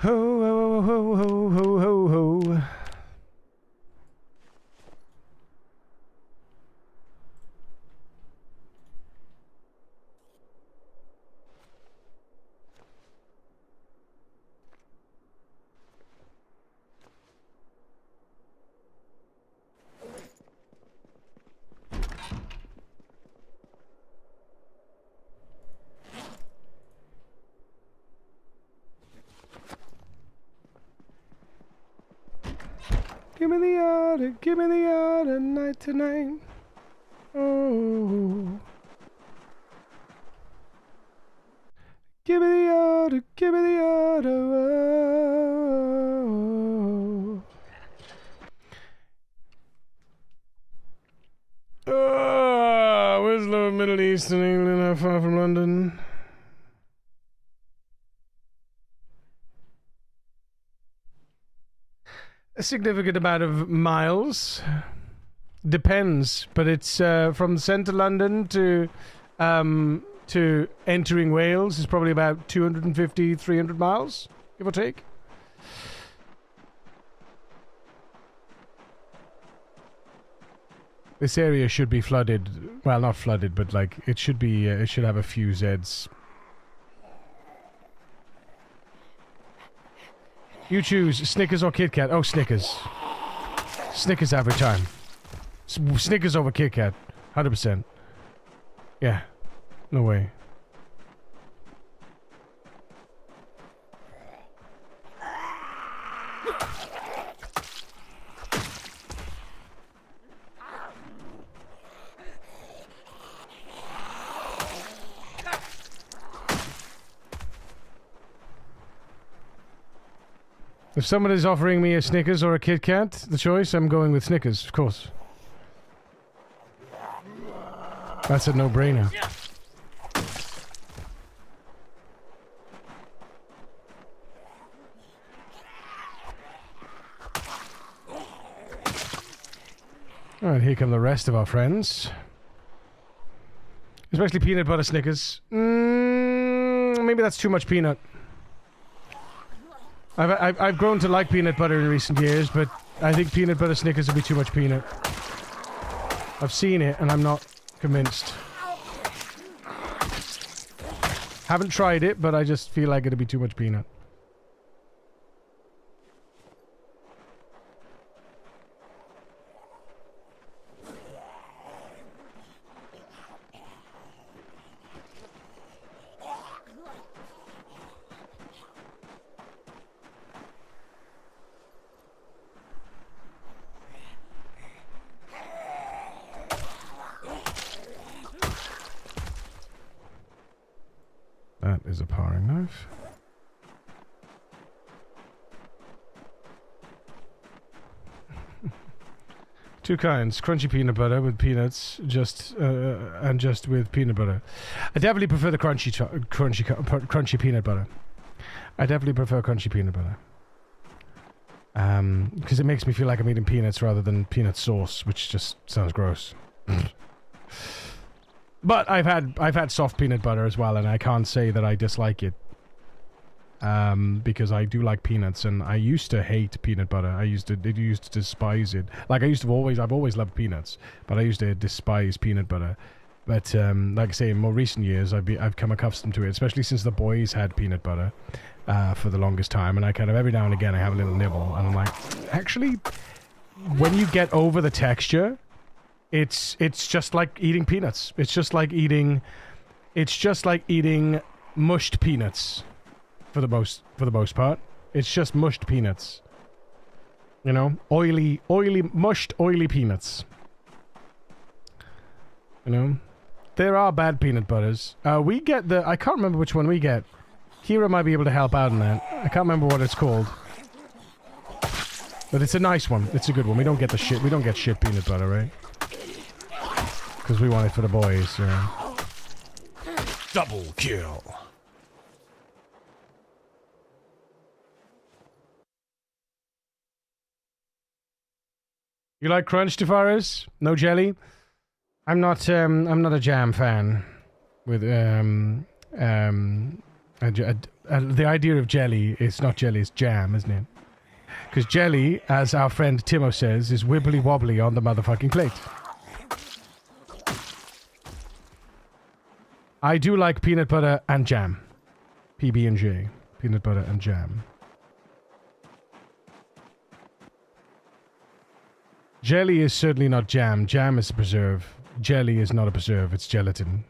Ho, ho, ho, ho, ho, ho, ho. Give me the order, night to night. Oh. Give me the order, give me the order. Oh. Where's the Middle East and England? How far from London? A significant amount of miles. Depends, but it's from centre London to entering Wales is probably about 250, 300 miles, give or take. This area should be flooded. Well, not flooded, but like it should be. It should have a few Zeds. You choose Snickers or Kit Kat. Oh, Snickers. Snickers every time. Snickers over Kit Kat. 100%. Yeah. No way. If someone is offering me a Snickers or a Kit Kat, the choice, I'm going with Snickers, of course. That's a no-brainer. Alright, here come the rest of our friends. Especially peanut butter Snickers. Maybe that's too much peanut. I've grown to like peanut butter in recent years, but I think peanut butter Snickers would be too much peanut. I've seen it, and I'm not convinced. Haven't tried it, but I just feel like it'd be too much peanut. That is a paring knife. Two kinds: crunchy peanut butter with peanuts, and just with peanut butter. I definitely prefer the crunchy peanut butter. I definitely prefer crunchy peanut butter. Because it makes me feel like I'm eating peanuts rather than peanut sauce, which just sounds gross. But I've had soft peanut butter as well, and I can't say that I dislike it. Because I do like peanuts, and I used to hate peanut butter. I used to despise it. Like I've always loved peanuts, but I used to despise peanut butter. But like I say, in more recent years, I've come accustomed to it, especially since the boys had peanut butter for the longest time, and I kind of every now and again I have a little nibble, and I'm like, actually, when you get over the texture. It's just like eating peanuts. It's just like eating mushed peanuts for the most part. It's just mushed peanuts. You know, mushed oily peanuts. You know, there are bad peanut butters. We get I can't remember which one we get. Kira might be able to help out in that. I can't remember what it's called. But it's a nice one. It's a good one. We don't get shit peanut butter, right? Because we want it for the boys, you know. Double kill. You like crunch, Tavares? No jelly? I'm not a jam fan. With a the idea of jelly, it's not jelly, it's jam, isn't it? Because jelly, as our friend Timo says, is wibbly wobbly on the motherfucking plate. I do like peanut butter and jam. PB&J. Peanut butter and jam. Jelly is certainly not jam. Jam is a preserve. Jelly is not a preserve, it's gelatin.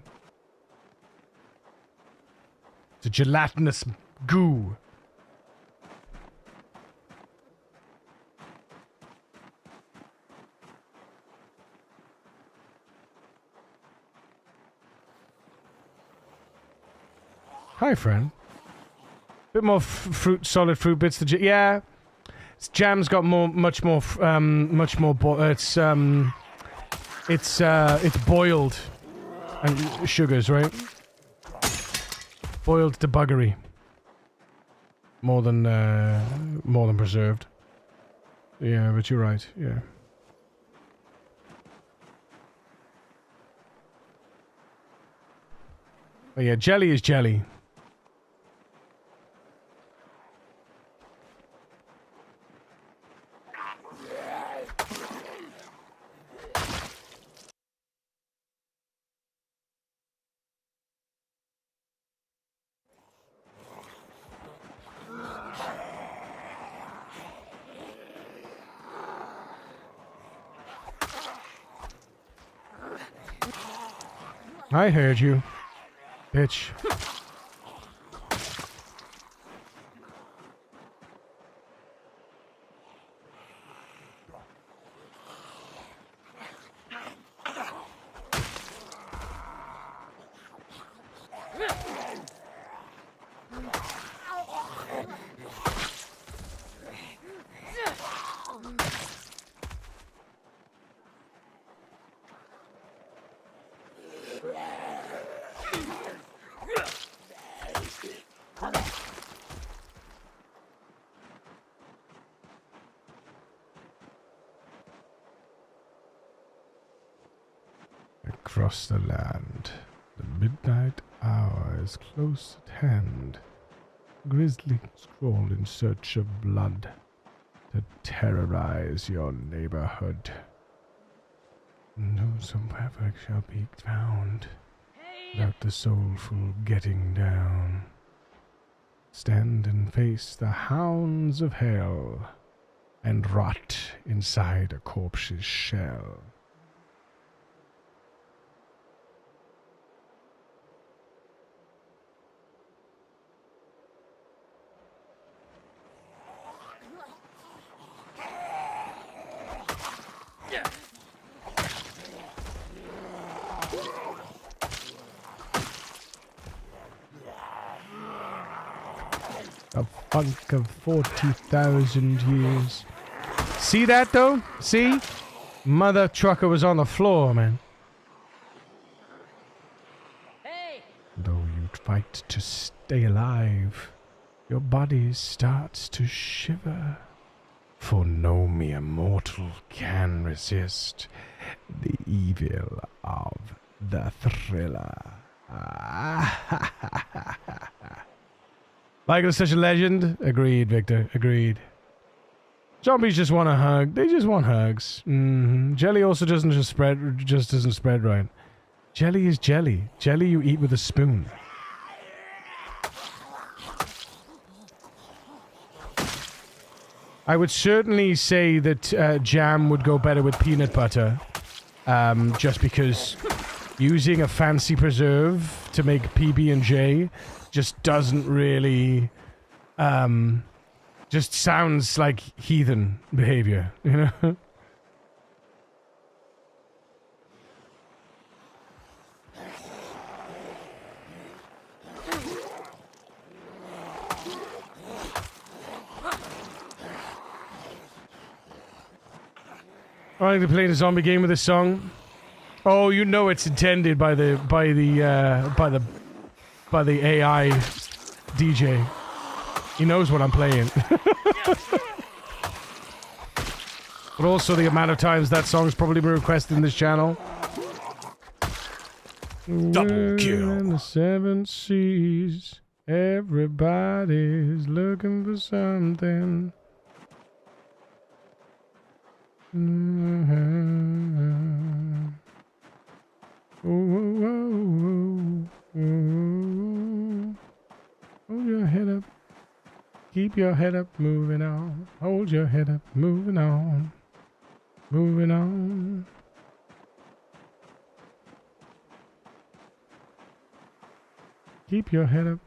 It's a gelatinous goo. Hi, friend. Bit more fruit, solid fruit bits. Yeah, jam's got much more. It's boiled and sugars, right? Boiled to buggery. More than preserved. Yeah, but you're right. Yeah. But yeah, jelly is jelly. I heard you, bitch. Across the land, the midnight hour is close at hand. Grizzlies crawl in search of blood to terrorize your neighborhood. No survivor shall be found without the soulful getting down. Stand and face the hounds of hell and rot inside a corpse's shell. A funk of 40,000 years. See that though? See? Mother trucker was on the floor, man. Hey! Though you'd fight to stay alive, your body starts to shiver. For no mere mortal can resist the evil of the thriller. Michael's such a legend. Agreed, Victor. Agreed. Zombies just want a hug. They just want hugs. Jelly also doesn't spread right. Jelly is jelly. Jelly you eat with a spoon. I would certainly say that jam would go better with peanut butter. Just because using a fancy preserve to make PB&J just doesn't really, just sounds like heathen behavior, you know? I like to play a zombie game with this song. Oh, you know it's intended by the AI DJ. He knows what I'm playing. But also the amount of times that song's probably been requested in this channel. Double kill. In the seven seas. Everybody's looking for something. Hold your head up. Keep your head up, moving on. Hold your head up, moving on. Moving on. Keep your head up.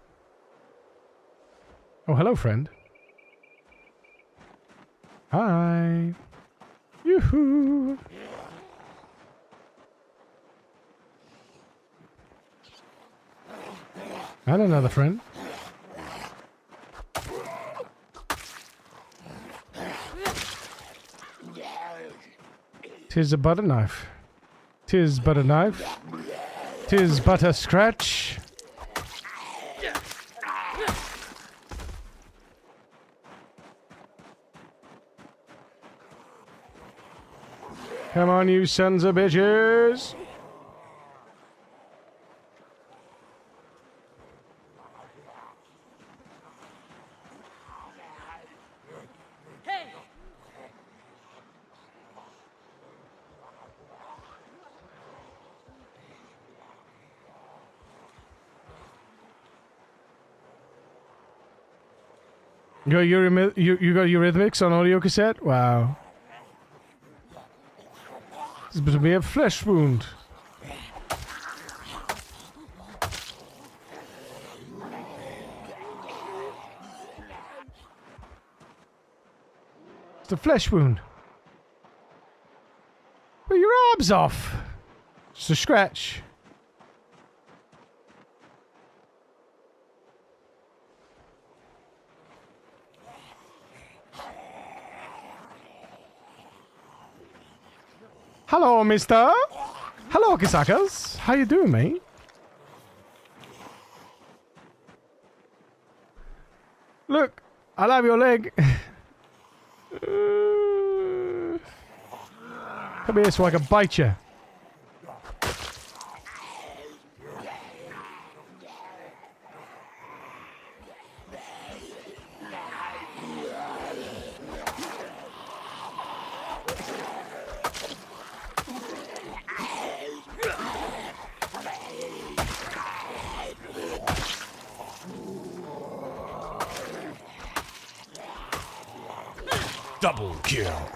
Oh, hello, friend. Hi. Yoo-hoo. And another friend. Tis a butter knife. Tis but a knife. Tis but a scratch. Come on, you sons of bitches. You got Eurythmics on audio cassette? Wow. This is supposed to be a flesh wound. It's a flesh wound. But your arm's off. Just a scratch. Hello, mister. Hello, Kisakas. How you doing, mate? Look, I'll have your leg. Come here so I can bite you. Double kill.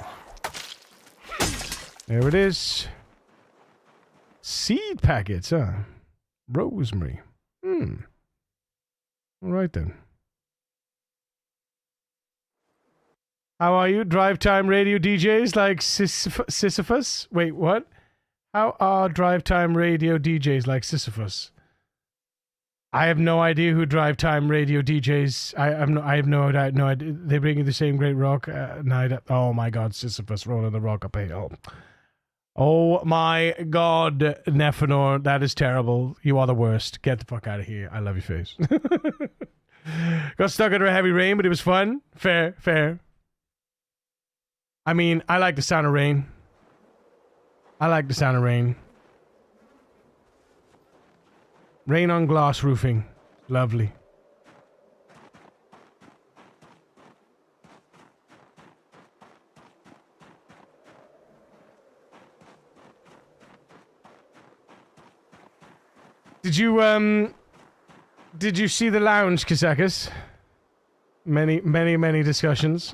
There it is. Seed packets, huh? Rosemary. All right then. How are you? Drive time radio DJs like Sisyphus? Wait, what? How are drive time radio DJs like Sisyphus? I have no idea who drive time radio DJs. I have no idea. They bring you the same great rock. Oh my God, Sisyphus rolling the rock up a hill. Oh my God, Nephenor, that is terrible. You are the worst. Get the fuck out of here. I love your face. Got stuck under a heavy rain, but it was fun. Fair. I mean, I like the sound of rain. Rain on glass roofing. Lovely. Did you see the lounge, Kisakas? Many discussions.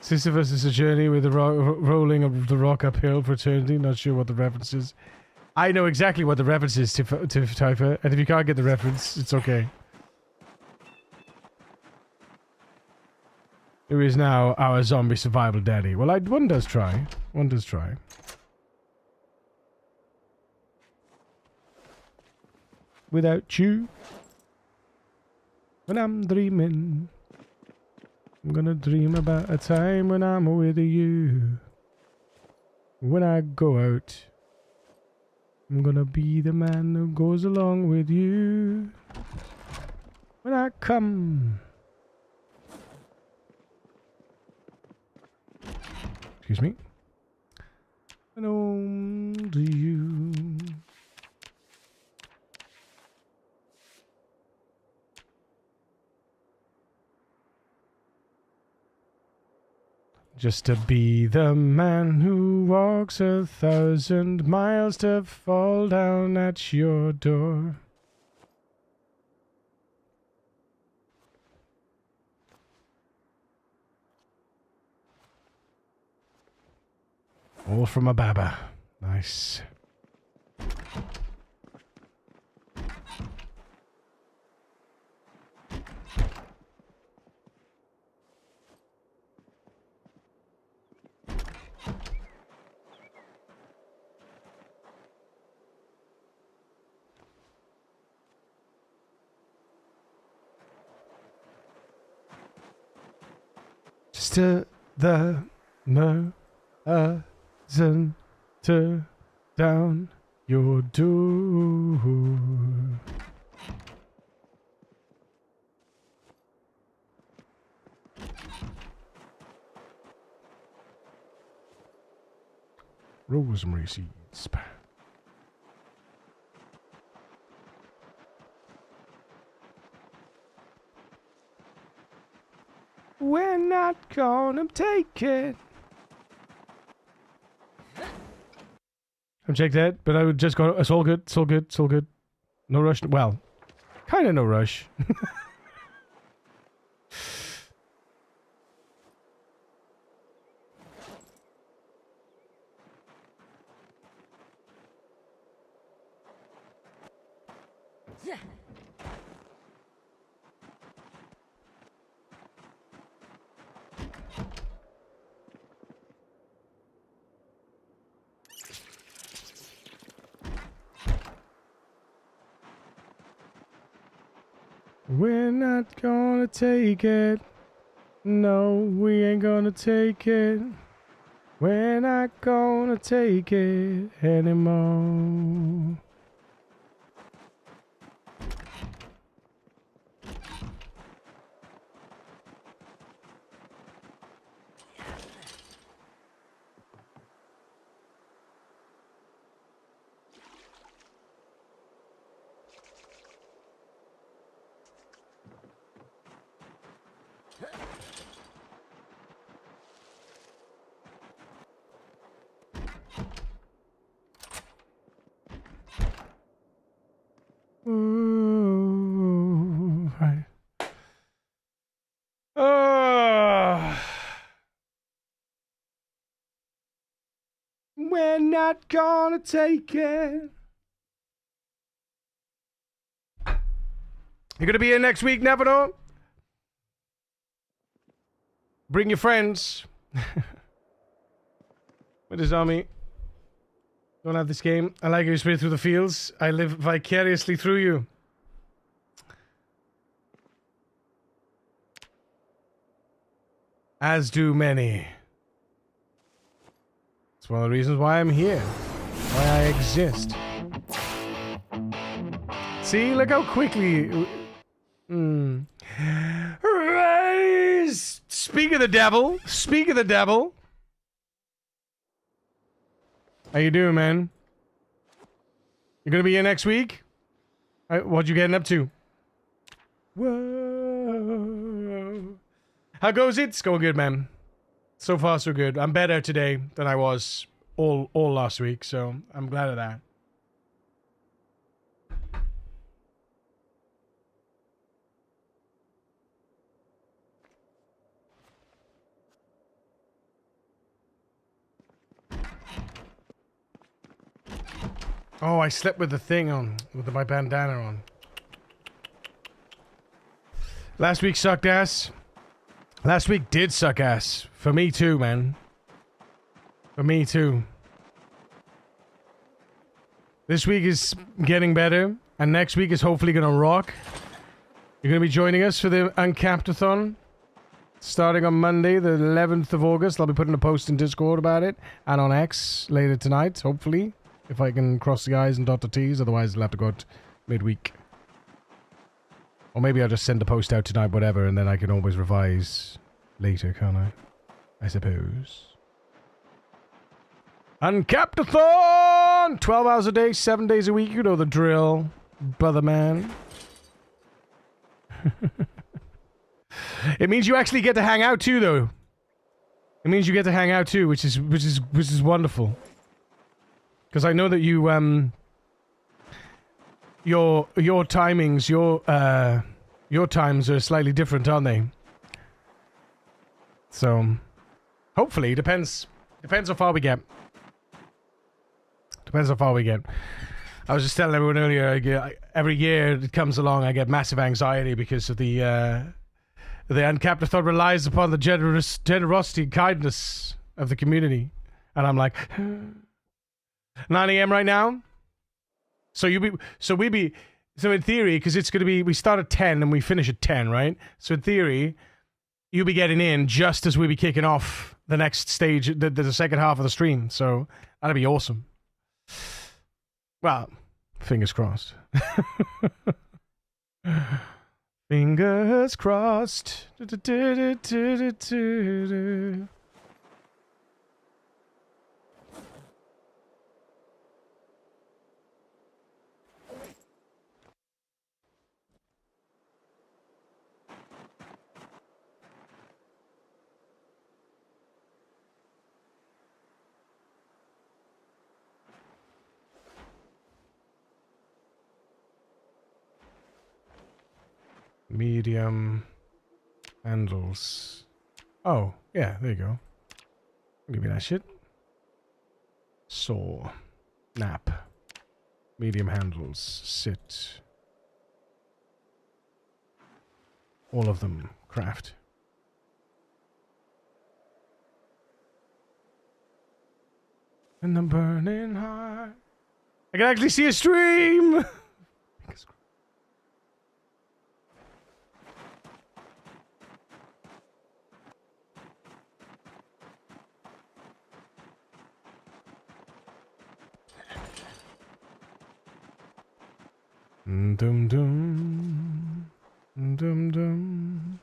Sisyphus is a journey with the rolling of the rock uphill for eternity. Not sure what the reference is. I know exactly what the reference is to Typha, and if you can't get the reference, it's okay. Who is now our zombie survival daddy? Well, one does try. Without you, when I'm dreaming, I'm gonna dream about a time when I'm with you. When I go out, I'm gonna be the man who goes along with you. When I come... Excuse me. And only you. Just to be the man who walks 1,000 miles to fall down at your door. All from a baba. Nice. Just to the to down your door. Rosemary seeds. We're not gonna take it. I'm checked out, but I would just go. It's all good. It's all good. It's all good. No rush. Well, kind of no rush. We're not gonna take it. No, we ain't gonna take it. We're not gonna take it anymore. Ooh, right. We're not gonna take it. You're gonna be here next week, never know. Bring your friends. With his army. Don't have this game. I like how you spray through the fields. I live vicariously through you. As do many. It's one of the reasons why I'm here. Why I exist. See, look how quickly... Speak of the devil. Speak of the devil. How you doing, man? You gonna be here next week? What you getting up to? Whoa. How goes it? It's going good, man. So far, so good. I'm better today than I was all last week, so I'm glad of that. Oh, I slept with the thing on, with my bandana on. Last week sucked ass. Last week did suck ass. For me too, man. For me too. This week is getting better, and next week is hopefully gonna rock. You're gonna be joining us for the Uncapped-a-thon. Starting on Monday, the 11th of August. I'll be putting a post in Discord about it, and on X later tonight, hopefully. If I can cross the I's and dot the T's, otherwise I'll have to go out midweek. Or maybe I'll just send a post out tonight, whatever, and then I can always revise later, can't I? I suppose. Uncapped-a-thon! 12 hours a day, 7 days a week. You know the drill, brother man. It means you actually get to hang out too, though. It means you get to hang out too, which is wonderful. Because I know that you your timings, your times are slightly different, aren't they? So hopefully, depends how far we get. Depends how far we get. I was just telling everyone earlier, every year it comes along, I get massive anxiety because of the Uncapped-a-thon relies upon the generosity and kindness of the community. And I'm like, 9 a.m. right now? So in theory, because it's going to be, we start at 10 and we finish at 10, right? So in theory, you'll be getting in just as we be kicking off the next stage, the second half of the stream. So that'd be awesome. Well, fingers crossed. Fingers crossed. Medium handles. Oh, yeah, there you go. I'll give you that shit. Saw. Nap. Medium handles. Sit. All of them. Craft. In the burning heart. I can actually see a stream! Dum dum dum dum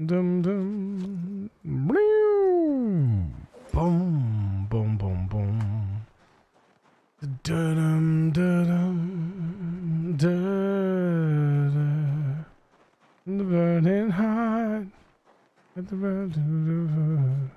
dum dum boom boom boom boom boom dum dum dum the burning heart at the burning.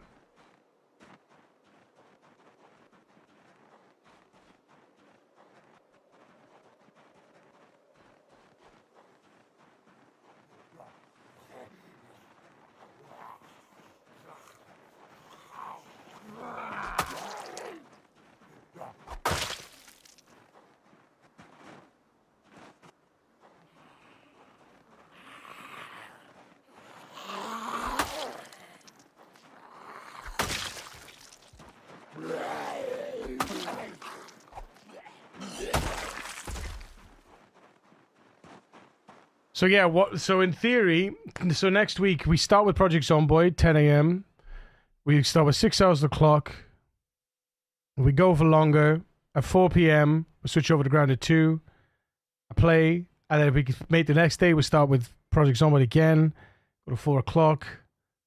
So yeah, so in theory, so next week we start with Project Zomboid, 10 a.m. We start with 6 hours of the clock. We go for longer. At 4 p.m. we switch over to Grounded 2. I play, and then if we make the next day, we start with Project Zomboid again. Go to 4 o'clock,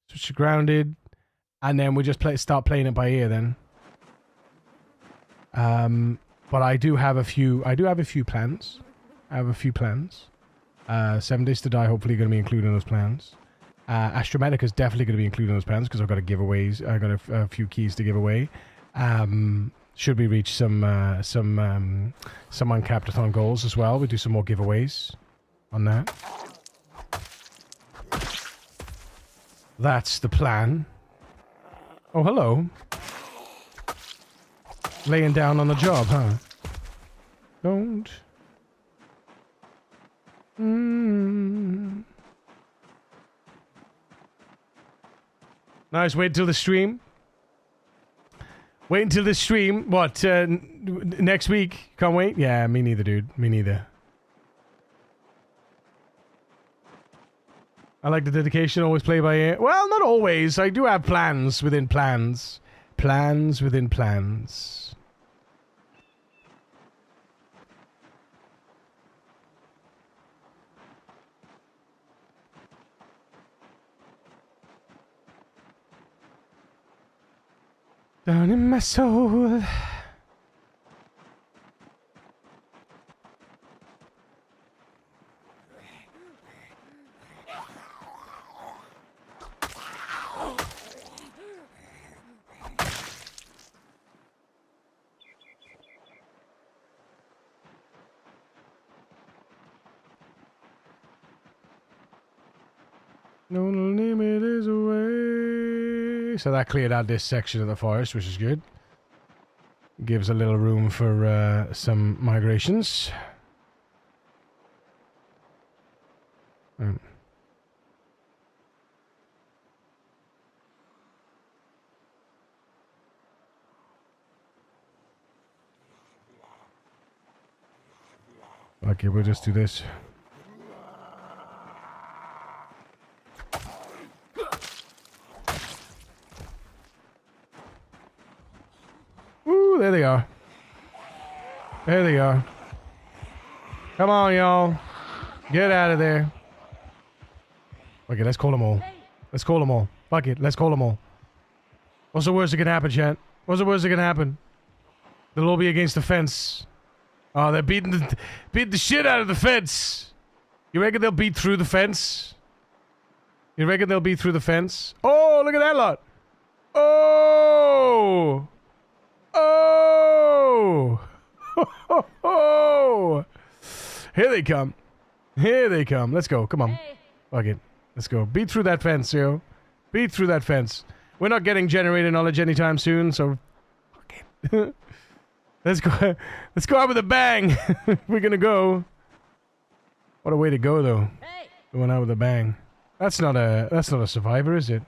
switch to Grounded, and then we just start playing it by ear then. But I do have a few plans. I have a few plans. 7 Days to Die hopefully going to be included in those plans. Astromedica is definitely going to be included in those plans because I've got giveaways. I've got a few keys to give away. Should we reach some Uncapped-a-thon goals as well, we do some more giveaways on that. That's the plan. Oh, hello. Laying down on the job, huh? Don't. Nice. Wait until the stream. Wait until the stream. What? Next week? Can't wait? Yeah, me neither, dude. Me neither. I like the dedication. Always play by ear. Well, not always. I do have plans within plans. Plans within plans. Down in my soul. No limit is away. So that cleared out this section of the forest, which is good. Gives a little room for some migrations. Okay, we'll just do this. Ooh, there they are. There they are. Come on, y'all. Get out of there. Okay, let's call them all. Let's call them all. Fuck it, let's call them all. What's the worst that can happen, chat? What's the worst that can happen? They'll all be against the fence. Oh, they're beating the shit out of the fence. You reckon they'll beat through the fence? You reckon they'll beat through the fence? Oh, look at that lot. Oh! Oh! Oh! Here they come. Here they come. Let's go. Come on. Fuck it. Let's go. Beat through that fence, yo. Beat through that fence. We're not getting generated knowledge anytime soon, so... Fuck it. Let's go. Let's go out with a bang. We're gonna go. What a way to go, though. Going out with a bang. That's not a survivor, is it?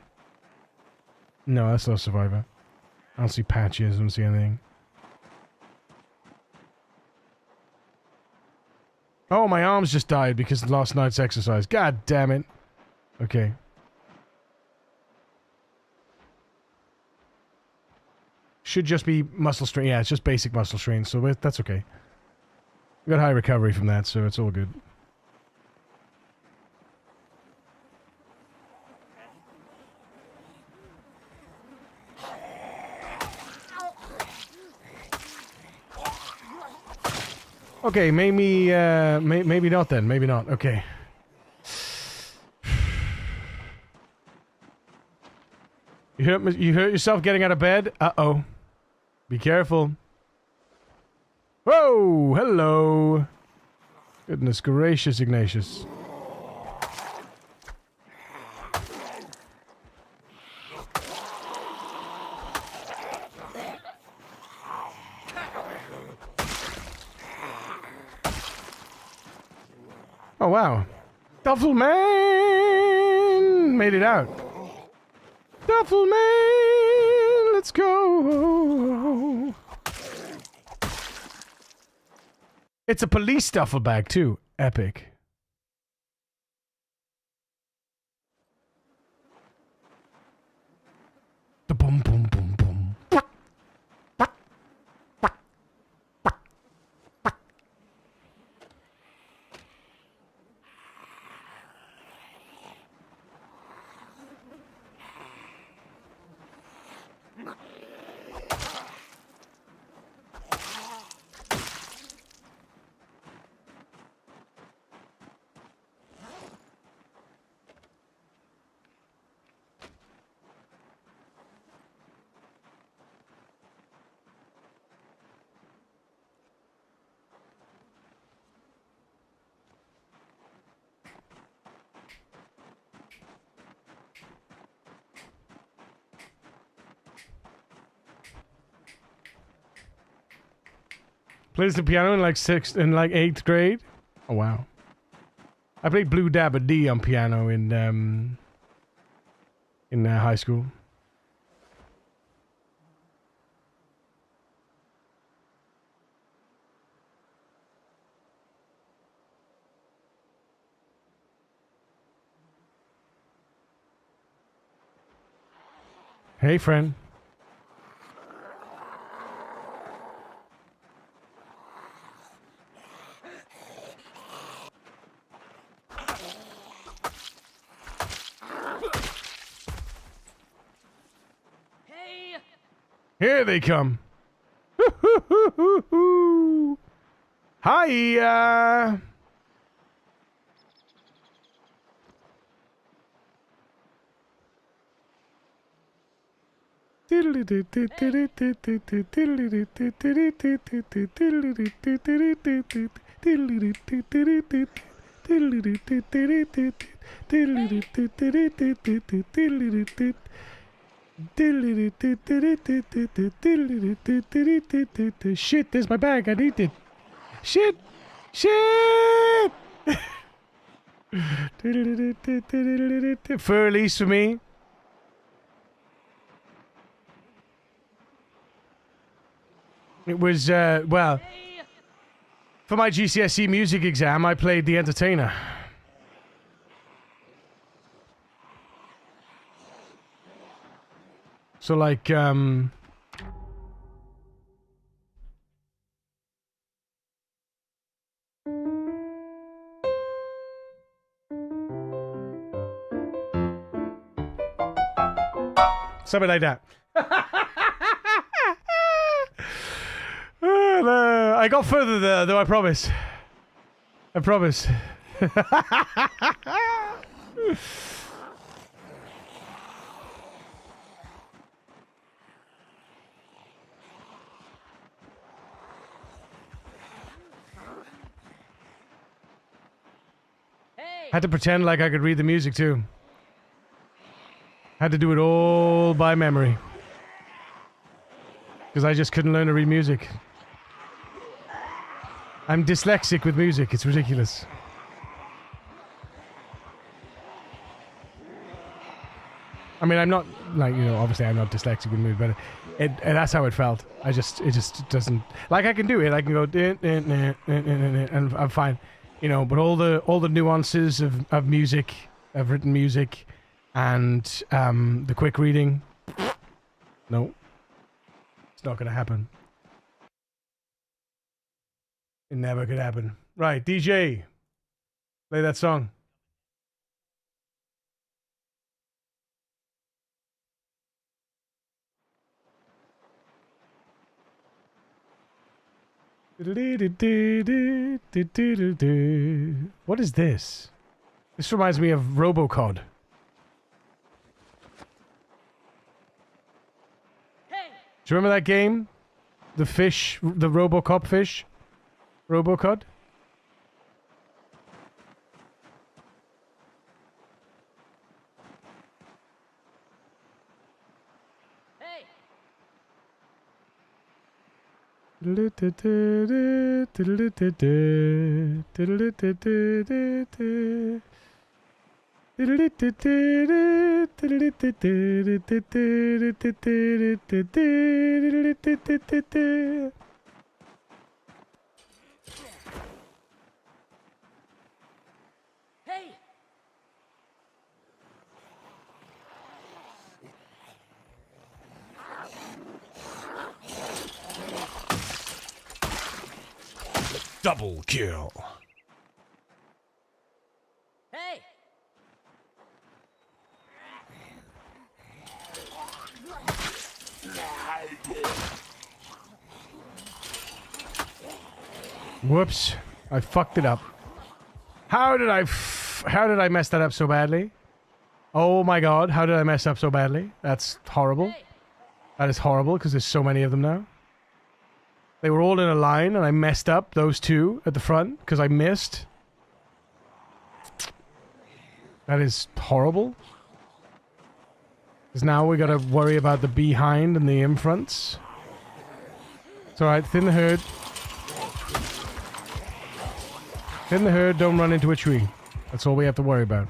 No, that's not a survivor. I don't see patches. I don't see anything. Oh, my arms just died because of last night's exercise. God damn it. Okay. Should just be muscle strain. Yeah, it's just basic muscle strain, so that's okay. We got high recovery from that, so it's all good. Okay, maybe maybe not then. Maybe not. Okay. You hurt yourself getting out of bed? Uh-oh. Be careful. Whoa! Hello! Goodness gracious, Ignatius. Oh, wow. Duffel Man! Made it out. Duffel Man! Let's go! It's a police duffel bag, too. Epic. The boom, boom, boom, boom. Plays the piano in like 8th grade. Oh wow! I played Blue Dabba D on piano in high school. Hey, friend. Here they come. Hi. Shit, there's my bag. I need it. Shit. Shit. Fur release for me. It was, well, for my GCSE music exam, I played the entertainer. So, like, something like that. I got further there, though, I promise. I promise. Had to pretend like I could read the music, too. Had to do it all by memory. Because I just couldn't learn to read music. I'm dyslexic with music. It's ridiculous. I mean, I'm not, like, you know, obviously I'm not dyslexic with music, but and that's how it felt. It just doesn't, like, I can do it. I can go, and I'm fine. You know, but all the nuances of music, of written music, and the quick reading, no. It's not going to happen. It never could happen. Right, DJ. Play that song. What is this? This reminds me of Robocod. Do you remember that game? The fish, the Robocop fish? Robocod? Hey! Double kill. Hey. Whoops. I fucked it up. How did I mess that up so badly? Oh my god, how did I mess up so badly? That's horrible. That is horrible because there's so many of them now. They were all in a line, and I messed up those two at the front because I missed. That is horrible. Because now we gotta worry about the behind and the in fronts. It's alright, thin the herd. Thin the herd, don't run into a tree. That's all we have to worry about.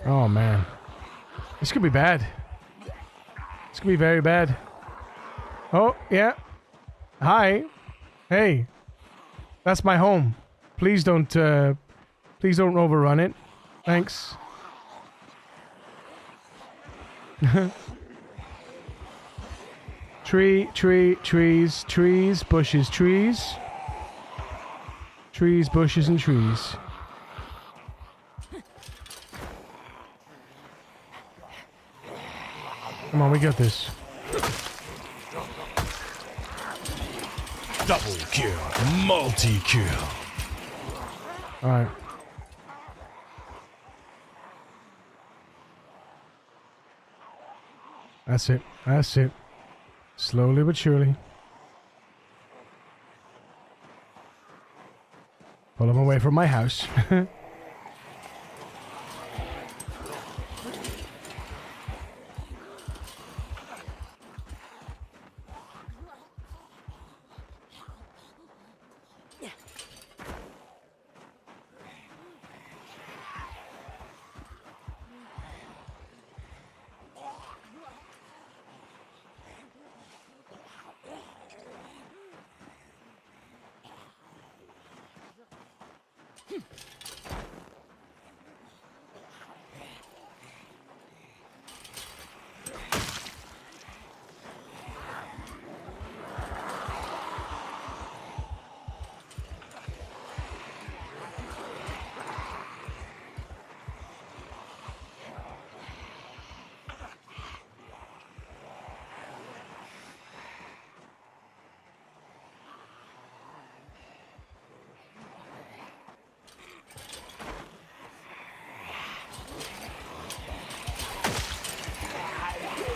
Oh man, this could be bad. This could be very bad. Oh yeah, hi, hey, that's my home. Please don't overrun it. Thanks. Trees, bushes, trees. Trees, bushes, and trees. Come on, we got this. Double kill. Multi-kill. Alright. That's it. That's it. Slowly but surely. Pull them away from my house.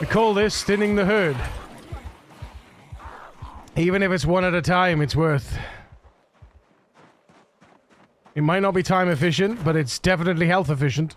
We call this thinning the herd. Even if it's one at a time, it's worth. It might not be time efficient, but it's definitely health efficient.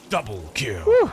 Double kill. Whew.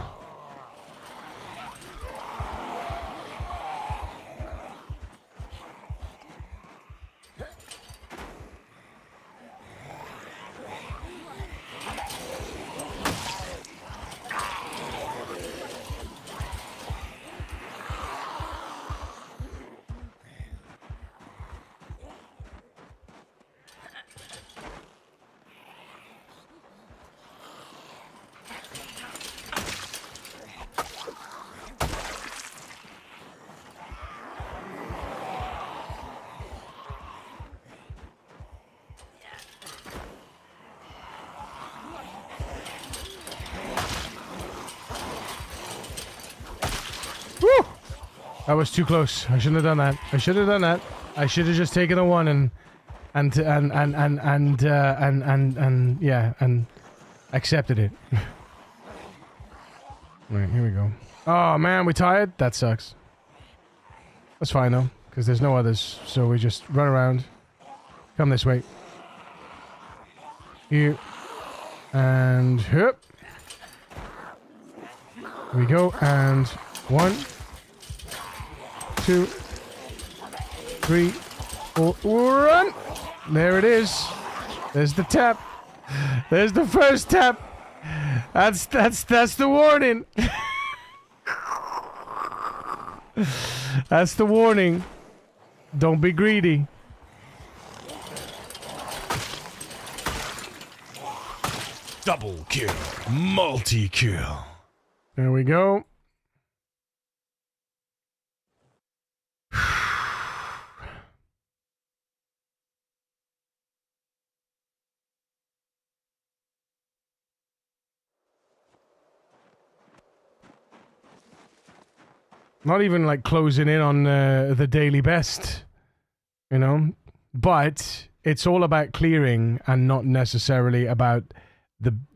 That was too close. I shouldn't have done that. I should have done that. I should have just taken the one and accepted it. Right, here we go. Oh man, we tired? That sucks. That's fine though, because there's no others. So we just run around. Come this way. Here. And here. Here we go. And 1, 2, 3, 4, run! There it is. There's the tap. There's the first tap. That's the warning. That's the warning. Don't be greedy. Double kill. Multi-kill. There we go. Not even like closing in on the daily best, you know? But it's all about clearing and not necessarily about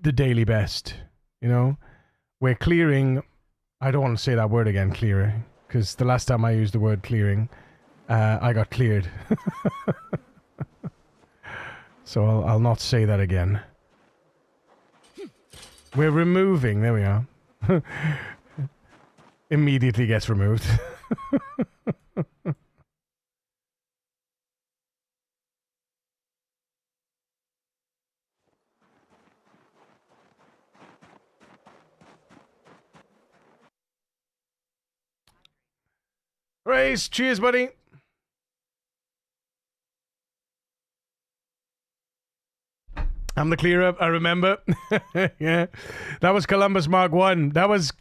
the daily best, you know? We're clearing... I don't want to say that word again, clearing, because the last time I used the word clearing, I got cleared. So I'll not say that again. We're removing... There we are. Immediately gets removed. Race, cheers, buddy. I'm the clearer, I remember. Yeah. That was Columbus Mark 1. That was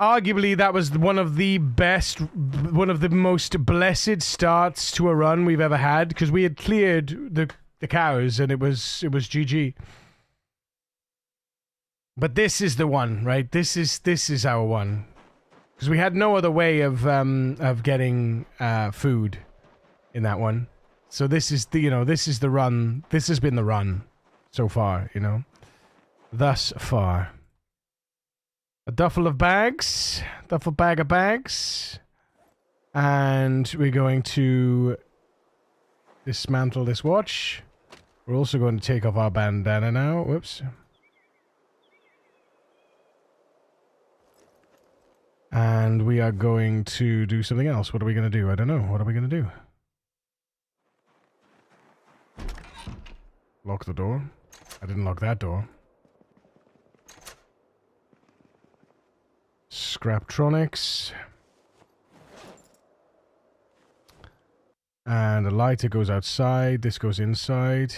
arguably that was one of the best, one of the most blessed starts to a run we've ever had, because we had cleared the cows and it was GG. But this is the one, right? This is our one. Because we had no other way of getting food in that one. So this is the, you know, this is the run. This has been the run so far, you know. Thus far. A duffel of bags. Duffel bag of bags. And we're going to dismantle this watch. We're also going to take off our bandana now. Whoops. And we are going to do something else. What are we going to do? I don't know. What are we going to do? Lock the door. I didn't lock that door. Scraptronics. And a lighter goes outside. This goes inside.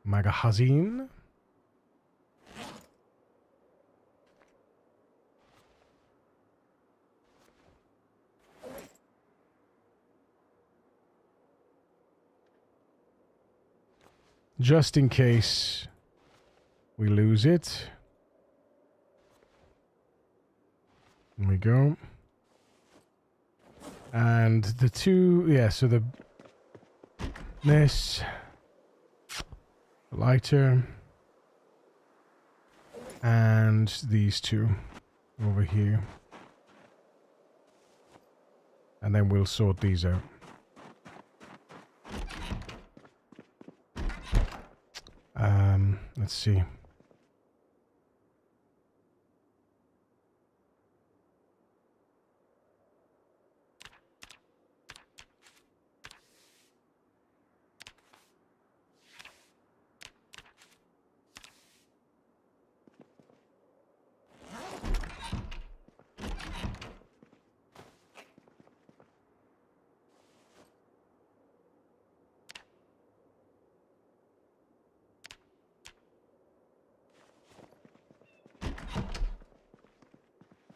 Magazine. Just in case we lose it. There we go. And the two, yeah, so this lighter and these two over here. And then we'll sort these out. Let's see.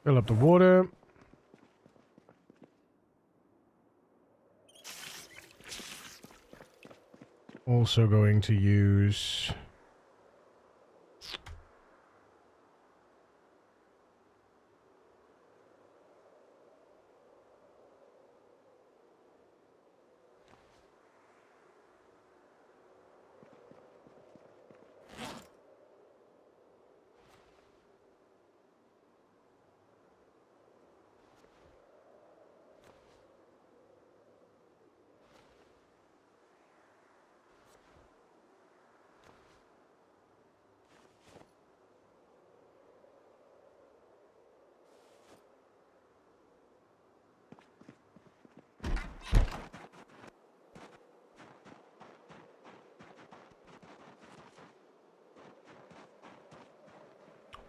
Fill up the water. Also going to use...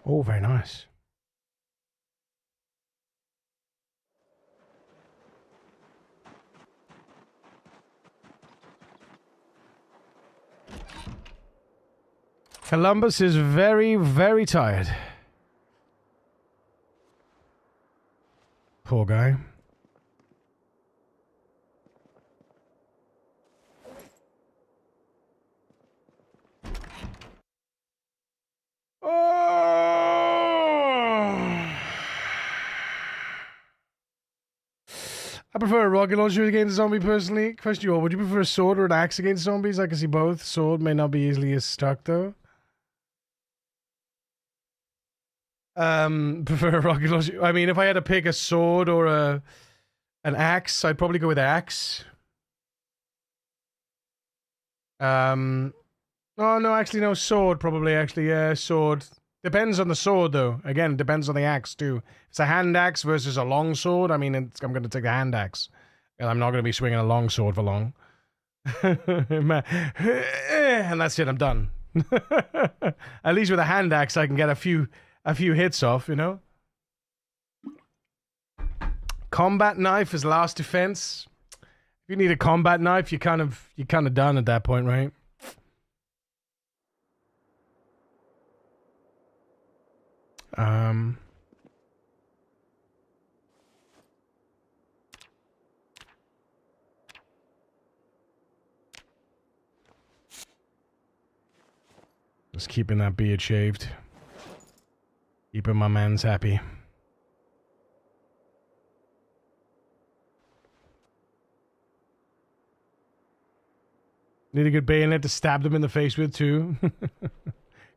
Oh, very nice. Columbus is very, very tired. Poor guy. I prefer a rocket launcher against a zombie personally. Question you all, would you prefer a sword or an axe against zombies? I can see both. Sword may not be easily as stuck though. Prefer a rocket launcher. I mean, if I had to pick a sword or an axe, I'd probably go with axe. Oh no, actually no, sword probably, actually, yeah, sword. Depends on the sword, though. Again, depends on the axe, too. If it's a hand axe versus a long sword, I mean, I'm going to take the hand axe. And I'm not going to be swinging a long sword for long. And that's it, I'm done. At least with a hand axe, I can get a few hits off, you know? Combat knife is last defense. If you need a combat knife, you're kind of done at that point, right? Just keeping that beard shaved. Keeping my mans happy. Need a good bayonet to stab them in the face with, too.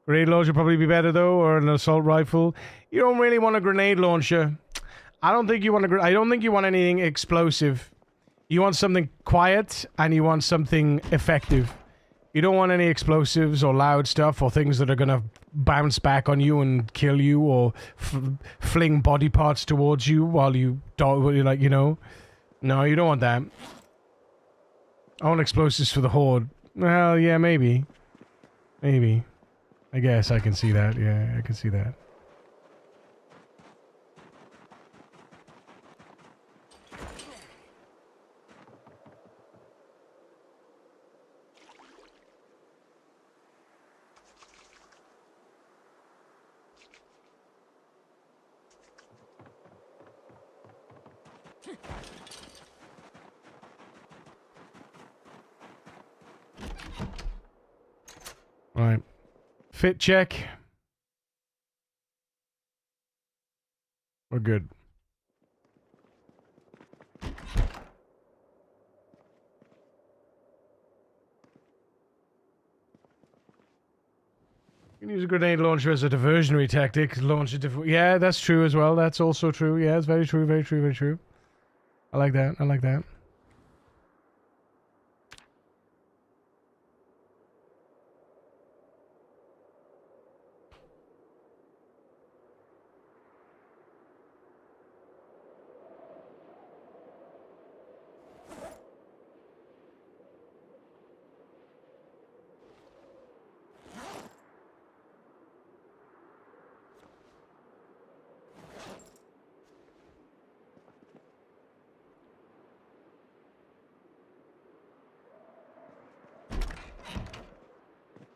Grenade launcher probably be better, though, or an assault rifle. You don't really want a grenade launcher. I don't think you want anything explosive. You want something quiet, and you want something effective. You don't want any explosives or loud stuff or things that are going to bounce back on you and kill you or fling body parts towards you while you like, you know. No, you don't want that. I want explosives for the horde. Well, yeah, maybe. Maybe. I guess I can see that. Yeah, I can see that. Right. Fit check. We're good. You can use a grenade launcher as a diversionary tactic. Launch a different... Yeah, that's true as well. That's also true. Yeah, it's very true, very true, very true. I like that. I like that.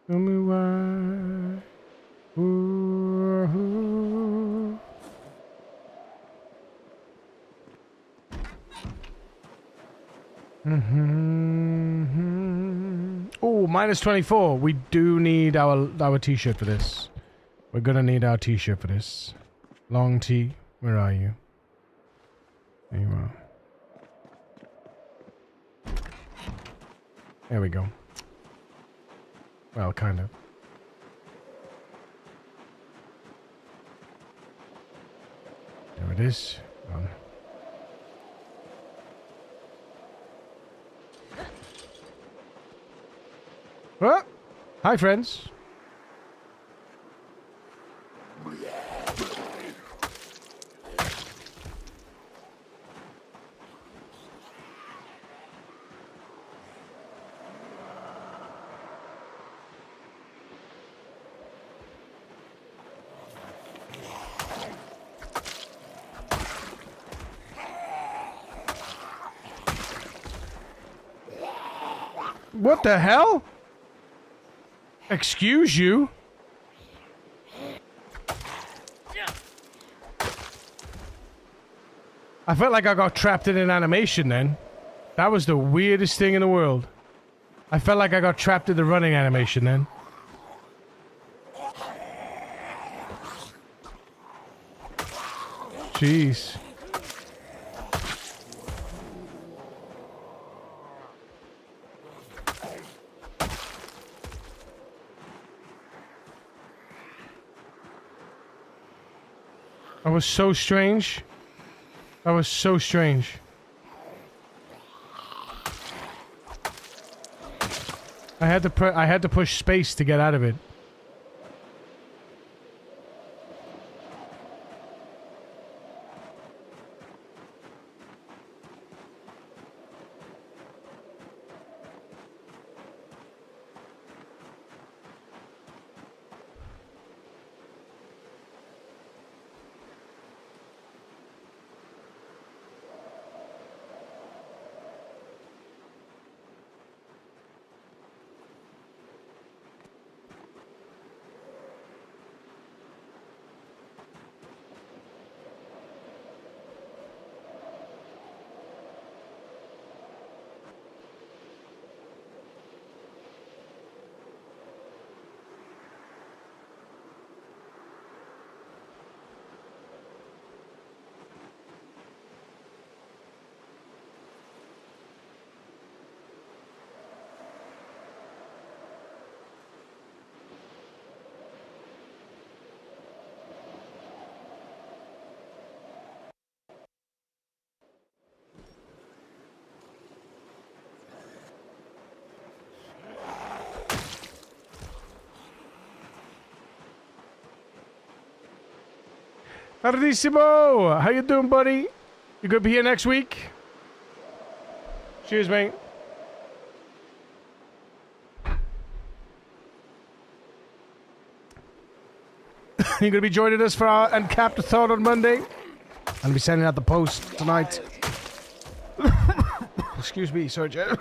Tell me why. Ooh, ooh. Oh, minus 24. We do need our t-shirt for this. We're gonna need our t-shirt for this. Long T, where are you? There you are. There we go. Well, kind of. There it is. Oh! Hi, friends. What the hell? Excuse you? I felt like I got trapped in an animation then. That was the weirdest thing in the world. I felt like I got trapped in the running animation then. Jeez. That was so strange. That was so strange. I had to push space to get out of it. Tardissimo! How you doing, buddy? You gonna be here next week? Cheers, mate. You gonna be joining us for our Uncapped-a-thon on Monday? I'll be sending out the post tonight. Excuse me, sorry, Jen.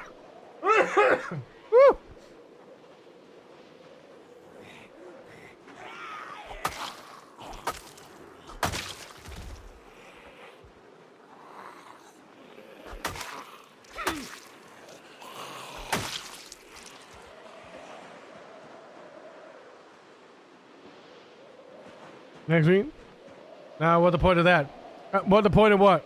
Next week? Now, what's the point of that? What's the point of what?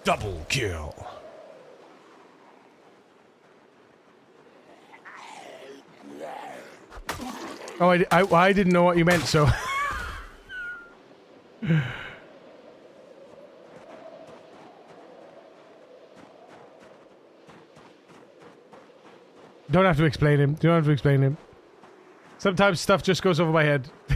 Double kill. Oh, I didn't know what you meant, so... Don't have to explain him. Don't have to explain him. Sometimes stuff just goes over my head. I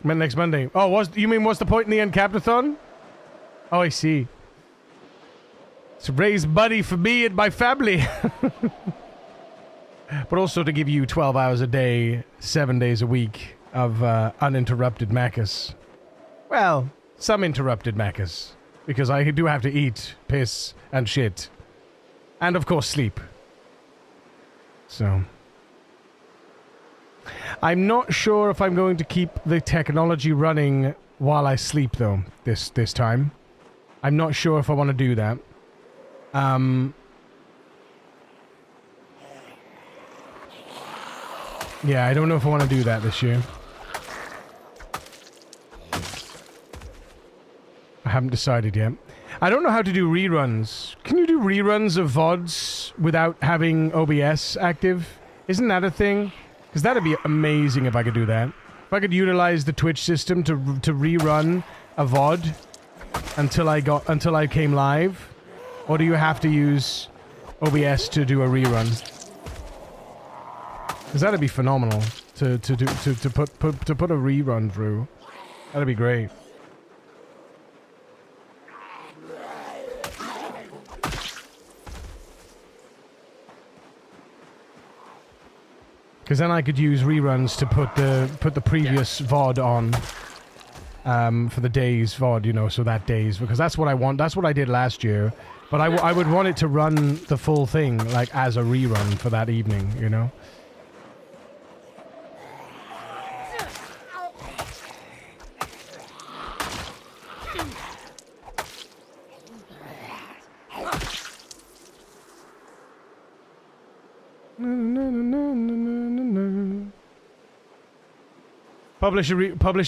meant next Monday. Oh, you mean what's the point in the Uncapped-a-thon? Oh, I see. To raise money for me and my family. But also to give you 12 hours a day, 7 days a week of uninterrupted Macca's. Well, some interrupted Macca's. Because I do have to eat, piss, and shit. And of course sleep. So... I'm not sure if I'm going to keep the technology running while I sleep though, this time. I'm not sure if I want to do that. Yeah, I don't know if I want to do that this year. I haven't decided yet. I don't know how to do reruns. Can you do reruns of VODs without having OBS active? Isn't that a thing? Because that'd be amazing if I could do that. If I could utilize the Twitch system to rerun a VOD until I came live. Or do you have to use OBS to do a rerun? Because that'd be phenomenal to put a rerun through. That'd be great. Because then I could use reruns to put the previous VOD on for the day's VOD, you know, so that day's, because that's what I want. That's what I did last year. But I would want it to run the full thing, like, as a rerun for that evening, you know? Publish a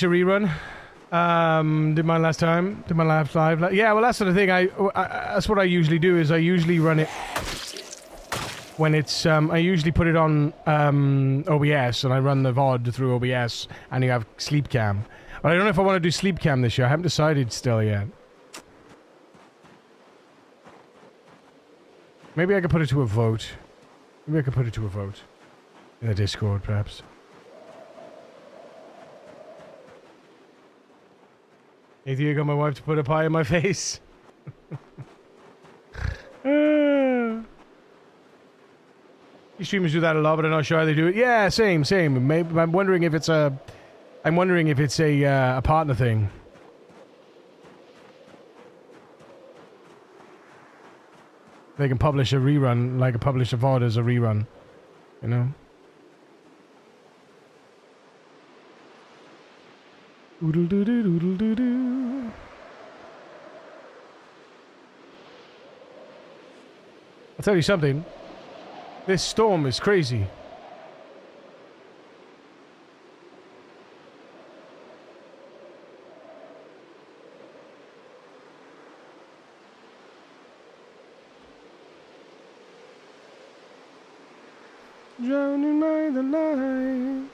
rerun. Did mine last time. Did my last live. Yeah, well, that's the thing. That's what I usually do. Is I usually run it when it's. I usually put it on OBS, and I run the VOD through OBS, and you have sleep cam. But I don't know if I want to do sleep cam this year. I haven't decided still yet. Maybe I could put it to a vote. Maybe I could put it to a vote in the Discord, perhaps. I got my wife to put a pie in my face. You streamers do that a lot, but I'm not sure how they do it. Yeah, same. Maybe I'm wondering if it's a. I'm wondering if it's a partner thing. They can publish a rerun, like a publish a VOD as a rerun, you know. Oodle doo doo doodle doo doo. I'll tell you something. This storm is crazy. Drowning by the light.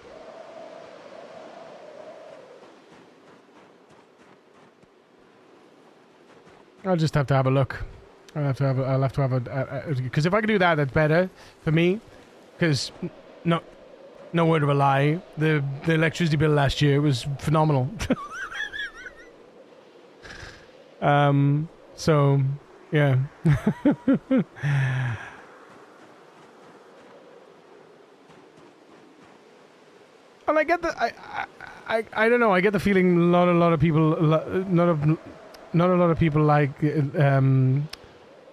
I'll just have to have a look. I'll have to have a because if I can do that, that's better for me. Because no word of a lie, the electricity bill last year was phenomenal. So yeah. And I get the I don't know. I get the feeling not a lot of people not a lot of people like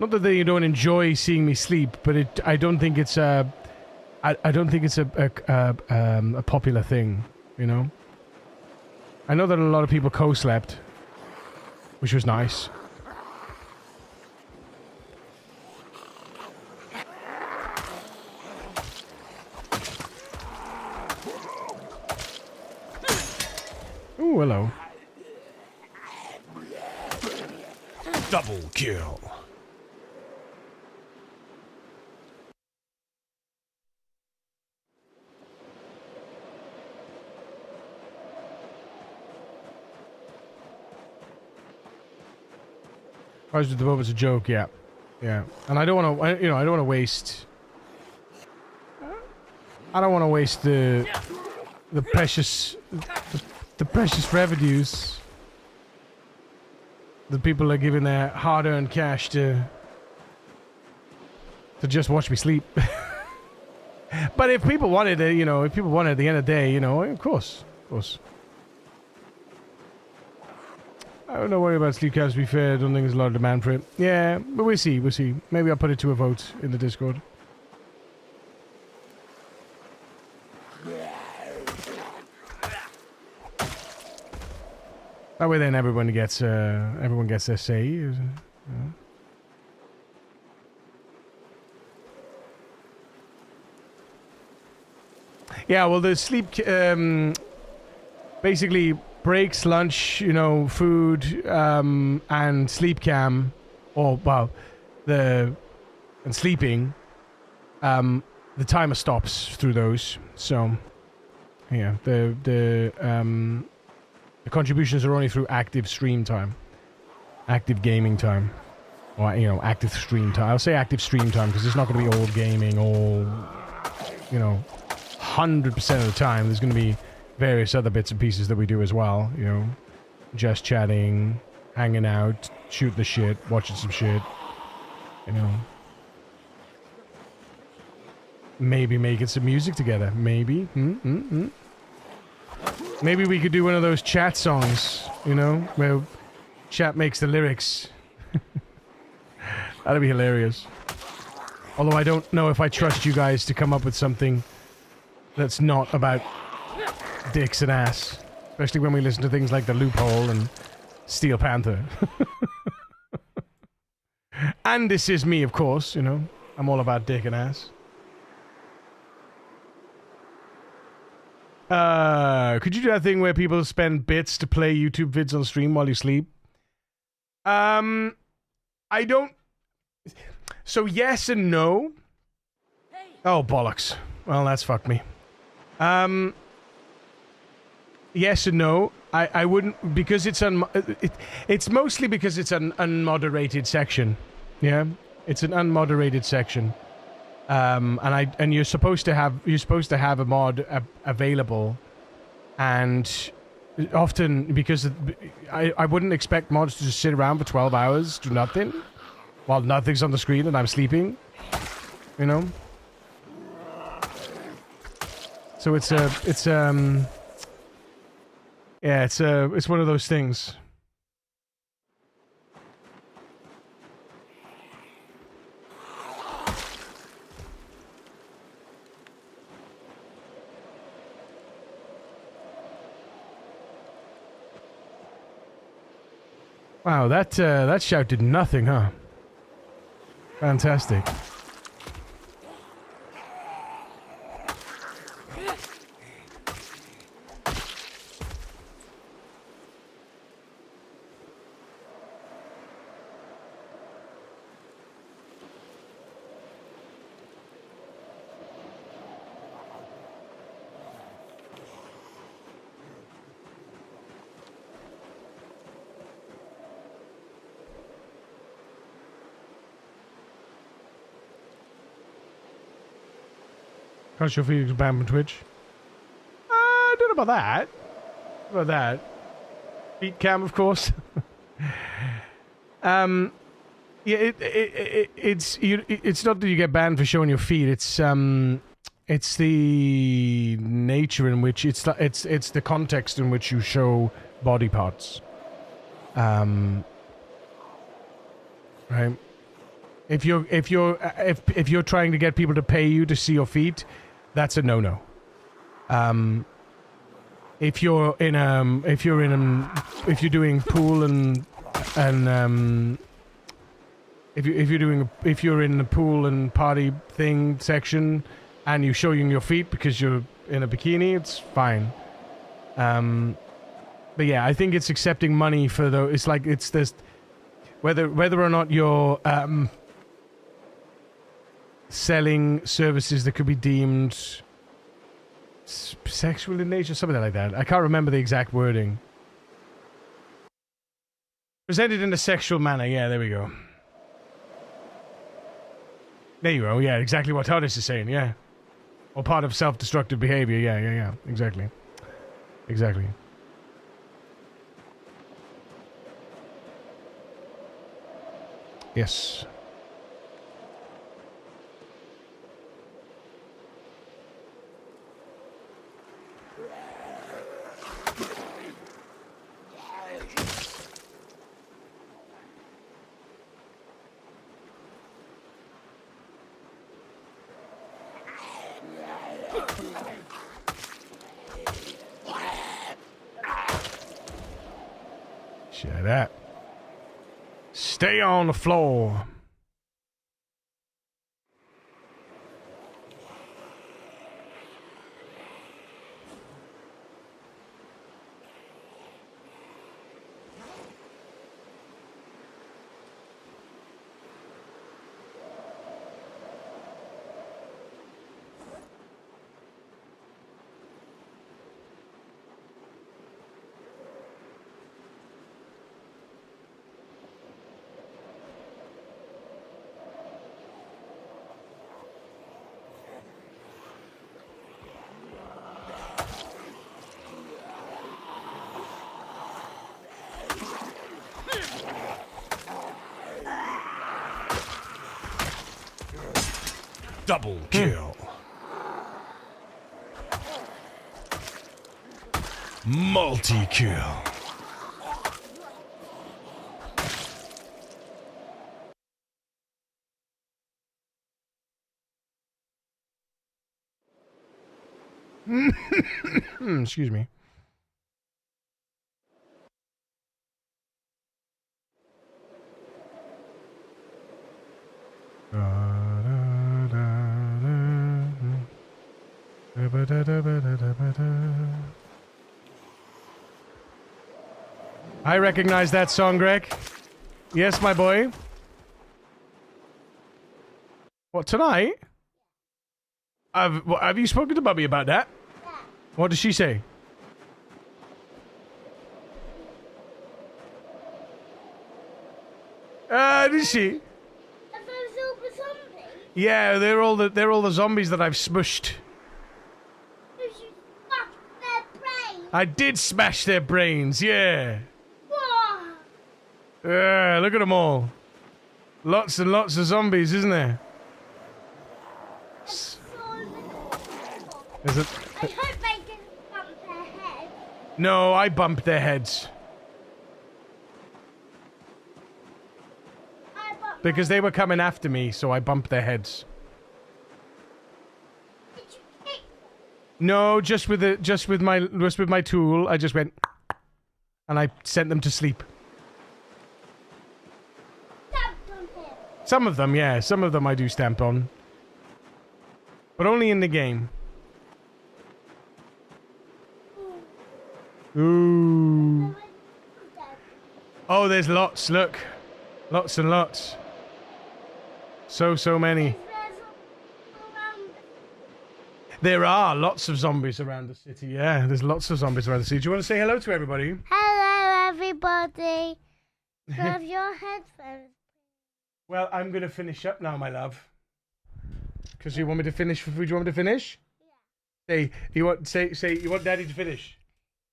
not that they don't enjoy seeing me sleep, but I don't think it's a popular thing, you know. I know that a lot of people co-slept, which was nice. Ooh, hello. Double kill. Price with the moment's a joke, yeah. Yeah. And I don't want to, you know, I don't want to waste... I don't want to waste the precious... The precious revenues that people are giving their hard-earned cash to just watch me sleep. But if people wanted it, you know, if people wanted at the end of the day, you know, of course. I don't worry about sleep cams, to be fair. I don't think there's a lot of demand for it. Yeah, but we'll see. Maybe I'll put it to a vote in the Discord. That way then everyone gets their say. You know. Yeah, well, the sleep basically breaks, lunch, you know, food, and sleep cam, or well, and sleeping. The timer stops through those, so yeah, the contributions are only through active stream time, active gaming time, or you know, active stream time. I'll say active stream time because it's not going to be all gaming, all, you know, 100% of the time. There's going to be various other bits and pieces that we do as well, you know, just chatting, hanging out, shoot the shit, watching some shit, you know. maybe making some music together. Maybe. Maybe we could do one of those chat songs, you know, where chat makes the lyrics. That'd be hilarious. Although I don't know if I trust you guys to come up with something that's not about dicks and ass. Especially when we listen to things like The Loophole and Steel Panther. And This Is Me, of course, you know. I'm all about dick and ass. Could you do that thing where people spend bits to play YouTube vids on stream while you sleep? I don't... So yes and no. Oh, bollocks. Well, that's fucked me. Yes and no. I wouldn't, because it's it's mostly because it's an unmoderated section. Yeah, it's an unmoderated section. And you're supposed to have a mod available, and often because I wouldn't expect mods to just sit around for 12 hours do nothing while nothing's on the screen and I'm sleeping, you know. So it's one of those things. Wow, that shout did nothing, huh? Fantastic. Can't show Felix banned from Twitch. I don't know about that. About that. Feet cam, of course. Yeah, it's not that you get banned for showing your feet. It's the nature in which it's the context in which you show body parts. Right. If you're trying to get people to pay you to see your feet, that's a no-no. If you're doing pool and if you're in the pool and party thing section and you're showing your feet because you're in a bikini, it's fine. But yeah, I think it's accepting money for the. It's like it's this whether or not you're selling services that could be deemed sexual in nature, something like that. I can't remember the exact wording. Presented in a sexual manner. Yeah, there we go. There you go. Yeah, exactly what Toddis is saying. Yeah, or part of self-destructive behavior. Yeah. Exactly. Yes. Shut up. Stay on the floor. Double kill. Multi-kill. Excuse me. I recognize that song, Greg. Yes, my boy. What, tonight? Have you spoken to Bubby about that? Yeah. What does she say? Did she? Are those all the zombies? Yeah, they're all the zombies that I've smushed. Did you smash their brains? I did smash their brains, yeah. Whoa! Look at them all. Lots and lots of zombies, isn't there? Is it? I hope they didn't bump their head. No, I bumped their heads. I bumped Because they were coming after me, so I bumped their heads. Did you kick them? No, just with my tool, I just went and I sent them to sleep. Stamped on him. Some of them, yeah, some of them I do stamp on. But only in the game. Ooh. Oh, there's lots, look. Lots and lots. So many. There are lots of zombies around the city, yeah. There's lots of zombies around the city. Do you want to say hello to everybody? Hello, everybody. Have your headphones. Well, I'm going to finish up now, my love. Because you want me to finish? Do you want me to finish? Yeah. Say, you want Daddy to finish?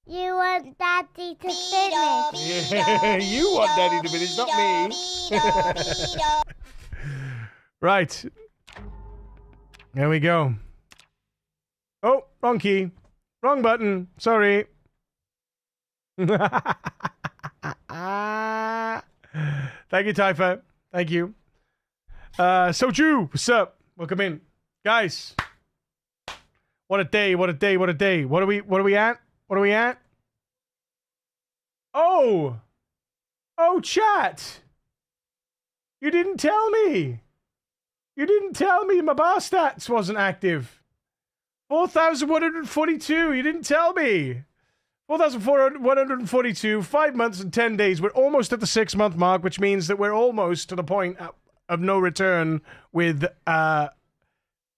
You want Daddy to finish. Yeah, you want Daddy to finish, not me. Right. There we go. Oh, wrong key. Wrong button. Sorry. Thank you, Typha. Thank you. Soju, what's up? Welcome in. Guys. What a day, what a day, what a day. What are we at? What are we at? Oh! Oh, chat! You didn't tell me! You didn't tell me my bar stats wasn't active. 4,142, you didn't tell me. 4,142, 5 months and 10 days. We're almost at the 6-month mark, which means that we're almost to the point of no return with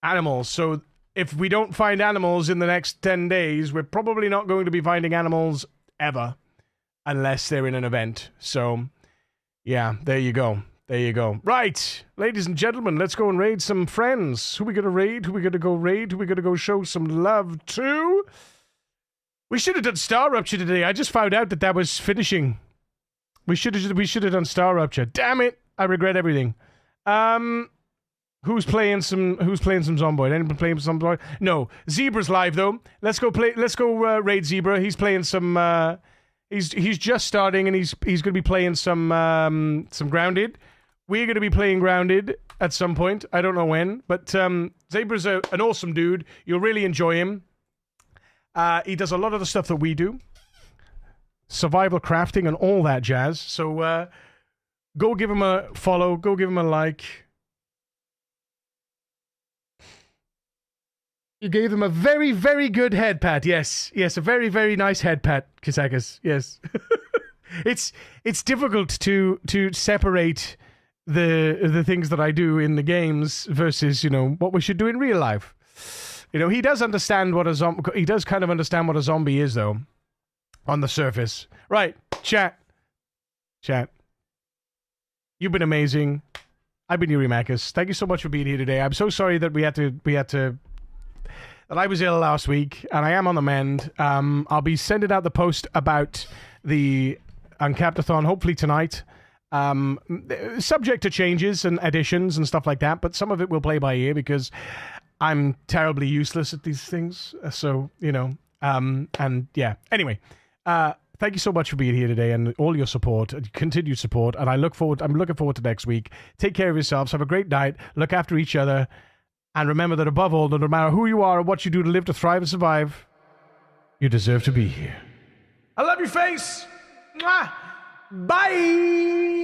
animals. So if we don't find animals in the next 10 days, we're probably not going to be finding animals ever. Unless they're in an event. So, yeah, there you go. There you go. Right, ladies and gentlemen, let's go and raid some friends. Who we gonna raid? Who we gonna go raid? Who we gonna go show some love to? We should have done Star Rupture today. I just found out that was finishing. We should have done Star Rupture. Damn it! I regret everything. Who's playing some Zomboid? Anyone playing some Zomboid? No. Zebra's live though. Let's go raid Zebra. He's playing some. He's just starting and he's going to be playing some Grounded. We're going to be playing Grounded at some point. I don't know when, but Zebra's an awesome dude. You'll really enjoy him. He does a lot of the stuff that we do. Survival crafting and all that jazz. So go give him a follow. Go give him a like. You gave them a very, very good head pat. Yes, yes, a very, very nice head pat, Kisakas. Yes, it's difficult to separate the things that I do in the games versus what we should do in real life. He does understand what he does kind of understand what a zombie is though, on the surface. Right, chat. You've been amazing. I've been Yuri Makis. Thank you so much for being here today. I'm so sorry that we had to. That I was ill last week, and I am on the mend. I'll be sending out the post about the Uncaptathon hopefully tonight. Subject to changes and additions and stuff like that, but some of it will play by ear because I'm terribly useless at these things. So, And yeah, anyway, thank you so much for being here today and all your support, continued support. And I'm looking forward to next week. Take care of yourselves. Have a great night. Look after each other. And remember that above all, no matter who you are or what you do to live, to thrive, and survive, you deserve to be here. I love your face. Mwah. Bye.